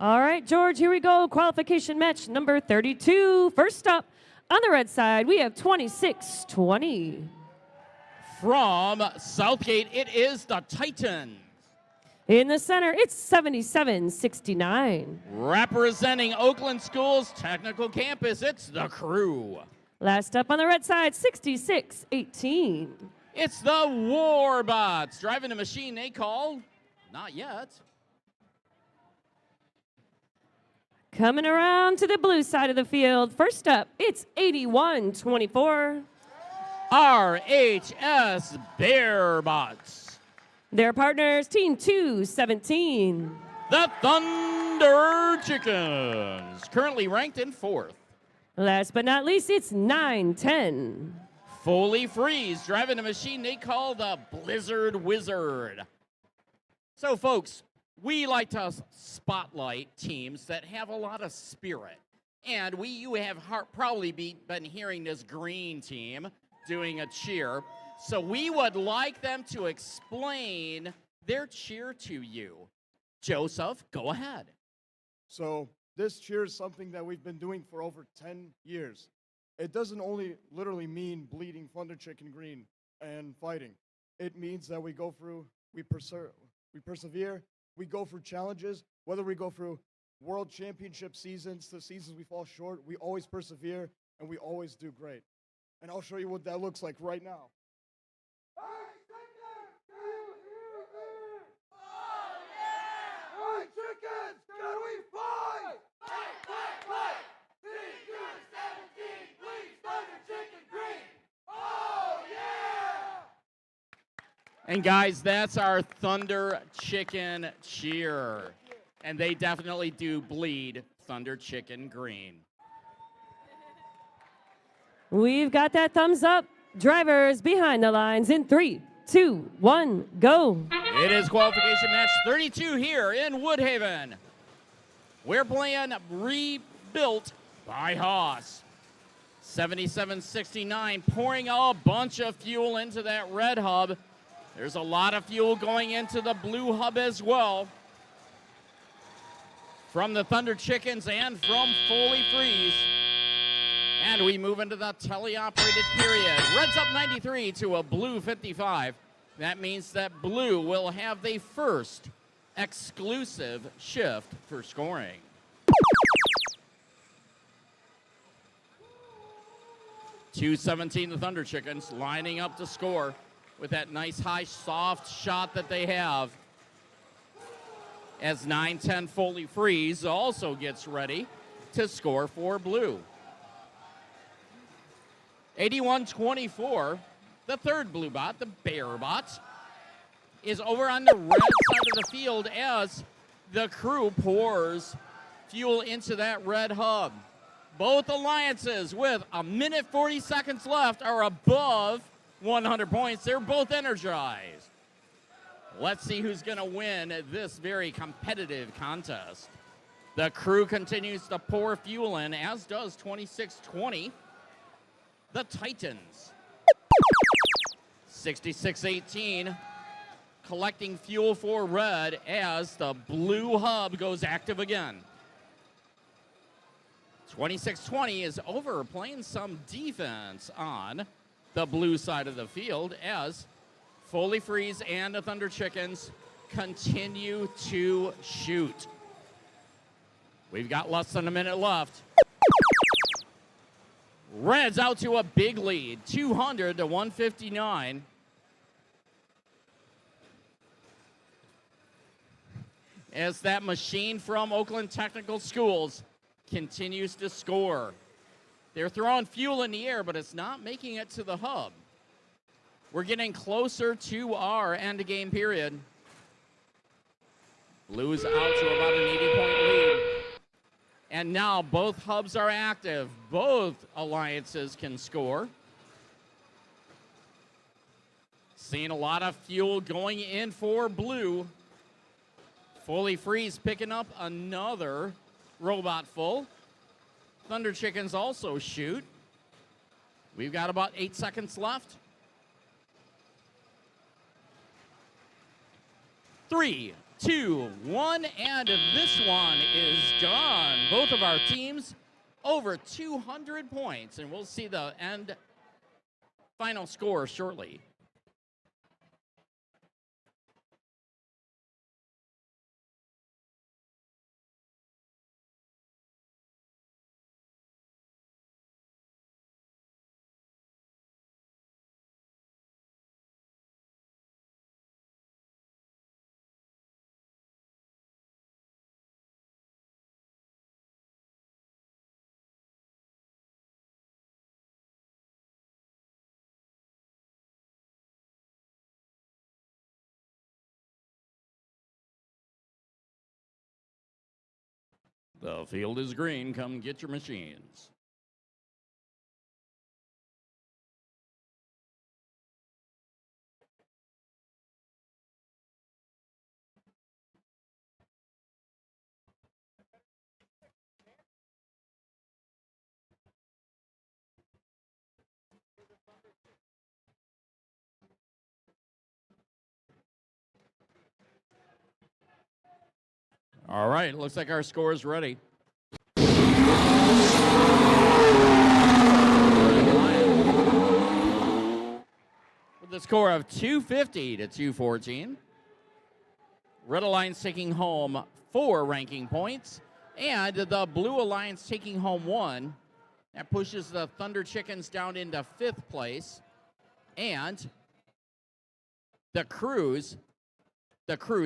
All right, George, here we go. Qualification match number 32. First up, on the red side, we have 26-20. From Southgate, it is the Titans. In the center, it's 77-69. Representing Oakland School's technical campus, it's the Crew. Last up on the red side, 66-18. It's the Warbots driving a machine they call Not Yet. Coming around to the blue side of the field, first up, it's 81-24. RHS Bearbots. Their partners, Team 217. The Thunder Chickens, currently ranked in 4th. Last but not least, it's 9-10. Foley Freeze driving a machine they call the Blizzard Wizard. So, folks, we like to spotlight teams that have a lot of spirit. And you have probably been hearing this green team doing a cheer. So we would like them to explain their cheer to you. Joseph, go ahead. So this cheer is something that we've been doing for over 10 years. It doesn't only literally mean bleeding Thunder Chicken green and fighting. It means that we go through, we persevere, we go through challenges, whether we go through world championship seasons, the seasons we fall short, we always persevere and we always do great. And I'll show you what that looks like right now. And guys, that's our Thunder Chicken cheer. And they definitely do bleed Thunder Chicken green. We've got that thumbs up. Drivers behind the lines in 3, 2, 1, go. It is qualification match 32 here in Woodhaven. We're playing Rebuilt by Haas. 77-69, pouring a bunch of fuel into that red hub. There's a lot of fuel going into the blue hub as well. From the Thunder Chickens and from Foley Freeze. And we move into the teleoperated period. Reds up 93 to a blue 55. That means that blue will have the first exclusive shift for scoring. .217 the Thunder Chickens lining up to score with that nice high soft shot that they have. As 9-10 Foley Freeze also gets ready to score for blue. 81-24, the third blue bot, the Bear bot, is over on the red side of the field as the Crew pours fuel into that red hub. Both alliances with a minute 40 seconds left are above 100 points. They're both energized. Let's see who's going to win this very competitive contest. The Crew continues to pour fuel in, as does 26-20, the Titans. 66-18, collecting fuel for red as the blue hub goes active again. 26-20 is over, playing some defense on the blue side of the field as Foley Freeze and the Thunder Chickens continue to shoot. We've got less than a minute left. Reds out to a big lead, 200-159. As that machine from Oakland Technical Schools continues to score. They're throwing fuel in the air, but it's not making it to the hub. We're getting closer to our end game period. Blues out to about an 80-point lead. And now both hubs are active. Both alliances can score. Seeing a lot of fuel going in for blue. Foley Freeze picking up another robot full. Thunder Chickens also shoot. We've got about 8 seconds left. 3, 2, 1, and this one is done. Both of our teams over 200 points, and we'll see the end final score shortly. The field is green. Come get your machines. All right, looks like our score is ready. With the score of 250 to 214, Red Alliance taking home 4 ranking points, and the Blue Alliance taking home 1. That pushes the Thunder Chickens down into 5th place, and the Crews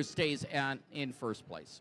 stays in 1st place.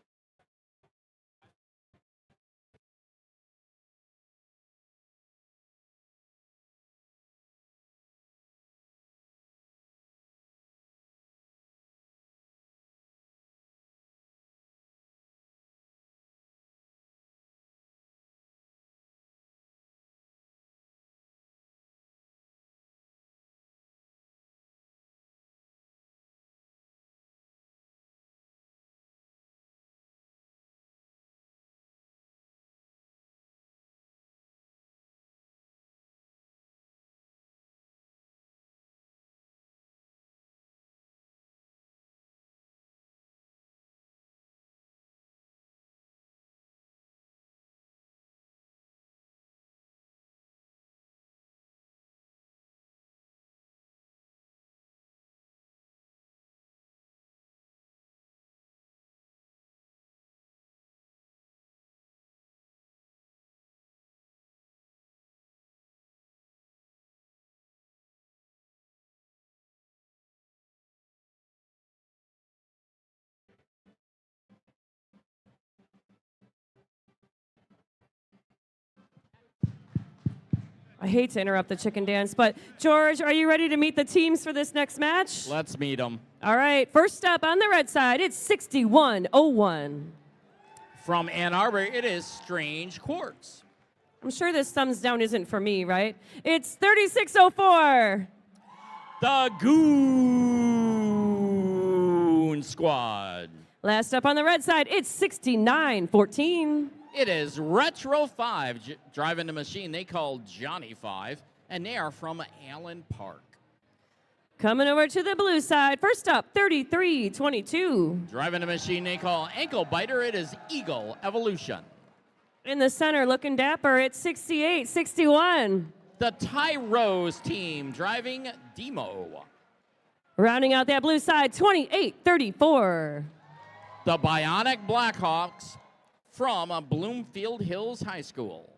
I hate to interrupt the chicken dance, but George, are you ready to meet the teams for this next match? Let's meet them. All right, first up on the red side, it's 6101. From Ann Arbor, it is Strange Quartz. I'm sure this thumbs down isn't for me, right? It's 3604. The Goon Squad. Last up on the red side, it's 6914. It is Retro 5 driving the machine they call Johnny 5, and they are from Allen Park. Coming over to the blue side, first up, 3322. Driving the machine they call Ankle Biter, it is Eagle Evolution. In the center, looking dapper, it's 6861. The Tyrose team driving Demo. Rounding out that blue side, 2834. The Bionic Blackhawks from Bloomfield Hills High School.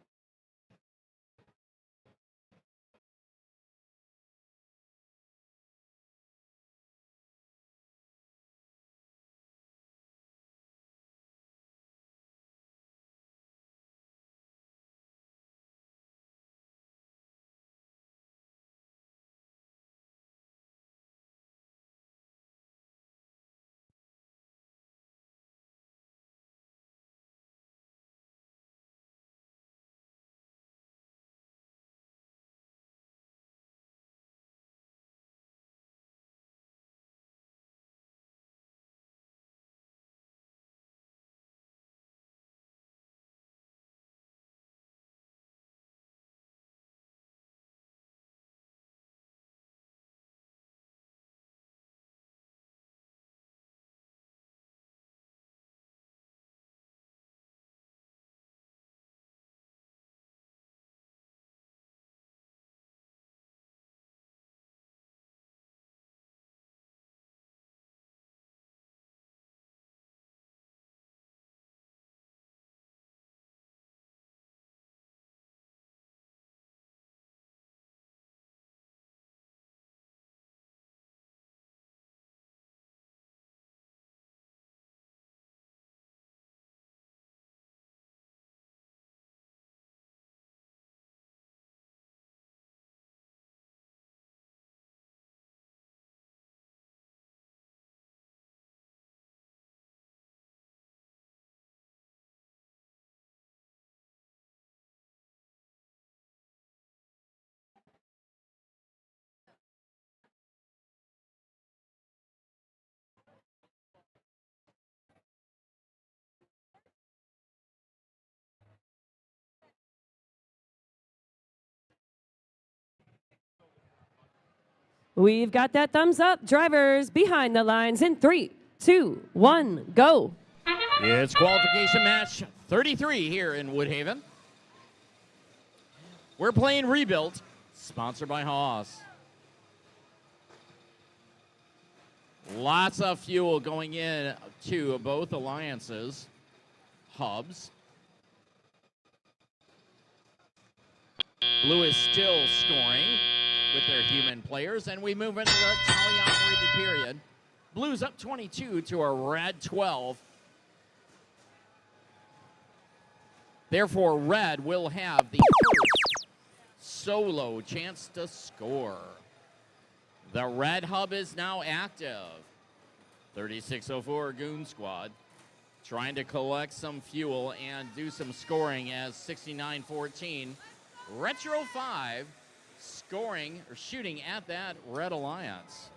We've got that thumbs up. Drivers behind the lines in 3, 2, 1, go. It's qualification match 33 here in Woodhaven. We're playing Rebuilt, sponsored by Haas. Lots of fuel going in to both alliances' hubs. Blue is still scoring with their human players, and we move into the tally-operated period. Blue's up 22 to a red 12. Therefore, red will have the first solo chance to score. The red hub is now active. 3604 Goon Squad trying to collect some fuel and do some scoring as 6914 Retro 5 scoring or shooting at that red alliance.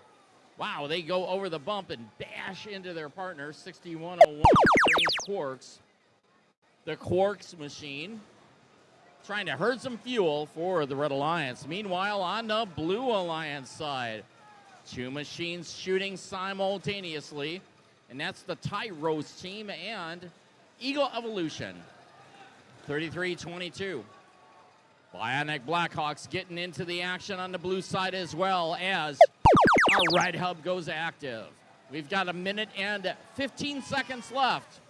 Wow, they go over the bump and bash into their partner, 6101 Strange Quarks. The Quarks machine trying to herd some fuel for the Red Alliance. Meanwhile, on the Blue Alliance side, two machines shooting simultaneously, and that's the Tyros team and Eagle Evolution. 33-22. Bionic Blackhawks getting into the action on the blue side as well as our red hub goes active. We've got a minute and 15 seconds left.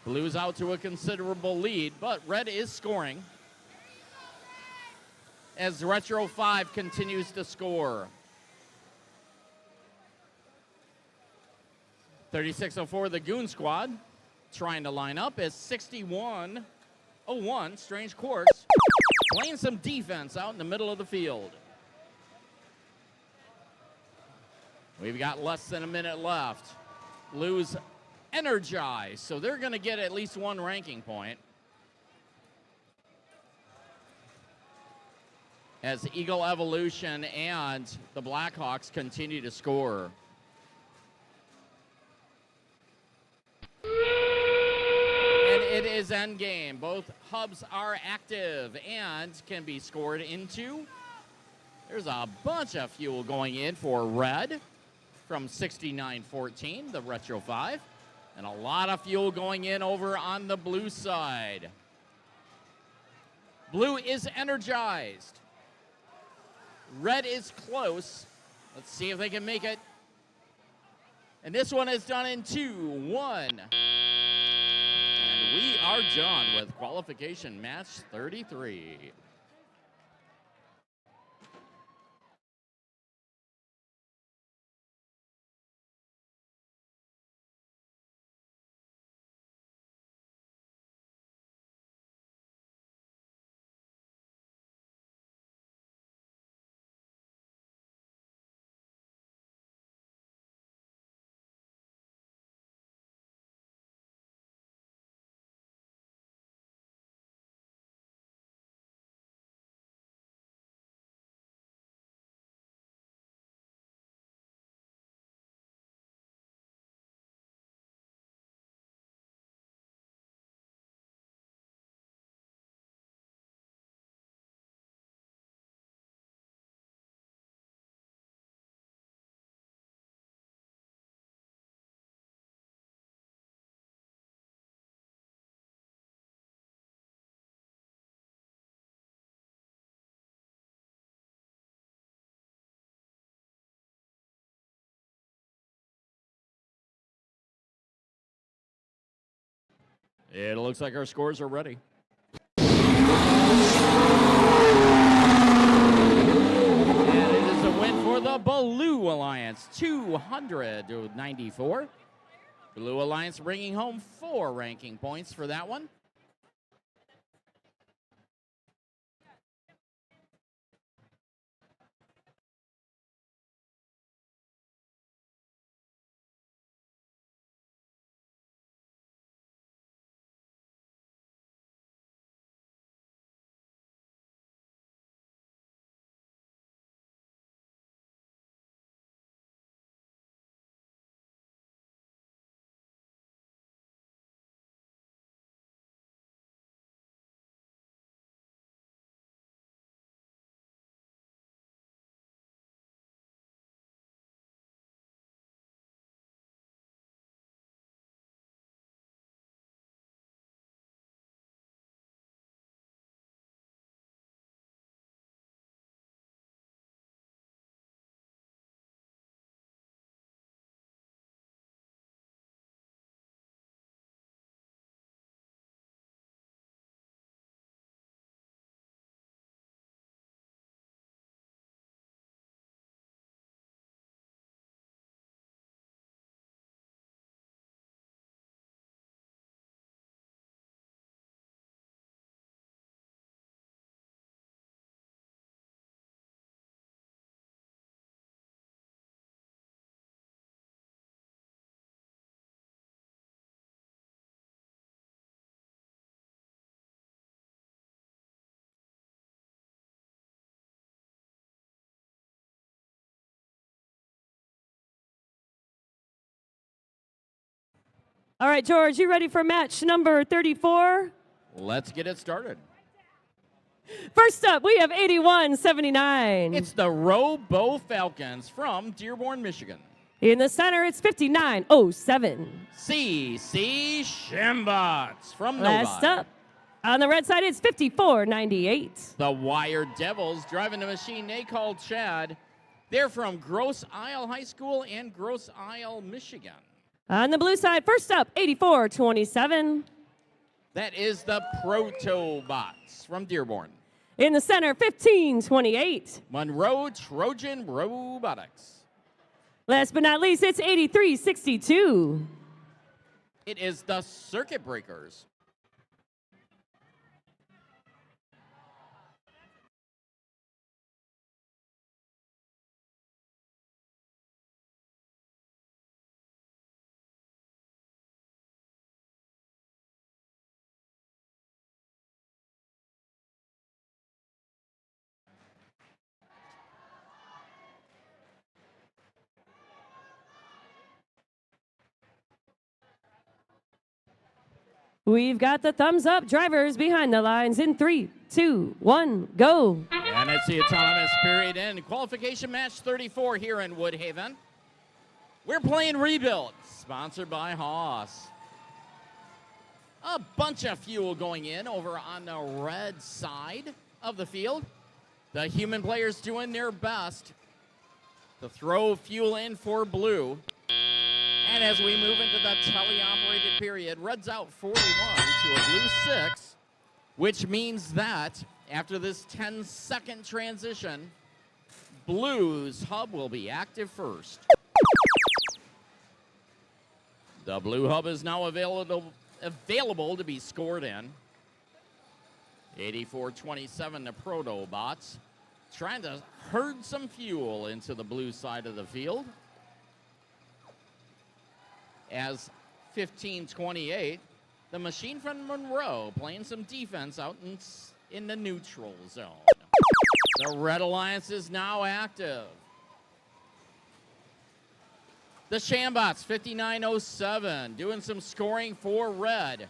Blue's out to a considerable lead, but red is scoring as Retro 5 continues to score. 3604, the Goon Squad, trying to line up as 6101, Strange Quarks, playing some defense out in the middle of the field. We've got less than a minute left. Blue's energized, so they're going to get at least one ranking point. As Eagle Evolution and the Blackhawks continue to score. And it is endgame. Both hubs are active and can be scored into. There's a bunch of fuel going in for red from 6914, the Retro 5. And a lot of fuel going in over on the blue side. Blue is energized. Red is close. Let's see if they can make it. And this one is done in 2, 1. And we are done with qualification match 33. It looks like our scores are ready. And it is a win for the Blue Alliance, 200-94. Blue Alliance bringing home 4 ranking points for that one. All right, George, you ready for match number 34? Let's get it started. First up, we have 8179. It's the Robo Falcons from Dearborn, Michigan. In the center, it's 5907. CC Shambots from Last Novi. up, on the red side, it's 5498. The Wired Devils driving the machine they call Chad. They're from Grosse Isle High School in Grosse Isle, Michigan. On the blue side, first up, 8427. That is the Protobots from Dearborn. In the center, 1528. Monroe Trojan Robotics. Last but not least, it's 8362. It is the Circuit Breakers. We've got the thumbs up drivers behind the lines in 3, 2, 1, go. And it's the autonomous period in qualification match 34 here in Woodhaven. We're playing Rebuild, sponsored by Haas. A bunch of fuel going in over on the red side of the field. The human players doing their best to throw fuel in for blue. And as we move into the teleoperated period, red's out 41 to a blue 6, which means that after this 10-second transition, blue's hub will be active first. The blue hub is now available to be scored in. 84-27, the Protobots trying to herd some fuel into the blue side of the field. As 15-28, the machine from Monroe playing some defense out in the neutral zone. The Red Alliance is now active. The Shambots, 5907, doing some scoring for red.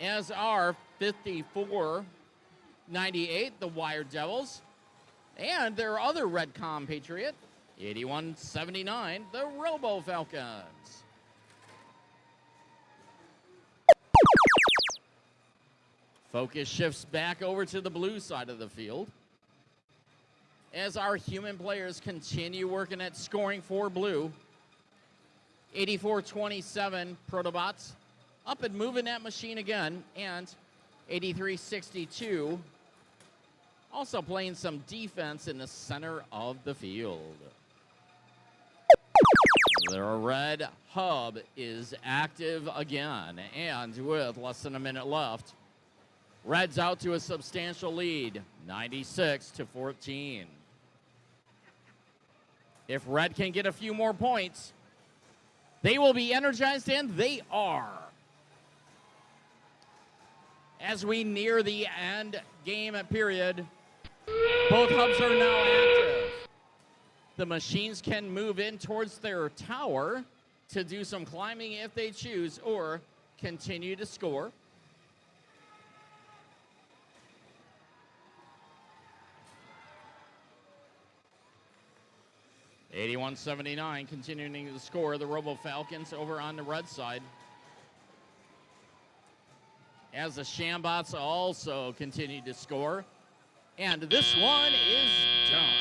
As are 5498, the Wired Devils. And their other red compatriot, 8179, the Robo Falcons. Focus shifts back over to the blue side of the field as our human players continue working at scoring for blue. 84-27 Protobots up and moving that machine again, and 83-62 also playing some defense in the center of the field. The red hub is active again, and with less than a minute left, red's out to a substantial lead, 96-14. If red can get a few more points, they will be energized, and they are. As we near the end game period, both hubs are now active. The machines can move in towards their tower to do some climbing if they choose, or continue to score. $81-79 continuing to score the Robo Falcons over on the red side. As the Shambots also continue to score. And this one is done.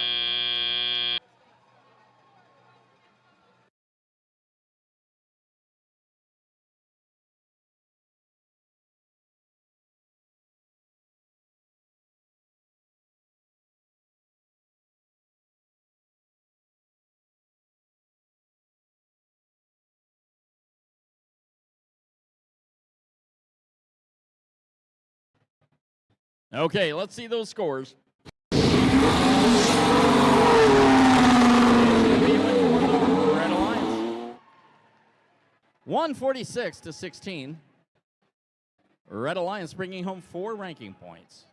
Okay, let's see those scores. Red Alliance. 146-16. Red Alliance bringing home 4 ranking points.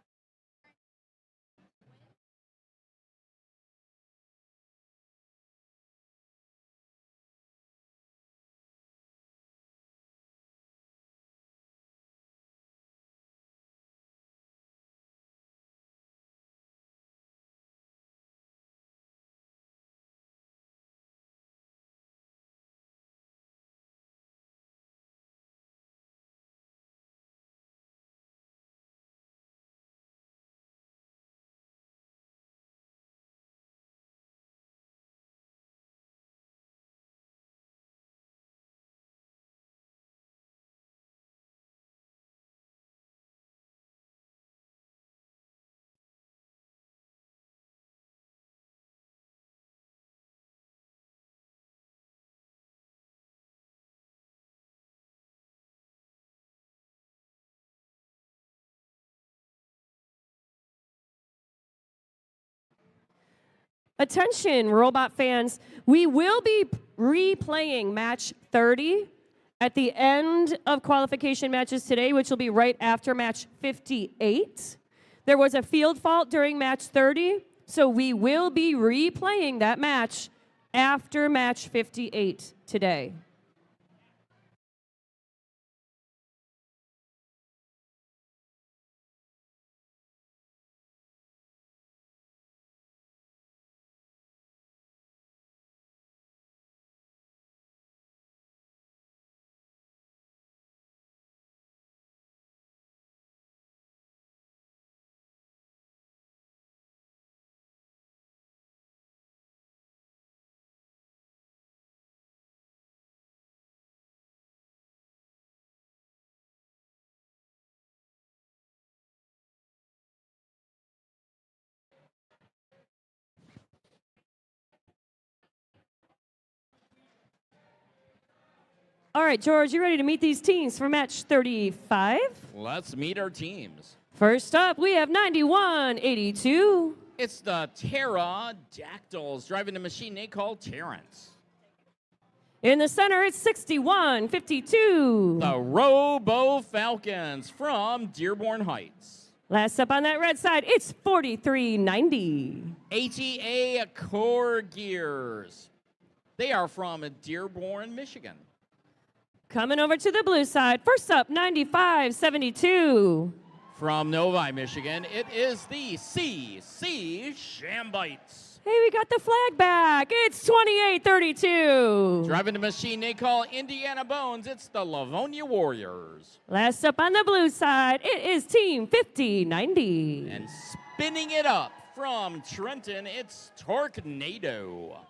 Attention, robot fans. We will be replaying match 30 at the end of qualification matches today, which will be right after match 58. There was a field fault during match 30, so we will be replaying that match after match 58 today. All right, George, you ready to meet these teams for match 35? Let's meet our teams. First up, we have 9182. It's the Pterodactyls driving the machine they call Terrence. In the center, it's 6152. The Robo Falcons from Dearborn Heights. Last up on that red side, it's 4390. ATA Core Gears. They are from Dearborn, Michigan. Coming over to the blue side, first up, 9572. From Novi, Michigan, it is the CC Shambites. Hey, we got the flag back. It's 2832. Driving the machine they call Indiana Bones, it's the Livonia Warriors. Last up on the blue side, it is Team 5090. And spinning it up from Trenton, it's Tornado.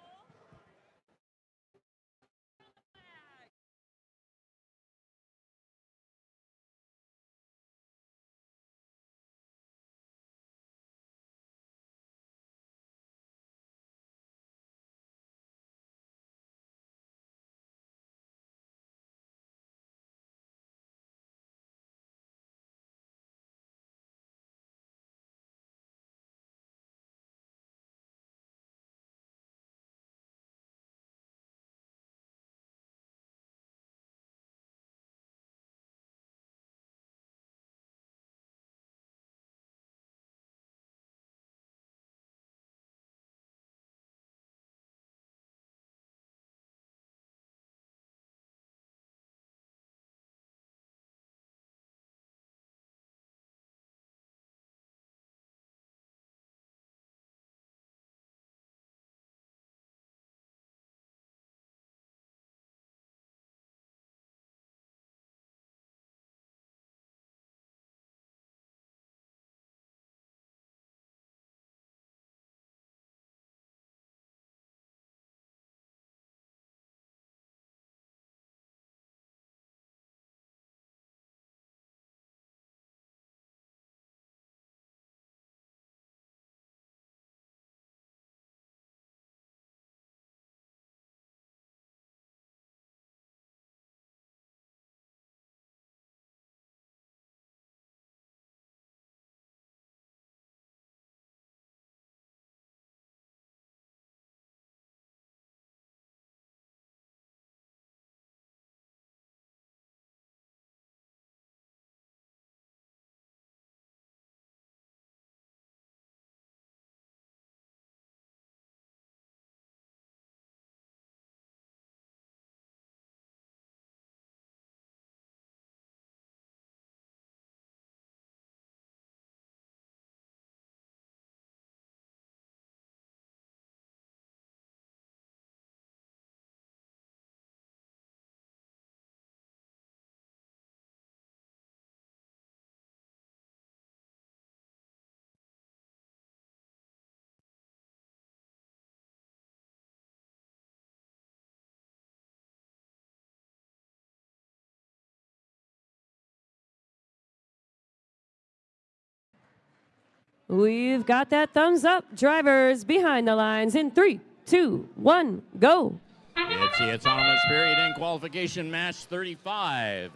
We've got that thumbs up. Drivers behind the lines in 3, 2, 1, go. It's the autonomous period in qualification match 35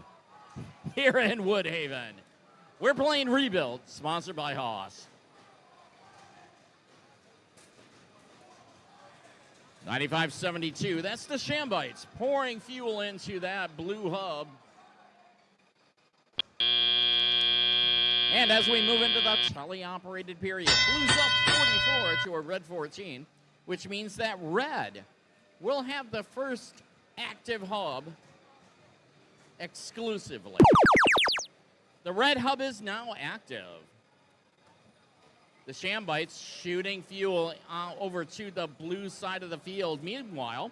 here in Woodhaven. We're playing Rebuild, sponsored by Haas. 95-72. That's the Shambites pouring fuel into that blue hub. And as we move into the teleoperated period, Blues up 44 to a red 14, which means that red will have the first active hub exclusively. The red hub is now active. The Shambites shooting fuel over to the blue side of the field. Meanwhile,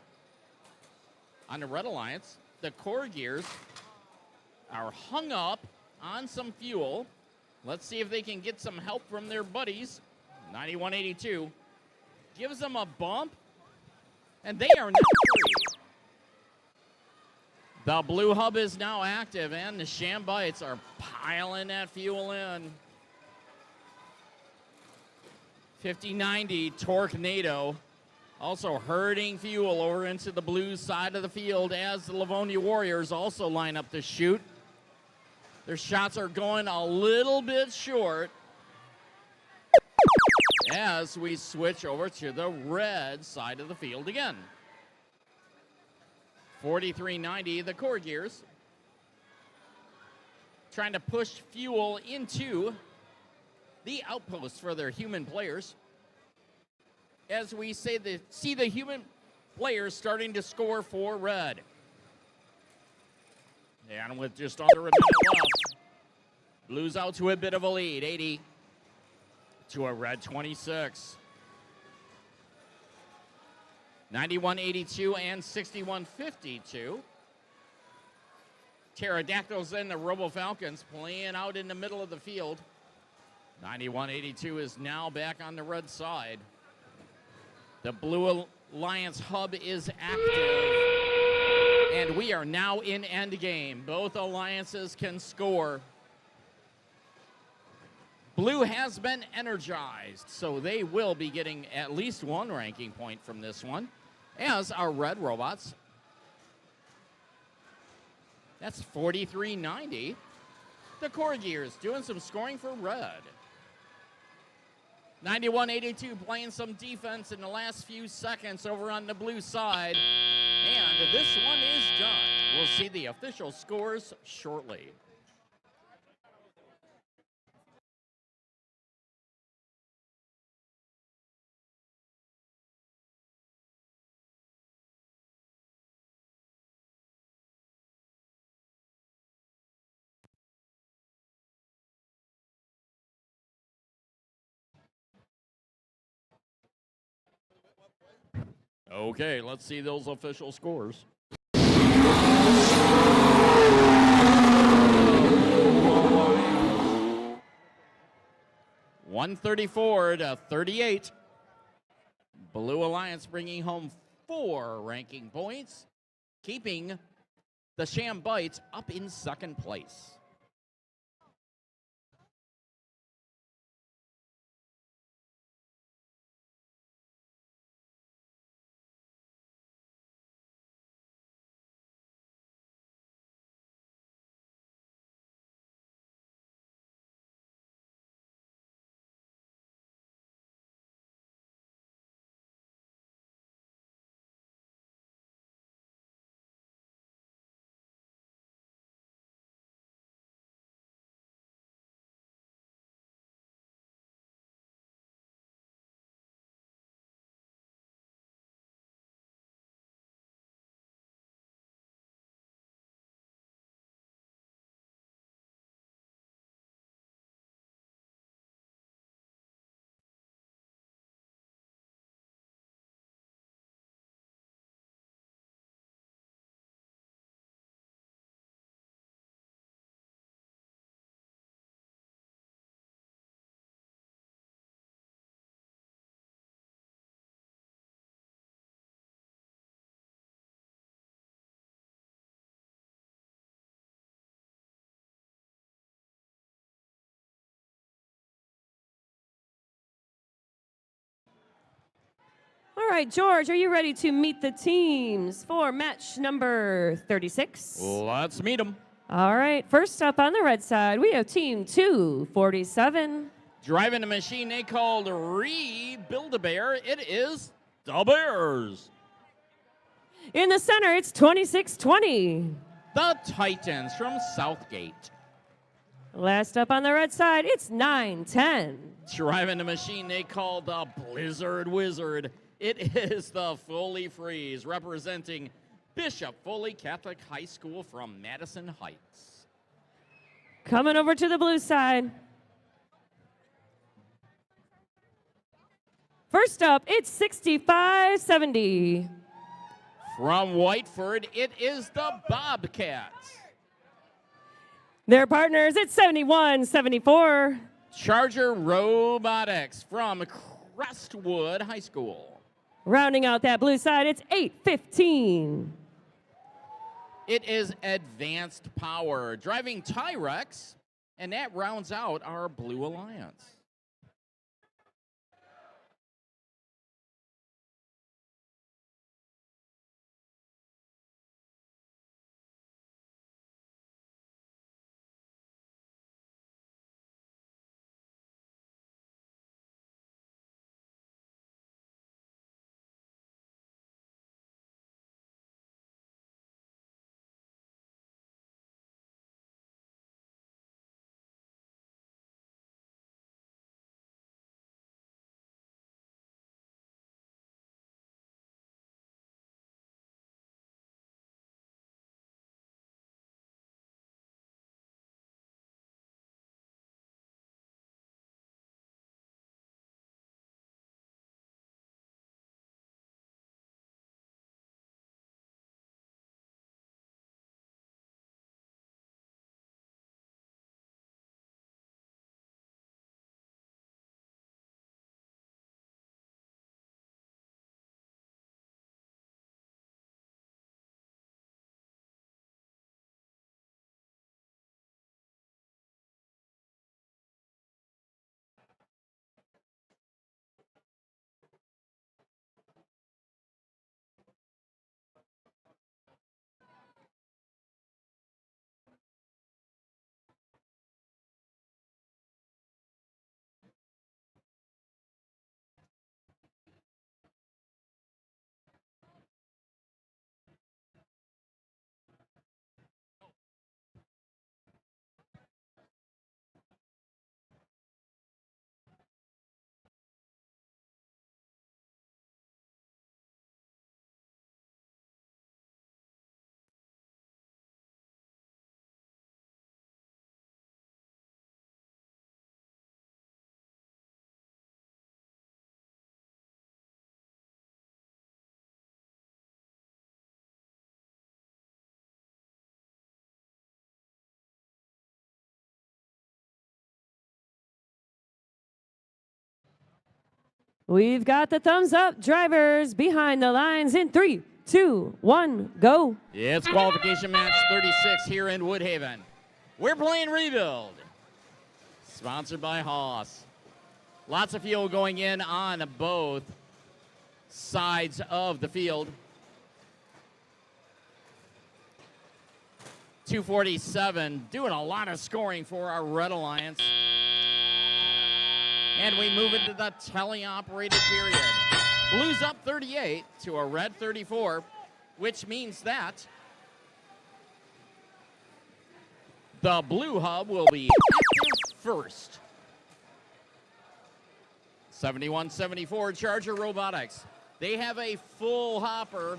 on the Red Alliance, the core gears are hung up on some fuel. Let's see if they can get some help from their buddies. 91-82 gives them a bump, and they are now free. The blue hub is now active, and the Shambites are piling that fuel in. 50-90 Tornado also herding fuel over into the blue side of the field as the Livonia Warriors also line up to shoot. Their shots are going a little bit short as we switch over to the red side of the field again. 43-90 the core gears trying to push fuel into the outpost for their human players. As we see the human players starting to score for red. And with just under a minute left, Blues out to a bit of a lead, 80 to a red 26. 91-82 and 61-52. Pterodactyls and the Robo Falcons playing out in the middle of the field. 91-82 is now back on the red side. The Blue Alliance hub is active. And we are now in end game. Both alliances can score. Blue has been energized, so they will be getting at least one ranking point from this one, as our red robots. That's 43-90. The core gears doing some scoring for red. 91-82 playing some defense in the last few seconds over on the blue side. And this one is done. We'll see the official scores shortly. Okay, let's see those official scores. 134-38. Blue Alliance bringing home 4 ranking points, keeping the Shambites up in second place. All right, George, are you ready to meet the teams for match number 36? Let's meet them. All right, first up on the red side, we have team 247. Driving a machine they called Rebuild-A-Bear, it is the Bears. In the center, it's 26-20. The Titans from Southgate. Last up on the red side, it's 9-10. Driving the machine they call the Blizzard Wizard. It is the Foley Freeze, representing Bishop Foley Catholic High School from Madison Heights. Coming over to the blue side. First up, it's 65-70. From Whiteford, it is the Bobcats. Their partners, it's 71-74. Charger Robotics from Crestwood High School. Rounding out that blue side, it's 8-15. It is Advanced Power, driving Tyrex, and that rounds out our Blue Alliance. We've got the thumbs up drivers behind the lines in 3, 2, 1, go. It's qualification match 36 here in Woodhaven. We're playing Rebuild. Sponsored by Haas. Lots of fuel going in on both sides of the field. 247, doing a lot of scoring for our Red Alliance. And we move into the teleoperated period. Blues up 38 to a red 34, which means that the blue hub will be active first. 71-74 Charger Robotics. They have a full hopper,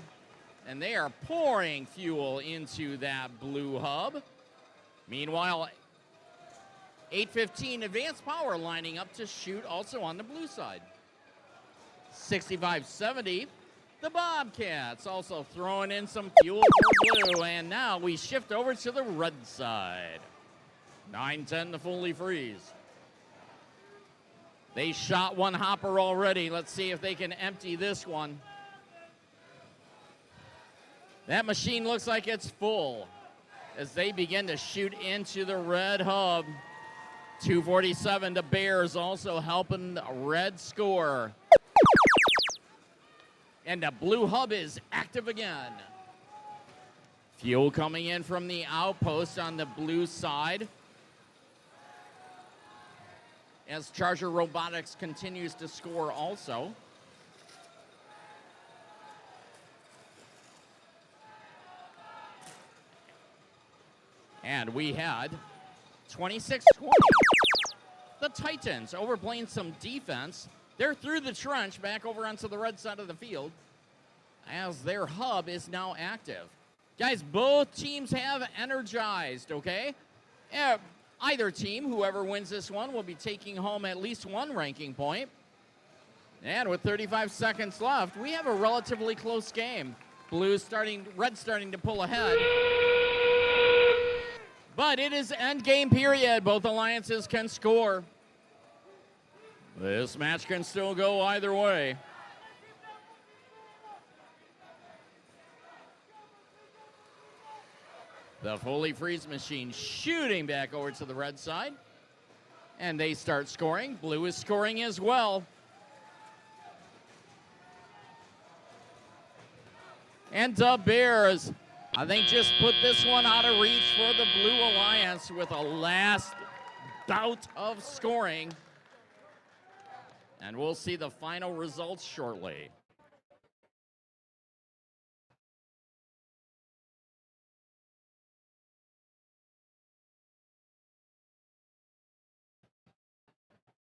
and they are pouring fuel into that blue hub. Meanwhile, 815 Advanced Power lining up to shoot also on the blue side. 65-70, the Bobcats also throwing in some fuel for blue, and now we shift over to the red side. 9-10 the Foley Freeze. They shot one hopper already. Let's see if they can empty this one. That machine looks like it's full as they begin to shoot into the red hub. 247, the Bears also helping the red score. And the blue hub is active again. Fuel coming in from the outpost on the blue side. As Charger Robotics continues to score also. And we had 26-20. The Titans overplaying some defense. They're through the trench back over onto the red side of the field as their hub is now active. Guys, both teams have energized, okay? Either team, whoever wins this one, will be taking home at least one ranking point. And with 35 seconds left, we have a relatively close game. Red starting to pull ahead. But it is end game period. Both alliances can score. This match can still go either way. The Foley freeze machine shooting back over to the red side. And they start scoring. Blue is scoring as well. And the Bears, I think, just put this one out of reach for the Blue Alliance with a last bout of scoring. And we'll see the final results shortly.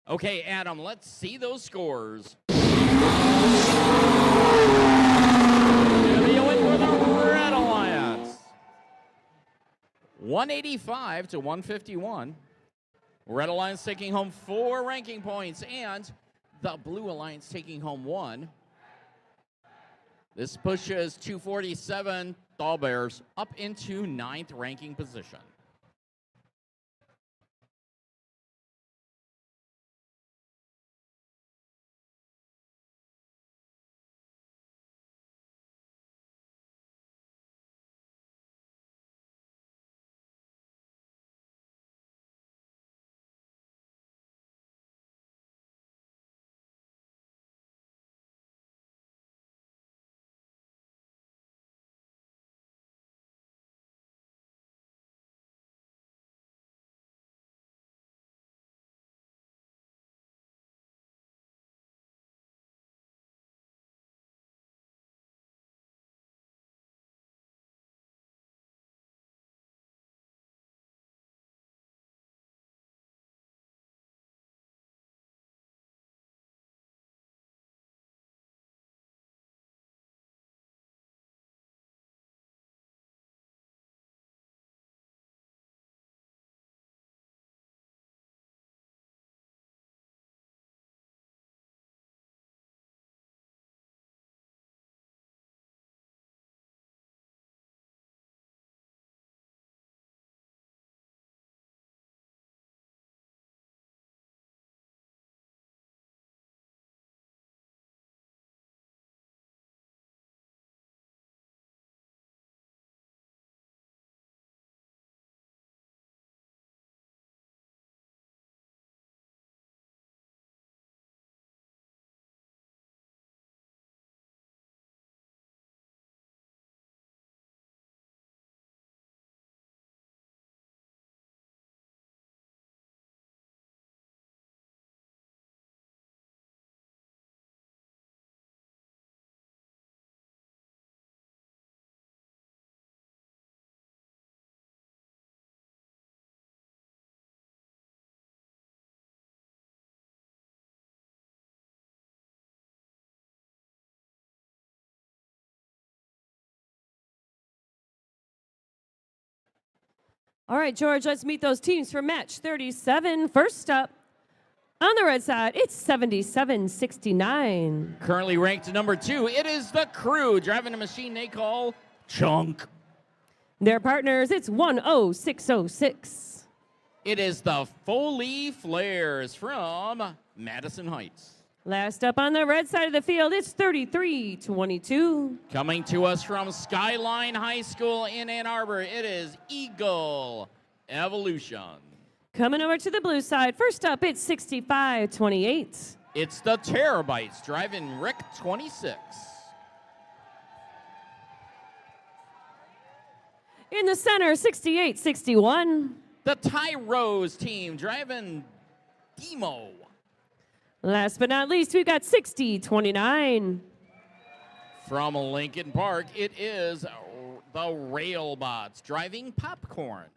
Okay, Adam, let's see those scores. The win for the Red Alliance. 185 to 151. Red Alliance taking home 4 ranking points, and the Blue Alliance taking home 1. This pushes 247 Tall Bears up into 9th ranking position. All right, George, let's meet those teams for match 37. First up, on the red side, it's 77-69. Currently ranked number 2, it is the Crew driving a machine they call Chunk. Their partners, it's 10606. It is the Foley Flares from Madison Heights. Last up on the red side of the field, it's 33-22. Coming to us from Skyline High School in Ann Arbor, it is Eagle Evolution. Coming over to the blue side, first up, it's 65-28. It's the Terabytes driving Rick 26. In the center, 68-61. The Tyrose team driving Demo. Last but not least, we've got 60-29. From Lincoln Park, it is the Railbots driving Popcorn.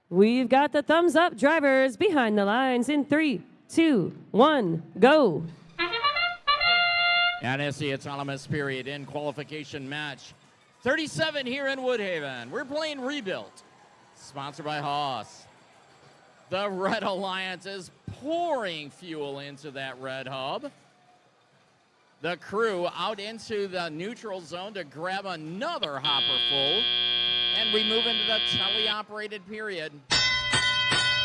We've got the thumbs up drivers behind the lines in 3, 2, 1, go. And it's the autonomous period in qualification match 37 here in Woodhaven. We're playing Rebuilt, sponsored by Haas. The Red Alliance is pouring fuel into that red hub. The crew out into the neutral zone to grab another hopper full. And we move into the teleoperated period.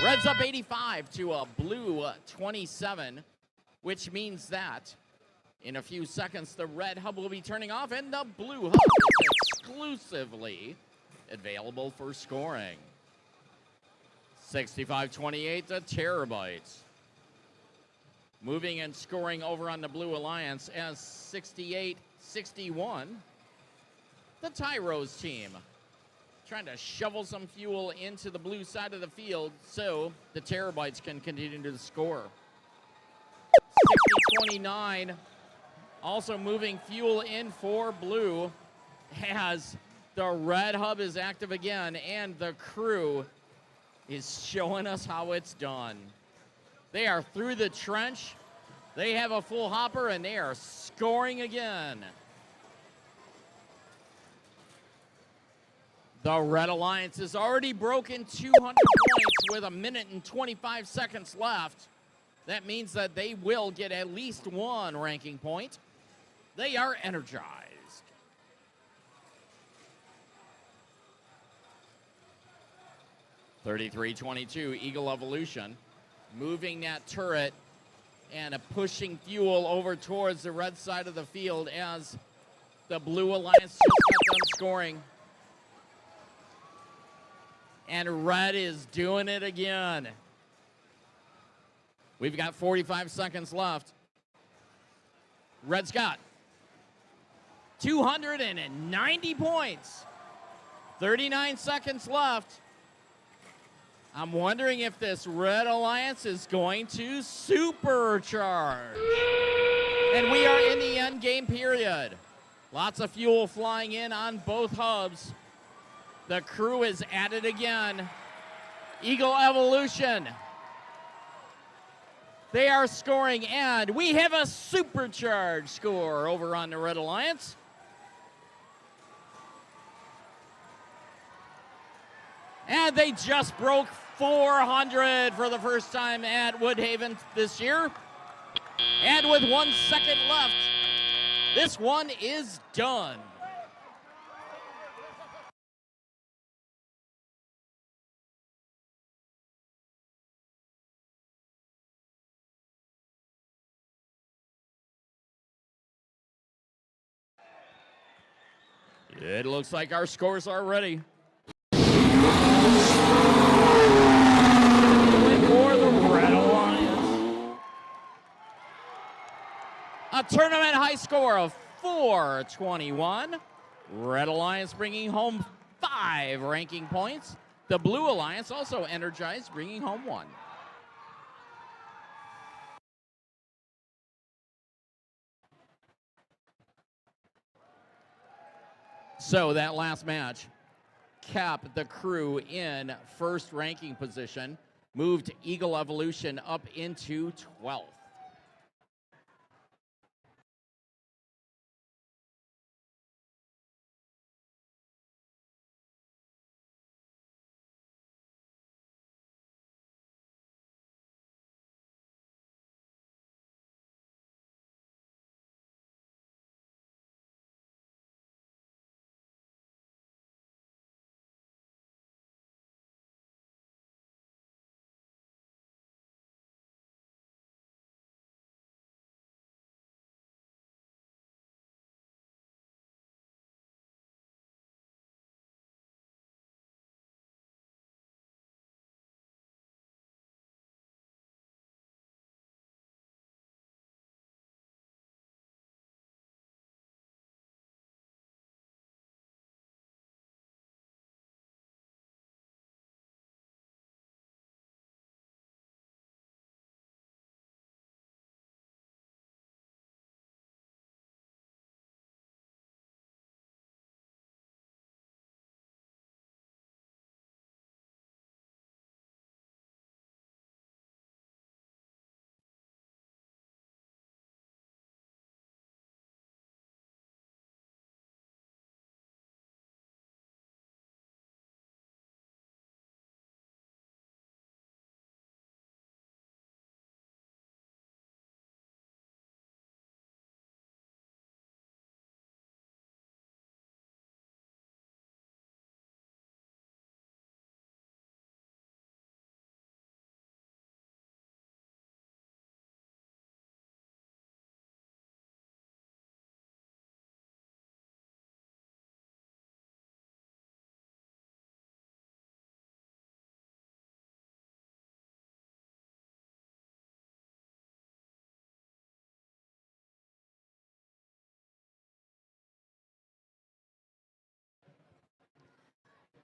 Red's up 85 to a blue 27, which means that in a few seconds, the red hub will be turning off and the blue hub is exclusively available for scoring. 65-28 to Terabytes. Moving and scoring over on the Blue Alliance as 68-61. The Tyros team trying to shovel some fuel into the blue side of the field so the Terabytes can continue to score. 60-29. Also moving fuel in for blue as the red hub is active again and the crew is showing us how it's done. They are through the trench. They have a full hopper and they are scoring again. The Red Alliance has already broken 200 points with 1 minute and 25 seconds left. That means that they will get at least one ranking point. They are energized. (33-22) Eagle Evolution moving that turret and pushing fuel over towards the red side of the field as the Blue Alliance just got done scoring. And red is doing it again. We've got 45 seconds left. Red's got 290 points. 39 seconds left. I'm wondering if this Red Alliance is going to supercharge. And we are in the end game period. Lots of fuel flying in on both hubs. The crew is at it again. Eagle Evolution. They are scoring, and we have a supercharged score over on the Red Alliance. And they just broke 400 for the first time at Woodhaven this year. And with 1 second left, this one is done. It looks like our scores are ready. For the Red Alliance. A tournament high score of 421. Red Alliance bringing home 5 ranking points. The Blue Alliance also energized, bringing home 1. So that last match capped the crew in first ranking position, moved Eagle Evolution up into 12th.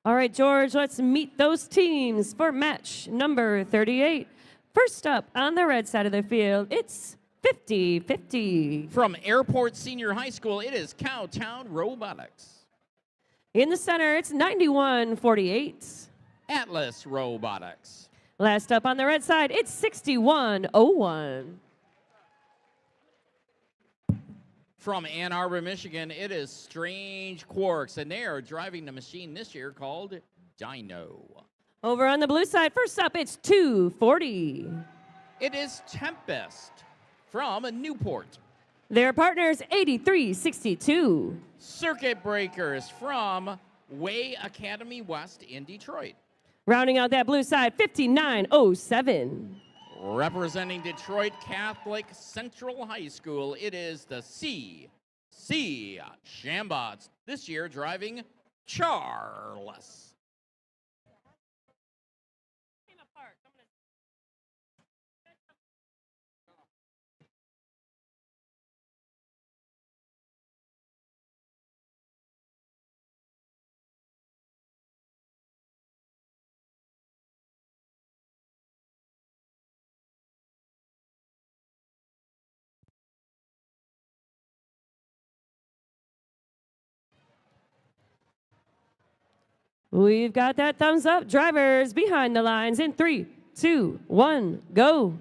All right, George, let's meet those teams for match number 38. First up on the red side of the field, it's 50-50. From Airport Senior High School, it is Cowtown Robotics. In the center, it's 91-48. Atlas Robotics. Last up on the red side, it's 61-01. From Ann Arbor, Michigan, it is Strange Quarks, and they are driving the machine this year called Dino. Over on the blue side, first up, it's 240. It is Tempest from Newport. Their partners, 83-62. Circuit Breakers from Way Academy West in Detroit. Rounding out that blue side, 59-07. Representing Detroit Catholic Central High School, it is the C Shambots, this year driving Charles. We've got that thumbs up. Drivers behind the lines in 3, 2, 1, go.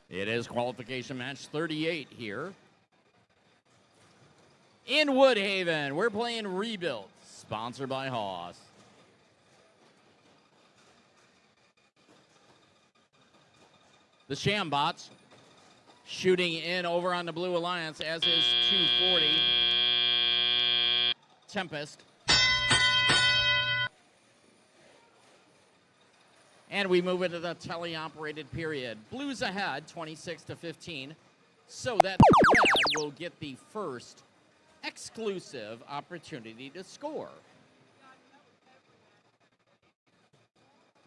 It is qualification match 38 here. In Woodhaven, we're playing Rebuilt, sponsored by Haas. The Shambots shooting in over on the Blue Alliance, as is 240. Tempest. And we move into the teleoperated period. Blues ahead, 26-15, so that red will get the first exclusive opportunity to score.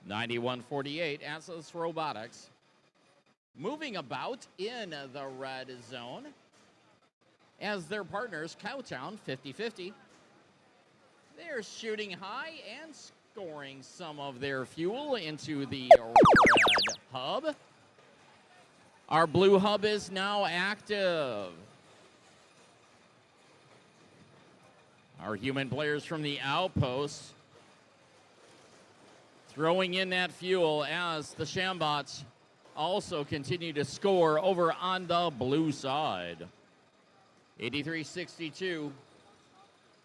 91-48, Atlas Robotics moving about in the red zone as their partners, Cowtown, 50-50. They're shooting high and scoring some of their fuel into the red hub. Our blue hub is now active. Our human players from the outposts throwing in that fuel as the Shambots also continue to score over on the blue side. 83-62.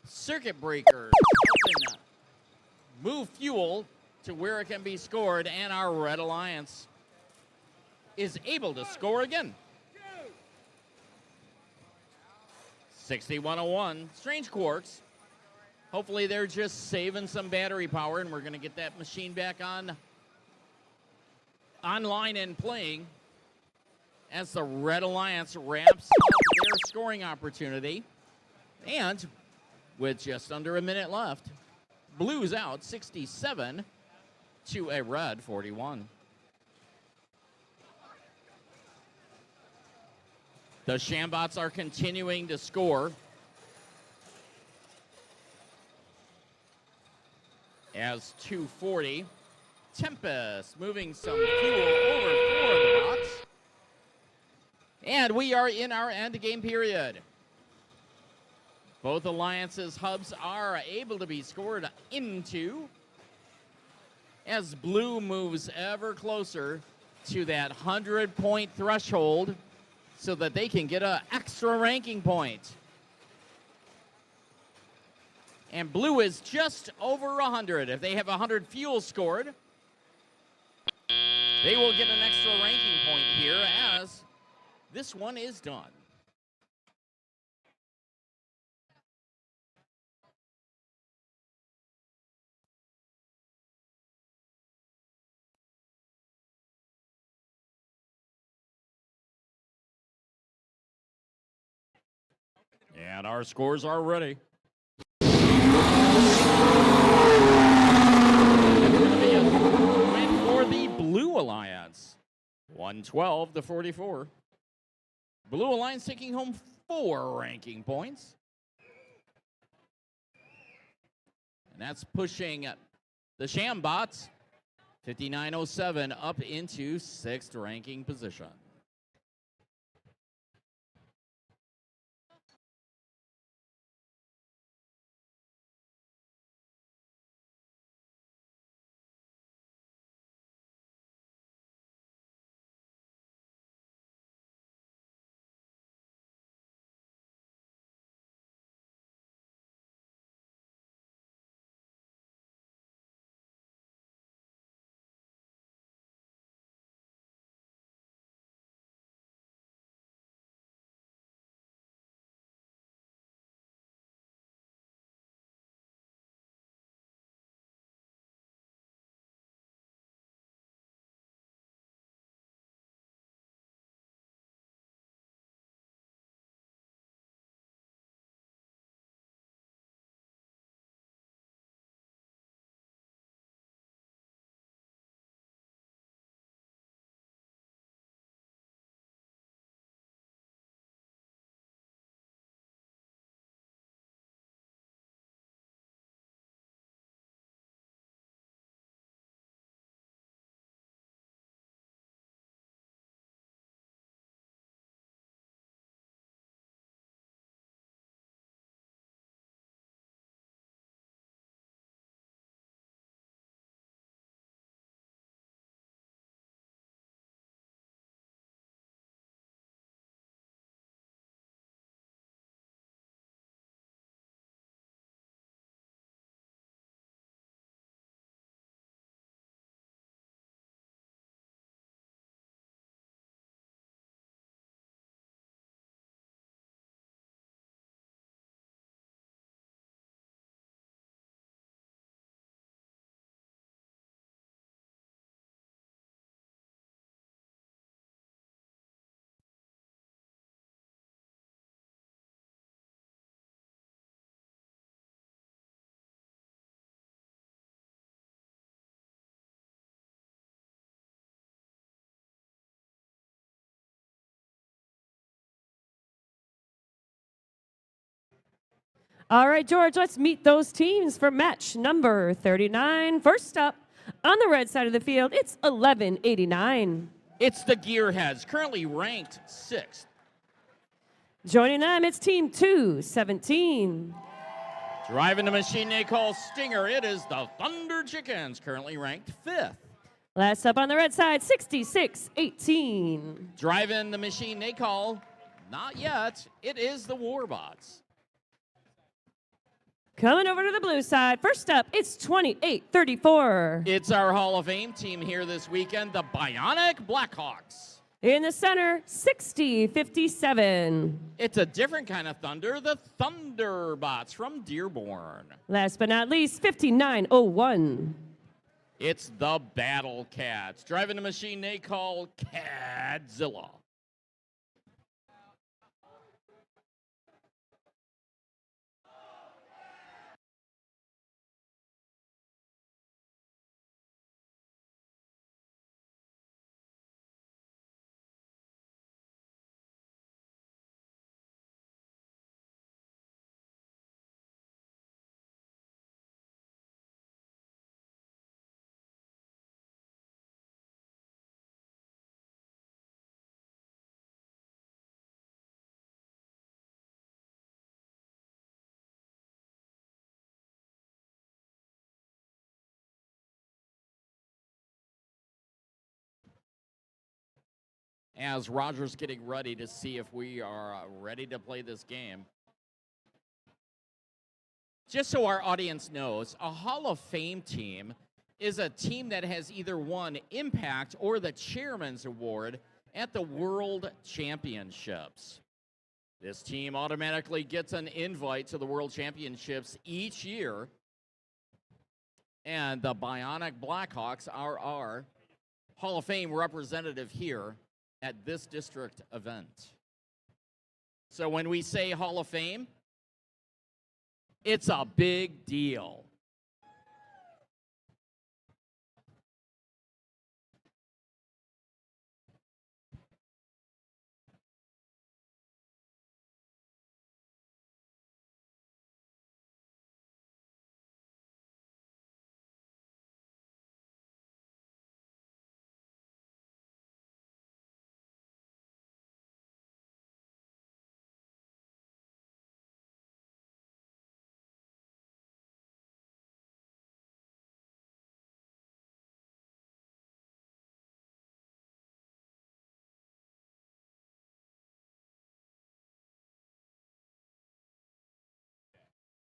Circuit Breakers helping move fuel to where it can be scored, and our Red Alliance is able to score again. 61-01, Strange Quarks. Hopefully they're just saving some battery power, and we're going to get that machine back online and playing as the Red Alliance wraps up their scoring opportunity. And with just under a minute left, Blues out 67 to a red 41. The Shambots are continuing to score as 240. Tempest moving some fuel over for the box. And we are in our end game period. Both alliances' hubs are able to be scored into as blue moves ever closer to that 100-point threshold so that they can get an extra ranking point. And blue is just over 100. If they have 100 fuel scored, they will get an extra ranking point here as this one is done. And our scores are ready. Win for the Blue Alliance, 112-44. Blue Alliance taking home 4 ranking points. And that's pushing the Shambots, 59.07, up into 6th ranking position. All right, George, let's meet those teams for match number 39. First up, on the red side of the field, it's 1189. It's the Gearheads, currently ranked 6th. Joining them, it's Team 217. Driving the machine they call Stinger, it is the Thunder Chickens, currently ranked 5th. Last up on the red side, 6618. Driving the machine they call Not Yet, it is the Warbots. Coming over to the blue side, first up, it's 2834. It's our Hall of Fame team here this weekend, the Bionic Blackhawks. In the center, 6057. It's a different kind of thunder, the Thunderbots from Dearborn. Last but not least, 5901. It's the Battle Cats, driving the machine they call Cadzilla. As Roger's getting ready to see if we are ready to play this game. Just so our audience knows, a Hall of Fame team is a team that has either won Impact or the Chairman's Award at the World Championships. This team automatically gets an invite to the World Championships each year. And the Bionic Blackhawks are our Hall of Fame representative here at this district event. So when we say Hall of Fame, it's a big deal.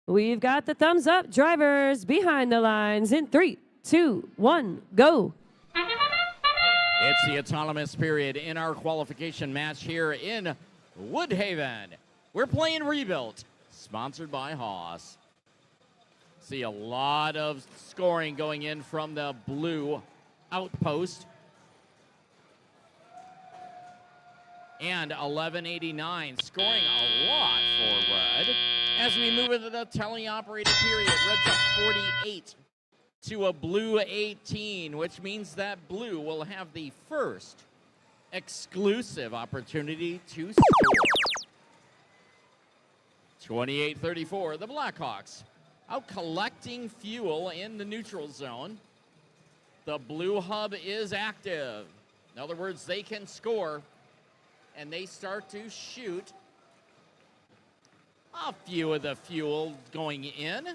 We've got the thumbs up drivers behind the lines in 3, 2, 1, go. It's the autonomous period in our qualification match here in Woodhaven. We're playing Rebuilt, sponsored by Haas. See a lot of scoring going in from the blue outpost. And 1189 scoring a lot for Red. As we move into the teleoperated period, Red's up 48 to a blue 18, which means that blue will have the first exclusive opportunity to score. 28-34, the Blackhawks out collecting fuel in the neutral zone. The blue hub is active. In other words, they can score, and they start to shoot a few of the fuel going in.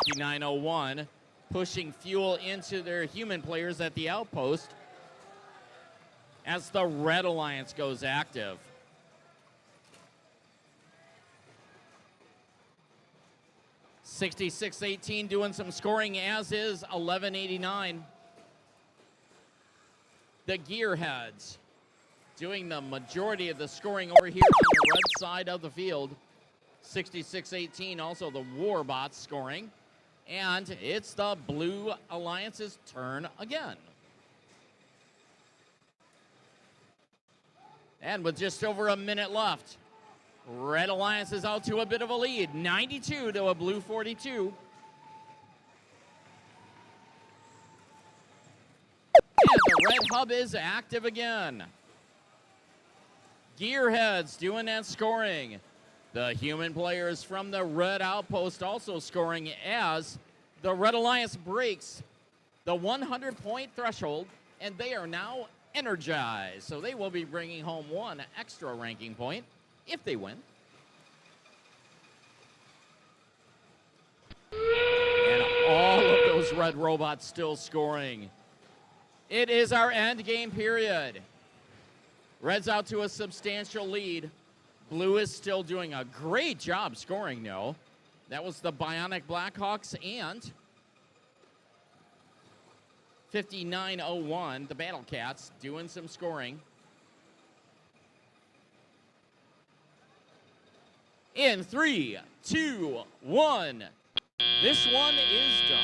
5901 pushing fuel into their human players at the outpost as the Red Alliance goes active. $66-18 doing some scoring, as is 1189. The Gearheads doing the majority of the scoring over here on the red side of the field. 66-18, also the Warbots scoring. And it's the Blue Alliance's turn again. And with just over a minute left, Red Alliance is out to a bit of a lead, 92 to a blue 42. And the Red Hub is active again. Gearheads doing that scoring. The human players from the Red Outpost also scoring as the Red Alliance breaks the 100-point threshold, and they are now energized. So they will be bringing home one extra ranking point if they win. And all of those red robots still scoring. It is our end game period. Red's out to a substantial lead. Blue is still doing a great job scoring, though. That was the Bionic Blackhawks and 5901, the Battle Cats, doing some scoring. In 3, 2, 1. This one is done.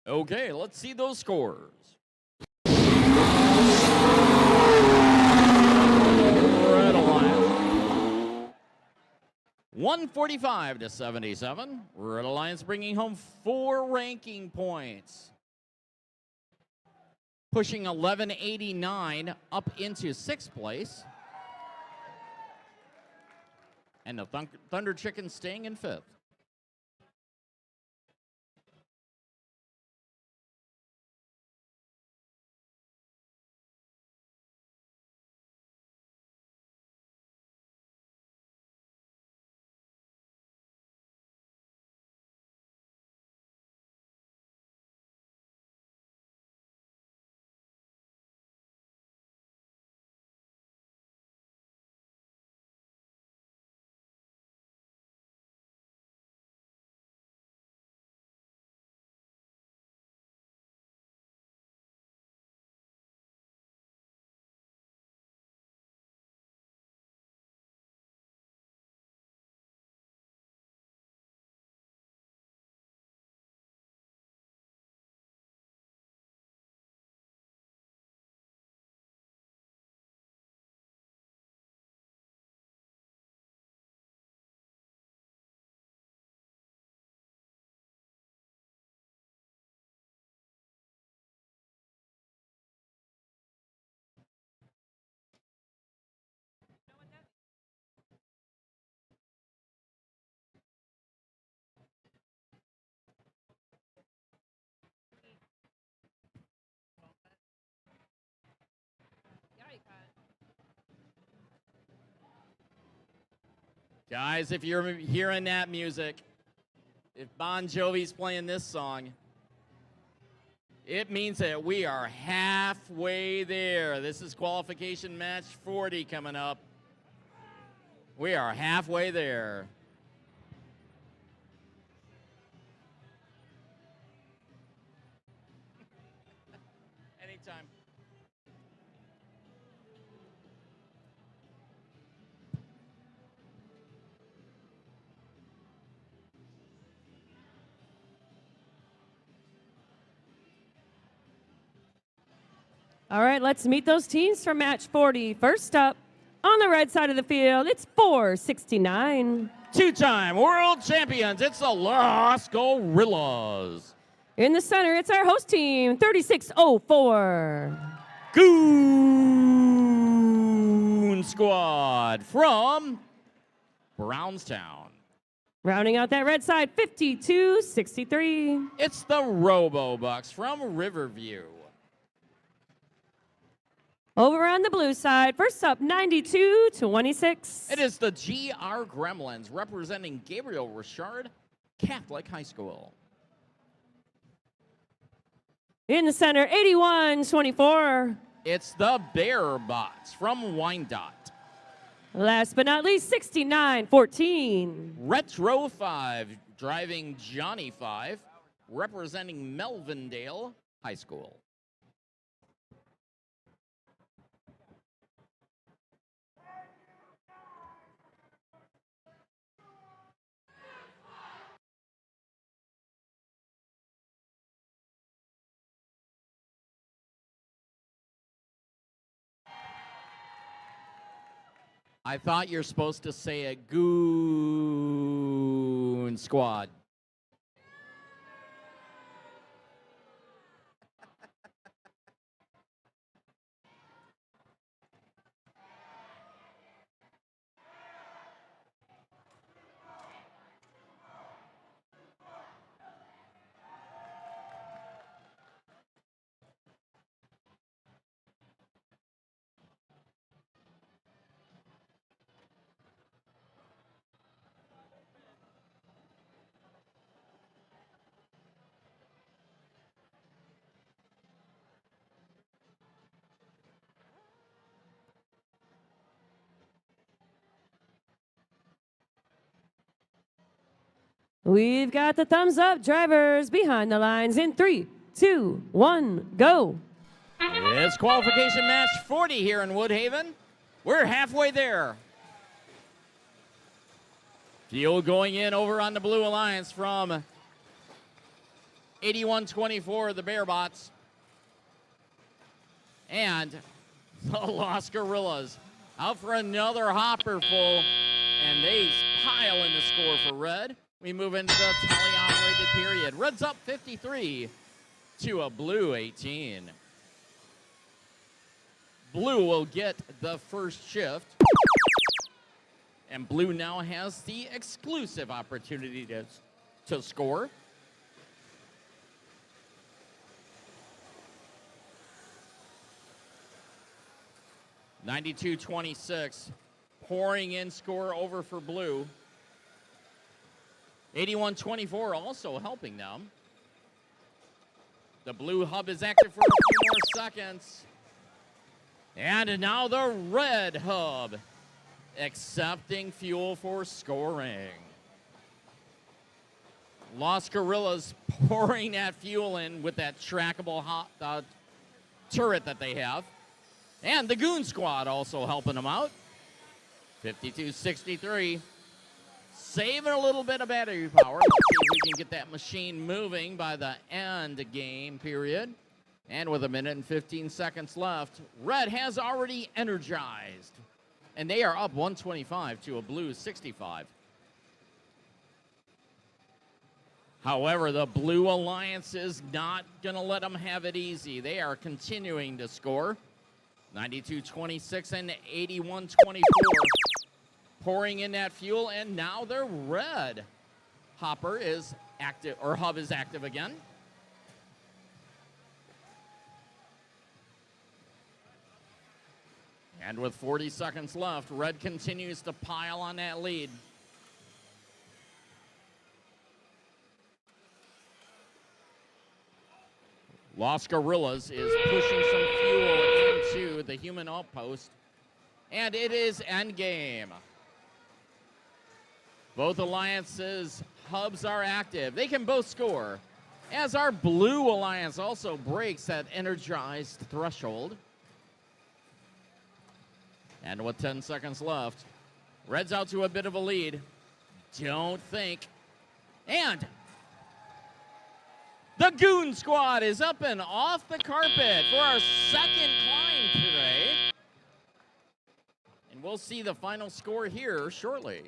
Okay, let's see those scores. Red Alliance 145 to 77. Red Alliance bringing home 4 ranking points, pushing 1189 up into 6th place, and the Thunder Chickens staying in 5th. Guys, if you're hearing that music, if Bon Jovi's playing this song, it means that we are halfway there. This is qualification match 40 coming up. We are halfway there. Anytime. All right, let's meet those teams from match 40. First up, on the red side of the field, it's 469. Two-time world champions, it's the Los Gorillas. In the center, it's our host team, 3604. Goon Squad from Brownstown. Rounding out that red side, 5263. It's the Robo-Bucks from Riverview. Over on the blue side, first up, 9226. It is the GR Gremlins representing Gabriel Richard Catholic High School. In the center, 8124. It's the Bear Bots from Wyandotte. Last but not least, 6914. Retro 5 driving Johnny 5 representing Melvindale High School. I thought you're supposed to say a Goon Squad. We've got the thumbs up drivers behind the lines in 3, 2, 1, go. It's qualification match 40 here in Woodhaven. We're halfway there. Fuel going in over on the Blue Alliance from 8124, the Bearbots. And the Los Gorillas out for another hopper full, and they pile in the score for Red. We move into the tally-operated period. Red's up 53 to a Blue 18. Blue will get the first shift. And Blue now has the exclusive opportunity to score. (92-26), pouring in score over for Blue. 81-24 also helping them. The Blue hub is active for a few more seconds. And now the Red hub accepting fuel for scoring. Los Gorillas pouring that fuel in with that trackable turret that they have. And the Goon Squad also helping them out. 52-63. Saving a little bit of battery power. Let's see if we can get that machine moving by the end game period. And with 1 minute and 15 seconds left, Red has already energized. And they are up 125 to a Blue 65. However, the Blue Alliance is not going to let them have it easy. They are continuing to score. 92-26 and 81-24. Pouring in that fuel, and now their Red hopper is active, or hub is active again. And with 40 seconds left, Red continues to pile on that lead. Los Gorillas is pushing some fuel into the human outpost, and it is endgame. Both alliances' hubs are active. They can both score, as our blue alliance also breaks that energized threshold. And with 10 seconds left, Red's out to a bit of a lead. Don't think. And the Goon Squad is up and off the carpet for our second climb today. And we'll see the final score here shortly.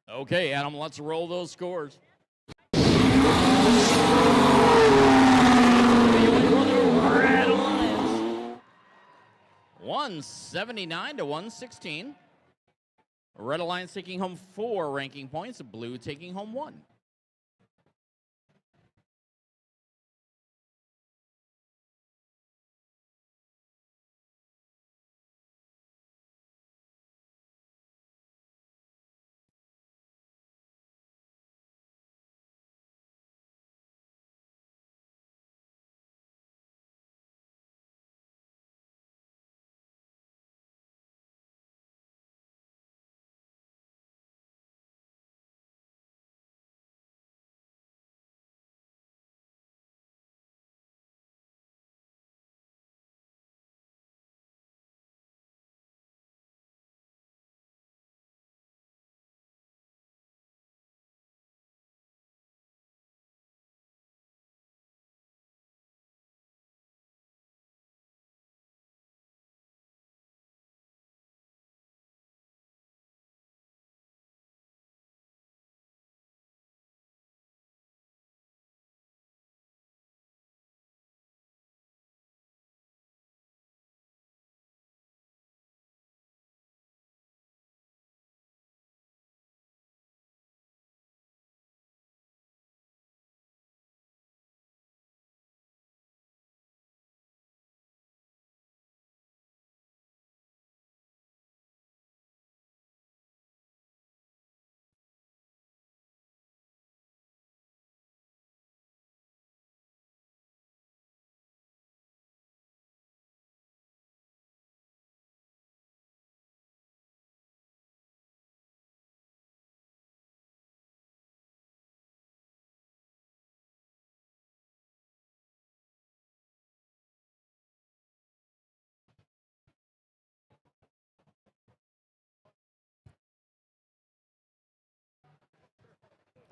Okay, Adam, let's roll those scores. 179 to 116. Red Alliance taking home 4 ranking points, blue taking home 1.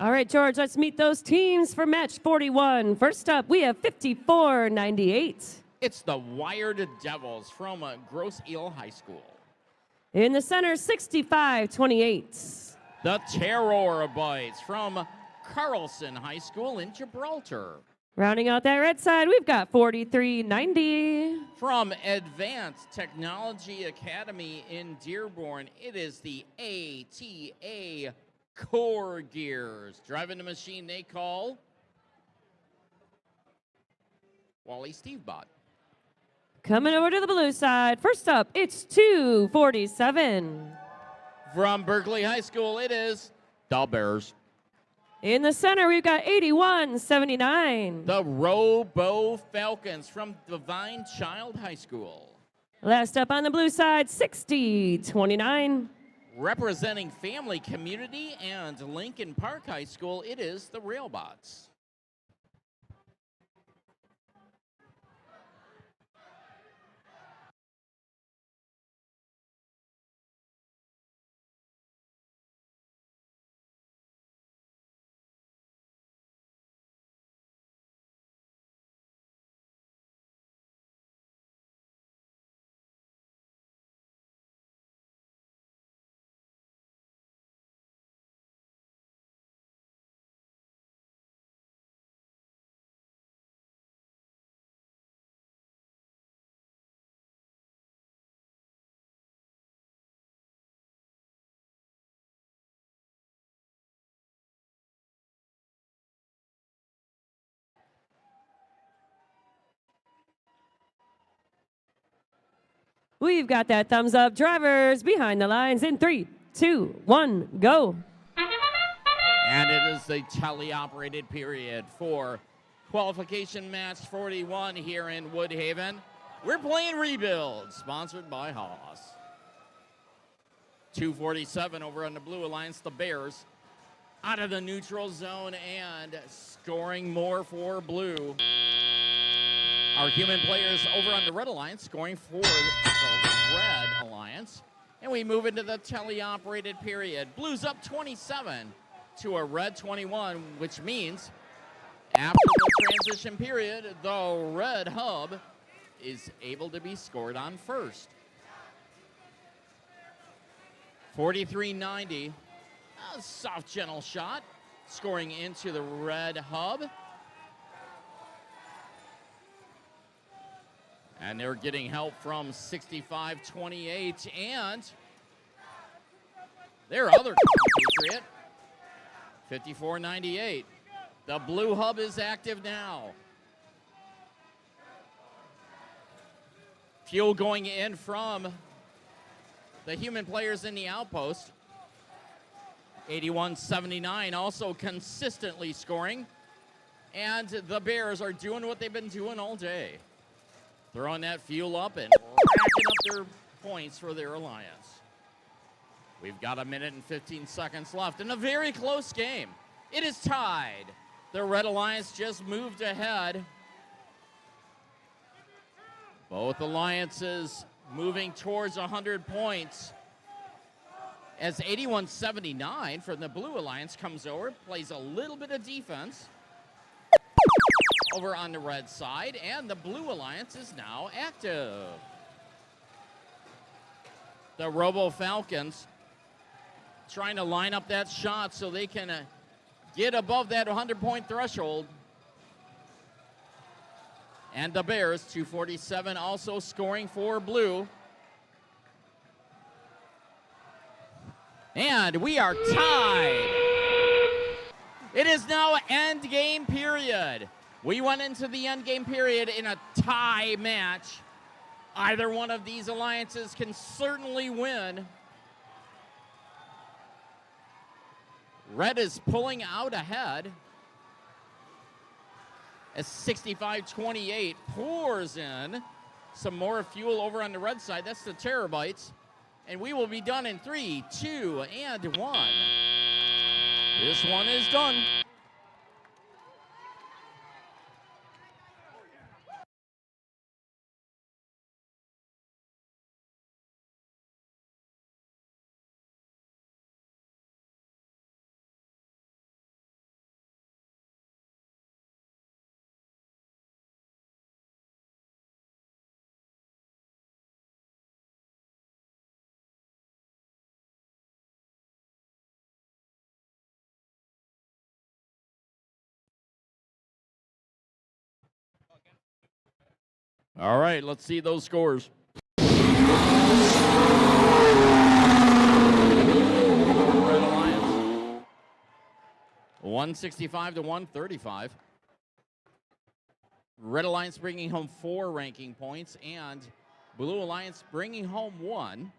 All right, George, let's meet those teams for match 41. First up, we have 54-98. It's the Wired Devils from Grosse Ile High School. In the center, 65-28. The Terror Bites from Carlson High School in Gibraltar. Rounding out that red side, we've got 43-90. From Advanced Technology Academy in Dearborn, it is the ATA Core Gears. Driving the machine they call Wally Stevebot. Coming over to the blue side, first up, it's 247. From Berkeley High School, it is the Bears. In the center, we've got 81-79. The Robo Falcons from Divine Child High School. Last up on the blue side, 60-29. Representing Family, Community, and Lincoln Park High School, it is the Railbots. We've got that thumbs up. Drivers behind the lines in 3, 2, 1, go. And it is the teleoperated period for qualification match 41 here in Woodhaven. We're playing Rebuild, sponsored by Haas. 2:47 over on the Blue Alliance. The Bears out of the neutral zone and scoring more for Blue. Our human players over on the Red Alliance scoring for the Red Alliance. And we move into the teleoperated period. Blue's up 27 to a Red 21, which means after the transition period, the Red Hub is able to be scored on first. 43-90, a soft, gentle shot, scoring into the Red Hub. And they're getting help from 65-28 and their other compatriot, 54-98. The Blue Hub is active now. Fuel going in from the human players in the outpost. 81-79 also consistently scoring. And the Bears are doing what they've been doing all day. Throwing that fuel up and racking up their points for their alliance. We've got 1 minute and 15 seconds left in a very close game. It is tied. The Red Alliance just moved ahead. Both alliances moving towards 100 points. As 81-79 from the Blue Alliance comes over, plays a little bit of defense over on the red side, and the Blue Alliance is now active. The Robo Falcons trying to line up that shot so they can get above that 100-point threshold. And the Bears, 2:47, also scoring for Blue. And we are tied. It is now end game period. We went into the end game period in a tie match. Either one of these alliances can certainly win. Red is pulling out ahead as 65-28 pours in some more fuel over on the red side. That's the terabytes. And we will be done in 3, 2, and 1. This one is done. All right, let's see those scores. Red Alliance, 165 to 135. Red Alliance bringing home 4 ranking points, and Blue Alliance bringing home 1.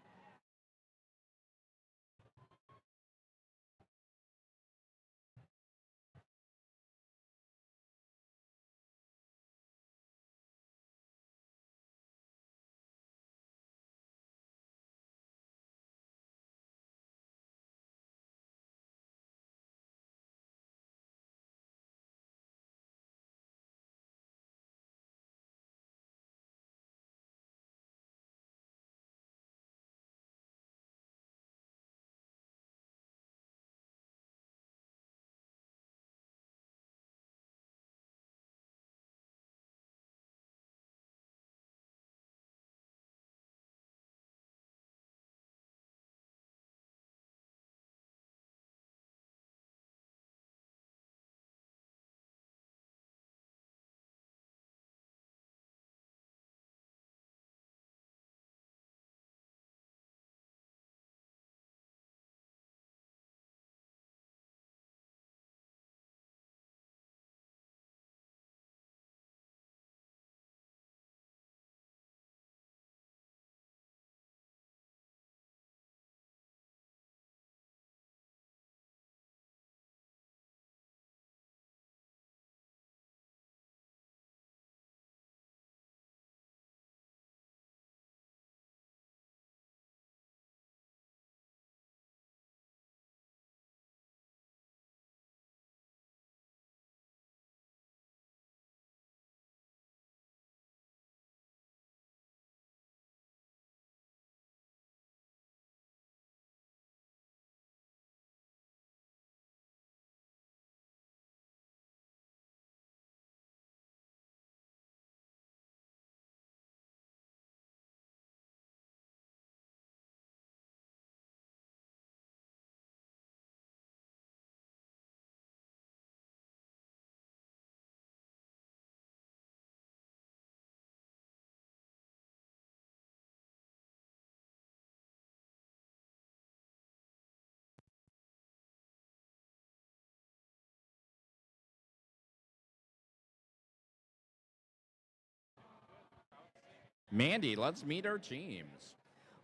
Mandy, let's meet our teams.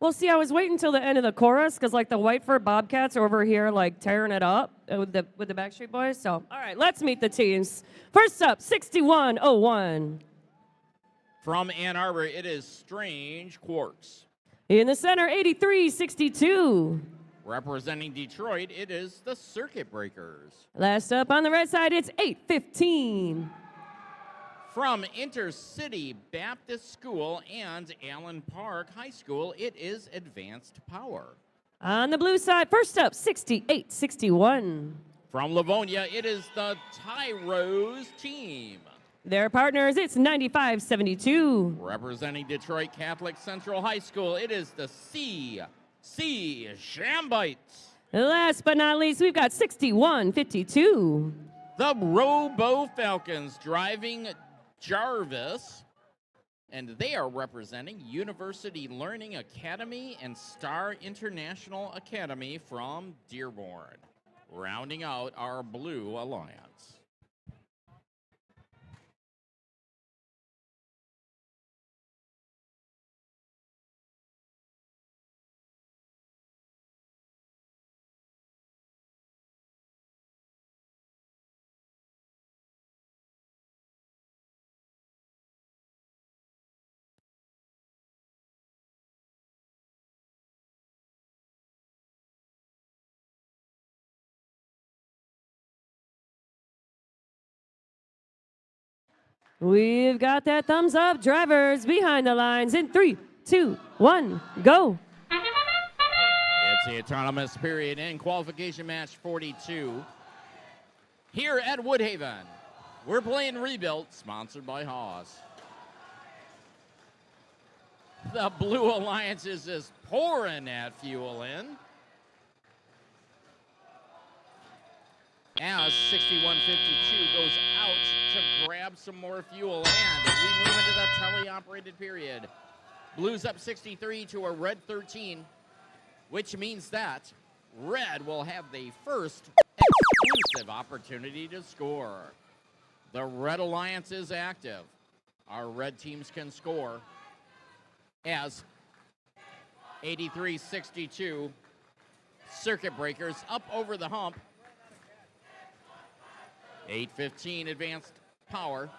Well, see, I was waiting until the end of the chorus because, like, the Whiteford Bobcats are over here, like, tearing it up with the Backstreet Boys. So, all right, let's meet the teams. First up, 6101. From Ann Arbor, it is Strange Quarks. In the center, 8362. Representing Detroit, it is the Circuit Breakers. Last up on the red side, it's 815. From Intercity Baptist School and Allen Park High School, it is Advanced Power. On the blue side, first up, 6861. From Livonia, it is the Tyros team. Their partners, it's 9572. Representing Detroit Catholic Central High School, it is the CC Shambites. Last but not least, we've got 6152. The Robo Falcons driving Jarvis, and they are representing University Learning Academy and Star International Academy from Dearborn, rounding out our Blue Alliance. We've got that thumbs up. Drivers behind the lines in 3, 2, 1, go. It's the autonomous period in qualification match 42. Here at Woodhaven, we're playing Rebuilt, sponsored by Haas. The Blue Alliance is just pouring that fuel in. As 6152 goes out to grab some more fuel, and we move into the tele-operated period. Blues up 63 to a red 13, which means that red will have the first exclusive opportunity to score. The Red Alliance is active. Our red teams can score as 83-62 Circuit Breakers up over the hump. 8:15 Advanced Power.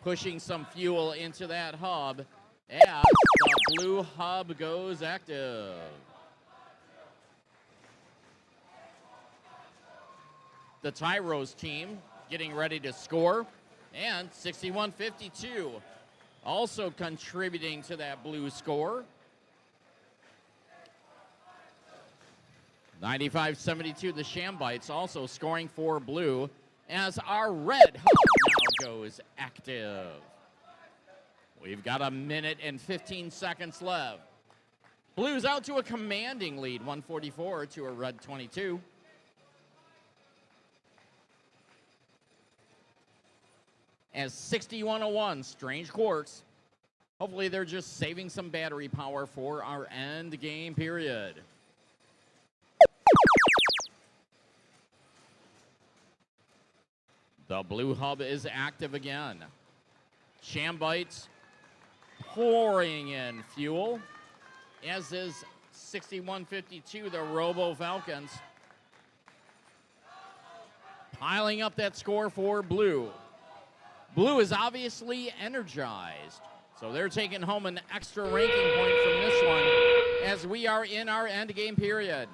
Pushing some fuel into that hub as the blue hub goes active. The Tyros team getting ready to score, and 6152 also contributing to that blue score. 95-72, the Shambites also scoring for blue as our red hub now goes active. We've got a minute and 15 seconds left. Blues out to a commanding lead, 144 to a red 22. As 6101, Strange Quarks. Hopefully they're just saving some battery power for our end game period. The blue hub is active again. Shambites pouring in fuel, as is 6152, the Robo Falcons. Piling up that score for blue. Blue is obviously energized, so they're taking home an extra ranking point from this one as we are in our end game period.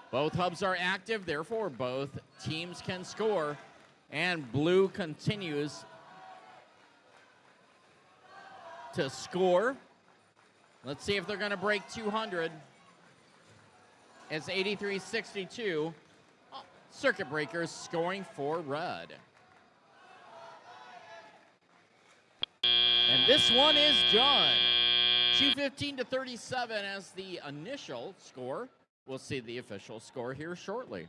Both hubs are active, therefore both teams can score, and blue continues to score. Let's see if they're going to break 200 as 83-62, Circuit Breakers scoring for red. And this one is done. 215-37 as the initial score. We'll see the official score here shortly.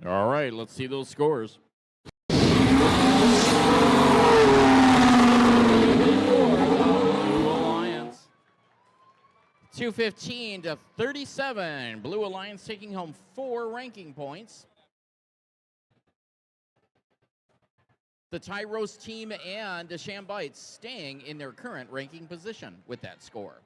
All right, let's see those scores. Blue Alliance 215 to 37. Blue Alliance taking home 4 ranking points. The Tyros team and the Shambites staying in their current ranking position with that score.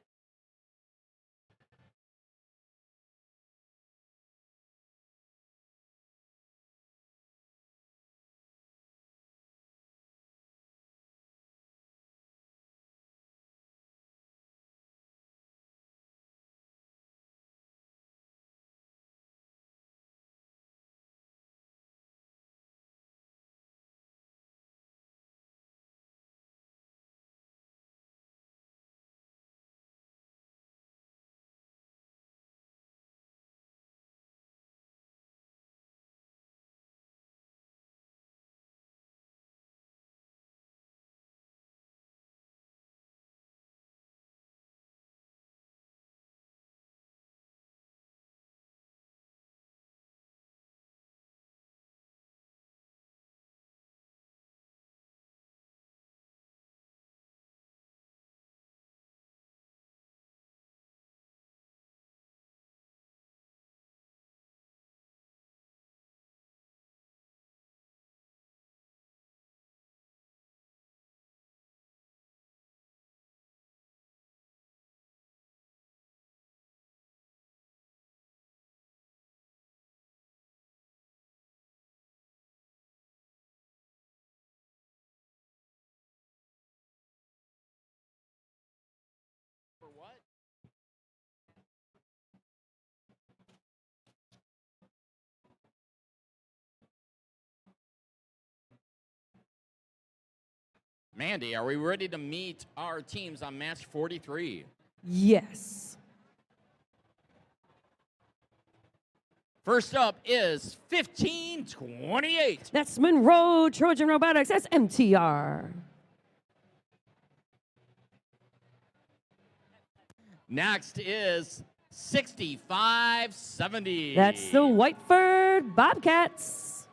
For what? Mandy, are we ready to meet our teams on match 43? Yes. First up is 1528. That's Monroe Trojan Robotics. That's MTR. Next is 6570. That's the Whiteford Bobcats.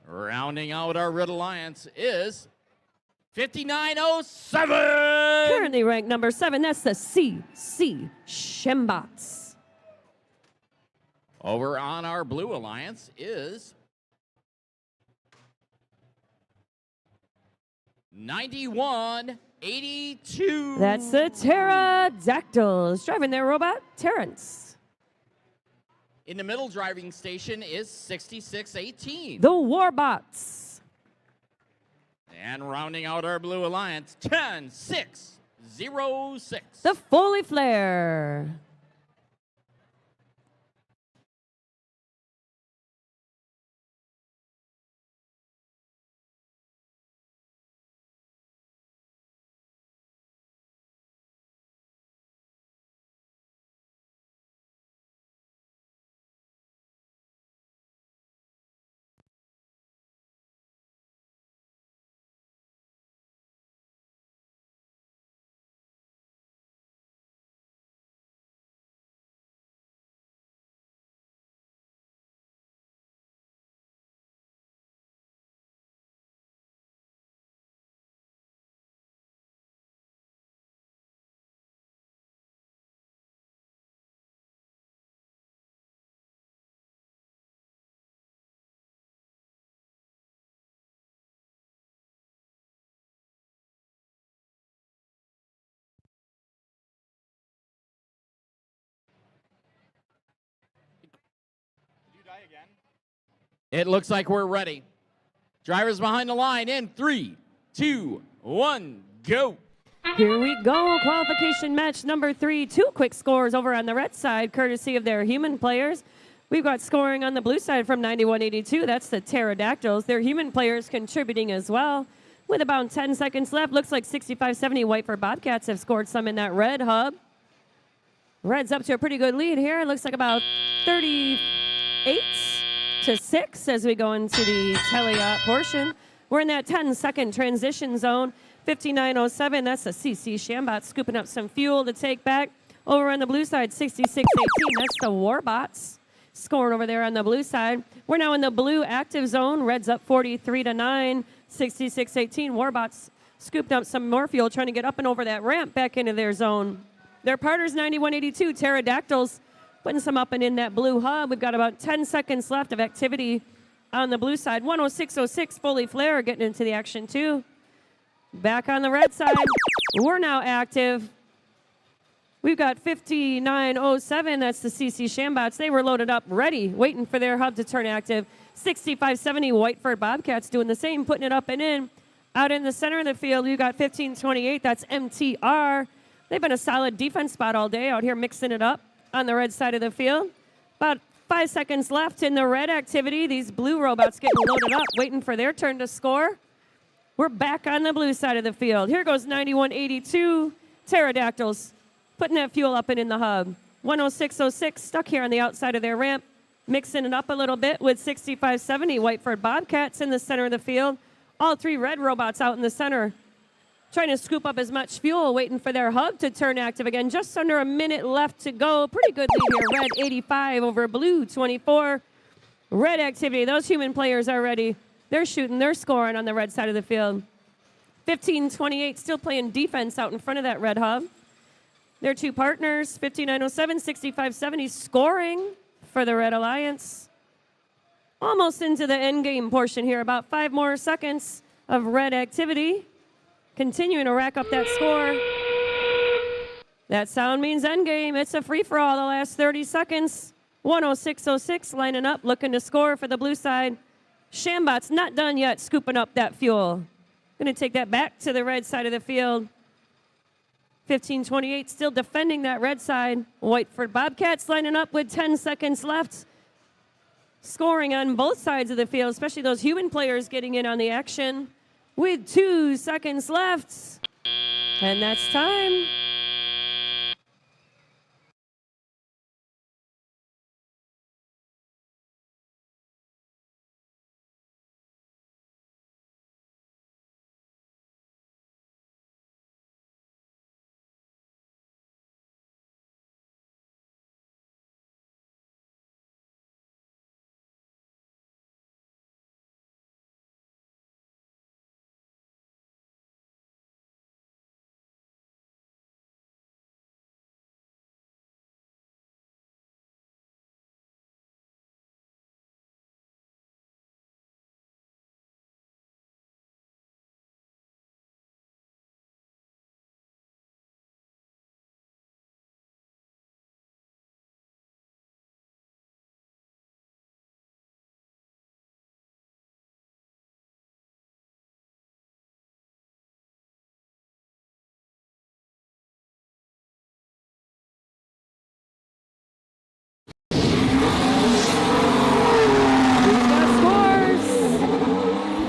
Rounding out our Red Alliance is 5907. Currently ranked number 7. That's the CC Shembots. Over on our Blue Alliance is 9182. That's the Pterodactyls driving their robot, Terrence. In the middle driving station is 6618. The Warbots. And rounding out our Blue Alliance, 10606. The Foley Flare. It looks like we're ready. Drivers behind the line in 3, 2, 1, go. Here we go. Qualification match number 3. 2 quick scores over on the red side, courtesy of their human players. We've got scoring on the blue side from 9182. That's the Pterodactyls. Their human players contributing as well. With about 10 seconds left, looks like 6570 Whiteford Bobcats have scored some in that red hub. Red's up to a pretty good lead here. It looks like about 38 to 6 as we go into the tele portion. We're in that 10-second transition zone. 59.07, that's the CC Shambot scooping up some fuel to take back. Over on the blue side, 66.18, that's the Warbots scoring over there on the blue side. We're now in the blue active zone. Red's up 43-9, 66.18. Warbots scooped up some more fuel, trying to get up and over that ramp back into their zone. Their partners, 91.82. Pterodactyls putting some up and in that blue hub. We've got about 10 seconds left of activity on the blue side. 106.06, Fully Flare getting into the action too. Back on the red side, we're now active. We've got 59.07, that's the CC Shambots. They were loaded up, ready, waiting for their hub to turn active. 65.70, Whiteford Bobcats doing the same, putting it up and in. Out in the center of the field, we've got 15.28, that's MTR. They've been a solid defense spot all day out here mixing it up on the red side of the field. About 5 seconds left in the red activity. These blue robots getting loaded up, waiting for their turn to score. We're back on the blue side of the field. Here goes 91.82, Pterodactyls, putting that fuel up and in the hub. 106.06, stuck here on the outside of their ramp, mixing it up a little bit with 65.70, Whiteford Bobcats in the center of the field. All three red robots out in the center, trying to scoop up as much fuel, waiting for their hub to turn active again. Just under a minute left to go. Pretty good lead here. Red 85 over blue 24. Red activity. Those human players are ready. They're shooting. They're scoring on the red side of the field. 15.28 still playing defense out in front of that red hub. Their two partners, 59.07, 65.70, scoring for the Red Alliance. Almost into the end game portion here. About 5 more seconds of red activity. Continuing to rack up that score. That sound means end game. It's a free-for-all the last 30 seconds. 106.06 lining up, looking to score for the blue side. Shambot's not done yet, scooping up that fuel. Going to take that back to the red side of the field. 15.28 still defending that red side. Whiteford Bobcats lining up with 10 seconds left. Scoring on both sides of the field, especially those human players getting in on the action. With 2 seconds left. And that's time.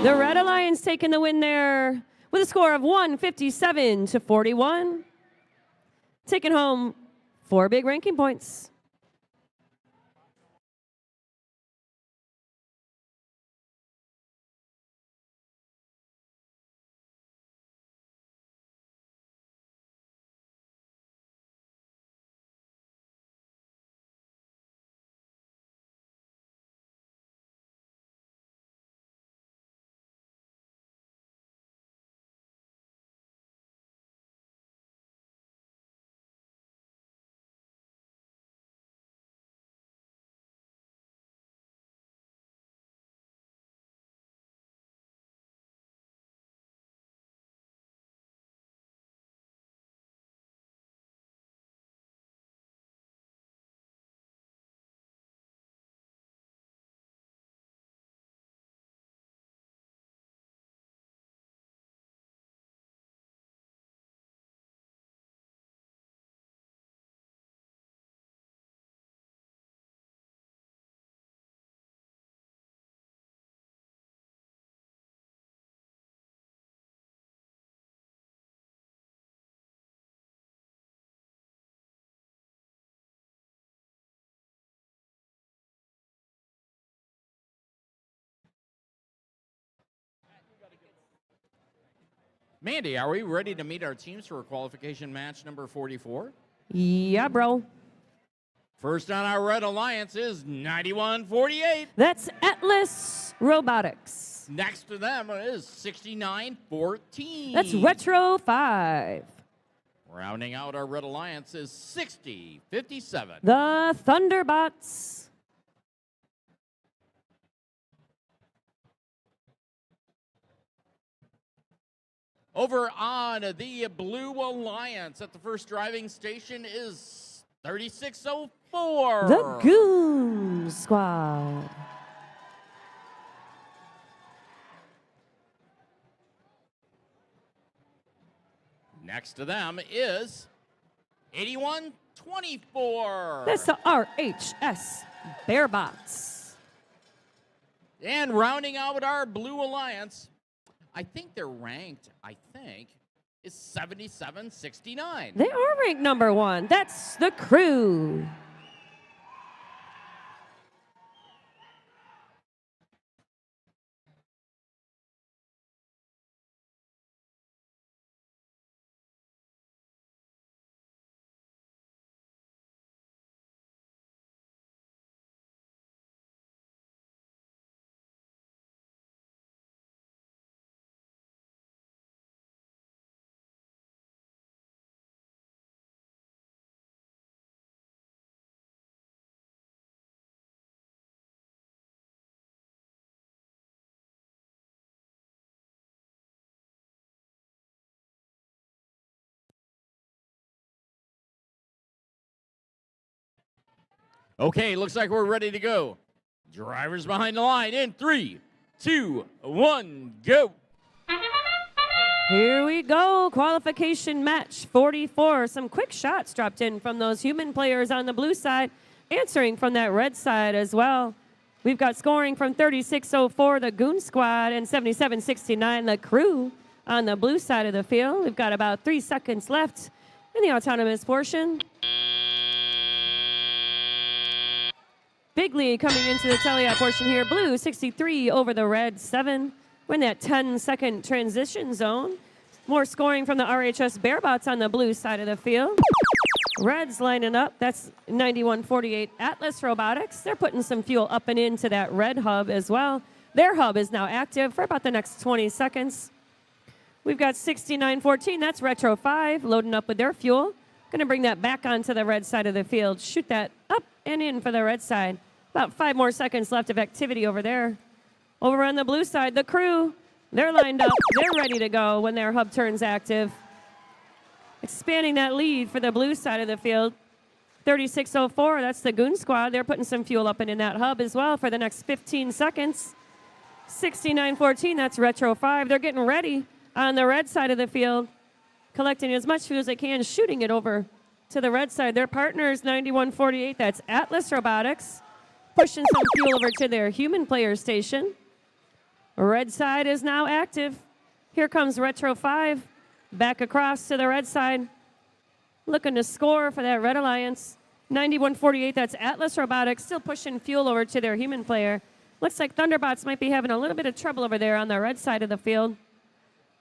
The Red Alliance taking the win there with a score of 157-41. Taking home 4 big ranking points. Mandy, are we ready to meet our teams for qualification match number 44? Yeah, bro. First on our red alliance is 9148. That's Atlas Robotics. Next to them is 6914. That's Retro 5. Rounding out our red alliance is 6057. The Thunderbots. Over on the blue alliance at the first driving station is 3604. The Goon Squad. Next to them is 8124. That's the RHS Bearbots. And rounding out our blue alliance, I think they're ranked, is 7769. They are ranked number 1. That's the Crew. Okay, looks like we're ready to go. Drivers behind the line in 3, 2, 1, go. Here we go. Qualification match 44. Some quick shots dropped in from those human players on the blue side, answering from that red side as well. We've got scoring from 3604, the Goon Squad, and 7769, the Crew on the blue side of the field. We've got about 3 seconds left in the autonomous portion. Big lead coming into the teleop portion here. Blue 63 over the red 7. We're in that 10-second transition zone. More scoring from the RHS Bearbots on the blue side of the field. Reds lining up. That's 9148 Atlas Robotics. They're putting some fuel up and into that red hub as well. Their hub is now active for about the next 20 seconds. We've got 6914. That's Retro 5 loading up with their fuel. Going to bring that back onto the red side of the field. Shoot that up and in for the red side. About 5 more seconds left of activity over there. Over on the blue side, the Crew, they're lined up. They're ready to go when their hub turns active. Expanding that lead for the blue side of the field. 3604, that's the Goon Squad. They're putting some fuel up and in that hub as well for the next 15 seconds. 6914, that's Retro 5. They're getting ready on the red side of the field, collecting as much fuel as they can, shooting it over to the red side. Their partners, 9148, that's Atlas Robotics, pushing some fuel over to their human player station. Red side is now active. Here comes Retro 5, back across to the red side, looking to score for that Red Alliance. 9148, that's Atlas Robotics, still pushing fuel over to their human player. Looks like Thunderbots might be having a little bit of trouble over there on the red side of the field.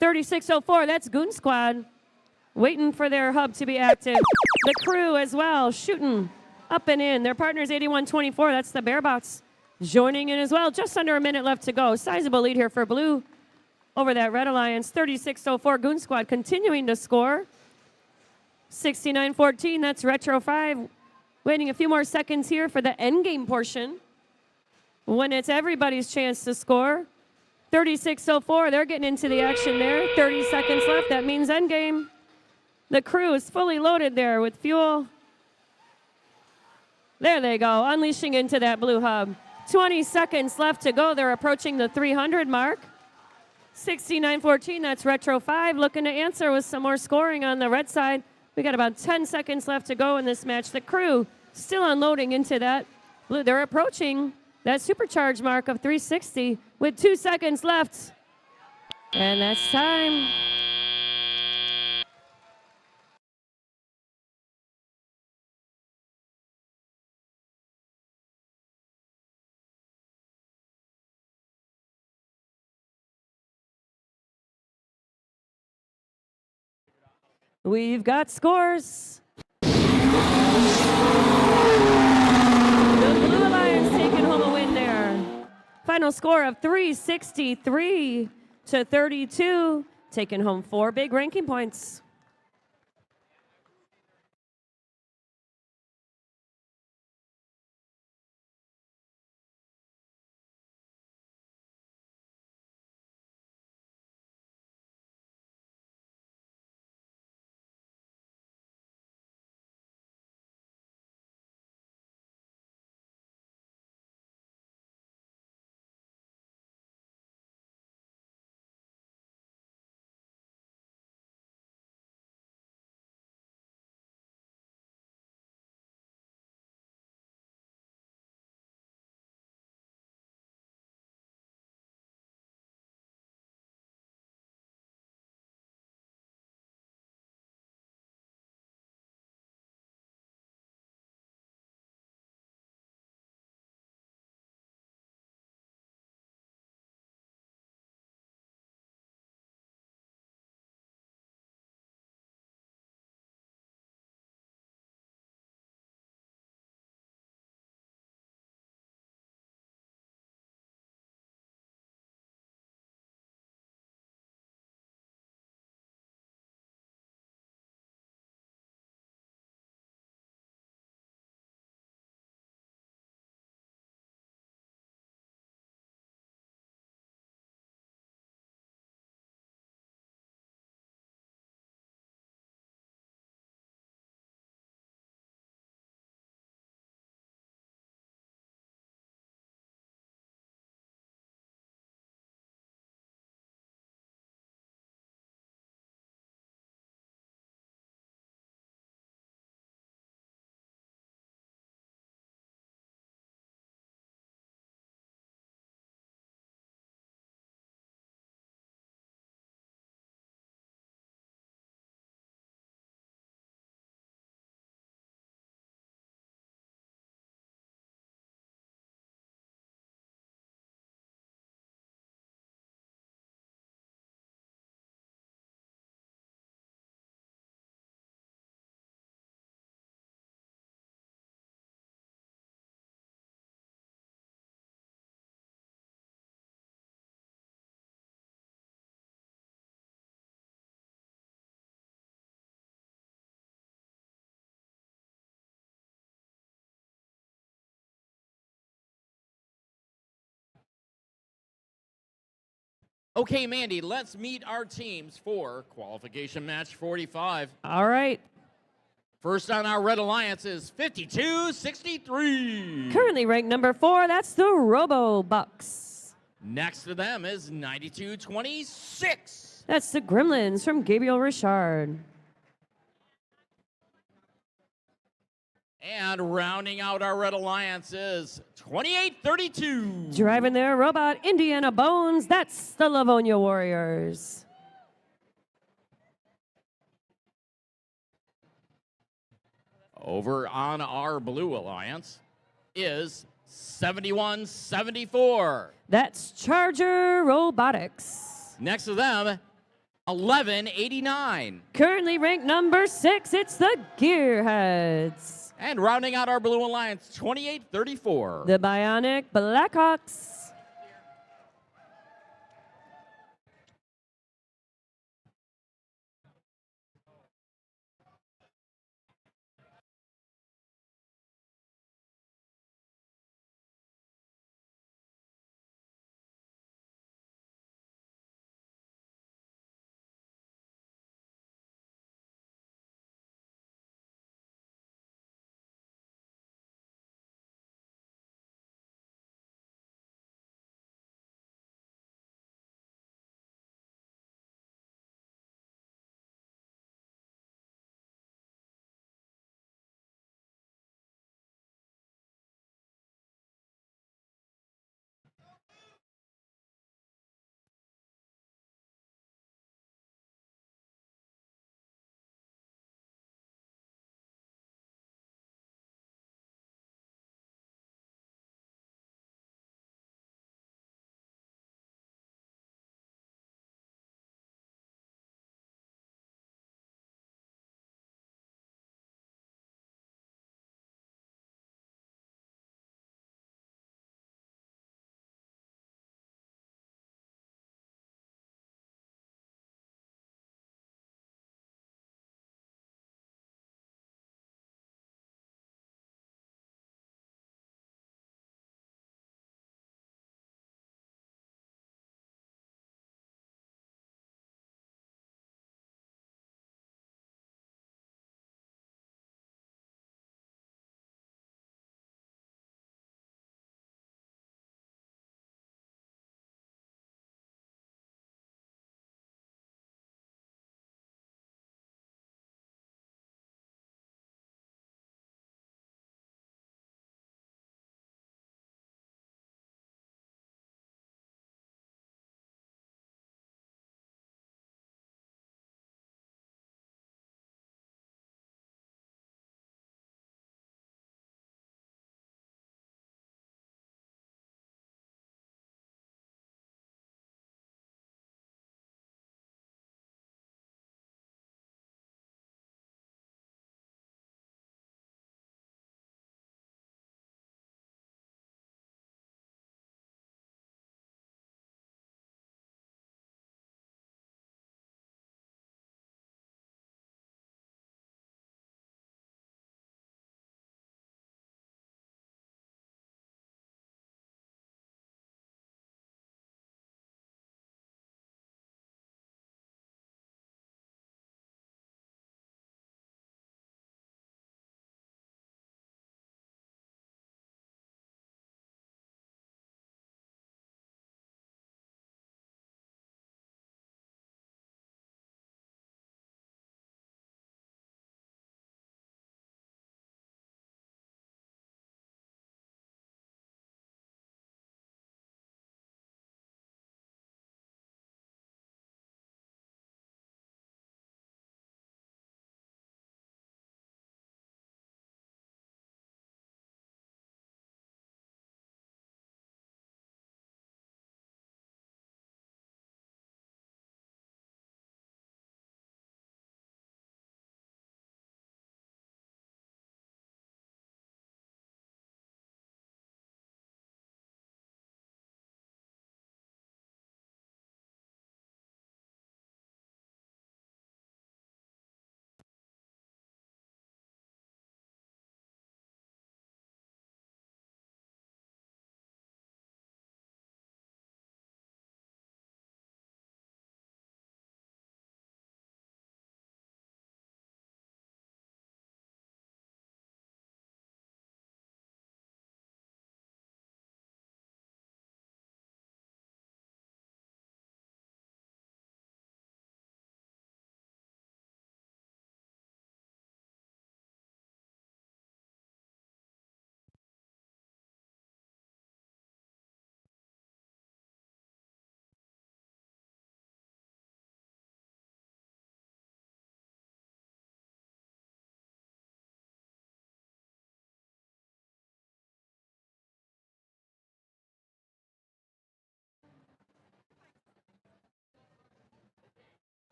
3604, that's Goon Squad, waiting for their hub to be active. The Crew as well, shooting up and in. Their partners, 8124, that's the Bearbots, joining in as well. Just under a minute left to go. Sizable lead here for Blue over that Red Alliance. 3604, Goon Squad continuing to score. 6914, that's Retro 5. Waiting a few more seconds here for the endgame portion, when it's everybody's chance to score. 3604, they're getting into the action there. 30 seconds left, that means endgame. The Crew is fully loaded there with fuel. There they go, unleashing into that blue hub. 20 seconds left to go. They're approaching the 300 mark. 6914, that's Retro 5, looking to answer with some more scoring on the red side. We got about 10 seconds left to go in this match. The Crew still unloading into that blue. They're approaching that supercharge mark of 360 with 2 seconds left. And that's time. We've got scores. The Blue Alliance taking home a win there. Final score of 363 to 32, taking home 4 big ranking points. Okay, Mandy, let's meet our teams for qualification match 45. All right. First on our Red Alliance is 52-63. Currently ranked number 4, that's the Robo Bucks. Next to them is 92-26. That's the Gremlins from Gabriel Richard. And rounding out our Red Alliance is 28-32. Driving their robot Indiana Bones, that's the Livonia Warriors. Over on our Blue Alliance is 71-74. That's Charger Robotics. Next to them, 11-89. Currently ranked number 6, it's the Gearheads. And rounding out our Blue Alliance, 28-34. The Bionic Blackhawks.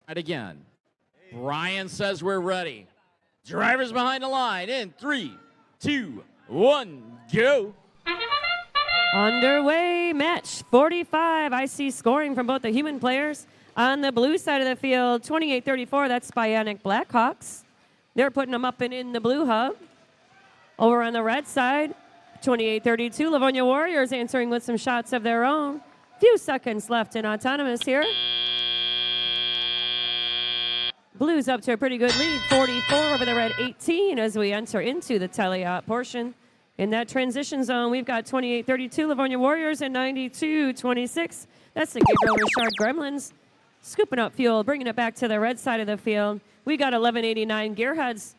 And again, Brian says we're ready. Drivers behind the line in 3, 2, 1, go. Underway, match 45. I see scoring from both the human players. On the blue side of the field, 28-34, that's Bionic Blackhawks. They're putting them up and in the blue hub. Over on the red side, 28-32, Livonia Warriors answering with some shots of their own. Few seconds left in autonomous here. Blues up to a pretty good lead, 44 over the red 18 as we enter into the teleop portion. In that transition zone, we've got 28-32 Livonia Warriors and 92-26. That's the Gabriel Richard Gremlins. Scooping up fuel, bringing it back to the red side of the field. We got 1189 Gearheads.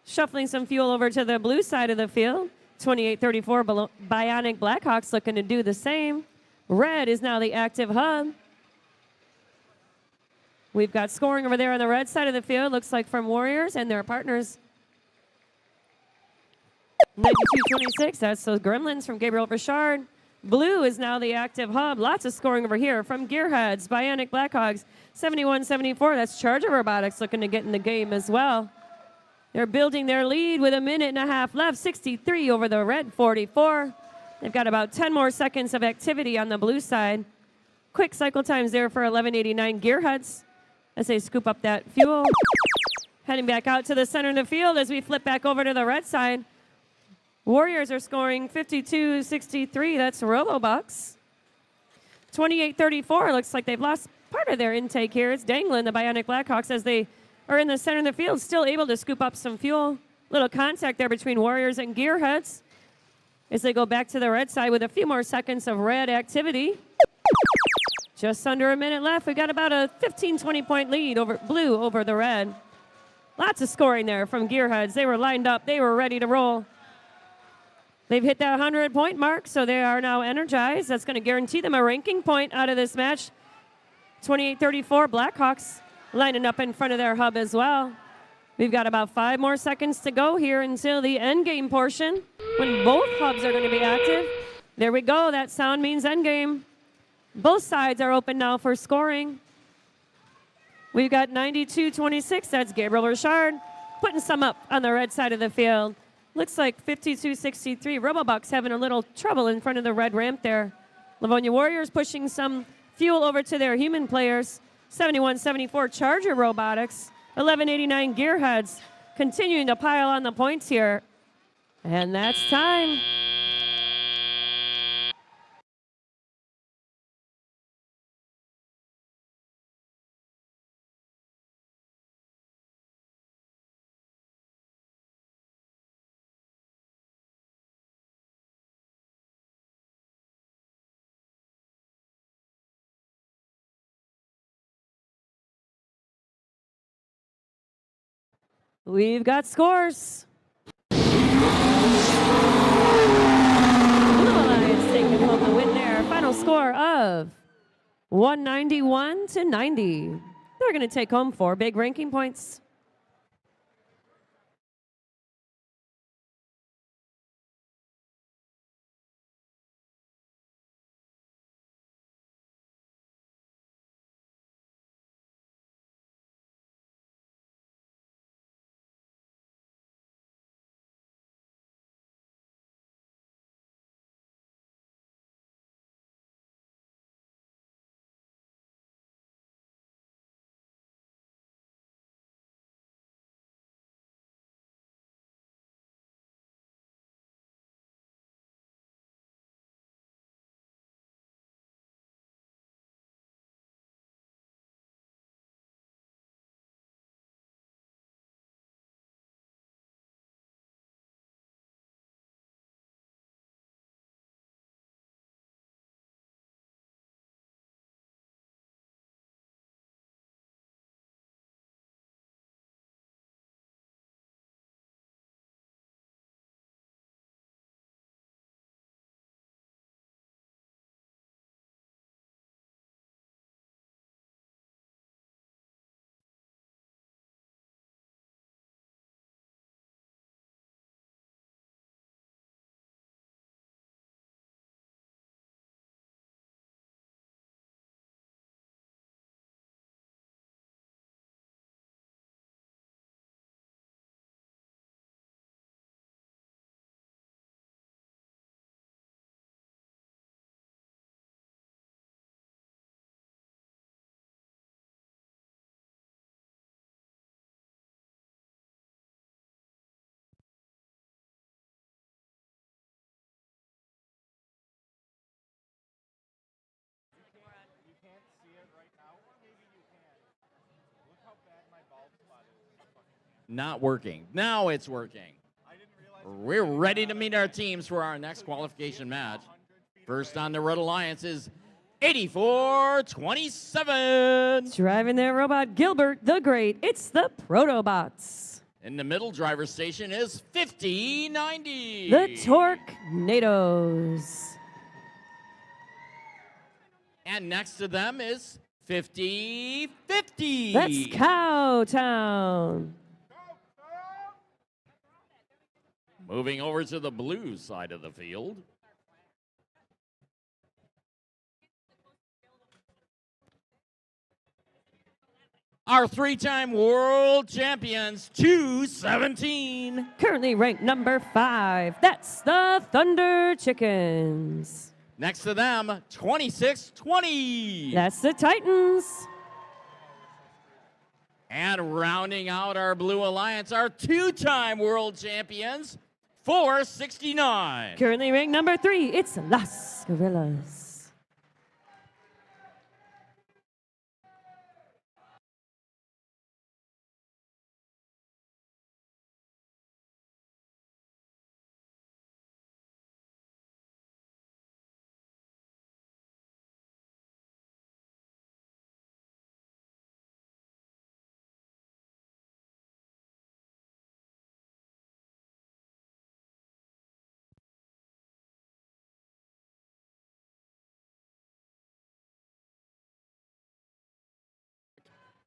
Shuffling some fuel over to the blue side of the field. 28-34 Bionic Blackhawks looking to do the same. Red is now the active hub. We've got scoring over there on the red side of the field. Looks like from Warriors and their partners. 92-26, that's those Gremlins from Gabriel Richard. Blue is now the active hub. Lots of scoring over here from Gearheads, Bionic Blackhawks. 71-74, that's Charger Robotics looking to get in the game as well. They're building their lead with a minute and a half left, 63 over the red 44. They've got about 10 more seconds of activity on the blue side. Quick cycle times there for 1189 Gearheads as they scoop up that fuel. Heading back out to the center of the field as we flip back over to the red side. Warriors are scoring 52-63. That's Robobucks. 28-34. Looks like they've lost part of their intake here. It's dangling the Bionic Blackhawks as they are in the center of the field, still able to scoop up some fuel. Little contact there between Warriors and Gearheads as they go back to the red side with a few more seconds of red activity. Just under a minute left. We got about a 15-20 point lead over blue over the red. Lots of scoring there from Gearheads. They were lined up. They were ready to roll. They've hit that 100-point mark, so they are now energized. That's going to guarantee them a ranking point out of this match. 28-34 Blackhawks lining up in front of their hub as well. We've got about 5 more seconds to go here until the end game portion when both hubs are going to be active. There we go. That sound means end game. Both sides are open now for scoring. We've got 92-26. That's Gabriel Richard putting some up on the red side of the field. Looks like 52-63. Robobucks having a little trouble in front of the red ramp there. Livonia Warriors pushing some fuel over to their human players. 71-74 Charger Robotics. 1189 Gearheads continuing to pile on the points here. And that's time. We've got scores. Blue Alliance taking home the win there. Final score of 191-90. They're going to take home 4 big ranking points. not working. Now it's working. We're ready to meet our teams for our next qualification match. First on the Red Alliance is 8427. Driving their robot, Gilbert the Great. It's the Protobots. In the middle driver's station is 5090. The Torquenados. And next to them is 5050. That's Cowtown. Moving over to the blue side of the field. Our three-time world champions, 217. Currently ranked number 5. That's the Thunder Chickens. Next to them, 2620. That's the Titans. And rounding out our Blue Alliance, our two-time world champions, 469. Currently ranked number 3. It's Las Gorillas.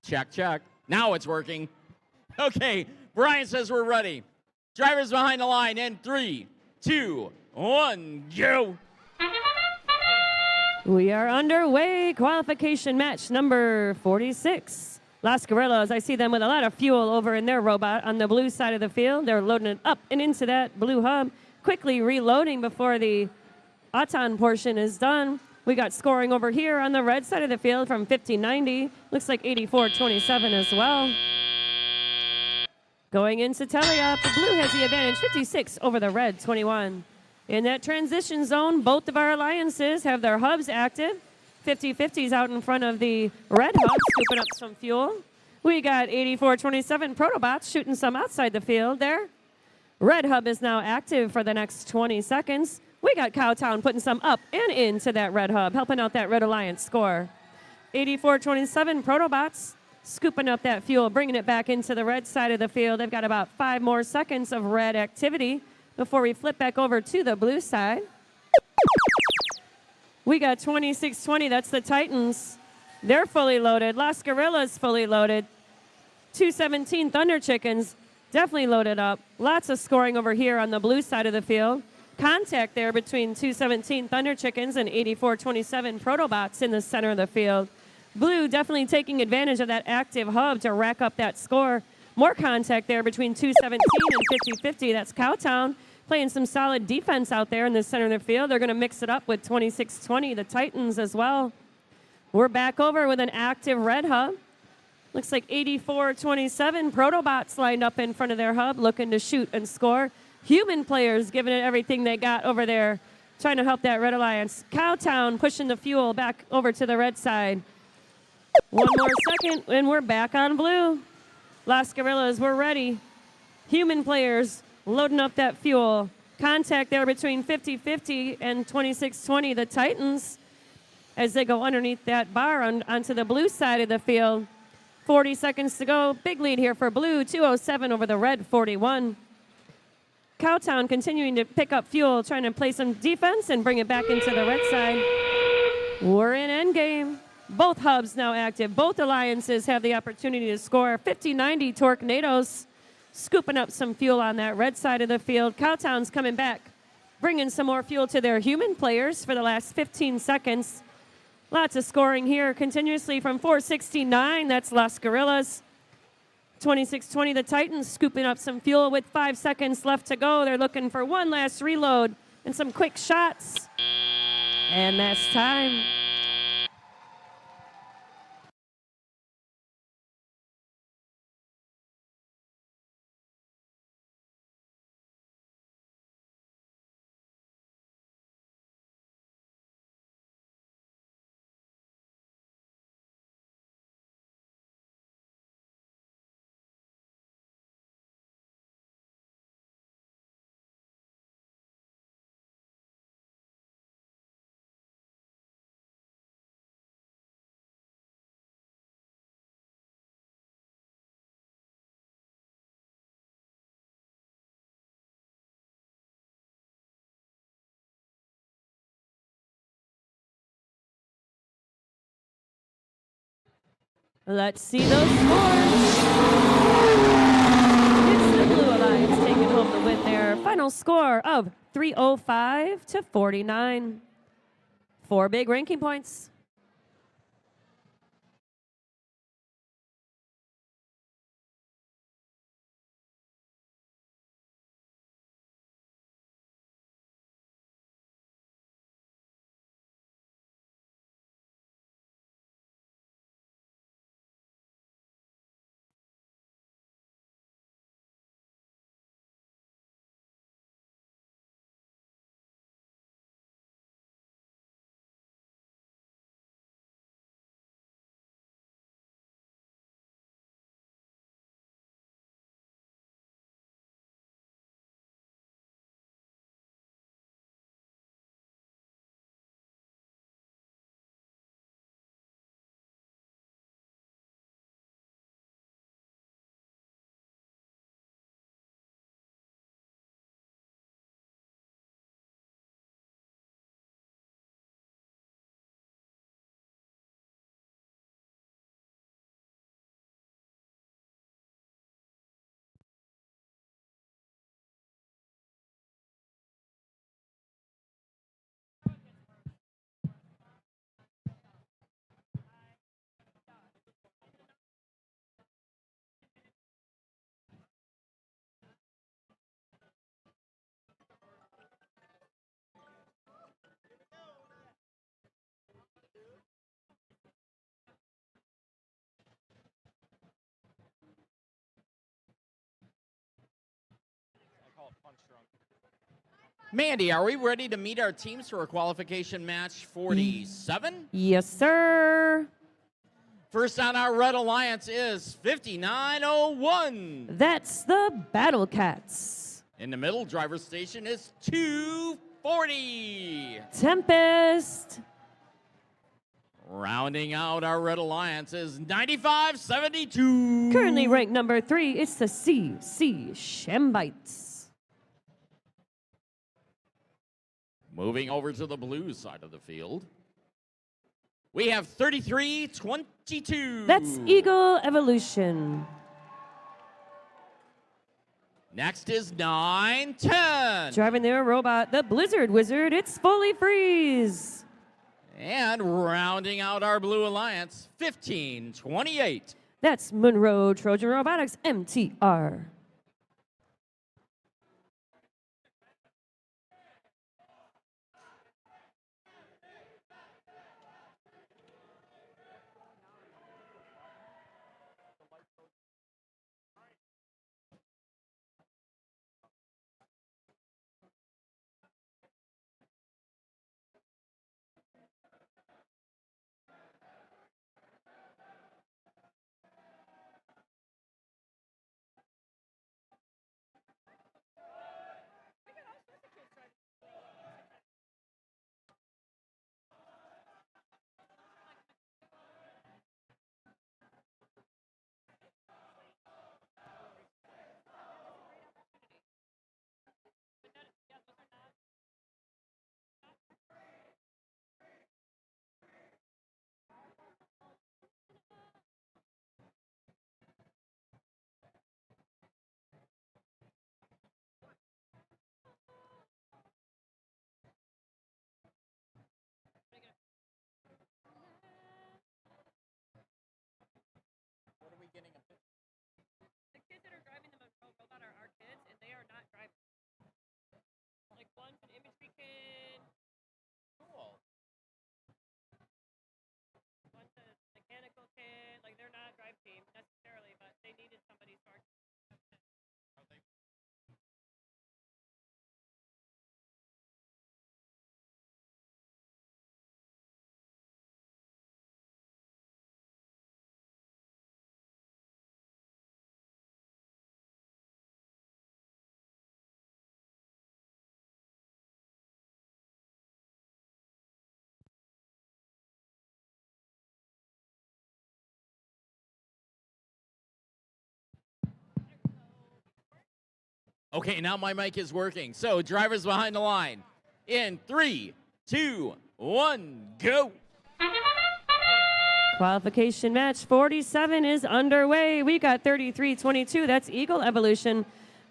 Check, check. Now it's working. Okay, Brian says we're ready. Drivers behind the line in 3, 2, 1, go. We are underway. Qualification match number 46. Las Gorillas, I see them with a lot of fuel over in their robot on the blue side of the field. They're loading it up and into that blue hub, quickly reloading before the Auton portion is done. We got scoring over here on the red side of the field from 5090. Looks like 8427 as well. Going into Telia, the blue has the advantage, 56 over the red, 21. In that transition zone, both of our alliances have their hubs active. 5050's out in front of the red hub, scooping up some fuel. We got 8427 Protobots shooting some outside the field there. Red hub is now active for the next 20 seconds. We got Cowtown putting some up and into that red hub, helping out that Red Alliance score. 8427 Protobots scooping up that fuel, bringing it back into the red side of the field. They've got about 5 more seconds of red activity before we flip back over to the blue side. We got 2620, that's the Titans. They're fully loaded. Las Gorillas fully loaded. 217 Thunder Chickens definitely loaded up. Lots of scoring over here on the blue side of the field. Contact there between 217 Thunder Chickens and 8427 Protobots in the center of the field. Blue definitely taking advantage of that active hub to rack up that score. More contact there between 217 and 5050. That's Cowtown playing some solid defense out there in the center of the field. They're going to mix it up with 2620, the Titans as well. We're back over with an active red hub. Looks like 8427 Protobots lined up in front of their hub looking to shoot and score. Human players giving it everything they got over there, trying to help that Red Alliance. Cowtown pushing the fuel back over to the red side. One more second, and we're back on blue. Las Gorillas, we're ready. Human players loading up that fuel. Contact there between 5050 and 2620, the Titans, as they go underneath that bar onto the blue side of the field. 40 seconds to go. Big lead here for blue, 207 over the red, 41. Cowtown continuing to pick up fuel, trying to play some defense and bring it back into the red side. We're in endgame. Both hubs now active. Both alliances have the opportunity to score. 5090 Torquenados scooping up some fuel on that red side of the field. Cowtown's coming back, bringing some more fuel to their human players for the last 15 seconds. Lots of scoring here continuously from 469. That's Las Gorillas. 2620, the Titans scooping up some fuel with 5 seconds left to go. They're looking for one last reload and some quick shots. And that's time. Let's see those scores. It's the Blue Alliance taking home the win there. Final score of 305 to 49. 4 big ranking points. Mandy, are we ready to meet our teams for a qualification match 47? Yes, sir. First on our Red Alliance is 5901. That's the Battle Cats. In the middle, driver's station is 240. Tempest. Rounding out our Red Alliance is 9572. Currently ranked number 3, it's the CC Shambites. Moving over to the blue side of the field, we have 3322. That's Eagle Evolution. Next is 910. Driving their robot, the Blizzard Wizard, it's Fully Freeze. And rounding out our Blue Alliance, 1528. That's Monroe Trojan Robotics MTR. The kids that are driving the Monroe robot are our kids, and they are not driving. Like one's an imagery kid. Cool. One's a mechanical kid. Like they're not a drive team necessarily, but they needed somebody to start. Okay, now my mic is working. So, drivers behind the line. In 3, 2, 1, go. Qualification match 47 is underway. We got 33-22. That's Eagle Evolution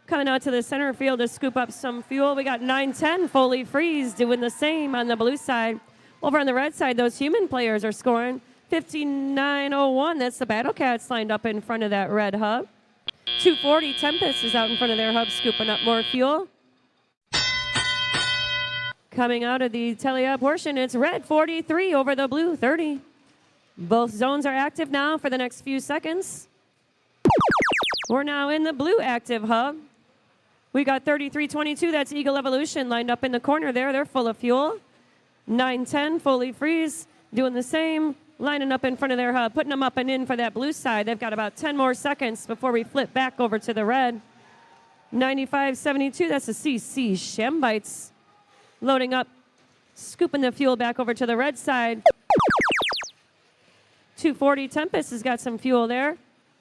coming out to the center field to scoop up some fuel. We got 9-10 Foley Freeze doing the same on the blue side. Over on the red side, those human players are scoring 59-01. That's the Battle Cats lined up in front of that red hub. 240 Tempest is out in front of their hub scooping up more fuel. Coming out of the tele-up portion, it's red 43 over the blue 30. Both zones are active now for the next few seconds. We're now in the blue active hub. We got 33-22, that's Eagle Evolution lined up in the corner there. They're full of fuel. 9-10, Foley Freeze doing the same, lining up in front of their hub, putting them up and in for that blue side. They've got about 10 more seconds before we flip back over to the red. 95-72, that's the CC Shambites. Loading up, scooping the fuel back over to the red side. 240 Tempest has got some fuel there.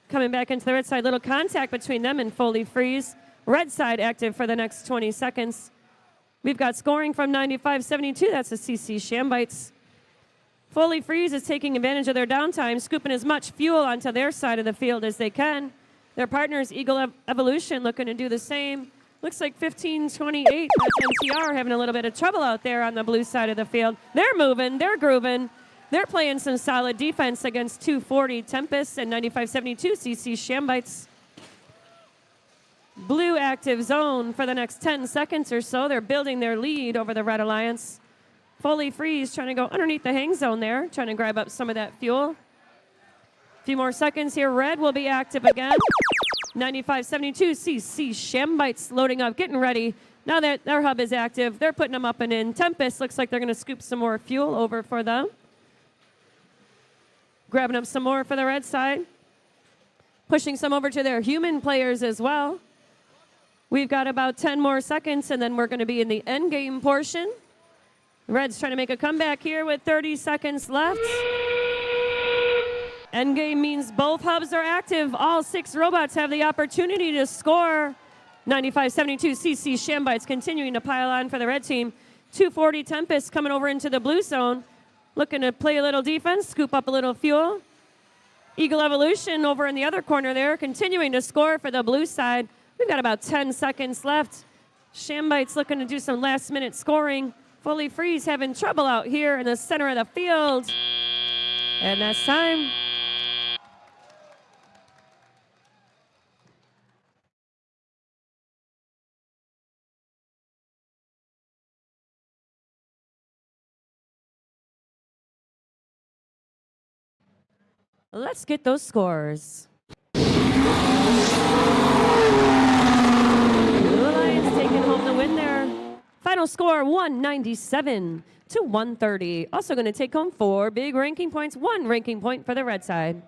Coming back into the red side, little contact between them and Foley Freeze. Red side active for the next 20 seconds. We've got scoring from 95-72, that's the CC Shambites. Foley Freeze is taking advantage of their downtime, scooping as much fuel onto their side of the field as they can. Their partners, Eagle Evolution, looking to do the same. Looks like 15-28, MTR having a little bit of trouble out there on the blue side of the field. They're moving, they're grooving. They're playing some solid defense against 240 Tempest and 95-72 CC Shambites. Blue active zone for the next 10 seconds or so. They're building their lead over the Red Alliance. Foley Freeze trying to go underneath the hang zone there, trying to grab up some of that fuel. A few more seconds here. Red will be active again. 95-72 CC Shambites loading up, getting ready. Now that their hub is active, they're putting them up and in. Tempest looks like they're going to scoop some more fuel over for them. Grabbing up some more for the red side. Pushing some over to their human players as well. We've got about 10 more seconds, and then we're going to be in the end game portion. Red's trying to make a comeback here with 30 seconds left. Endgame means both hubs are active. All 6 robots have the opportunity to score. 95-72 CC Shambites continuing to pile on for the red team. 240 Tempest coming over into the blue zone. Looking to play a little defense, scoop up a little fuel. Eagle Evolution over in the other corner there, continuing to score for the blue side. We've got about 10 seconds left. Shambites looking to do some last-minute scoring. Foley Freeze having trouble out here in the center of the field. And that's time. Let's get those scores. The Lions taking home the win there. Final score 197-130. Also going to take home 4 big ranking points, 1 ranking point for the red side.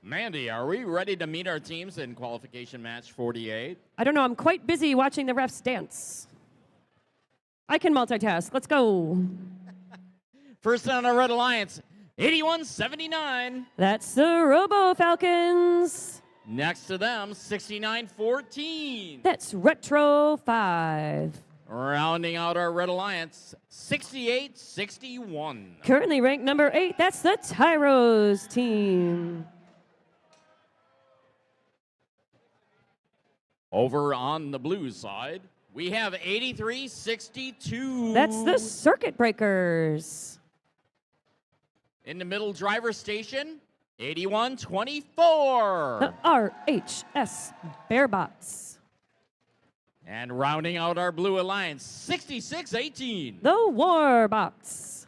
Mandy, are we ready to meet our teams in qualification match 48? I don't know. I'm quite busy watching the refs dance. I can multitask. Let's go. First on our Red Alliance, 81-79. That's the Robo Falcons. Next to them, 69-14. That's Retro 5. Rounding out our Red Alliance, 68-61. Currently ranked number 8. That's the Tyros team. Over on the blue side, we have 83-62. That's the Circuit Breakers. In the middle driver station, 81-24. The RHS Bearbots. And rounding out our blue alliance, 66-18. The Warbots.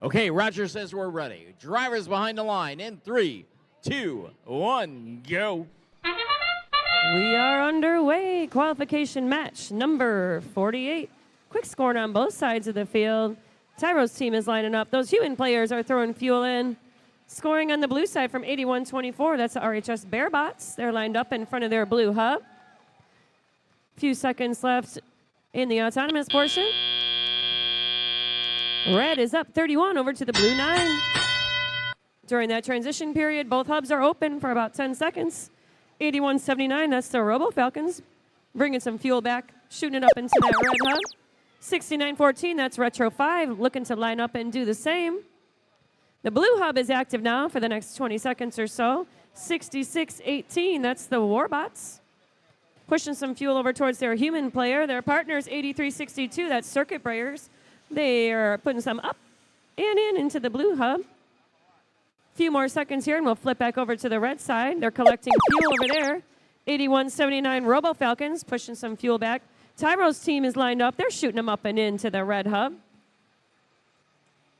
Okay, Roger says we're ready. Drivers behind the line in 3, 2, 1, go. We are underway. Qualification match number 48. Quick scoring on both sides of the field. Tyro's team is lining up. Those human players are throwing fuel in. Scoring on the blue side from 81-24. That's the RHS Bearbots. They're lined up in front of their blue hub. Few seconds left in the autonomous portion. Red is up 31 over to the blue 9. During that transition period, both hubs are open for about 10 seconds. 81-79, that's the Robo Falcons, bringing some fuel back, shooting it up into that red hub. 69-14, that's Retro 5, looking to line up and do the same. The blue hub is active now for the next 20 seconds or so. 66-18, that's the Warbots, pushing some fuel over towards their human player. Their partners, 83-62, that's Circuit Breakers. They are putting some up and into the blue hub. Few more seconds here, and we'll flip back over to the red side. They're collecting fuel over there. 81-79 Robo Falcons pushing some fuel back. Tyro's team is lined up. They're shooting them up and into the red hub.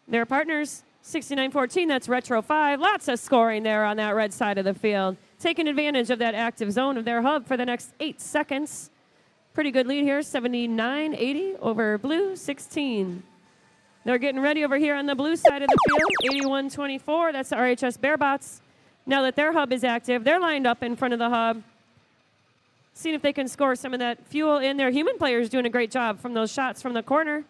Their partners, 69-14, that's Retro 5. Lots of scoring there on that red side of the field. Taking advantage of that active zone of their hub for the next 8 seconds. Pretty good lead here, 79-80 over blue 16. They're getting ready over here on the blue side of the field, 81-24. That's the RHS Bearbots. Now that their hub is active, they're lined up in front of the hub, seeing if they can score some of that fuel in. Their human players doing a great job from those shots from the corner.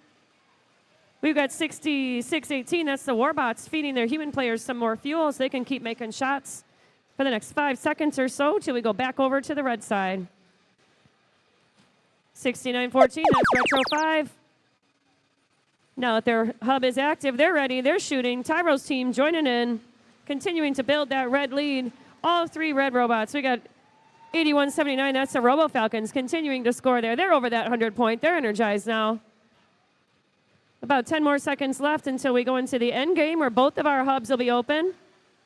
We've got 66-18. That's the Warbots feeding their human players some more fuel so they can keep making shots for the next 5 seconds or so till we go back over to the red side. 69-14, that's Retro 5. Now that their hub is active, they're ready, they're shooting. Tyro's team joining in, continuing to build that red lead. All 3 red robots. We got 81-79, that's the Robo Falcons continuing to score there. They're over that 100 point. They're energized now. About 10 more seconds left until we go into the end game where both of our hubs will be open.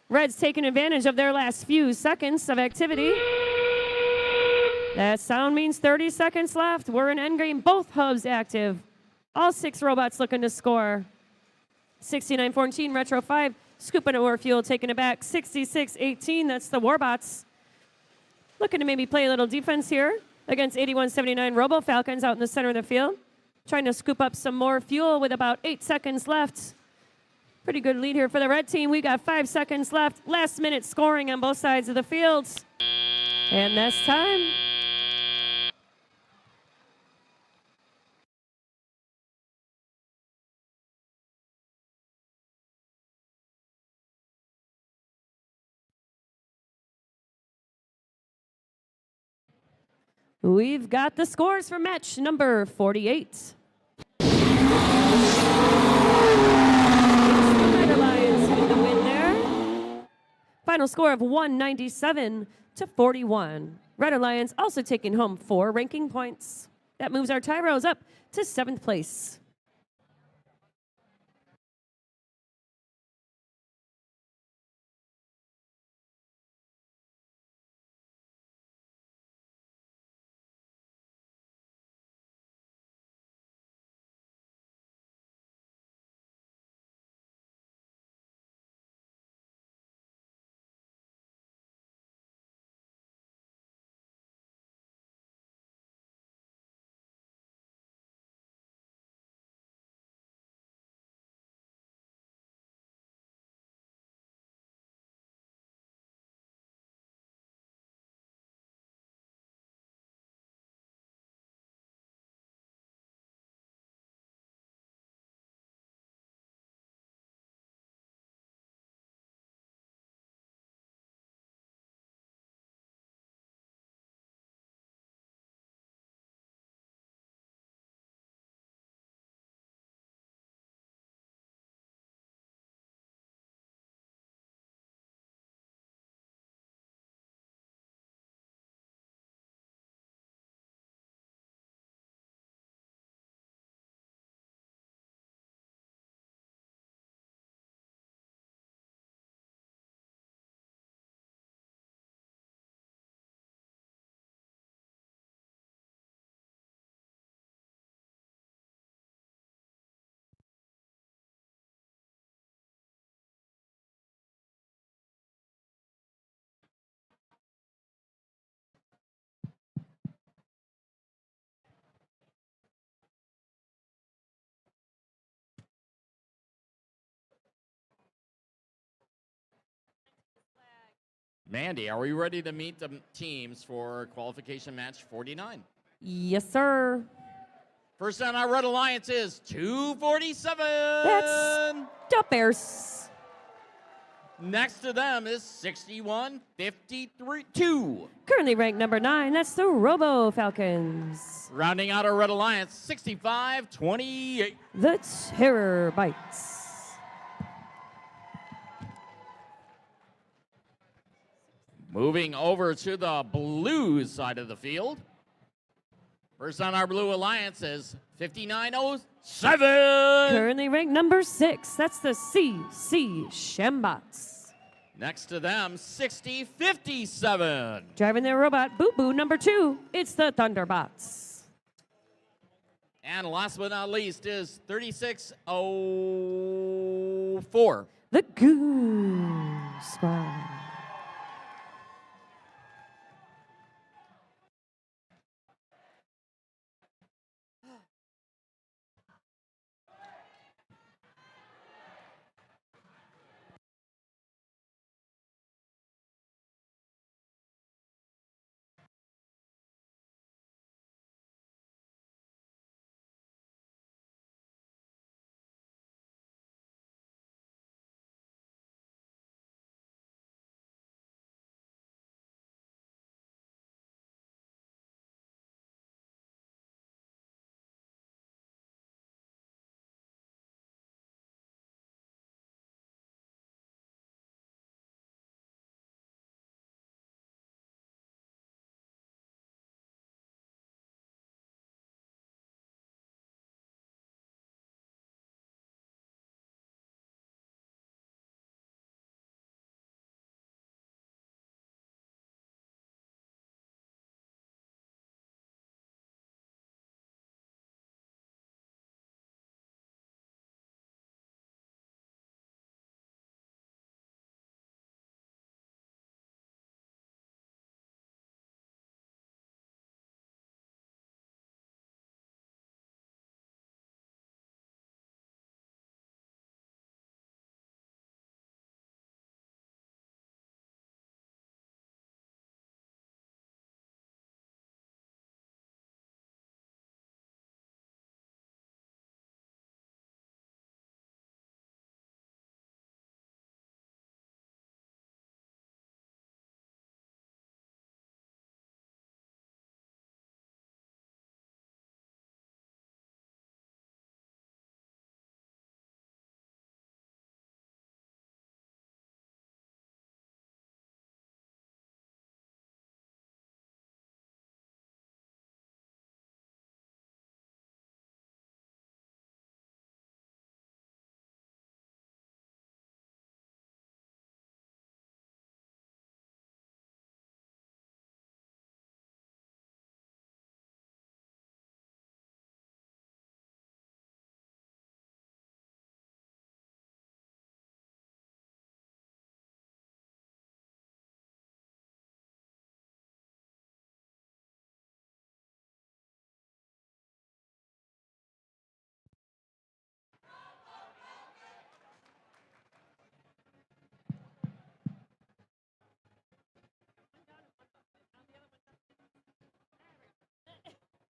Red's taking advantage of their last few seconds of activity. That sound means 30 seconds left. We're in endgame, both hubs active. All 6 robots looking to score. 69-14, Retro 5, scooping more fuel, taking it back. 66-18, that's the Warbots. Looking to maybe play a little defense here against 81-79 Robo Falcons out in the center of the field. Trying to scoop up some more fuel with about 8 seconds left. Pretty good lead here for the red team. We got 5 seconds left. Last minute scoring on both sides of the field. And that's time. We've got the scores for match number 48. Lions with the win there. Final score of 197-41. Red Alliance also taking home 4 ranking points. That moves our Tyros up to 7th place. Mandy, are we ready to meet the teams for qualification match 49? Yes, sir. First on our Red Alliance is 247. That's the Bears. Next to them is 61-53-2. Currently ranked number 9. That's the Robo Falcons. Rounding out our Red Alliance, 65-28. The Terror Bites. Moving over to the blue side of the field. First on our Blue Alliance is 5907. Currently ranked number 6. That's the CC Shambots. Next to them, 6057. Driving their robot, Boo Boo number 2. It's the Thunderbots. And last but not least is 3604. The Goon Squad.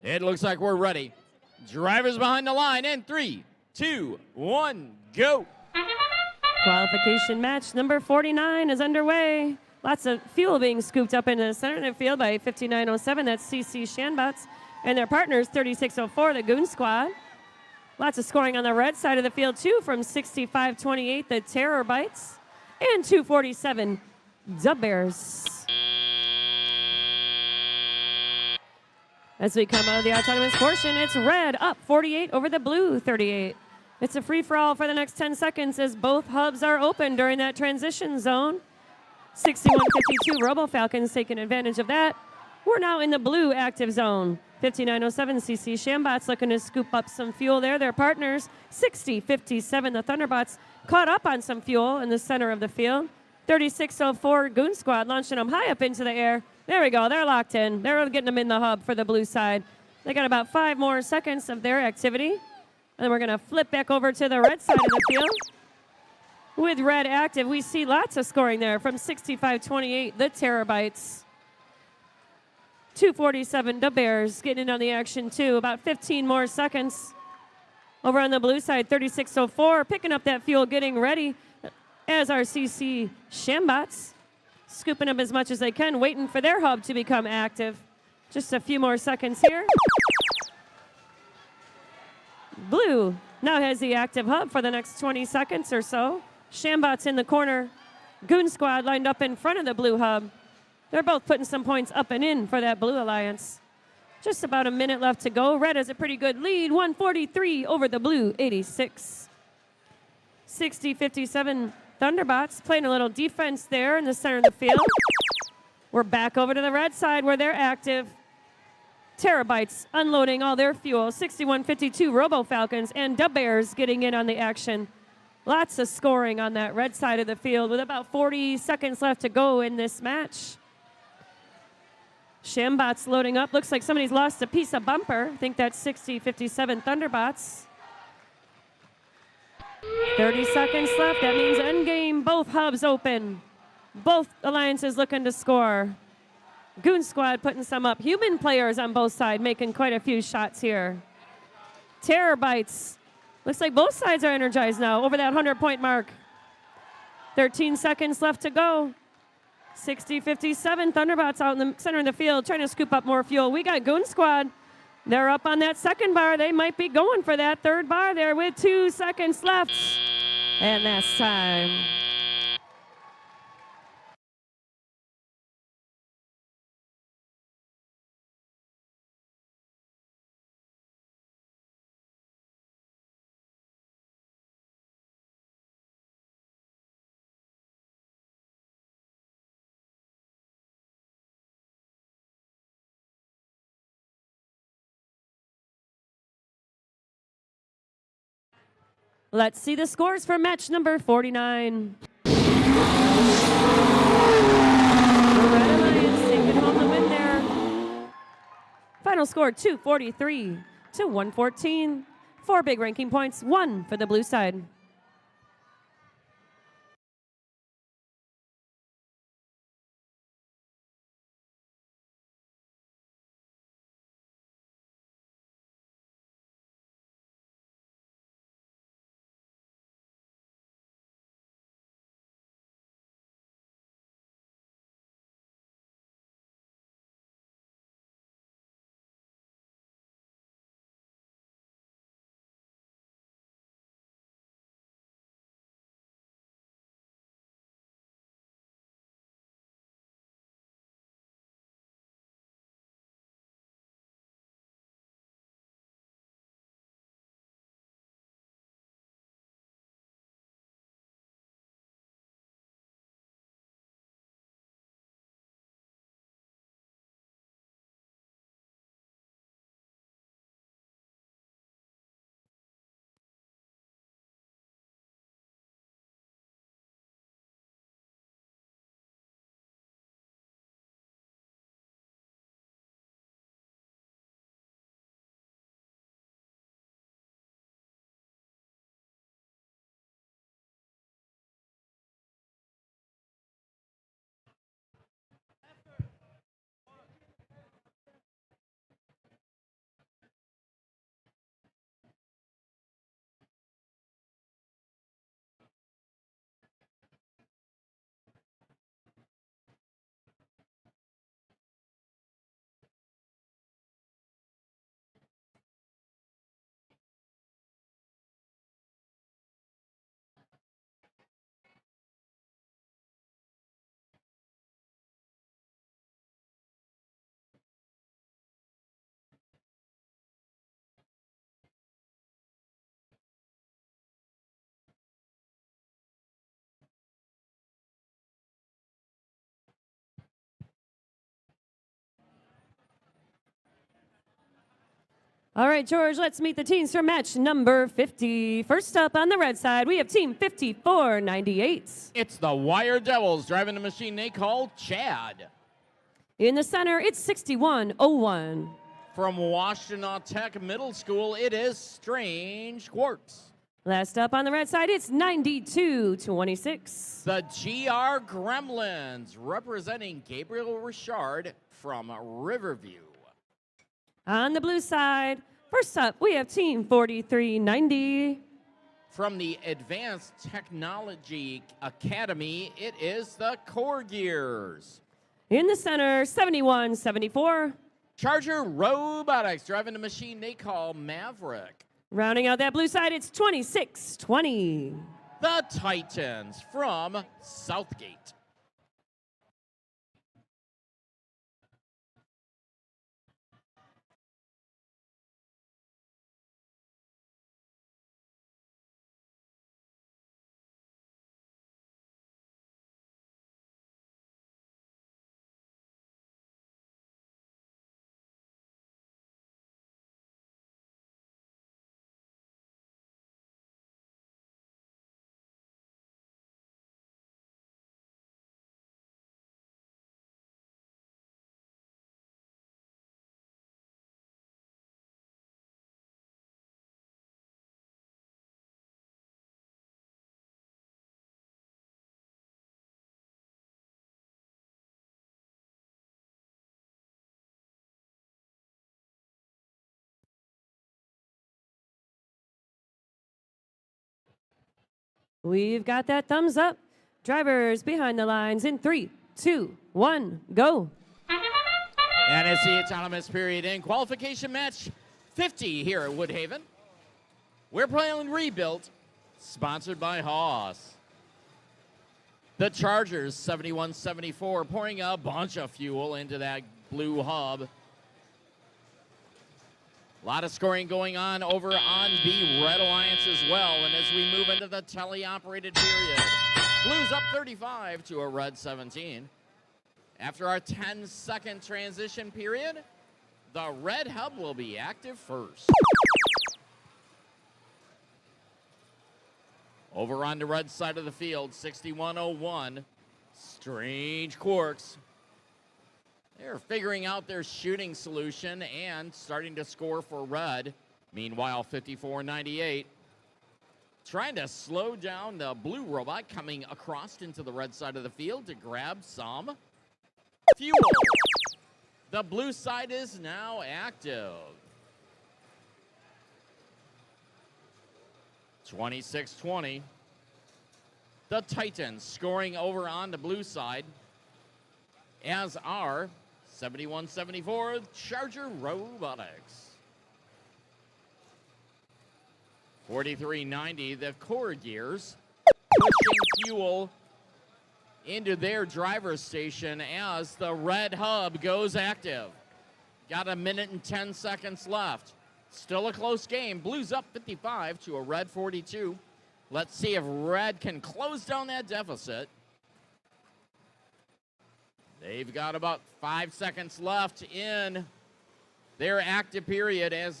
It looks like we're ready. Drivers behind the line in 3, 2, 1, go. Qualification match number 49 is underway. Lots of fuel being scooped up into the center of the field by 5907. That's CC Shambots. And their partners, 3604, the Goon Squad. Lots of scoring on the red side of the field, too, from 6528, the Terror Bites. And 247, the Bears. As we come out of the autonomous portion, it's red up 48 over the blue 38. It's a free-for-all for the next 10 seconds as both hubs are open during that transition zone. 6152 Robo Falcons taking advantage of that. We're now in the blue active zone. 5907 CC Shambots looking to scoop up some fuel there. Their partners, 6057 the Thunderbots, caught up on some fuel in the center of the field. 3604 Goon Squad launching them high up into the air. There we go. They're locked in. They're getting them in the hub for the blue side. They got about 5 more seconds of their activity. And then we're going to flip back over to the red side of the field. With red active, we see lots of scoring there from 65-28, the Terabytes. 2:47, the Bears getting in on the action too. About 15 more seconds. Over on the blue side, 36:04, picking up that fuel, getting ready as our CC Shambots, scooping up as much as they can, waiting for their hub to become active. Just a few more seconds here. Blue now has the active hub for the next 20 seconds or so. Shambots in the corner. Goon Squad lined up in front of the blue hub. They're both putting some points up and in for that blue alliance. Just about a minute left to go. Red has a pretty good lead, 143 over the blue, 86. 60-57 Thunderbots playing a little defense there in the center of the field. We're back over to the red side where they're active. Terabytes unloading all their fuel. 61-52 Robo Falcons and Dub Bears getting in on the action. Lots of scoring on that red side of the field with about 40 seconds left to go in this match. Shambots loading up. Looks like somebody's lost a piece of bumper. I think that's 60-57 Thunderbots. 30 seconds left. That means endgame. Both hubs open. Both alliances looking to score. Goon Squad putting some up. Human players on both sides making quite a few shots here. Terabytes. Looks like both sides are energized now over that 100-point mark. 13 seconds left to go. 60-57 Thunderbots out in the center of the field trying to scoop up more fuel. We got Goon Squad. They're up on that second bar. They might be going for that third bar there with 2 seconds left. And that's time. Let's see the scores for match number 49. The Red Alliance taking home the win there. Final score 243 to 114. 4 big ranking points, 1 for the blue side. All right, George, let's meet the teams for match number 50. First up on the red side, we have team 5498. It's the Wire Devils driving the machine they call Chad. In the center, it's 6101. From Washtenaw Tech Middle School, it is Strange Quartz. Last up on the red side, it's 92-26. The GR Gremlins, representing Gabriel Richard from Riverview. On the blue side, first up, we have Team 4390. From the Advanced Technology Academy, it is the Core Gears. In the center, 7174. Charger Robotics, driving the machine they call Maverick. Rounding out that blue side, it's 2620. The Titans from Southgate. We've got that thumbs up. Drivers behind the lines in 3, 2, 1, go. And it's the autonomous period in qualification match 50 here at Woodhaven. We're playing Rebuilt, sponsored by Haas. The Chargers, 7174, pouring a bunch of fuel into that blue hub. A lot of scoring going on over on the Red Alliance as well. And as we move into the teleoperated period, Blues up 35 to a Red 17. After our 10-second transition period, the Red hub will be active first. Over on the red side of the field, 6101, Strange Quarks. They're figuring out their shooting solution and starting to score for red. Meanwhile, 5498 trying to slow down the blue robot coming across into the red side of the field to grab some fuel. The blue side is now active. 26-20. The Titans scoring over on the blue side, as are 7174 Charger Robotics. 4390, the Core Gears, pushing fuel into their driver's station as the red hub goes active. Got a minute and 10 seconds left. Still a close game. Blues up 55 to a red 42. Let's see if red can close down that deficit. They've got about 5 seconds left in their active period as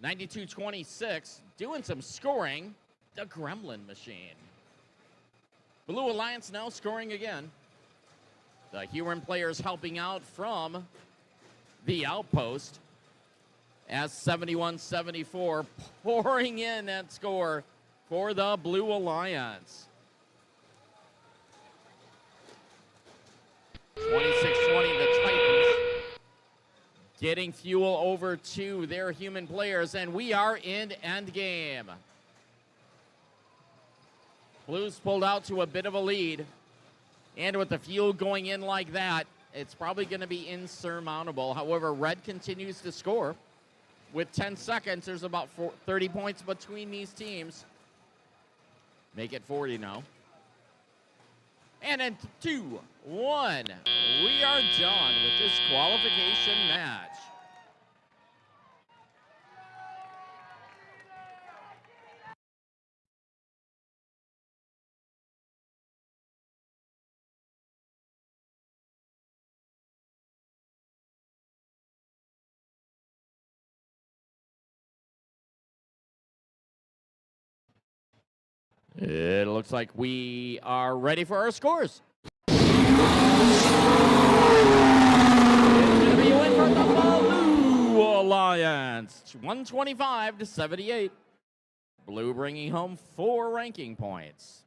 92-26 doing some scoring, the Gremlin machine. Blue Alliance now scoring again. The Huron players helping out from the outpost as 71-74 pouring in that score for the Blue Alliance. 26-20, the Titans getting fuel over to their human players, and we are in endgame. Blues pulled out to a bit of a lead, and with the fuel going in like that, it's probably going to be insurmountable. However, red continues to score. With 10 seconds, there's about 30 points between these teams. Make it 40 now. And in 2, 1, we are done with this qualification match. It looks like we are ready for our scores. It's going to be a win for the Blue Alliance, 125-78. Blue bringing home 4 ranking points.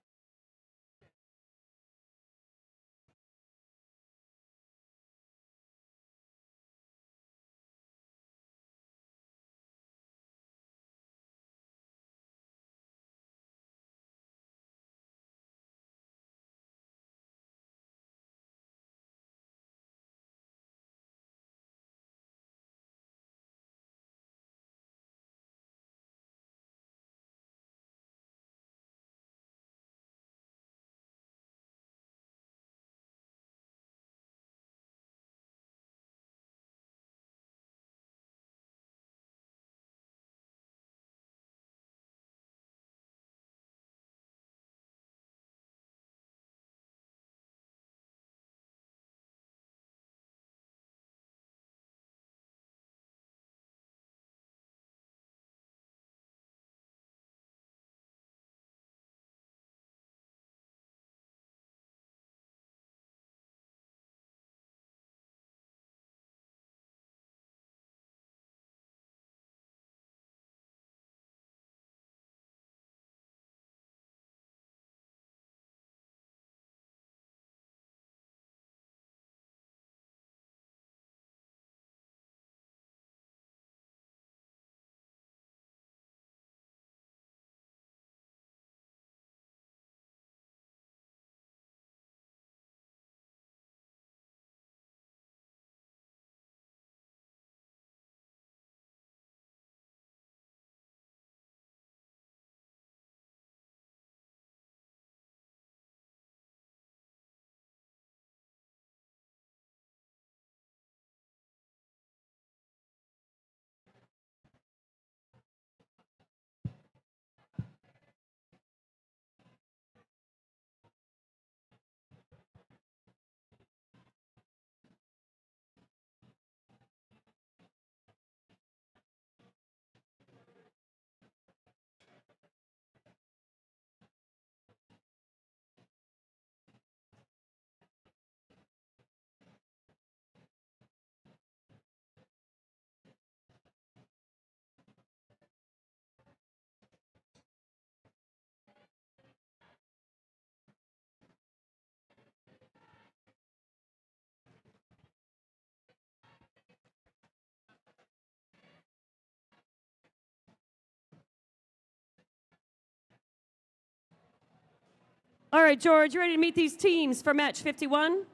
All right, George, you ready to meet these teams for match 51?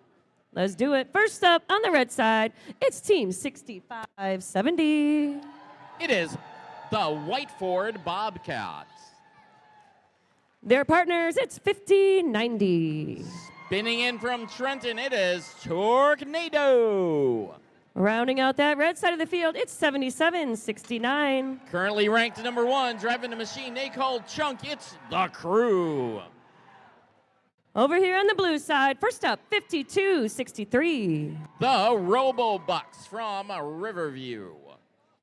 Let's do it. First up on the red side, it's team 6570. It is the Whiteford Bobcats. Their partners, it's 5090. Spinning in from Trenton, it is Tornado. Rounding out that red side of the field, it's 7769. Currently ranked number 1, driving the machine they call Chunk, it's the Crew. Over here on the blue side, first up, 5263. The Robobucks from Riverview.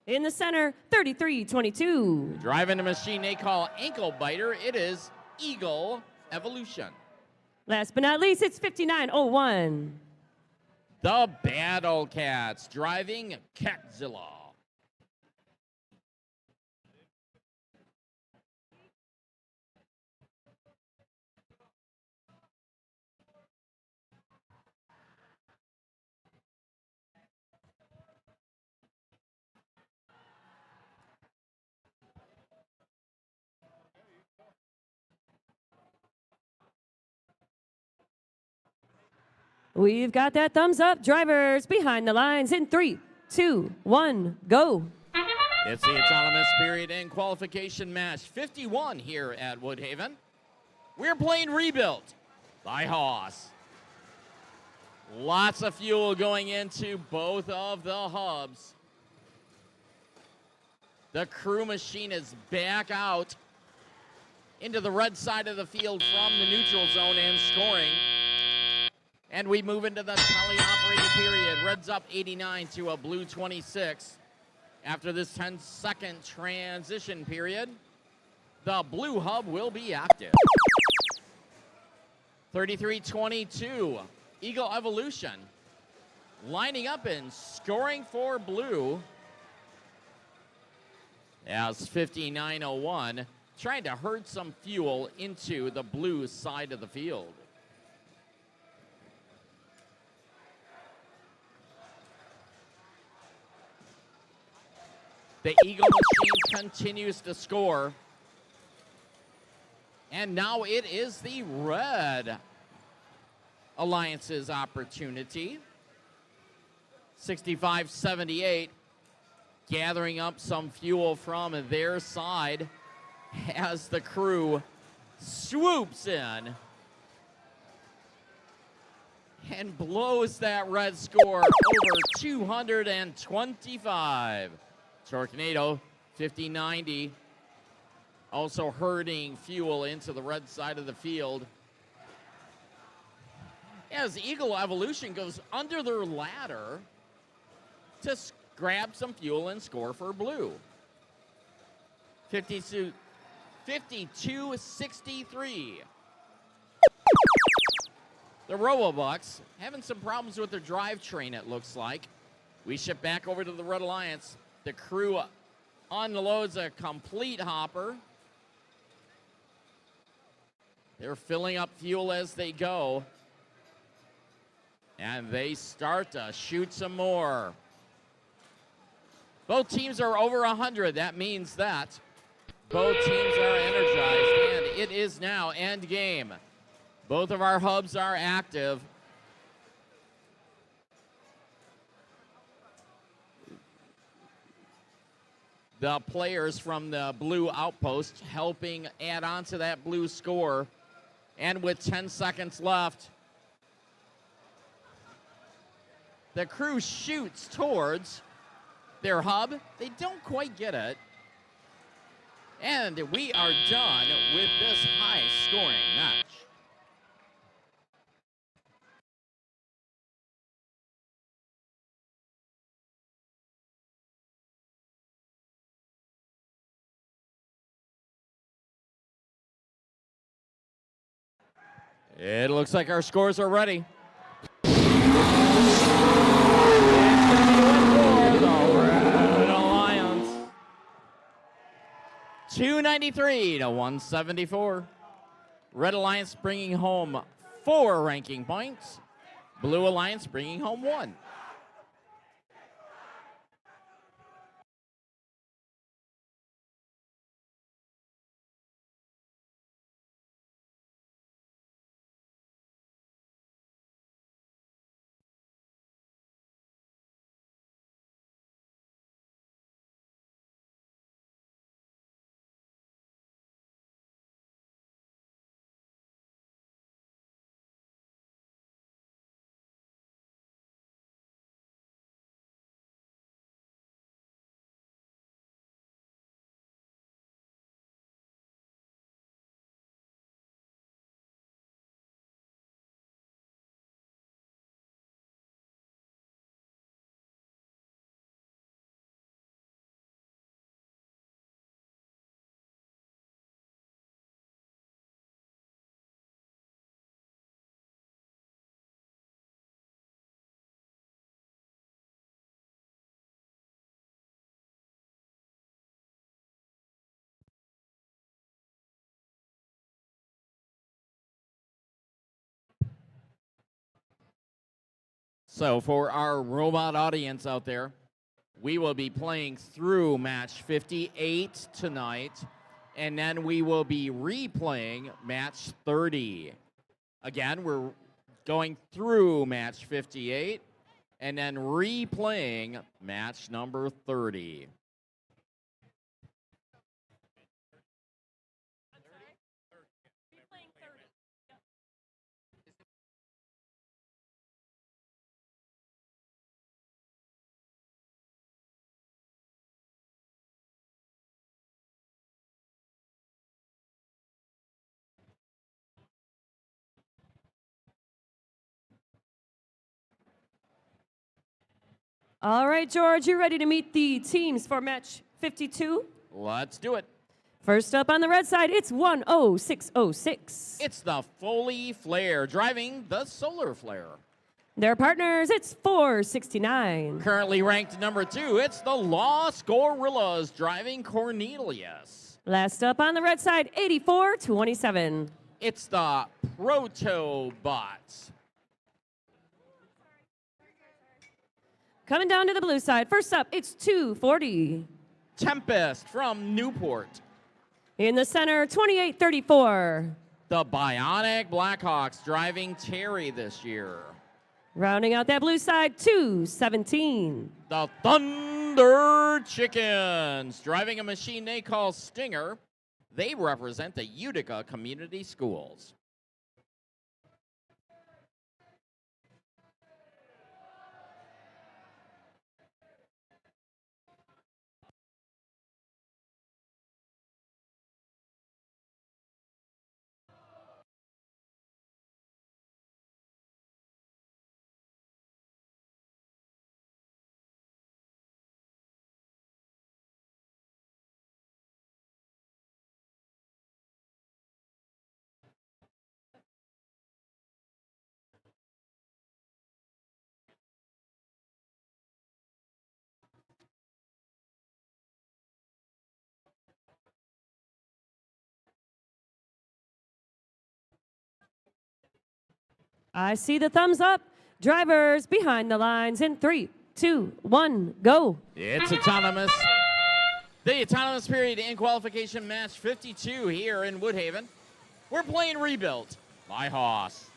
In the center, 3322. Driving the machine they call Ankle Biter, it is Eagle Evolution. Last but not least, it's 5901. The Battle Cats driving Catzilla. We've got that thumbs up. Drivers behind the lines in 3, 2, 1, go. It's the autonomous period and qualification match 51 here at Woodhaven. We're playing Rebuilt by Haas. Lots of fuel going into both of the hubs. The Crew machine is back out into the red side of the field from the neutral zone and scoring. And we move into the tele-operated period. Red's up 89 to a blue 26. After this 10-second transition period, the blue hub will be active. 33-22, Eagle Evolution lining up and scoring for blue as 59-01 trying to herd some fuel into the blue side of the field. The Eagle Machine continues to score. And now it is the Red Alliance's opportunity. 65-78, gathering up some fuel from their side as the crew swoops in and blows that red score over 225. Tornado 50-90, also herding fuel into the red side of the field. As Eagle Evolution goes under their ladder to grab some fuel and score for blue. 52-63. The Robobucks having some problems with their drivetrain, it looks like. We ship back over to the Red Alliance. The crew unloads a complete hopper. They're filling up fuel as they go. And they start to shoot some more. Both teams are over 100. That means that both teams are energized, and it is now end game. Both of our hubs are active. The players from the blue outpost helping add on to that blue score. And with 10 seconds left, the crew shoots towards their hub. They don't quite get it. And we are done with this high-scoring match. It looks like our scores are ready. It's going to be one for the Red Alliance. 293 to 174. Red Alliance bringing home 4 ranking points. Blue Alliance bringing home 1. So for our robot audience out there, we will be playing through match 58 tonight, and then we will be replaying match 30. Again, we're going through match 58 and then replaying match number 30. All right, George, you ready to meet the teams for match 52? Let's do it. First up on the red side, it's 10606. It's the Foley Flare driving the Solar Flare. Their partners, it's 469. Currently ranked number 2, it's the Lost Gorillas driving Cornelius. Last up on the red side, 84-27. It's the Protobots. Coming down to the blue side, first up, it's 240. Tempest from Newport. In the center, 28-34. The Bionic Blackhawks driving Terry this year. Rounding out that blue side, 217. The Thunder Chickens driving a machine they call Stinger. They represent the Utica Community Schools. I see the thumbs up. Drivers behind the lines in 3, 2, 1, go. It's autonomous. The autonomous period in qualification match 52 here in Woodhaven. We're playing Rebuilt by Haas.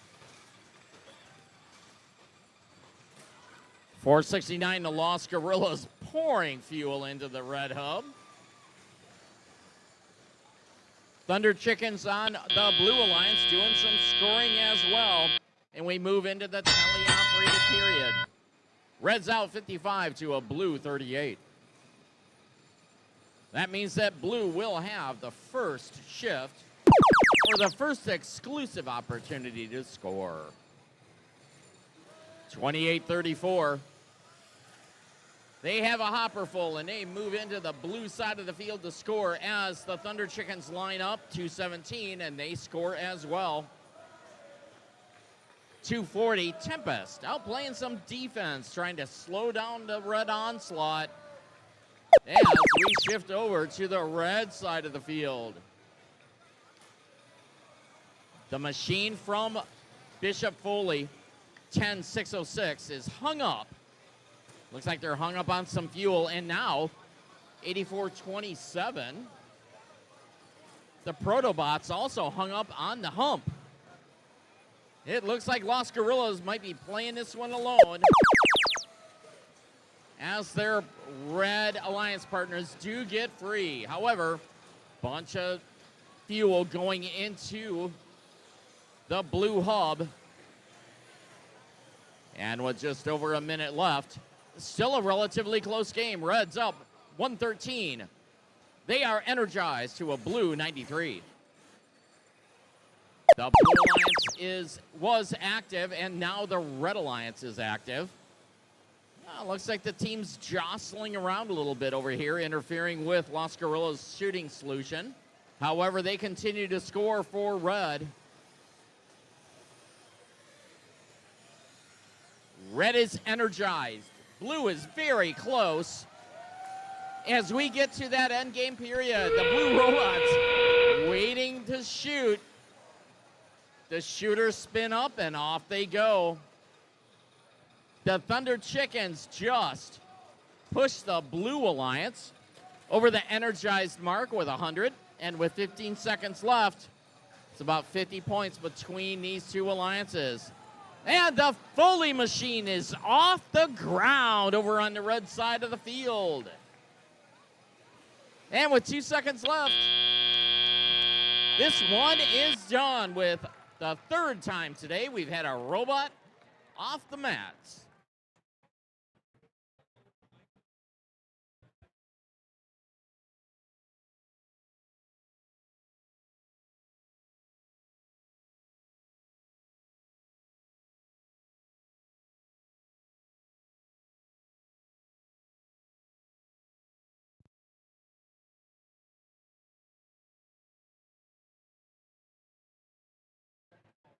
469, the Lost Gorillas pouring fuel into the red hub. Thunder Chickens on the Blue Alliance doing some scoring as well. And we move into the tele-operated period. Reds out 55 to a Blue 38. That means that Blue will have the first shift or the first exclusive opportunity to score. 28-34. They have a hopper full, and they move into the blue side of the field to score as the Thunder Chickens line up 217, and they score as well. 240, Tempest out playing some defense, trying to slow down the red onslaught as we shift over to the red side of the field. The machine from Bishop Foley, 10606, is hung up. Looks like they're hung up on some fuel, and now 8427. The Protobots also hung up on the hump. It looks like Lost Gorillas might be playing this one alone as their red alliance partners do get free. However, bunch of fuel going into the blue hub. And with just over a minute left, still a relatively close game. Reds up 113. They are energized to a blue 93. The Blue Alliance was active, and now the Red Alliance is active. Looks like the team's jostling around a little bit over here, interfering with Lost Gorillas' shooting solution. However, they continue to score for Red. Red is energized. Blue is very close. As we get to that end game period, the Blue Robots waiting to shoot. The shooters spin up and off they go. The Thunder Chickens just push the Blue Alliance over the energized mark with 100. And with 15 seconds left, it's about 50 points between these two alliances. And the Foley machine is off the ground over on the red side of the field. And with 2 seconds left, this one is done with the third time today we've had a robot off the mats.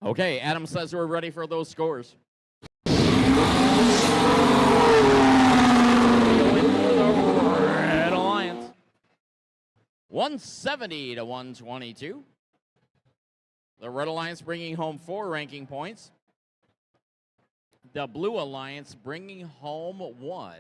Okay, Adam says we're ready for those scores. Going for the Red Alliance. 170 to 122. The Red Alliance bringing home 4 ranking points. The Blue Alliance bringing home 1.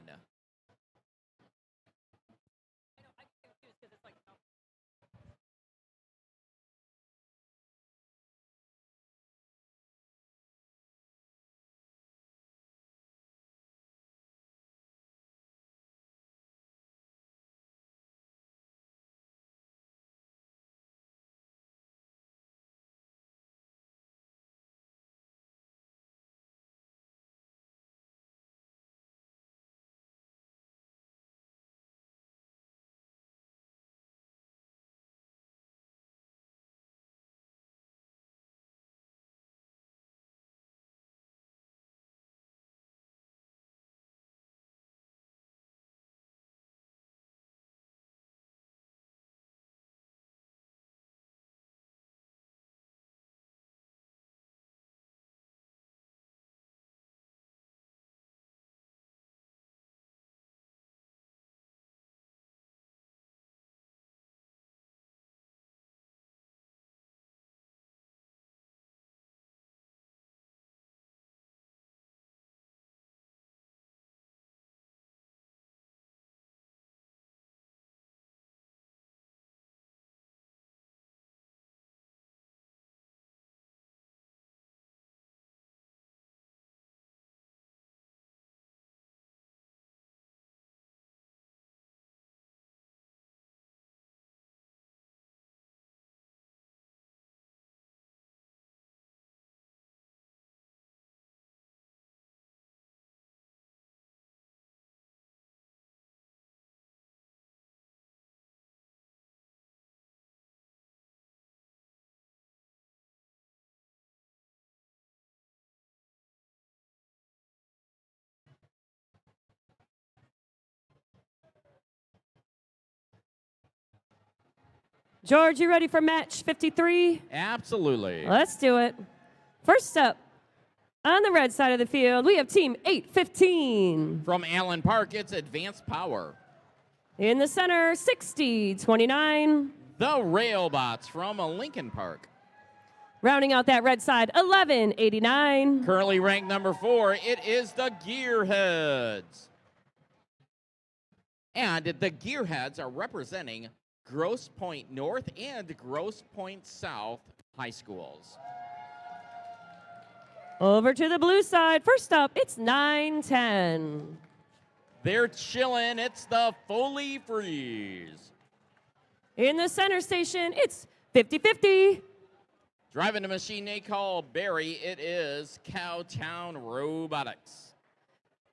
George, you ready for match 53? Absolutely. Let's do it. First up, on the red side of the field, we have team 815. From Allen Park, it's Advanced Power. In the center, 60-29. The Railbots from Lincoln Park. Rounding out that red side, 11-89. Currently ranked number 4, it is the Gearheads. And the Gearheads are representing Grosse Pointe North and Grosse Pointe South high schools. Over to the blue side. First up, it's 9-10. They're chilling. It's the Foley Freeze. In the center station, it's 50-50. Driving the machine they call Barry, it is Cowtown Robotics.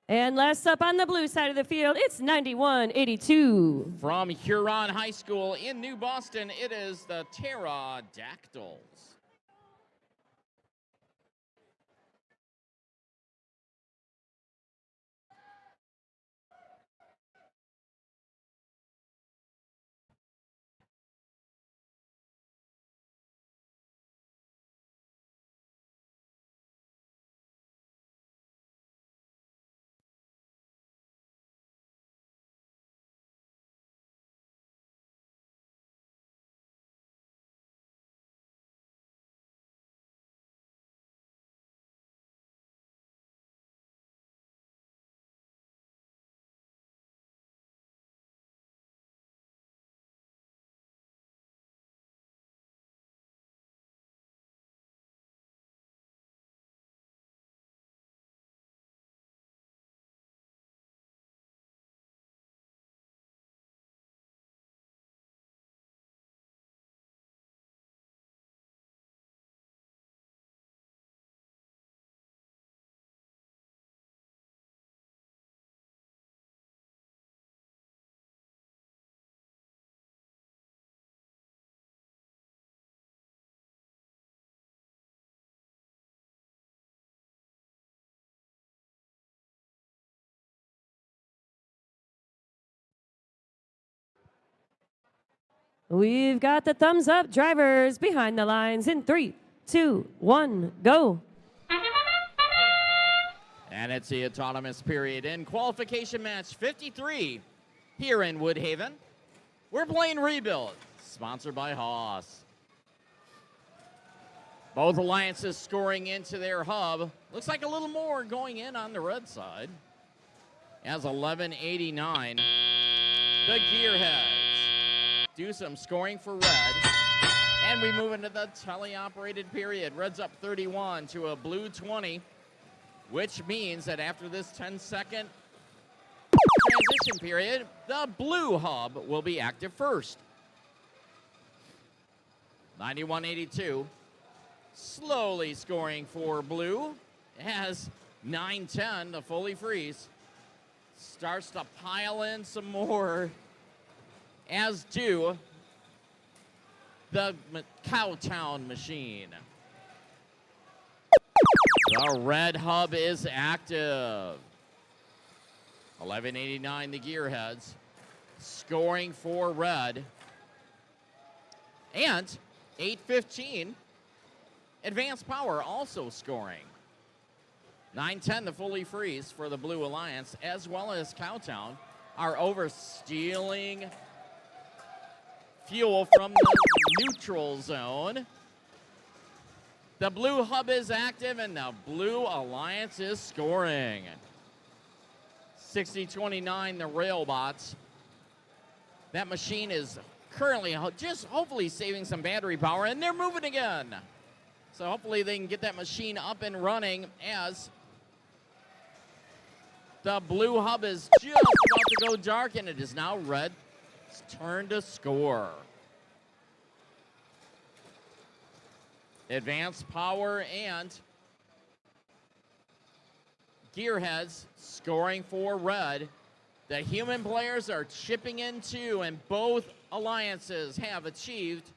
And last up on the blue side of the field, it's 91-82. From Huron High School in New Boston, it is the Pterodactyls. We've got the thumbs up drivers behind the lines in 3, 2, 1, go. And it's the autonomous period in qualification match 53 here in Woodhaven. We're playing Rebuild. sponsored by Haas. Both alliances scoring into their hub. Looks like a little more going in on the red side. As 11:89, the Gearheads do some scoring for red. And we move into the teleoperated period. Red's up 31 to a blue 20, which means that after this 10-second transition period, the blue hub will be active first. 91-82, slowly scoring for blue as 9-10, the fully freeze, starts to pile in some more, as do the Cowtown machine. The red hub is active. 11:89, the Gearheads scoring for red. And 8:15, Advanced Power also scoring. 9-10, the fully freeze for the Blue Alliance, as well as Cowtown, are overstealing fuel from the neutral zone. The blue hub is active, and the Blue Alliance is scoring. 60-29, the Railbots. That machine is currently just hopefully saving some battery power, and they're moving again. So hopefully they can get that machine up and running as the blue hub is just about to go dark, and it is now red's turn to score. Advanced Power and Gearheads scoring for red. The human players are chipping in too, and both alliances have achieved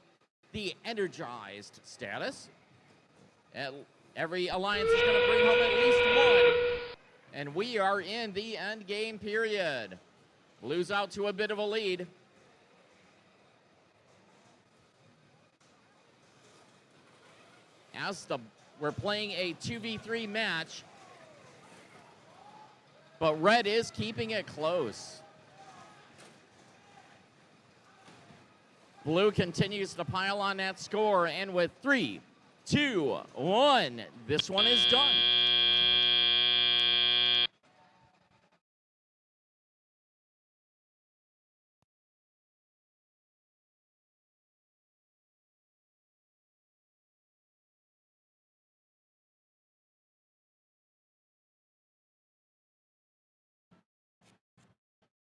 the energized status. Every alliance is going to bring home at least one. And we are in the end game period. Blues out to a bit of a lead. As we're playing a 2v3 match, but red is keeping it close. Blue continues to pile on that score, and with 3, 2, 1, this one is done.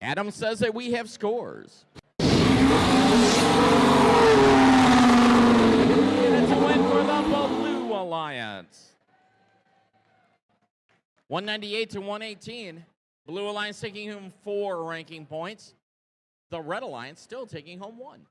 Adam says that we have scores. And it's a win for the Blue Alliance. 198 to 118. Blue Alliance taking home 4 ranking points. The Red Alliance still taking home 1.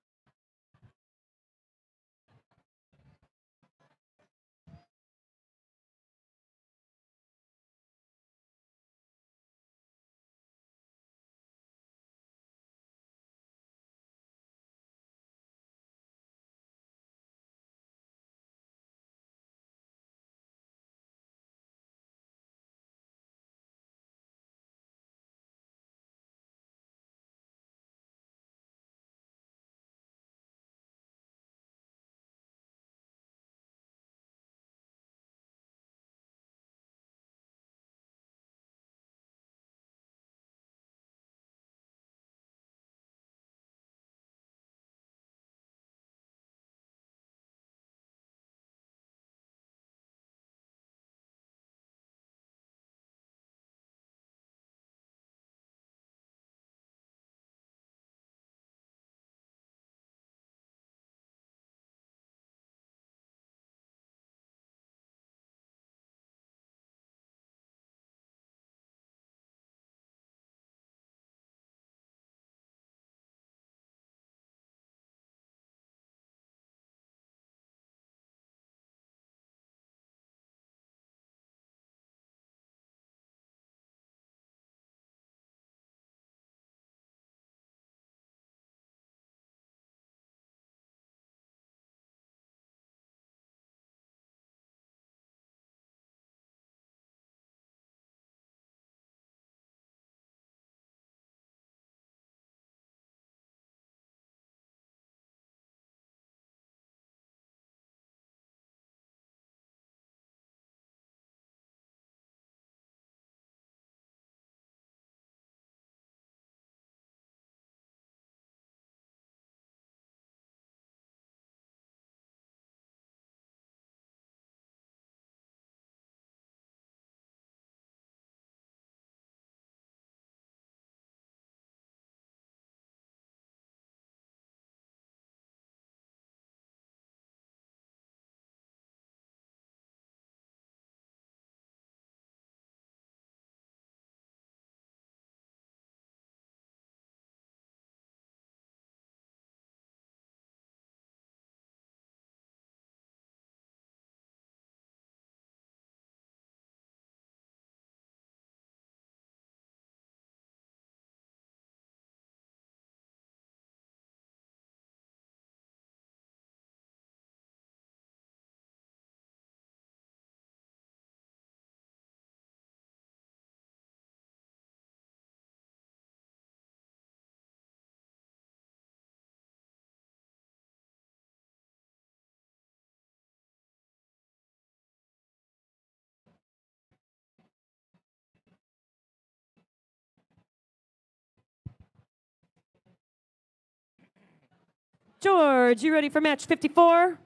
George, you ready for match 54?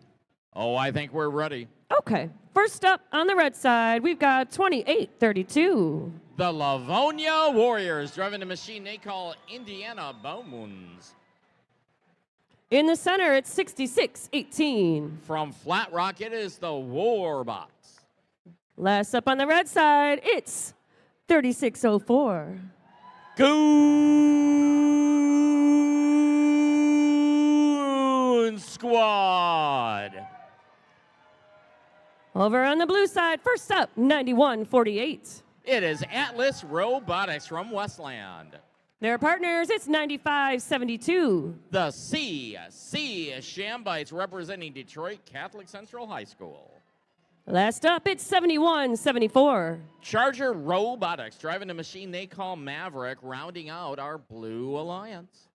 Oh, I think we're ready. Okay. First up on the red side, we've got 28-32. The Livonia Warriors driving a machine they call Indiana Bones. In the center, it's 66-18. From Flat Rock, it is the Warbots. Last up on the red side, it's 36-04. Goon Squad. Over on the blue side, first up, 91-48. It is Atlas Robotics from Westland. Their partners, it's 95-72. The CC Shambites representing Detroit Catholic Central High School. Last up, it's 71-74. Charger Robotics driving a machine they call Maverick, rounding out our Blue Alliance.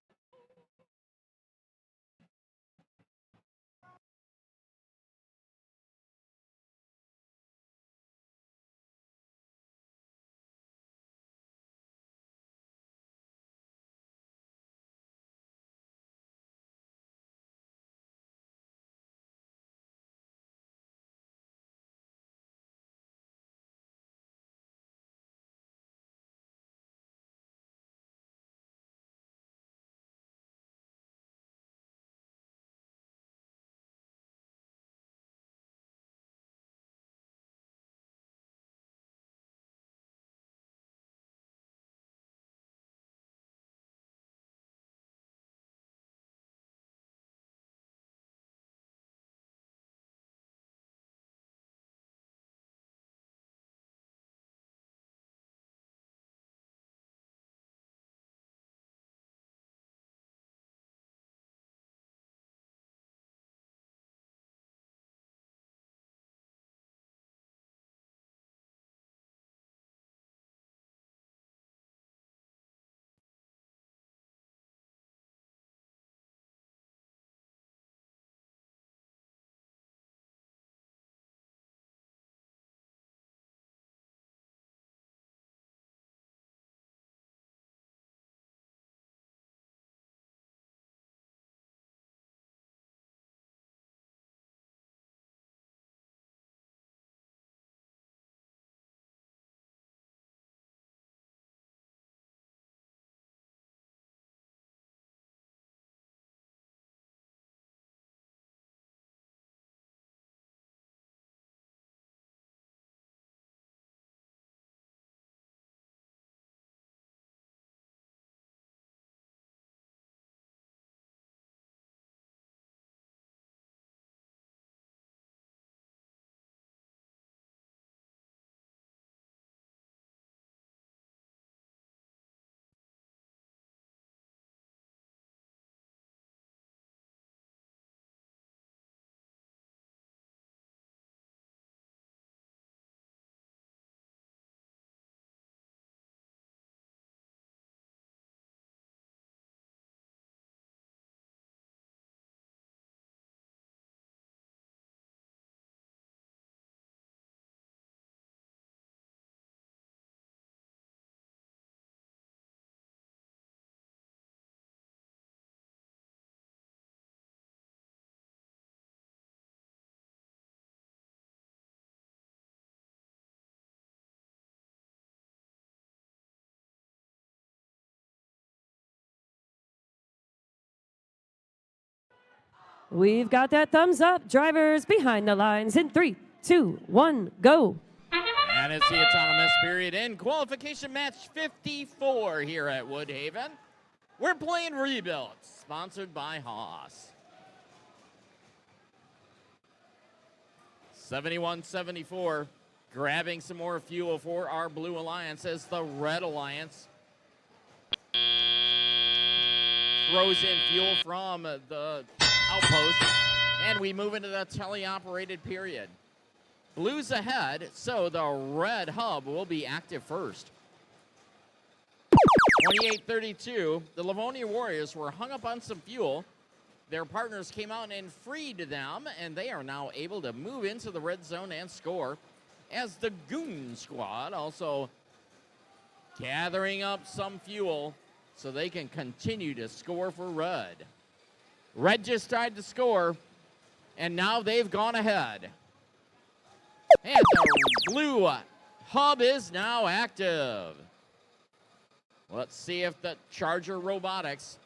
We've got that thumbs up. Drivers behind the lines in 3, 2, 1, go. And it's the autonomous period in qualification match 54 here at Woodhaven. We're playing Rebuilt, sponsored by Haas. 71-74, grabbing some more fuel for our Blue Alliance as the Red Alliance throws in fuel from the outpost, and we move into the teleoperated period. Blue's ahead, so the red hub will be active first. 28-32, the Livonia Warriors were hung up on some fuel. Their partners came out and freed them, and they are now able to move into the red zone and score, as the Goon Squad also gathering up some fuel so they can continue to score for red. Red just tried to score, and now they've gone ahead. And the blue hub is now active. Let's see if the Charger Robotics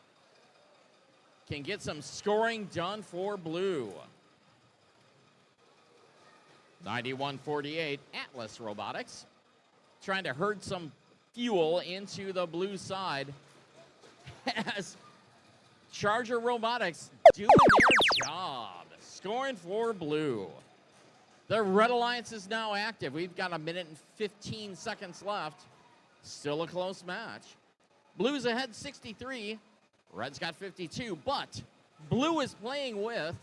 can get some scoring done for blue. 91-48, Atlas Robotics trying to herd some fuel into the blue side as Charger Robotics doing their job, scoring for blue. The Red Alliance is now active. We've got 1 minute and 15 seconds left. Still a close match. Blue's ahead 63. Red's got 52, but blue is playing with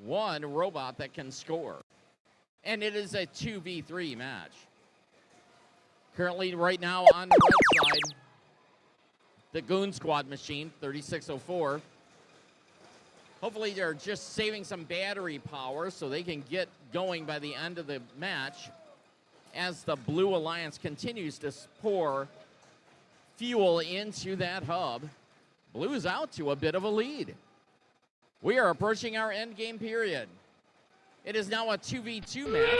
one robot that can score. And it is a 2v3 match. Currently, right now on the red side, the Goon Squad machine, 3604. Hopefully they're just saving some battery power so they can get going by the end of the match as the Blue Alliance continues to pour fuel into that hub. Blue's out to a bit of a lead. We are approaching our end game period. It is now a 2v2 match.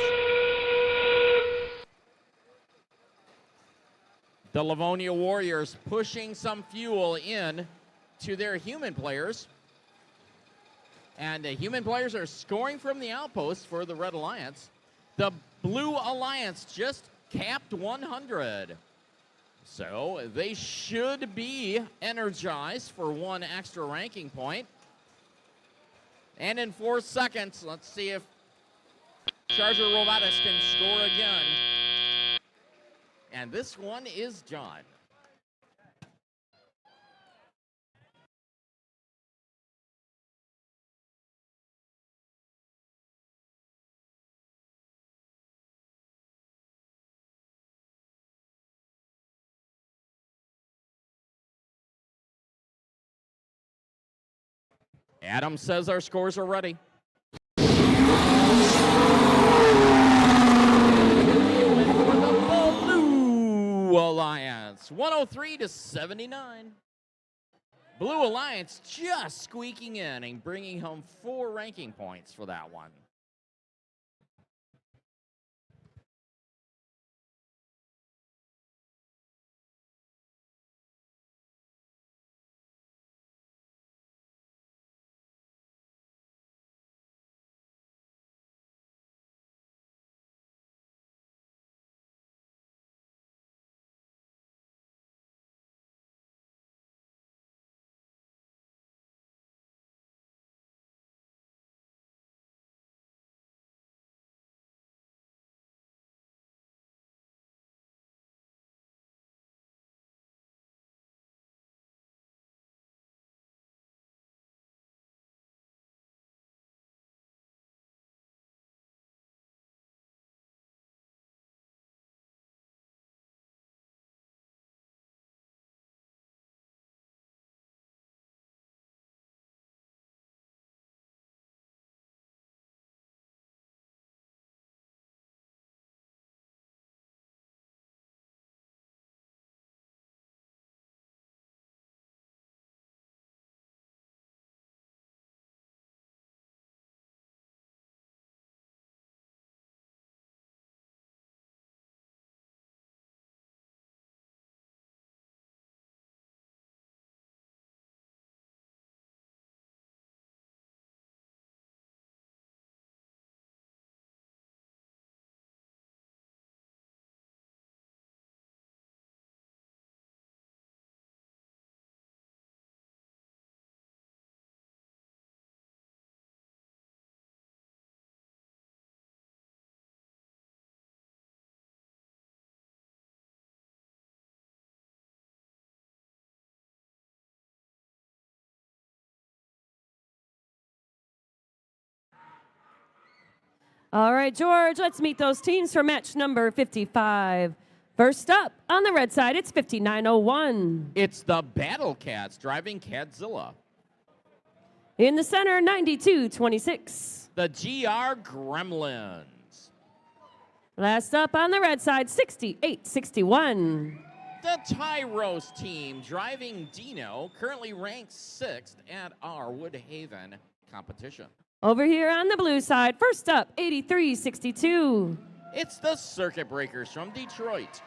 The Livonia Warriors pushing some fuel in to their human players. And the human players are scoring from the outpost for the Red Alliance. The Blue Alliance just capped 100. So they should be energized for one extra ranking point. And in 4 seconds, let's see if Charger Robotics can score again. And this one is done. Adam says our scores are ready. For the Blue Alliance, 103-79. Blue Alliance just squeaking in and bringing home 4 ranking points for that one. All right, George, let's meet those teams for match number 55. First up, on the red side, it's 5901. It's the Battle Cats driving Cadzilla. In the center, 9226. The GR Gremlins. Last up on the red side, 6861. the Tyros team driving Dino, currently ranked 6th at our Woodhaven competition. Over here on the blue side, first up, 8362. It's the Circuit Breakers from Detroit.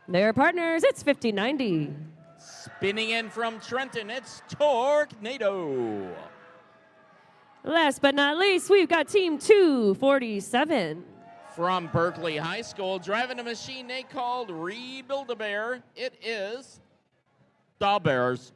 Their partners, it's 5090. Spinning in from Trenton, it's Tornado. Last but not least, we've got Team 247. From Berkeley High School, driving a machine they called Rebuild-A-Bear, it is the Bears.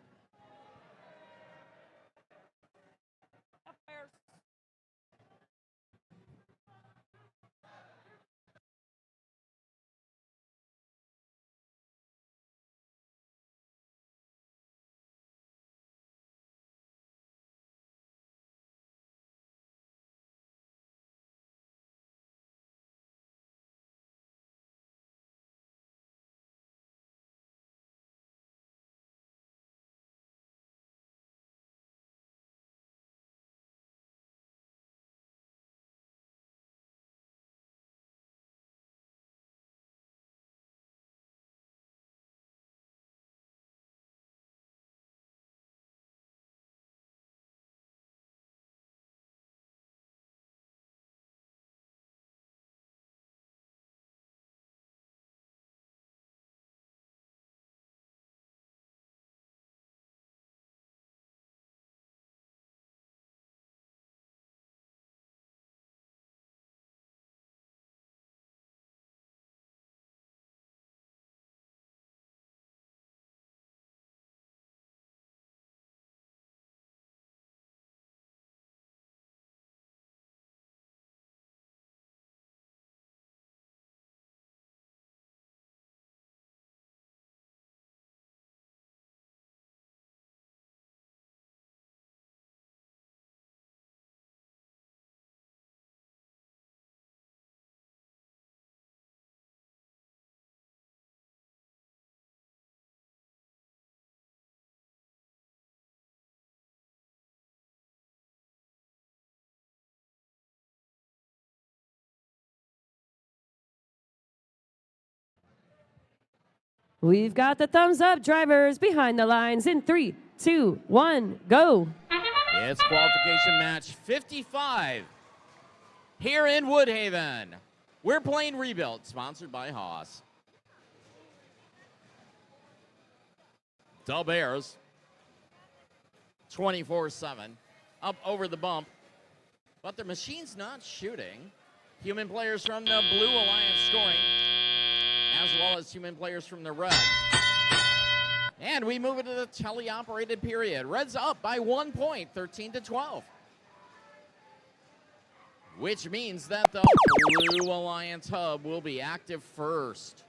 We've got the thumbs up drivers behind the lines in 3, 2, 1, go. It's qualification match 55 here in Woodhaven. We're playing Rebuild, sponsored by Haas. The Bears, 24/7, up over the bump, but the machine's not shooting. Human players from the Blue Alliance scoring, as well as human players from the Red. And we move into the teleoperated period. Red's up by 1 point, 13-12. Which means that the Blue Alliance hub will be active first.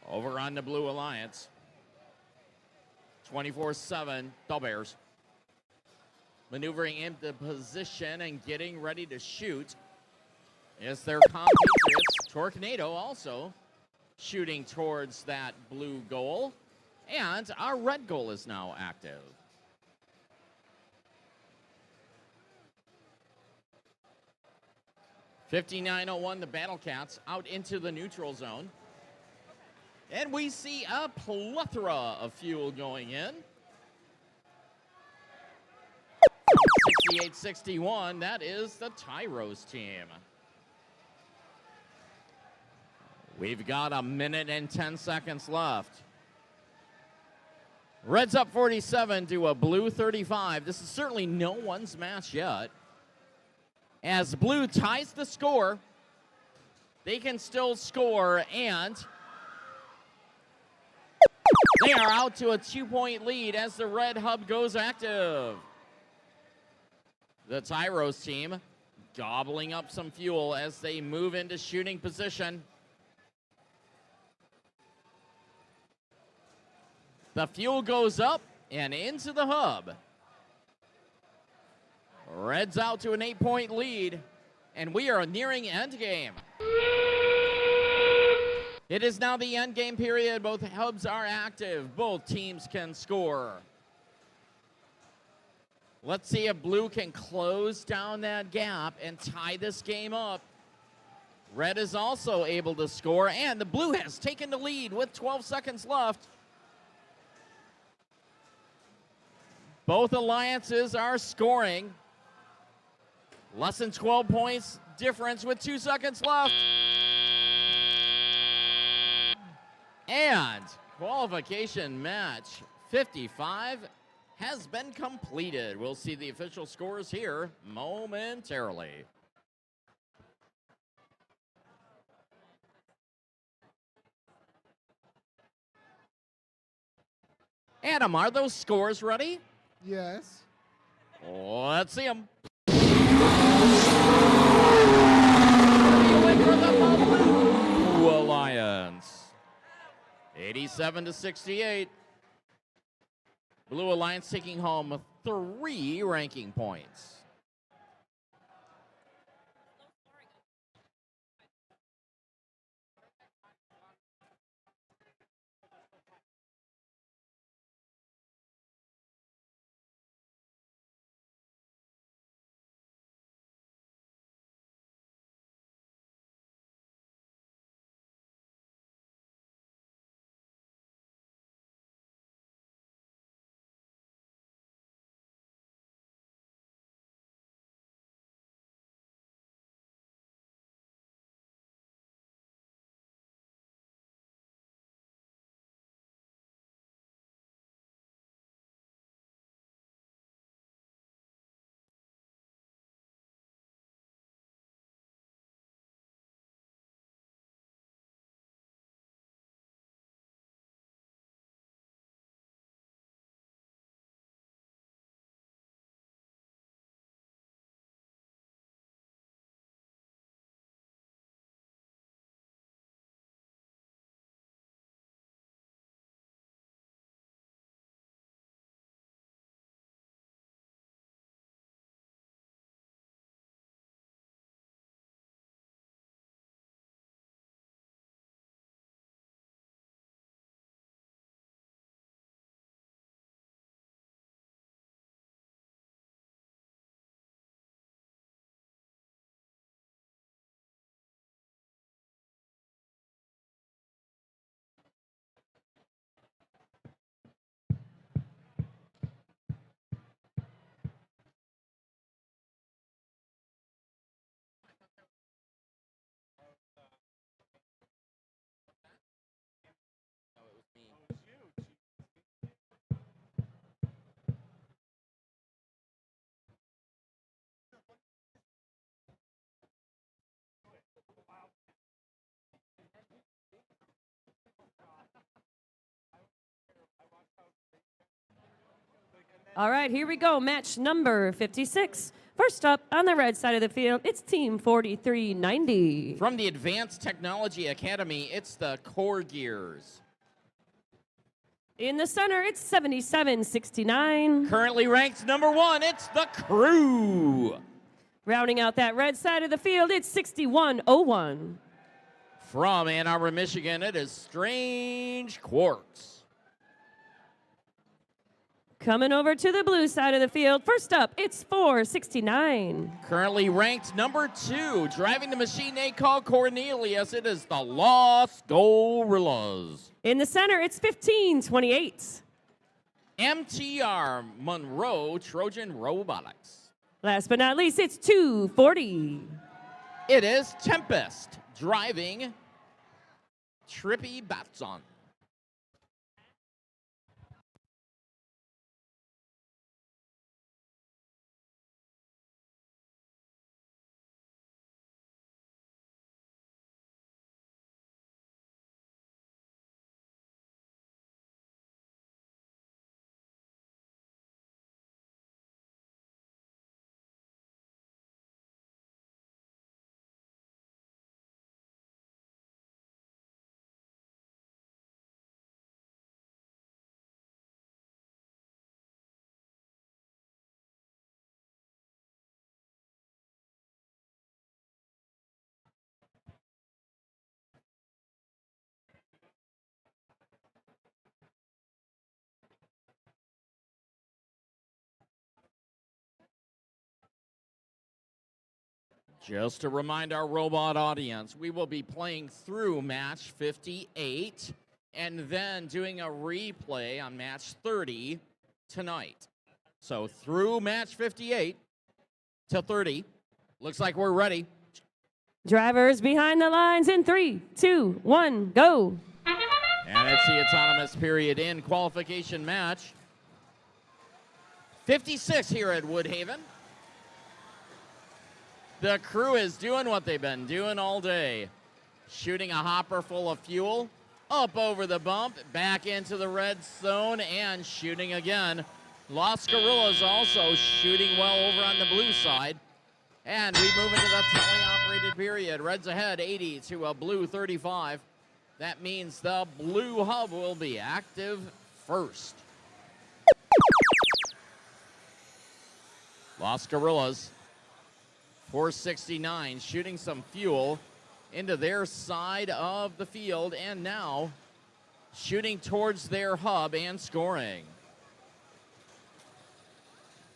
Over on the Blue Alliance, 24/7, the Bears. Maneuvering into position and getting ready to shoot is their compatriots, Tornado, also shooting towards that blue goal. And our red goal is now active. .5901, the Battle Cats out into the neutral zone. And we see a plethora of fuel going in. 6861, that is the Tyros team. We've got 1 minute and 10 seconds left. Reds up 47 to a blue 35. This is certainly no one's match yet. As blue ties the score, they can still score, and they are out to a 2-point lead as the red hub goes active. The Tyros team gobbling up some fuel as they move into shooting position. The fuel goes up and into the hub. Reds out to an 8-point lead, and we are nearing end game. It is now the end game period. Both hubs are active. Both teams can score. Let's see if blue can close down that gap and tie this game up. Red is also able to score, and the blue has taken the lead with 12 seconds left. Both alliances are scoring. Less than 12 points difference with 2 seconds left. And qualification match 55 has been completed. We'll see the official scores here momentarily. Adam, are those scores ready? Yes. Let's see them. Blue Alliance. 87-68. Blue Alliance taking home 3 ranking points. All right, here we go. Match number 56. First up on the red side of the field, it's Team 4390. From the Advanced Technology Academy, it's the Core Gears. In the center, it's 7769. Currently ranked number 1, it's the Crew. Rounding out that red side of the field, it's 6101. From Ann Arbor, Michigan, it is Strange Quarks. Coming over to the blue side of the field, first up, it's 469. Currently ranked number 2, driving the machine they call Cornelius, it is the Lost Gorillas. In the center, it's 1528. MTR Monroe Trojan Robotics. Last but not least, it's 240. It is Tempest, driving Trippy Batson. Just to remind our robot audience, we will be playing through match 58 and then doing a replay on match 30 tonight. So through match 58 to 30. Looks like we're ready. Drivers behind the lines in 3, 2, 1, go. And it's the autonomous period in qualification match 56 here at Woodhaven. The crew is doing what they've been doing all day. Shooting a hopper full of fuel, up over the bump, back into the red zone, and shooting again. Los Gorillas also shooting well over on the blue side. And we move into the tele-operated period. Reds ahead 80 to a blue 35. That means the blue hub will be active first. Los Gorillas, 469, shooting some fuel into their side of the field, and now shooting towards their hub and scoring.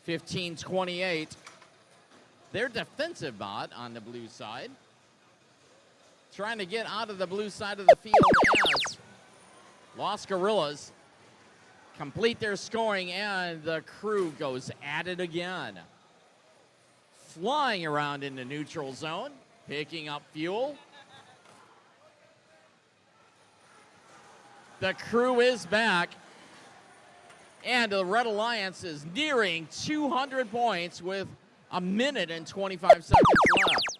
15-28. Their defensive bot on the blue side, trying to get out of the blue side of the field as Los Gorillas complete their scoring, and the crew goes at it again. Flying around in the neutral zone, picking up fuel. The crew is back, and the Red Alliance is nearing 200 points with a minute and 25 seconds left.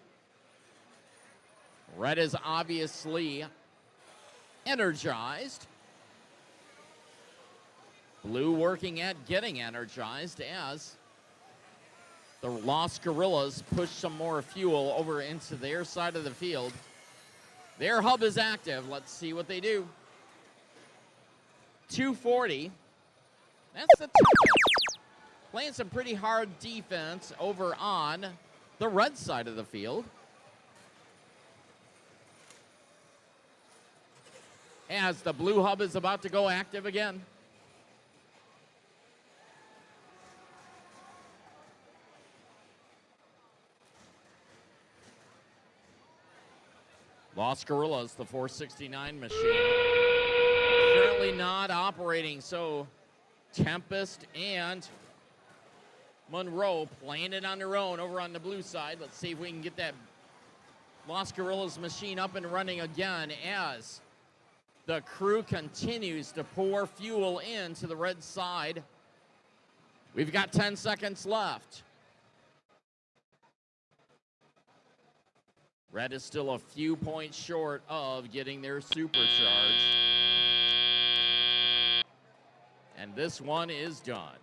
Red is obviously energized. Blue working at getting energized as the Los Gorillas push some more fuel over into their side of the field. Their hub is active. Let's see what they do. 240. That's the toughest. Playing some pretty hard defense over on the red side of the field. As the blue hub is about to go active again. Los Gorillas, the 469 machine, currently not operating, so Tempest and Monroe playing it on their own over on the blue side. Let's see if we can get that Los Gorillas machine up and running again as the crew continues to pour fuel into the red side. We've got 10 seconds left. Red is still a few points short of getting their supercharge. And this one is done.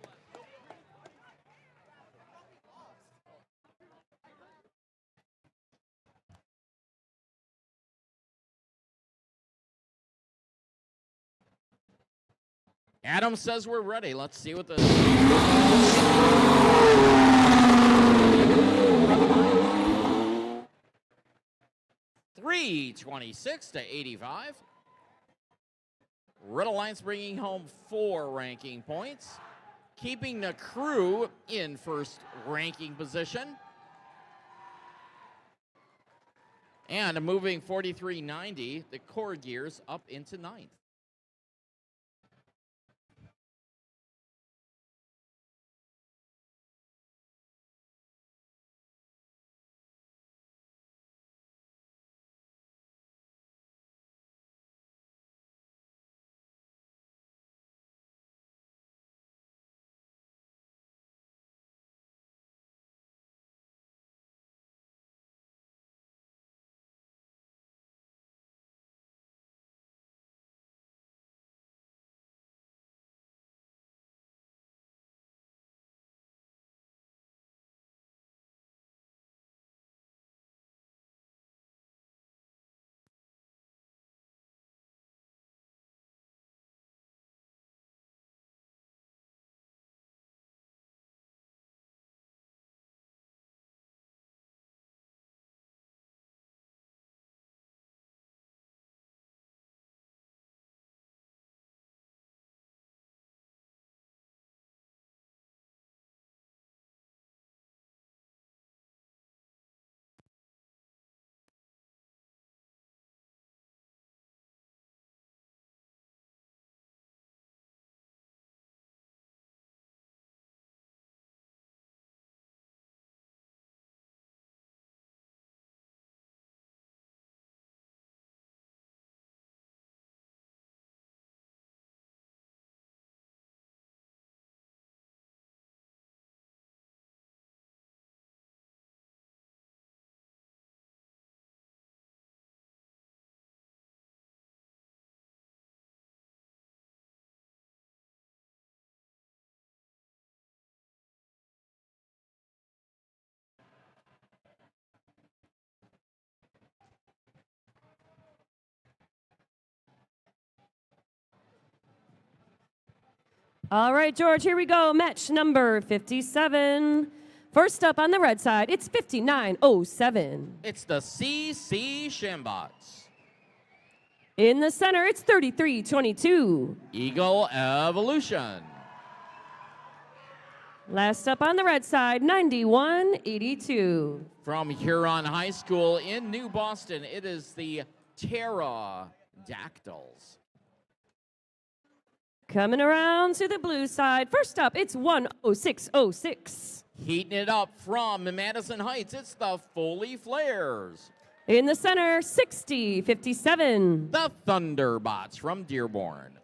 Adam says we're ready. Let's see what the... 326 to 85. Red Alliance bringing home 4 ranking points, keeping the crew in first ranking position. And moving 4390, the core gears up into 9th. All right, George, here we go. Match number 57. First up on the red side, it's 5907. It's the CC Shambots. In the center, it's 3322. Eagle Evolution. Last up on the red side, 9182. From Huron High School in New Boston, it is the Pterodactyls. Coming around to the blue side, first up, it's 10606. Heating it up from Madison Heights, it's the Foley Flares. In the center, 6057. The Thunderbots from Dearborn.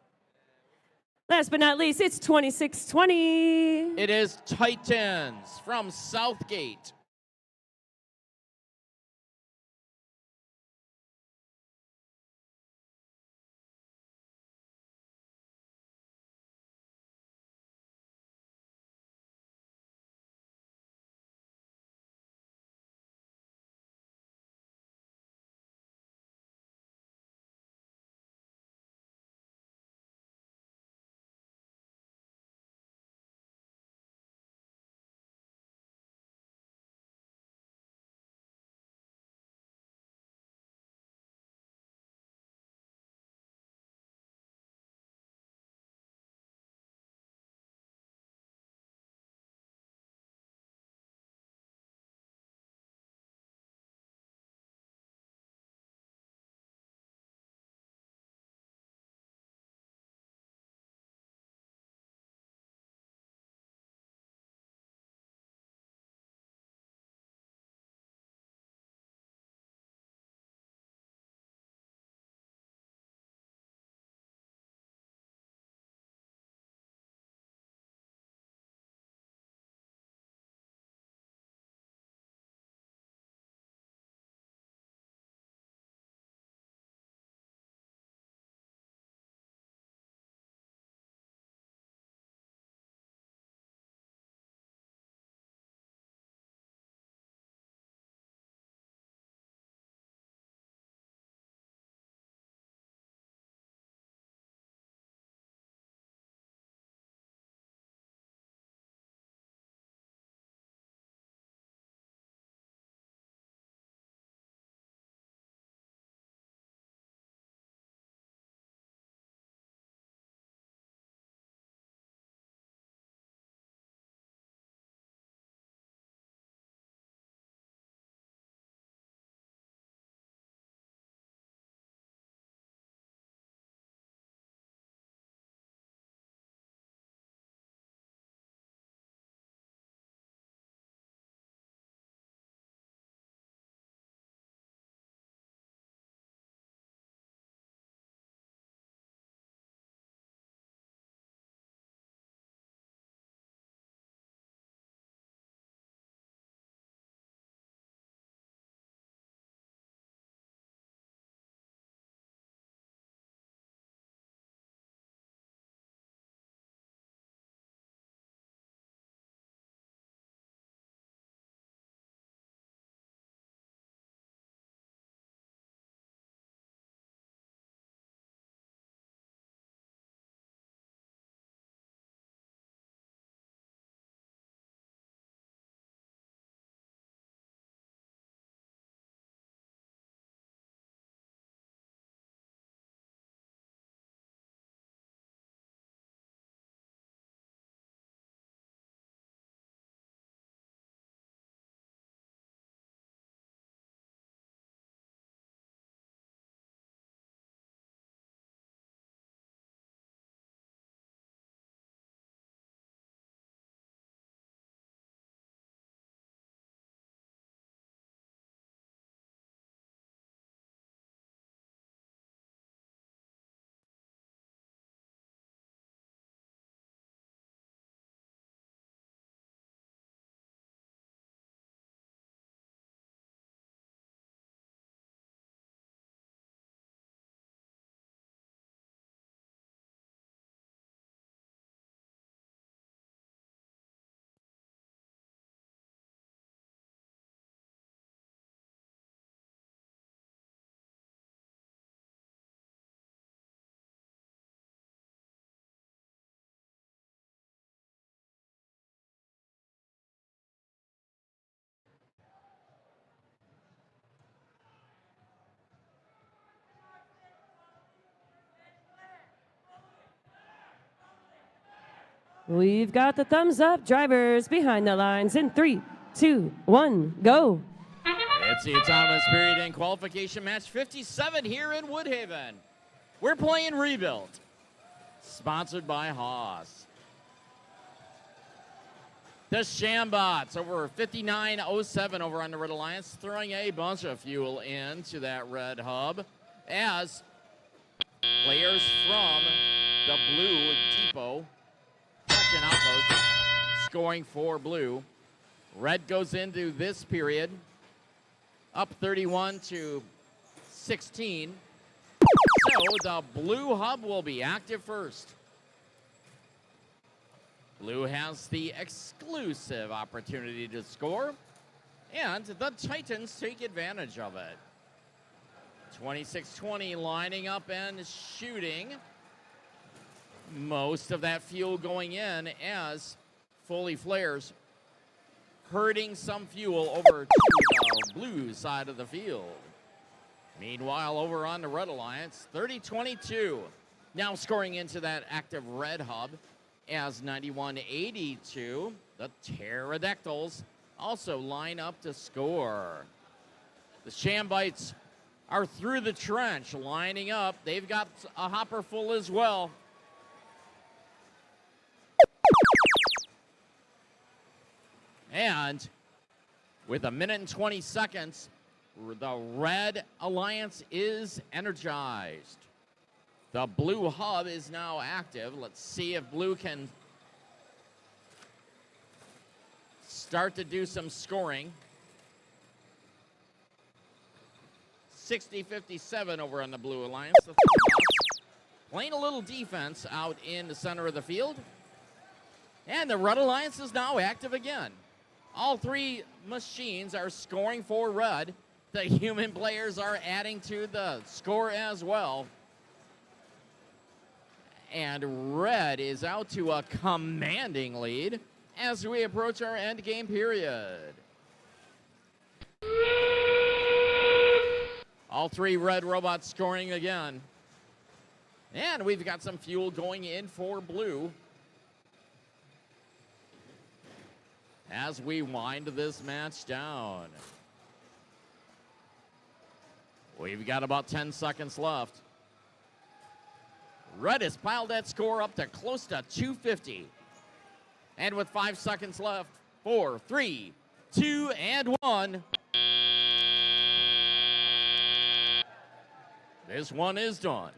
Last but not least, it's 2620. It is Titans from Southgate. We've got the thumbs up. Drivers behind the lines in 3, 2, 1, go. It's the autonomous period in qualification match 57 here in Woodhaven. We're playing Rebuilt, sponsored by Haas. The Shambots over 59.07 over on the Red Alliance, throwing a bunch of fuel into that red hub as players from the Blue Depot, Section Outpost, scoring for Blue. Red goes into this period up 31-16. So the Blue hub will be active first. Blue has the exclusive opportunity to score, and the Titans take advantage of it. 26-20 lining up and shooting. Most of that fuel going in as Foley flares, herding some fuel over to the blue side of the field. Meanwhile, over on the Red Alliance, 30-22. Now scoring into that active red hub as 91-82. The Pterodactyls also line up to score. The Shambites are through the trench, lining up. They've got a hopper full as well. And with 1:20, the Red Alliance is energized. The Blue hub is now active. Let's see if Blue can start to do some scoring. 60-57 over on the Blue Alliance. The Thunderbolts playing a little defense out in the center of the field. And the Red Alliance is now active again. All three machines are scoring for Red. The human players are adding to the score as well. And Red is out to a commanding lead as we approach our end game period. All three Red robots scoring again. And we've got some fuel going in for Blue as we wind this match down. We've got about 10 seconds left. Red has piled that score up to close to 250. And with 5 seconds left, 4, 3, 2, and 1. This one is done.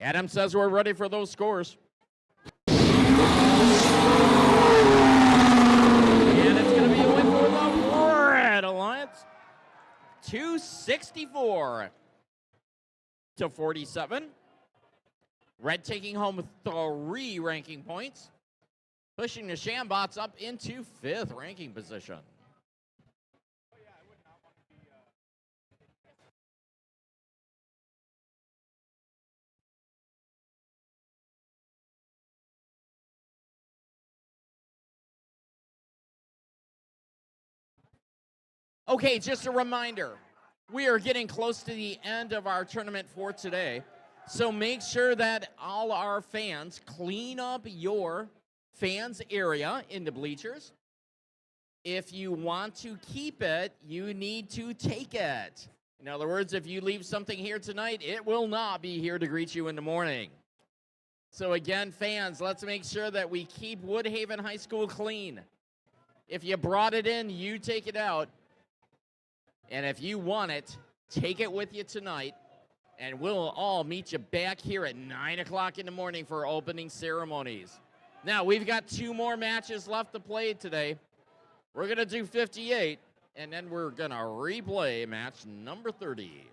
Adam says we're ready for those scores. And it's going to be a win for the Red Alliance. 264-47. Red taking home 3 ranking points, pushing the Shambots up into 5th ranking position. Okay, just a reminder, we are getting close to the end of our tournament for today, so make sure that all our fans clean up your fans area in the bleachers. If you want to keep it, you need to take it. In other words, if you leave something here tonight, it will not be here to greet you in the morning. So again, fans, let's make sure that we keep Woodhaven High School clean. If you brought it in, you take it out. And if you want it, take it with you tonight, and we'll all meet you back here at 9 o'clock in the morning for opening ceremonies. Now, we've got 2 more matches left to play today. We're going to do 58, and then we're going to replay match number 30.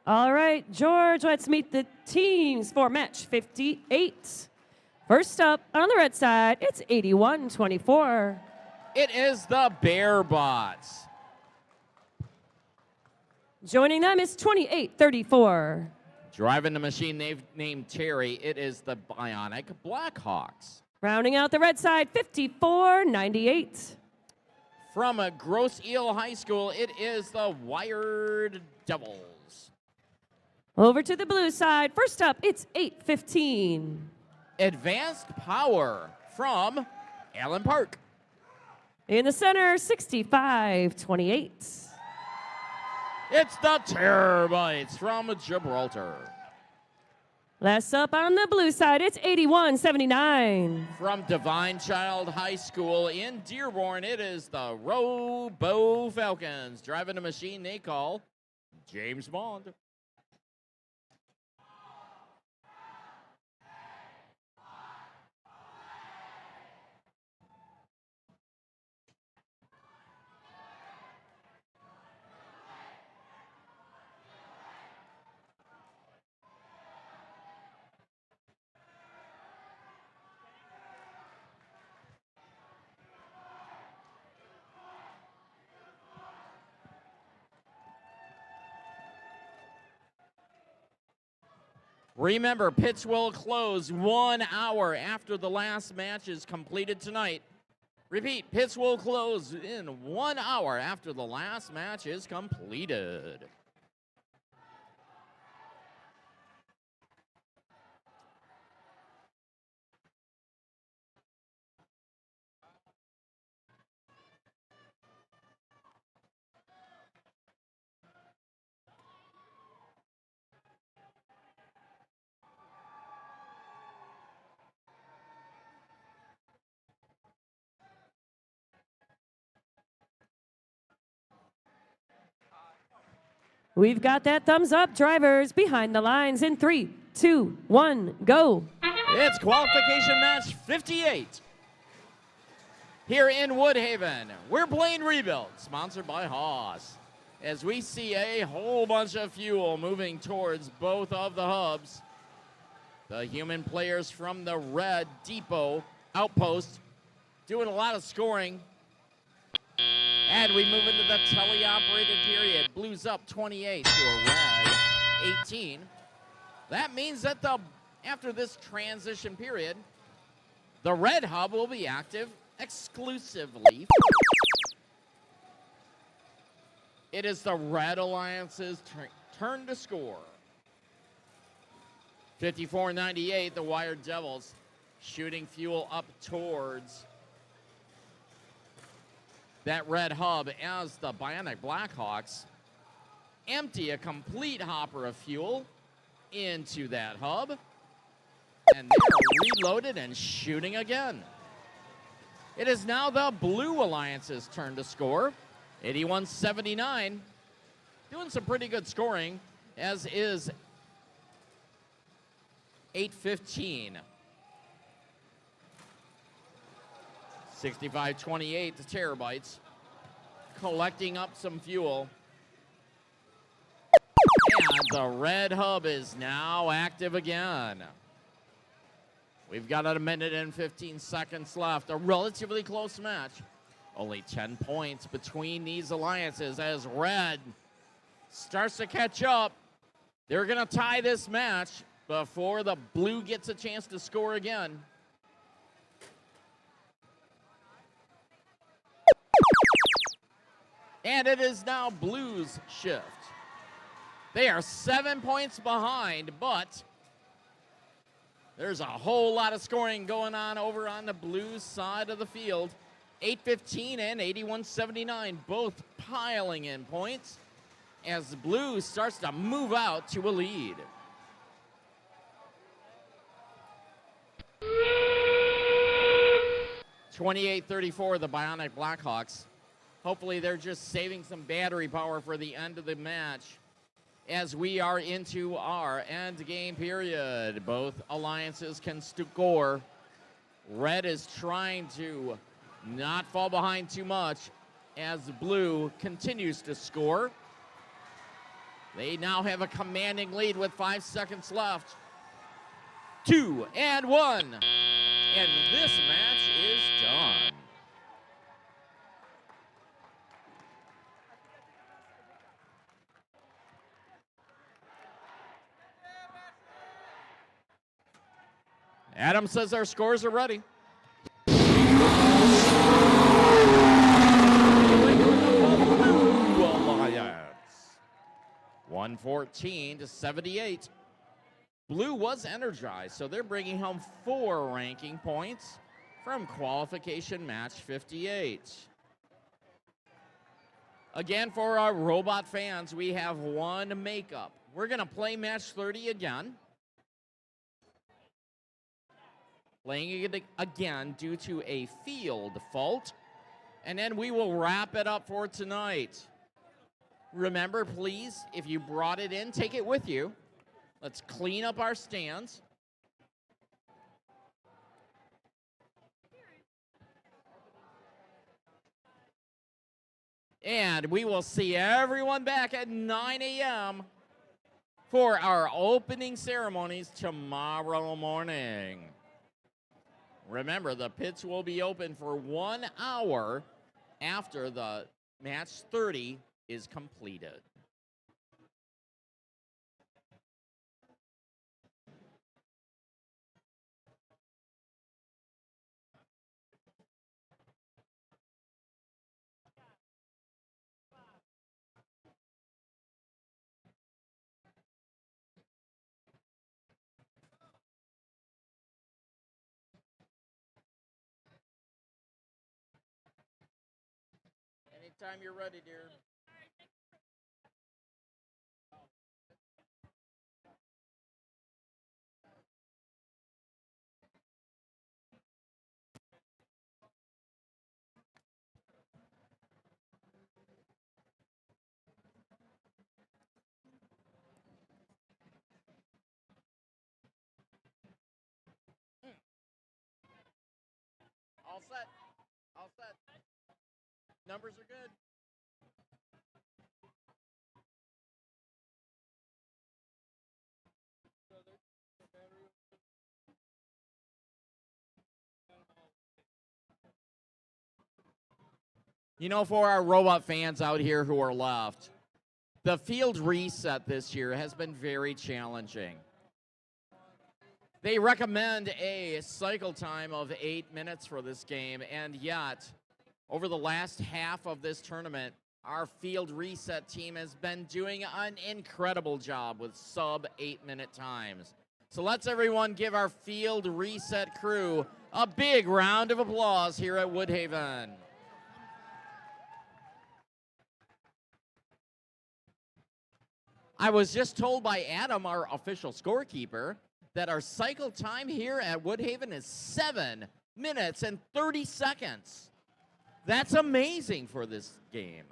All right, George, let's meet the teams for match 58. First up, on the red side, it's 81-24. It is the Bear Bots. Joining them is 28-34. Driving the machine they've named Terry, it is the Bionic Blackhawks. Rounding out the red side, 54-98. From a Grosse Ile High School, it is the Wired Devils. Over to the blue side, first up, it's 8-15. Advanced Power from Allen Park. In the center, 65-28. It's the Terbites from Gibraltar. Last up on the blue side, it's 81-79. From Divine Child High School in Dearborn, it is the Robo Falcons, driving a machine they call James Bond. Remember, pits will close 1 hour after the last match is completed tonight. Repeat, pits will close in 1 hour after the last match is completed. We've got that thumbs up, drivers, behind the lines in 3, 2, 1, go. It's qualification match 58. Here in Woodhaven, we're playing Rebuild, sponsored by Haas. As we see a whole bunch of fuel moving towards both of the hubs. The human players from the red depot outpost doing a lot of scoring. And we move into the teleoperated period. Blues up 28 to a red 18. That means that after this transition period, the red hub will be active exclusively. It is the Red Alliance's turn to score. 54-98, the Wired Devils shooting fuel up towards that red hub as the Bionic Blackhawks empty a complete hopper of fuel into that hub. And they're reloaded and shooting again. It is now the Blue Alliance's turn to score. 81-79. Doing some pretty good scoring, as is 8-15. 65-28, the Terabytes collecting up some fuel. And the red hub is now active again. We've got a minute and 15 seconds left. A relatively close match. Only 10 points between these alliances as red starts to catch up. They're going to tie this match before the blue gets a chance to score again. And it is now Blue's shift. They are 7 points behind, but there's a whole lot of scoring going on over on the Blues side of the field. 8-15 and 81-79, both piling in points as the Blue starts to move out to a lead. (28-34) the Bionic Blackhawks. Hopefully they're just saving some battery power for the end of the match as we are into our end game period. Both alliances can score. Red is trying to not fall behind too much as Blue continues to score. They now have a commanding lead with 5 seconds left. 2 and 1. And this match is done. Adam says our scores are ready. Alliance 114 to 78. Blue was energized, so they're bringing home 4 ranking points from qualification match 58. Again, for our robot fans, we have 1 makeup. We're going to play match 30 again. Playing it again due to a field fault. And then we will wrap it up for tonight. Remember, please, if you brought it in, take it with you. Let's clean up our stands. And we will see everyone back at 9 a.m. for our opening ceremonies tomorrow morning. Remember, the pits will be open for 1 hour after the match 30 is completed. Anytime you're ready, dear. All set. All set. Numbers are good. You know, for our robot fans out here who are left, the field reset this year has been very challenging. They recommend a cycle time of 8 minutes for this game, and yet, over the last half of this tournament, our field reset team has been doing an incredible job with sub 8-minute times. So let's everyone give our field reset crew a big round of applause here at Woodhaven. I was just told by Adam, our official scorekeeper, that our cycle time here at Woodhaven is 7 minutes and 30 seconds. That's amazing for this game.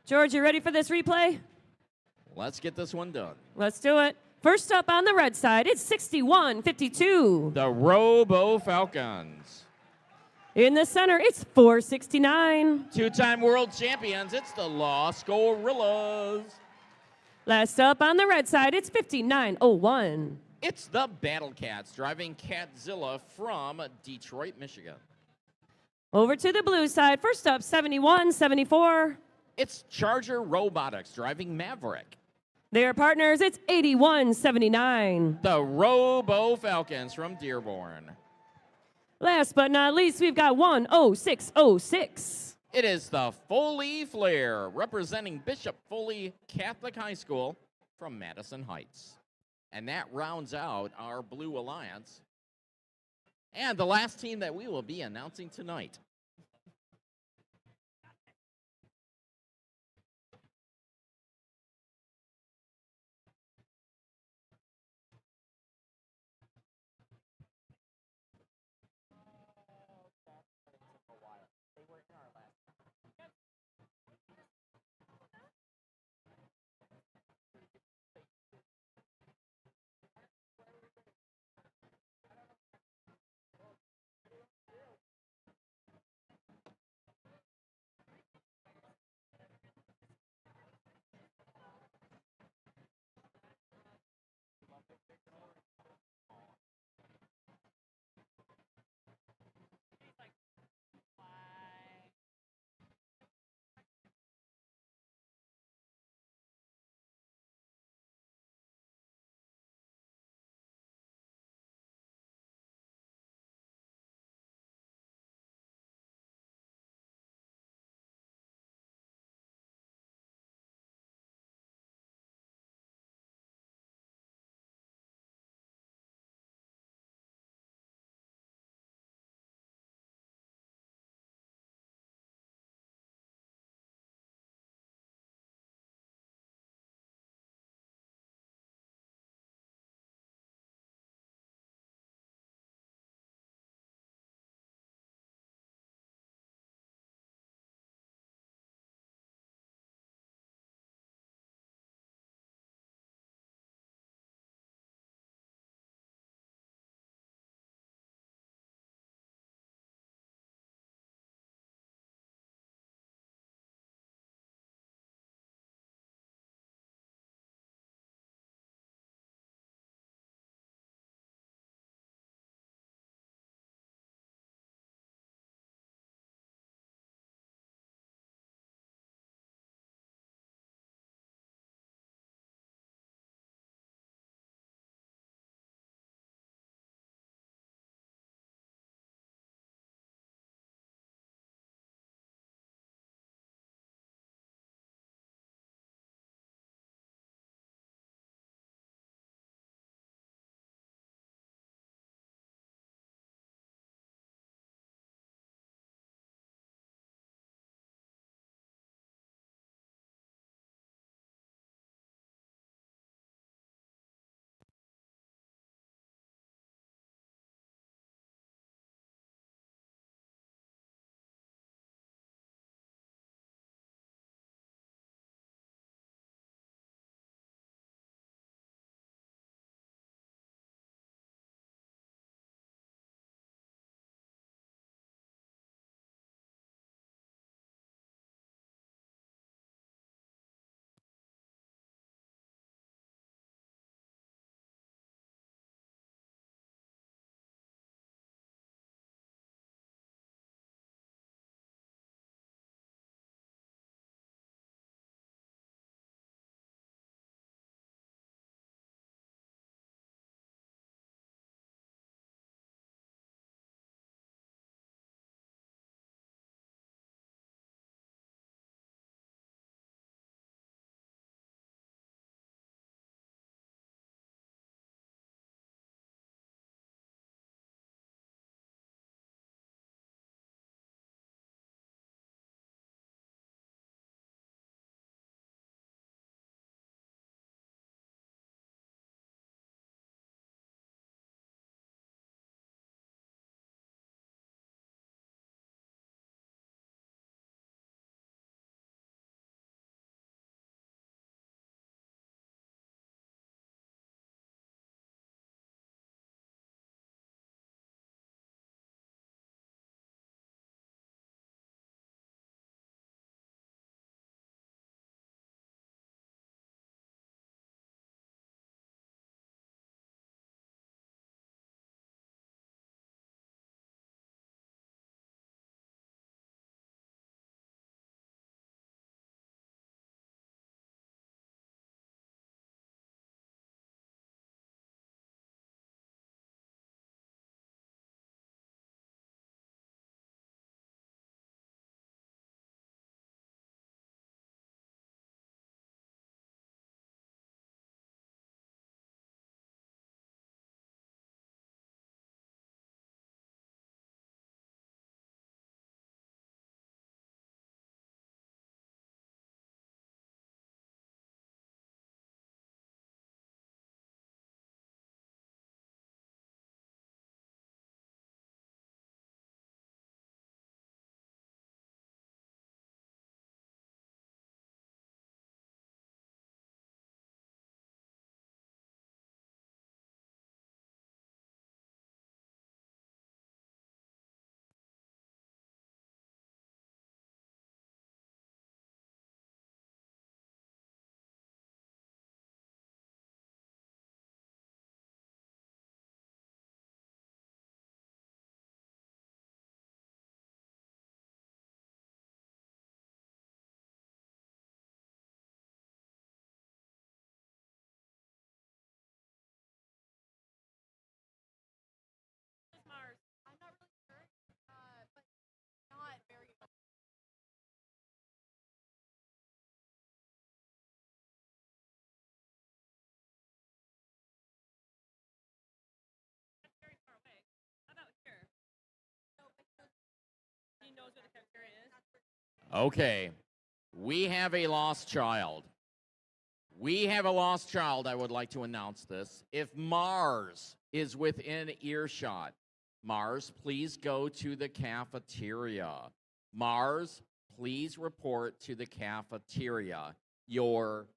George, you ready for this replay? Let's get this one done. Let's do it. First up on the red side, it's 61-52. The Robo Falcons. In the center, it's 469. 2-time world champions, it's the Los Gorillas. Last up on the red side, it's 59-01. It's the Battle Cats driving Catzilla from Detroit, Michigan. Over to the blue side, first up, 71-74. It's Charger Robotics driving Maverick. Their partners, it's 81-79. The Robo Falcons from Dearborn. Last but not least, we've got 106-06. It is the Foley Flare representing Bishop Foley Catholic High School from Madison Heights. And that rounds out our Blue Alliance. And the last team that we will be announcing tonight. Okay, we have a lost child. We have a lost child. I would like to announce this. If Mars is within earshot, Mars, please go to the cafeteria. Mars, please report to the cafeteria. Your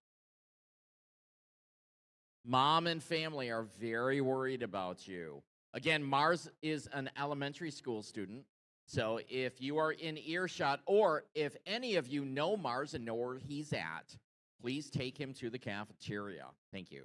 mom and family are very worried about you. Again, Mars is an elementary school student. So if you are in earshot, or if any of you know Mars and know where he's at, please take him to the cafeteria. Thank you.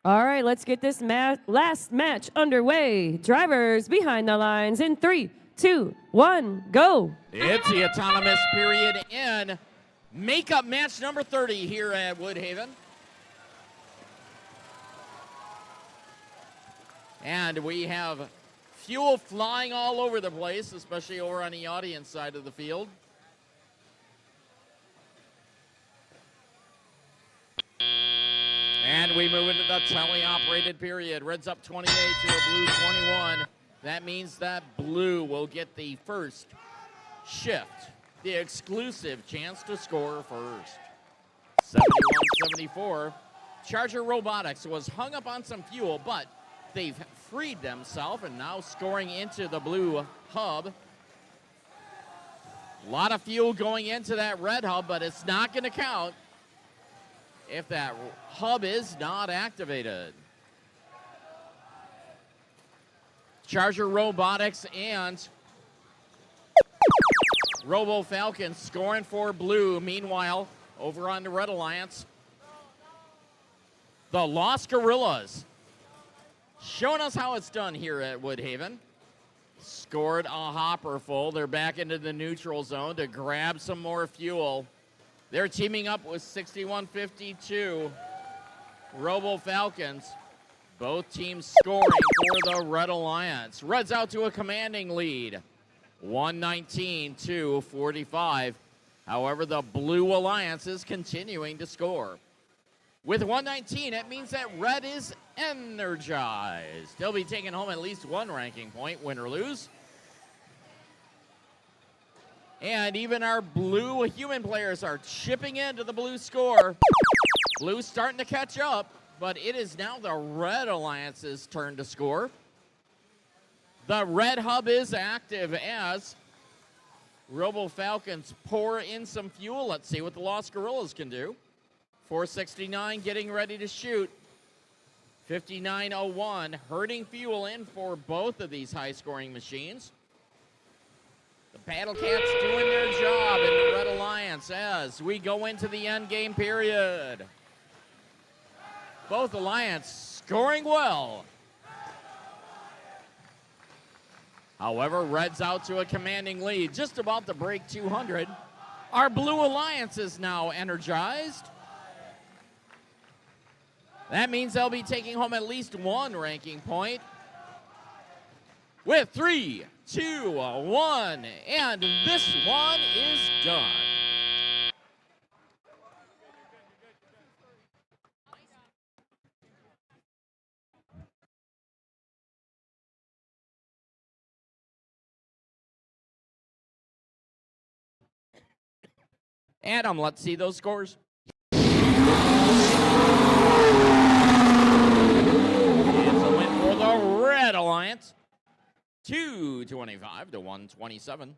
All right, let's get this last match underway. Drivers behind the lines in 3, 2, 1, go. It's the autonomous period in makeup match number 30 here at Woodhaven. And we have fuel flying all over the place, especially over on the audience side of the field. And we move into the tele-operated period. Red's up 28 to a blue 21. That means that blue will get the first shift, the exclusive chance to score first. 71-74. Charger Robotics was hung up on some fuel, but they've freed themselves and now scoring into the blue hub. A lot of fuel going into that red hub, but it's not going to count if that hub is not activated. Charger Robotics and Robo Falcon scoring for blue. Meanwhile, over on the Red Alliance, the Lost Gorillas showing us how it's done here at Woodhaven. Scored a hopper full. They're back into the neutral zone to grab some more fuel. They're teaming up with 61-52 Robo Falcons. Both teams scoring for the Red Alliance. Reds out to a commanding lead, 119-45. However, the Blue Alliance is continuing to score. With 119, it means that Red is energized. They'll be taking home at least one ranking point, win or lose. And even our blue human players are chipping into the blue score. Blue starting to catch up, but it is now the Red Alliance's turn to score. The Red Hub is active as Robo Falcons pour in some fuel. Let's see what the Lost Gorillas can do. 469 getting ready to shoot. 5901 herding fuel in for both of these high-scoring machines. The Battle Cats doing their job in the Red Alliance as we go into the end game period. Both Alliance scoring well. However, Red's out to a commanding lead, just about to break 200. Our Blue Alliance is now energized. That means they'll be taking home at least one ranking point. With 3, 2, 1, and this one is done. Adam, let's see those scores. It's a win for the Red Alliance. 225 to 127.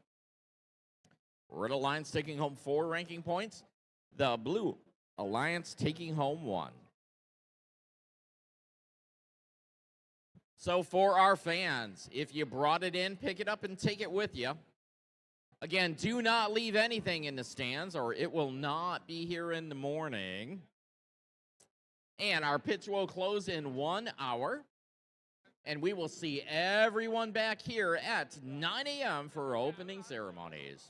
Red Alliance taking home 4 ranking points. The Blue Alliance taking home 1. So for our fans, if you brought it in, pick it up and take it with you. Again, do not leave anything in the stands or it will not be here in the morning. And our pitch will close in 1 hour. And we will see everyone back here at 9 a.m. for opening ceremonies.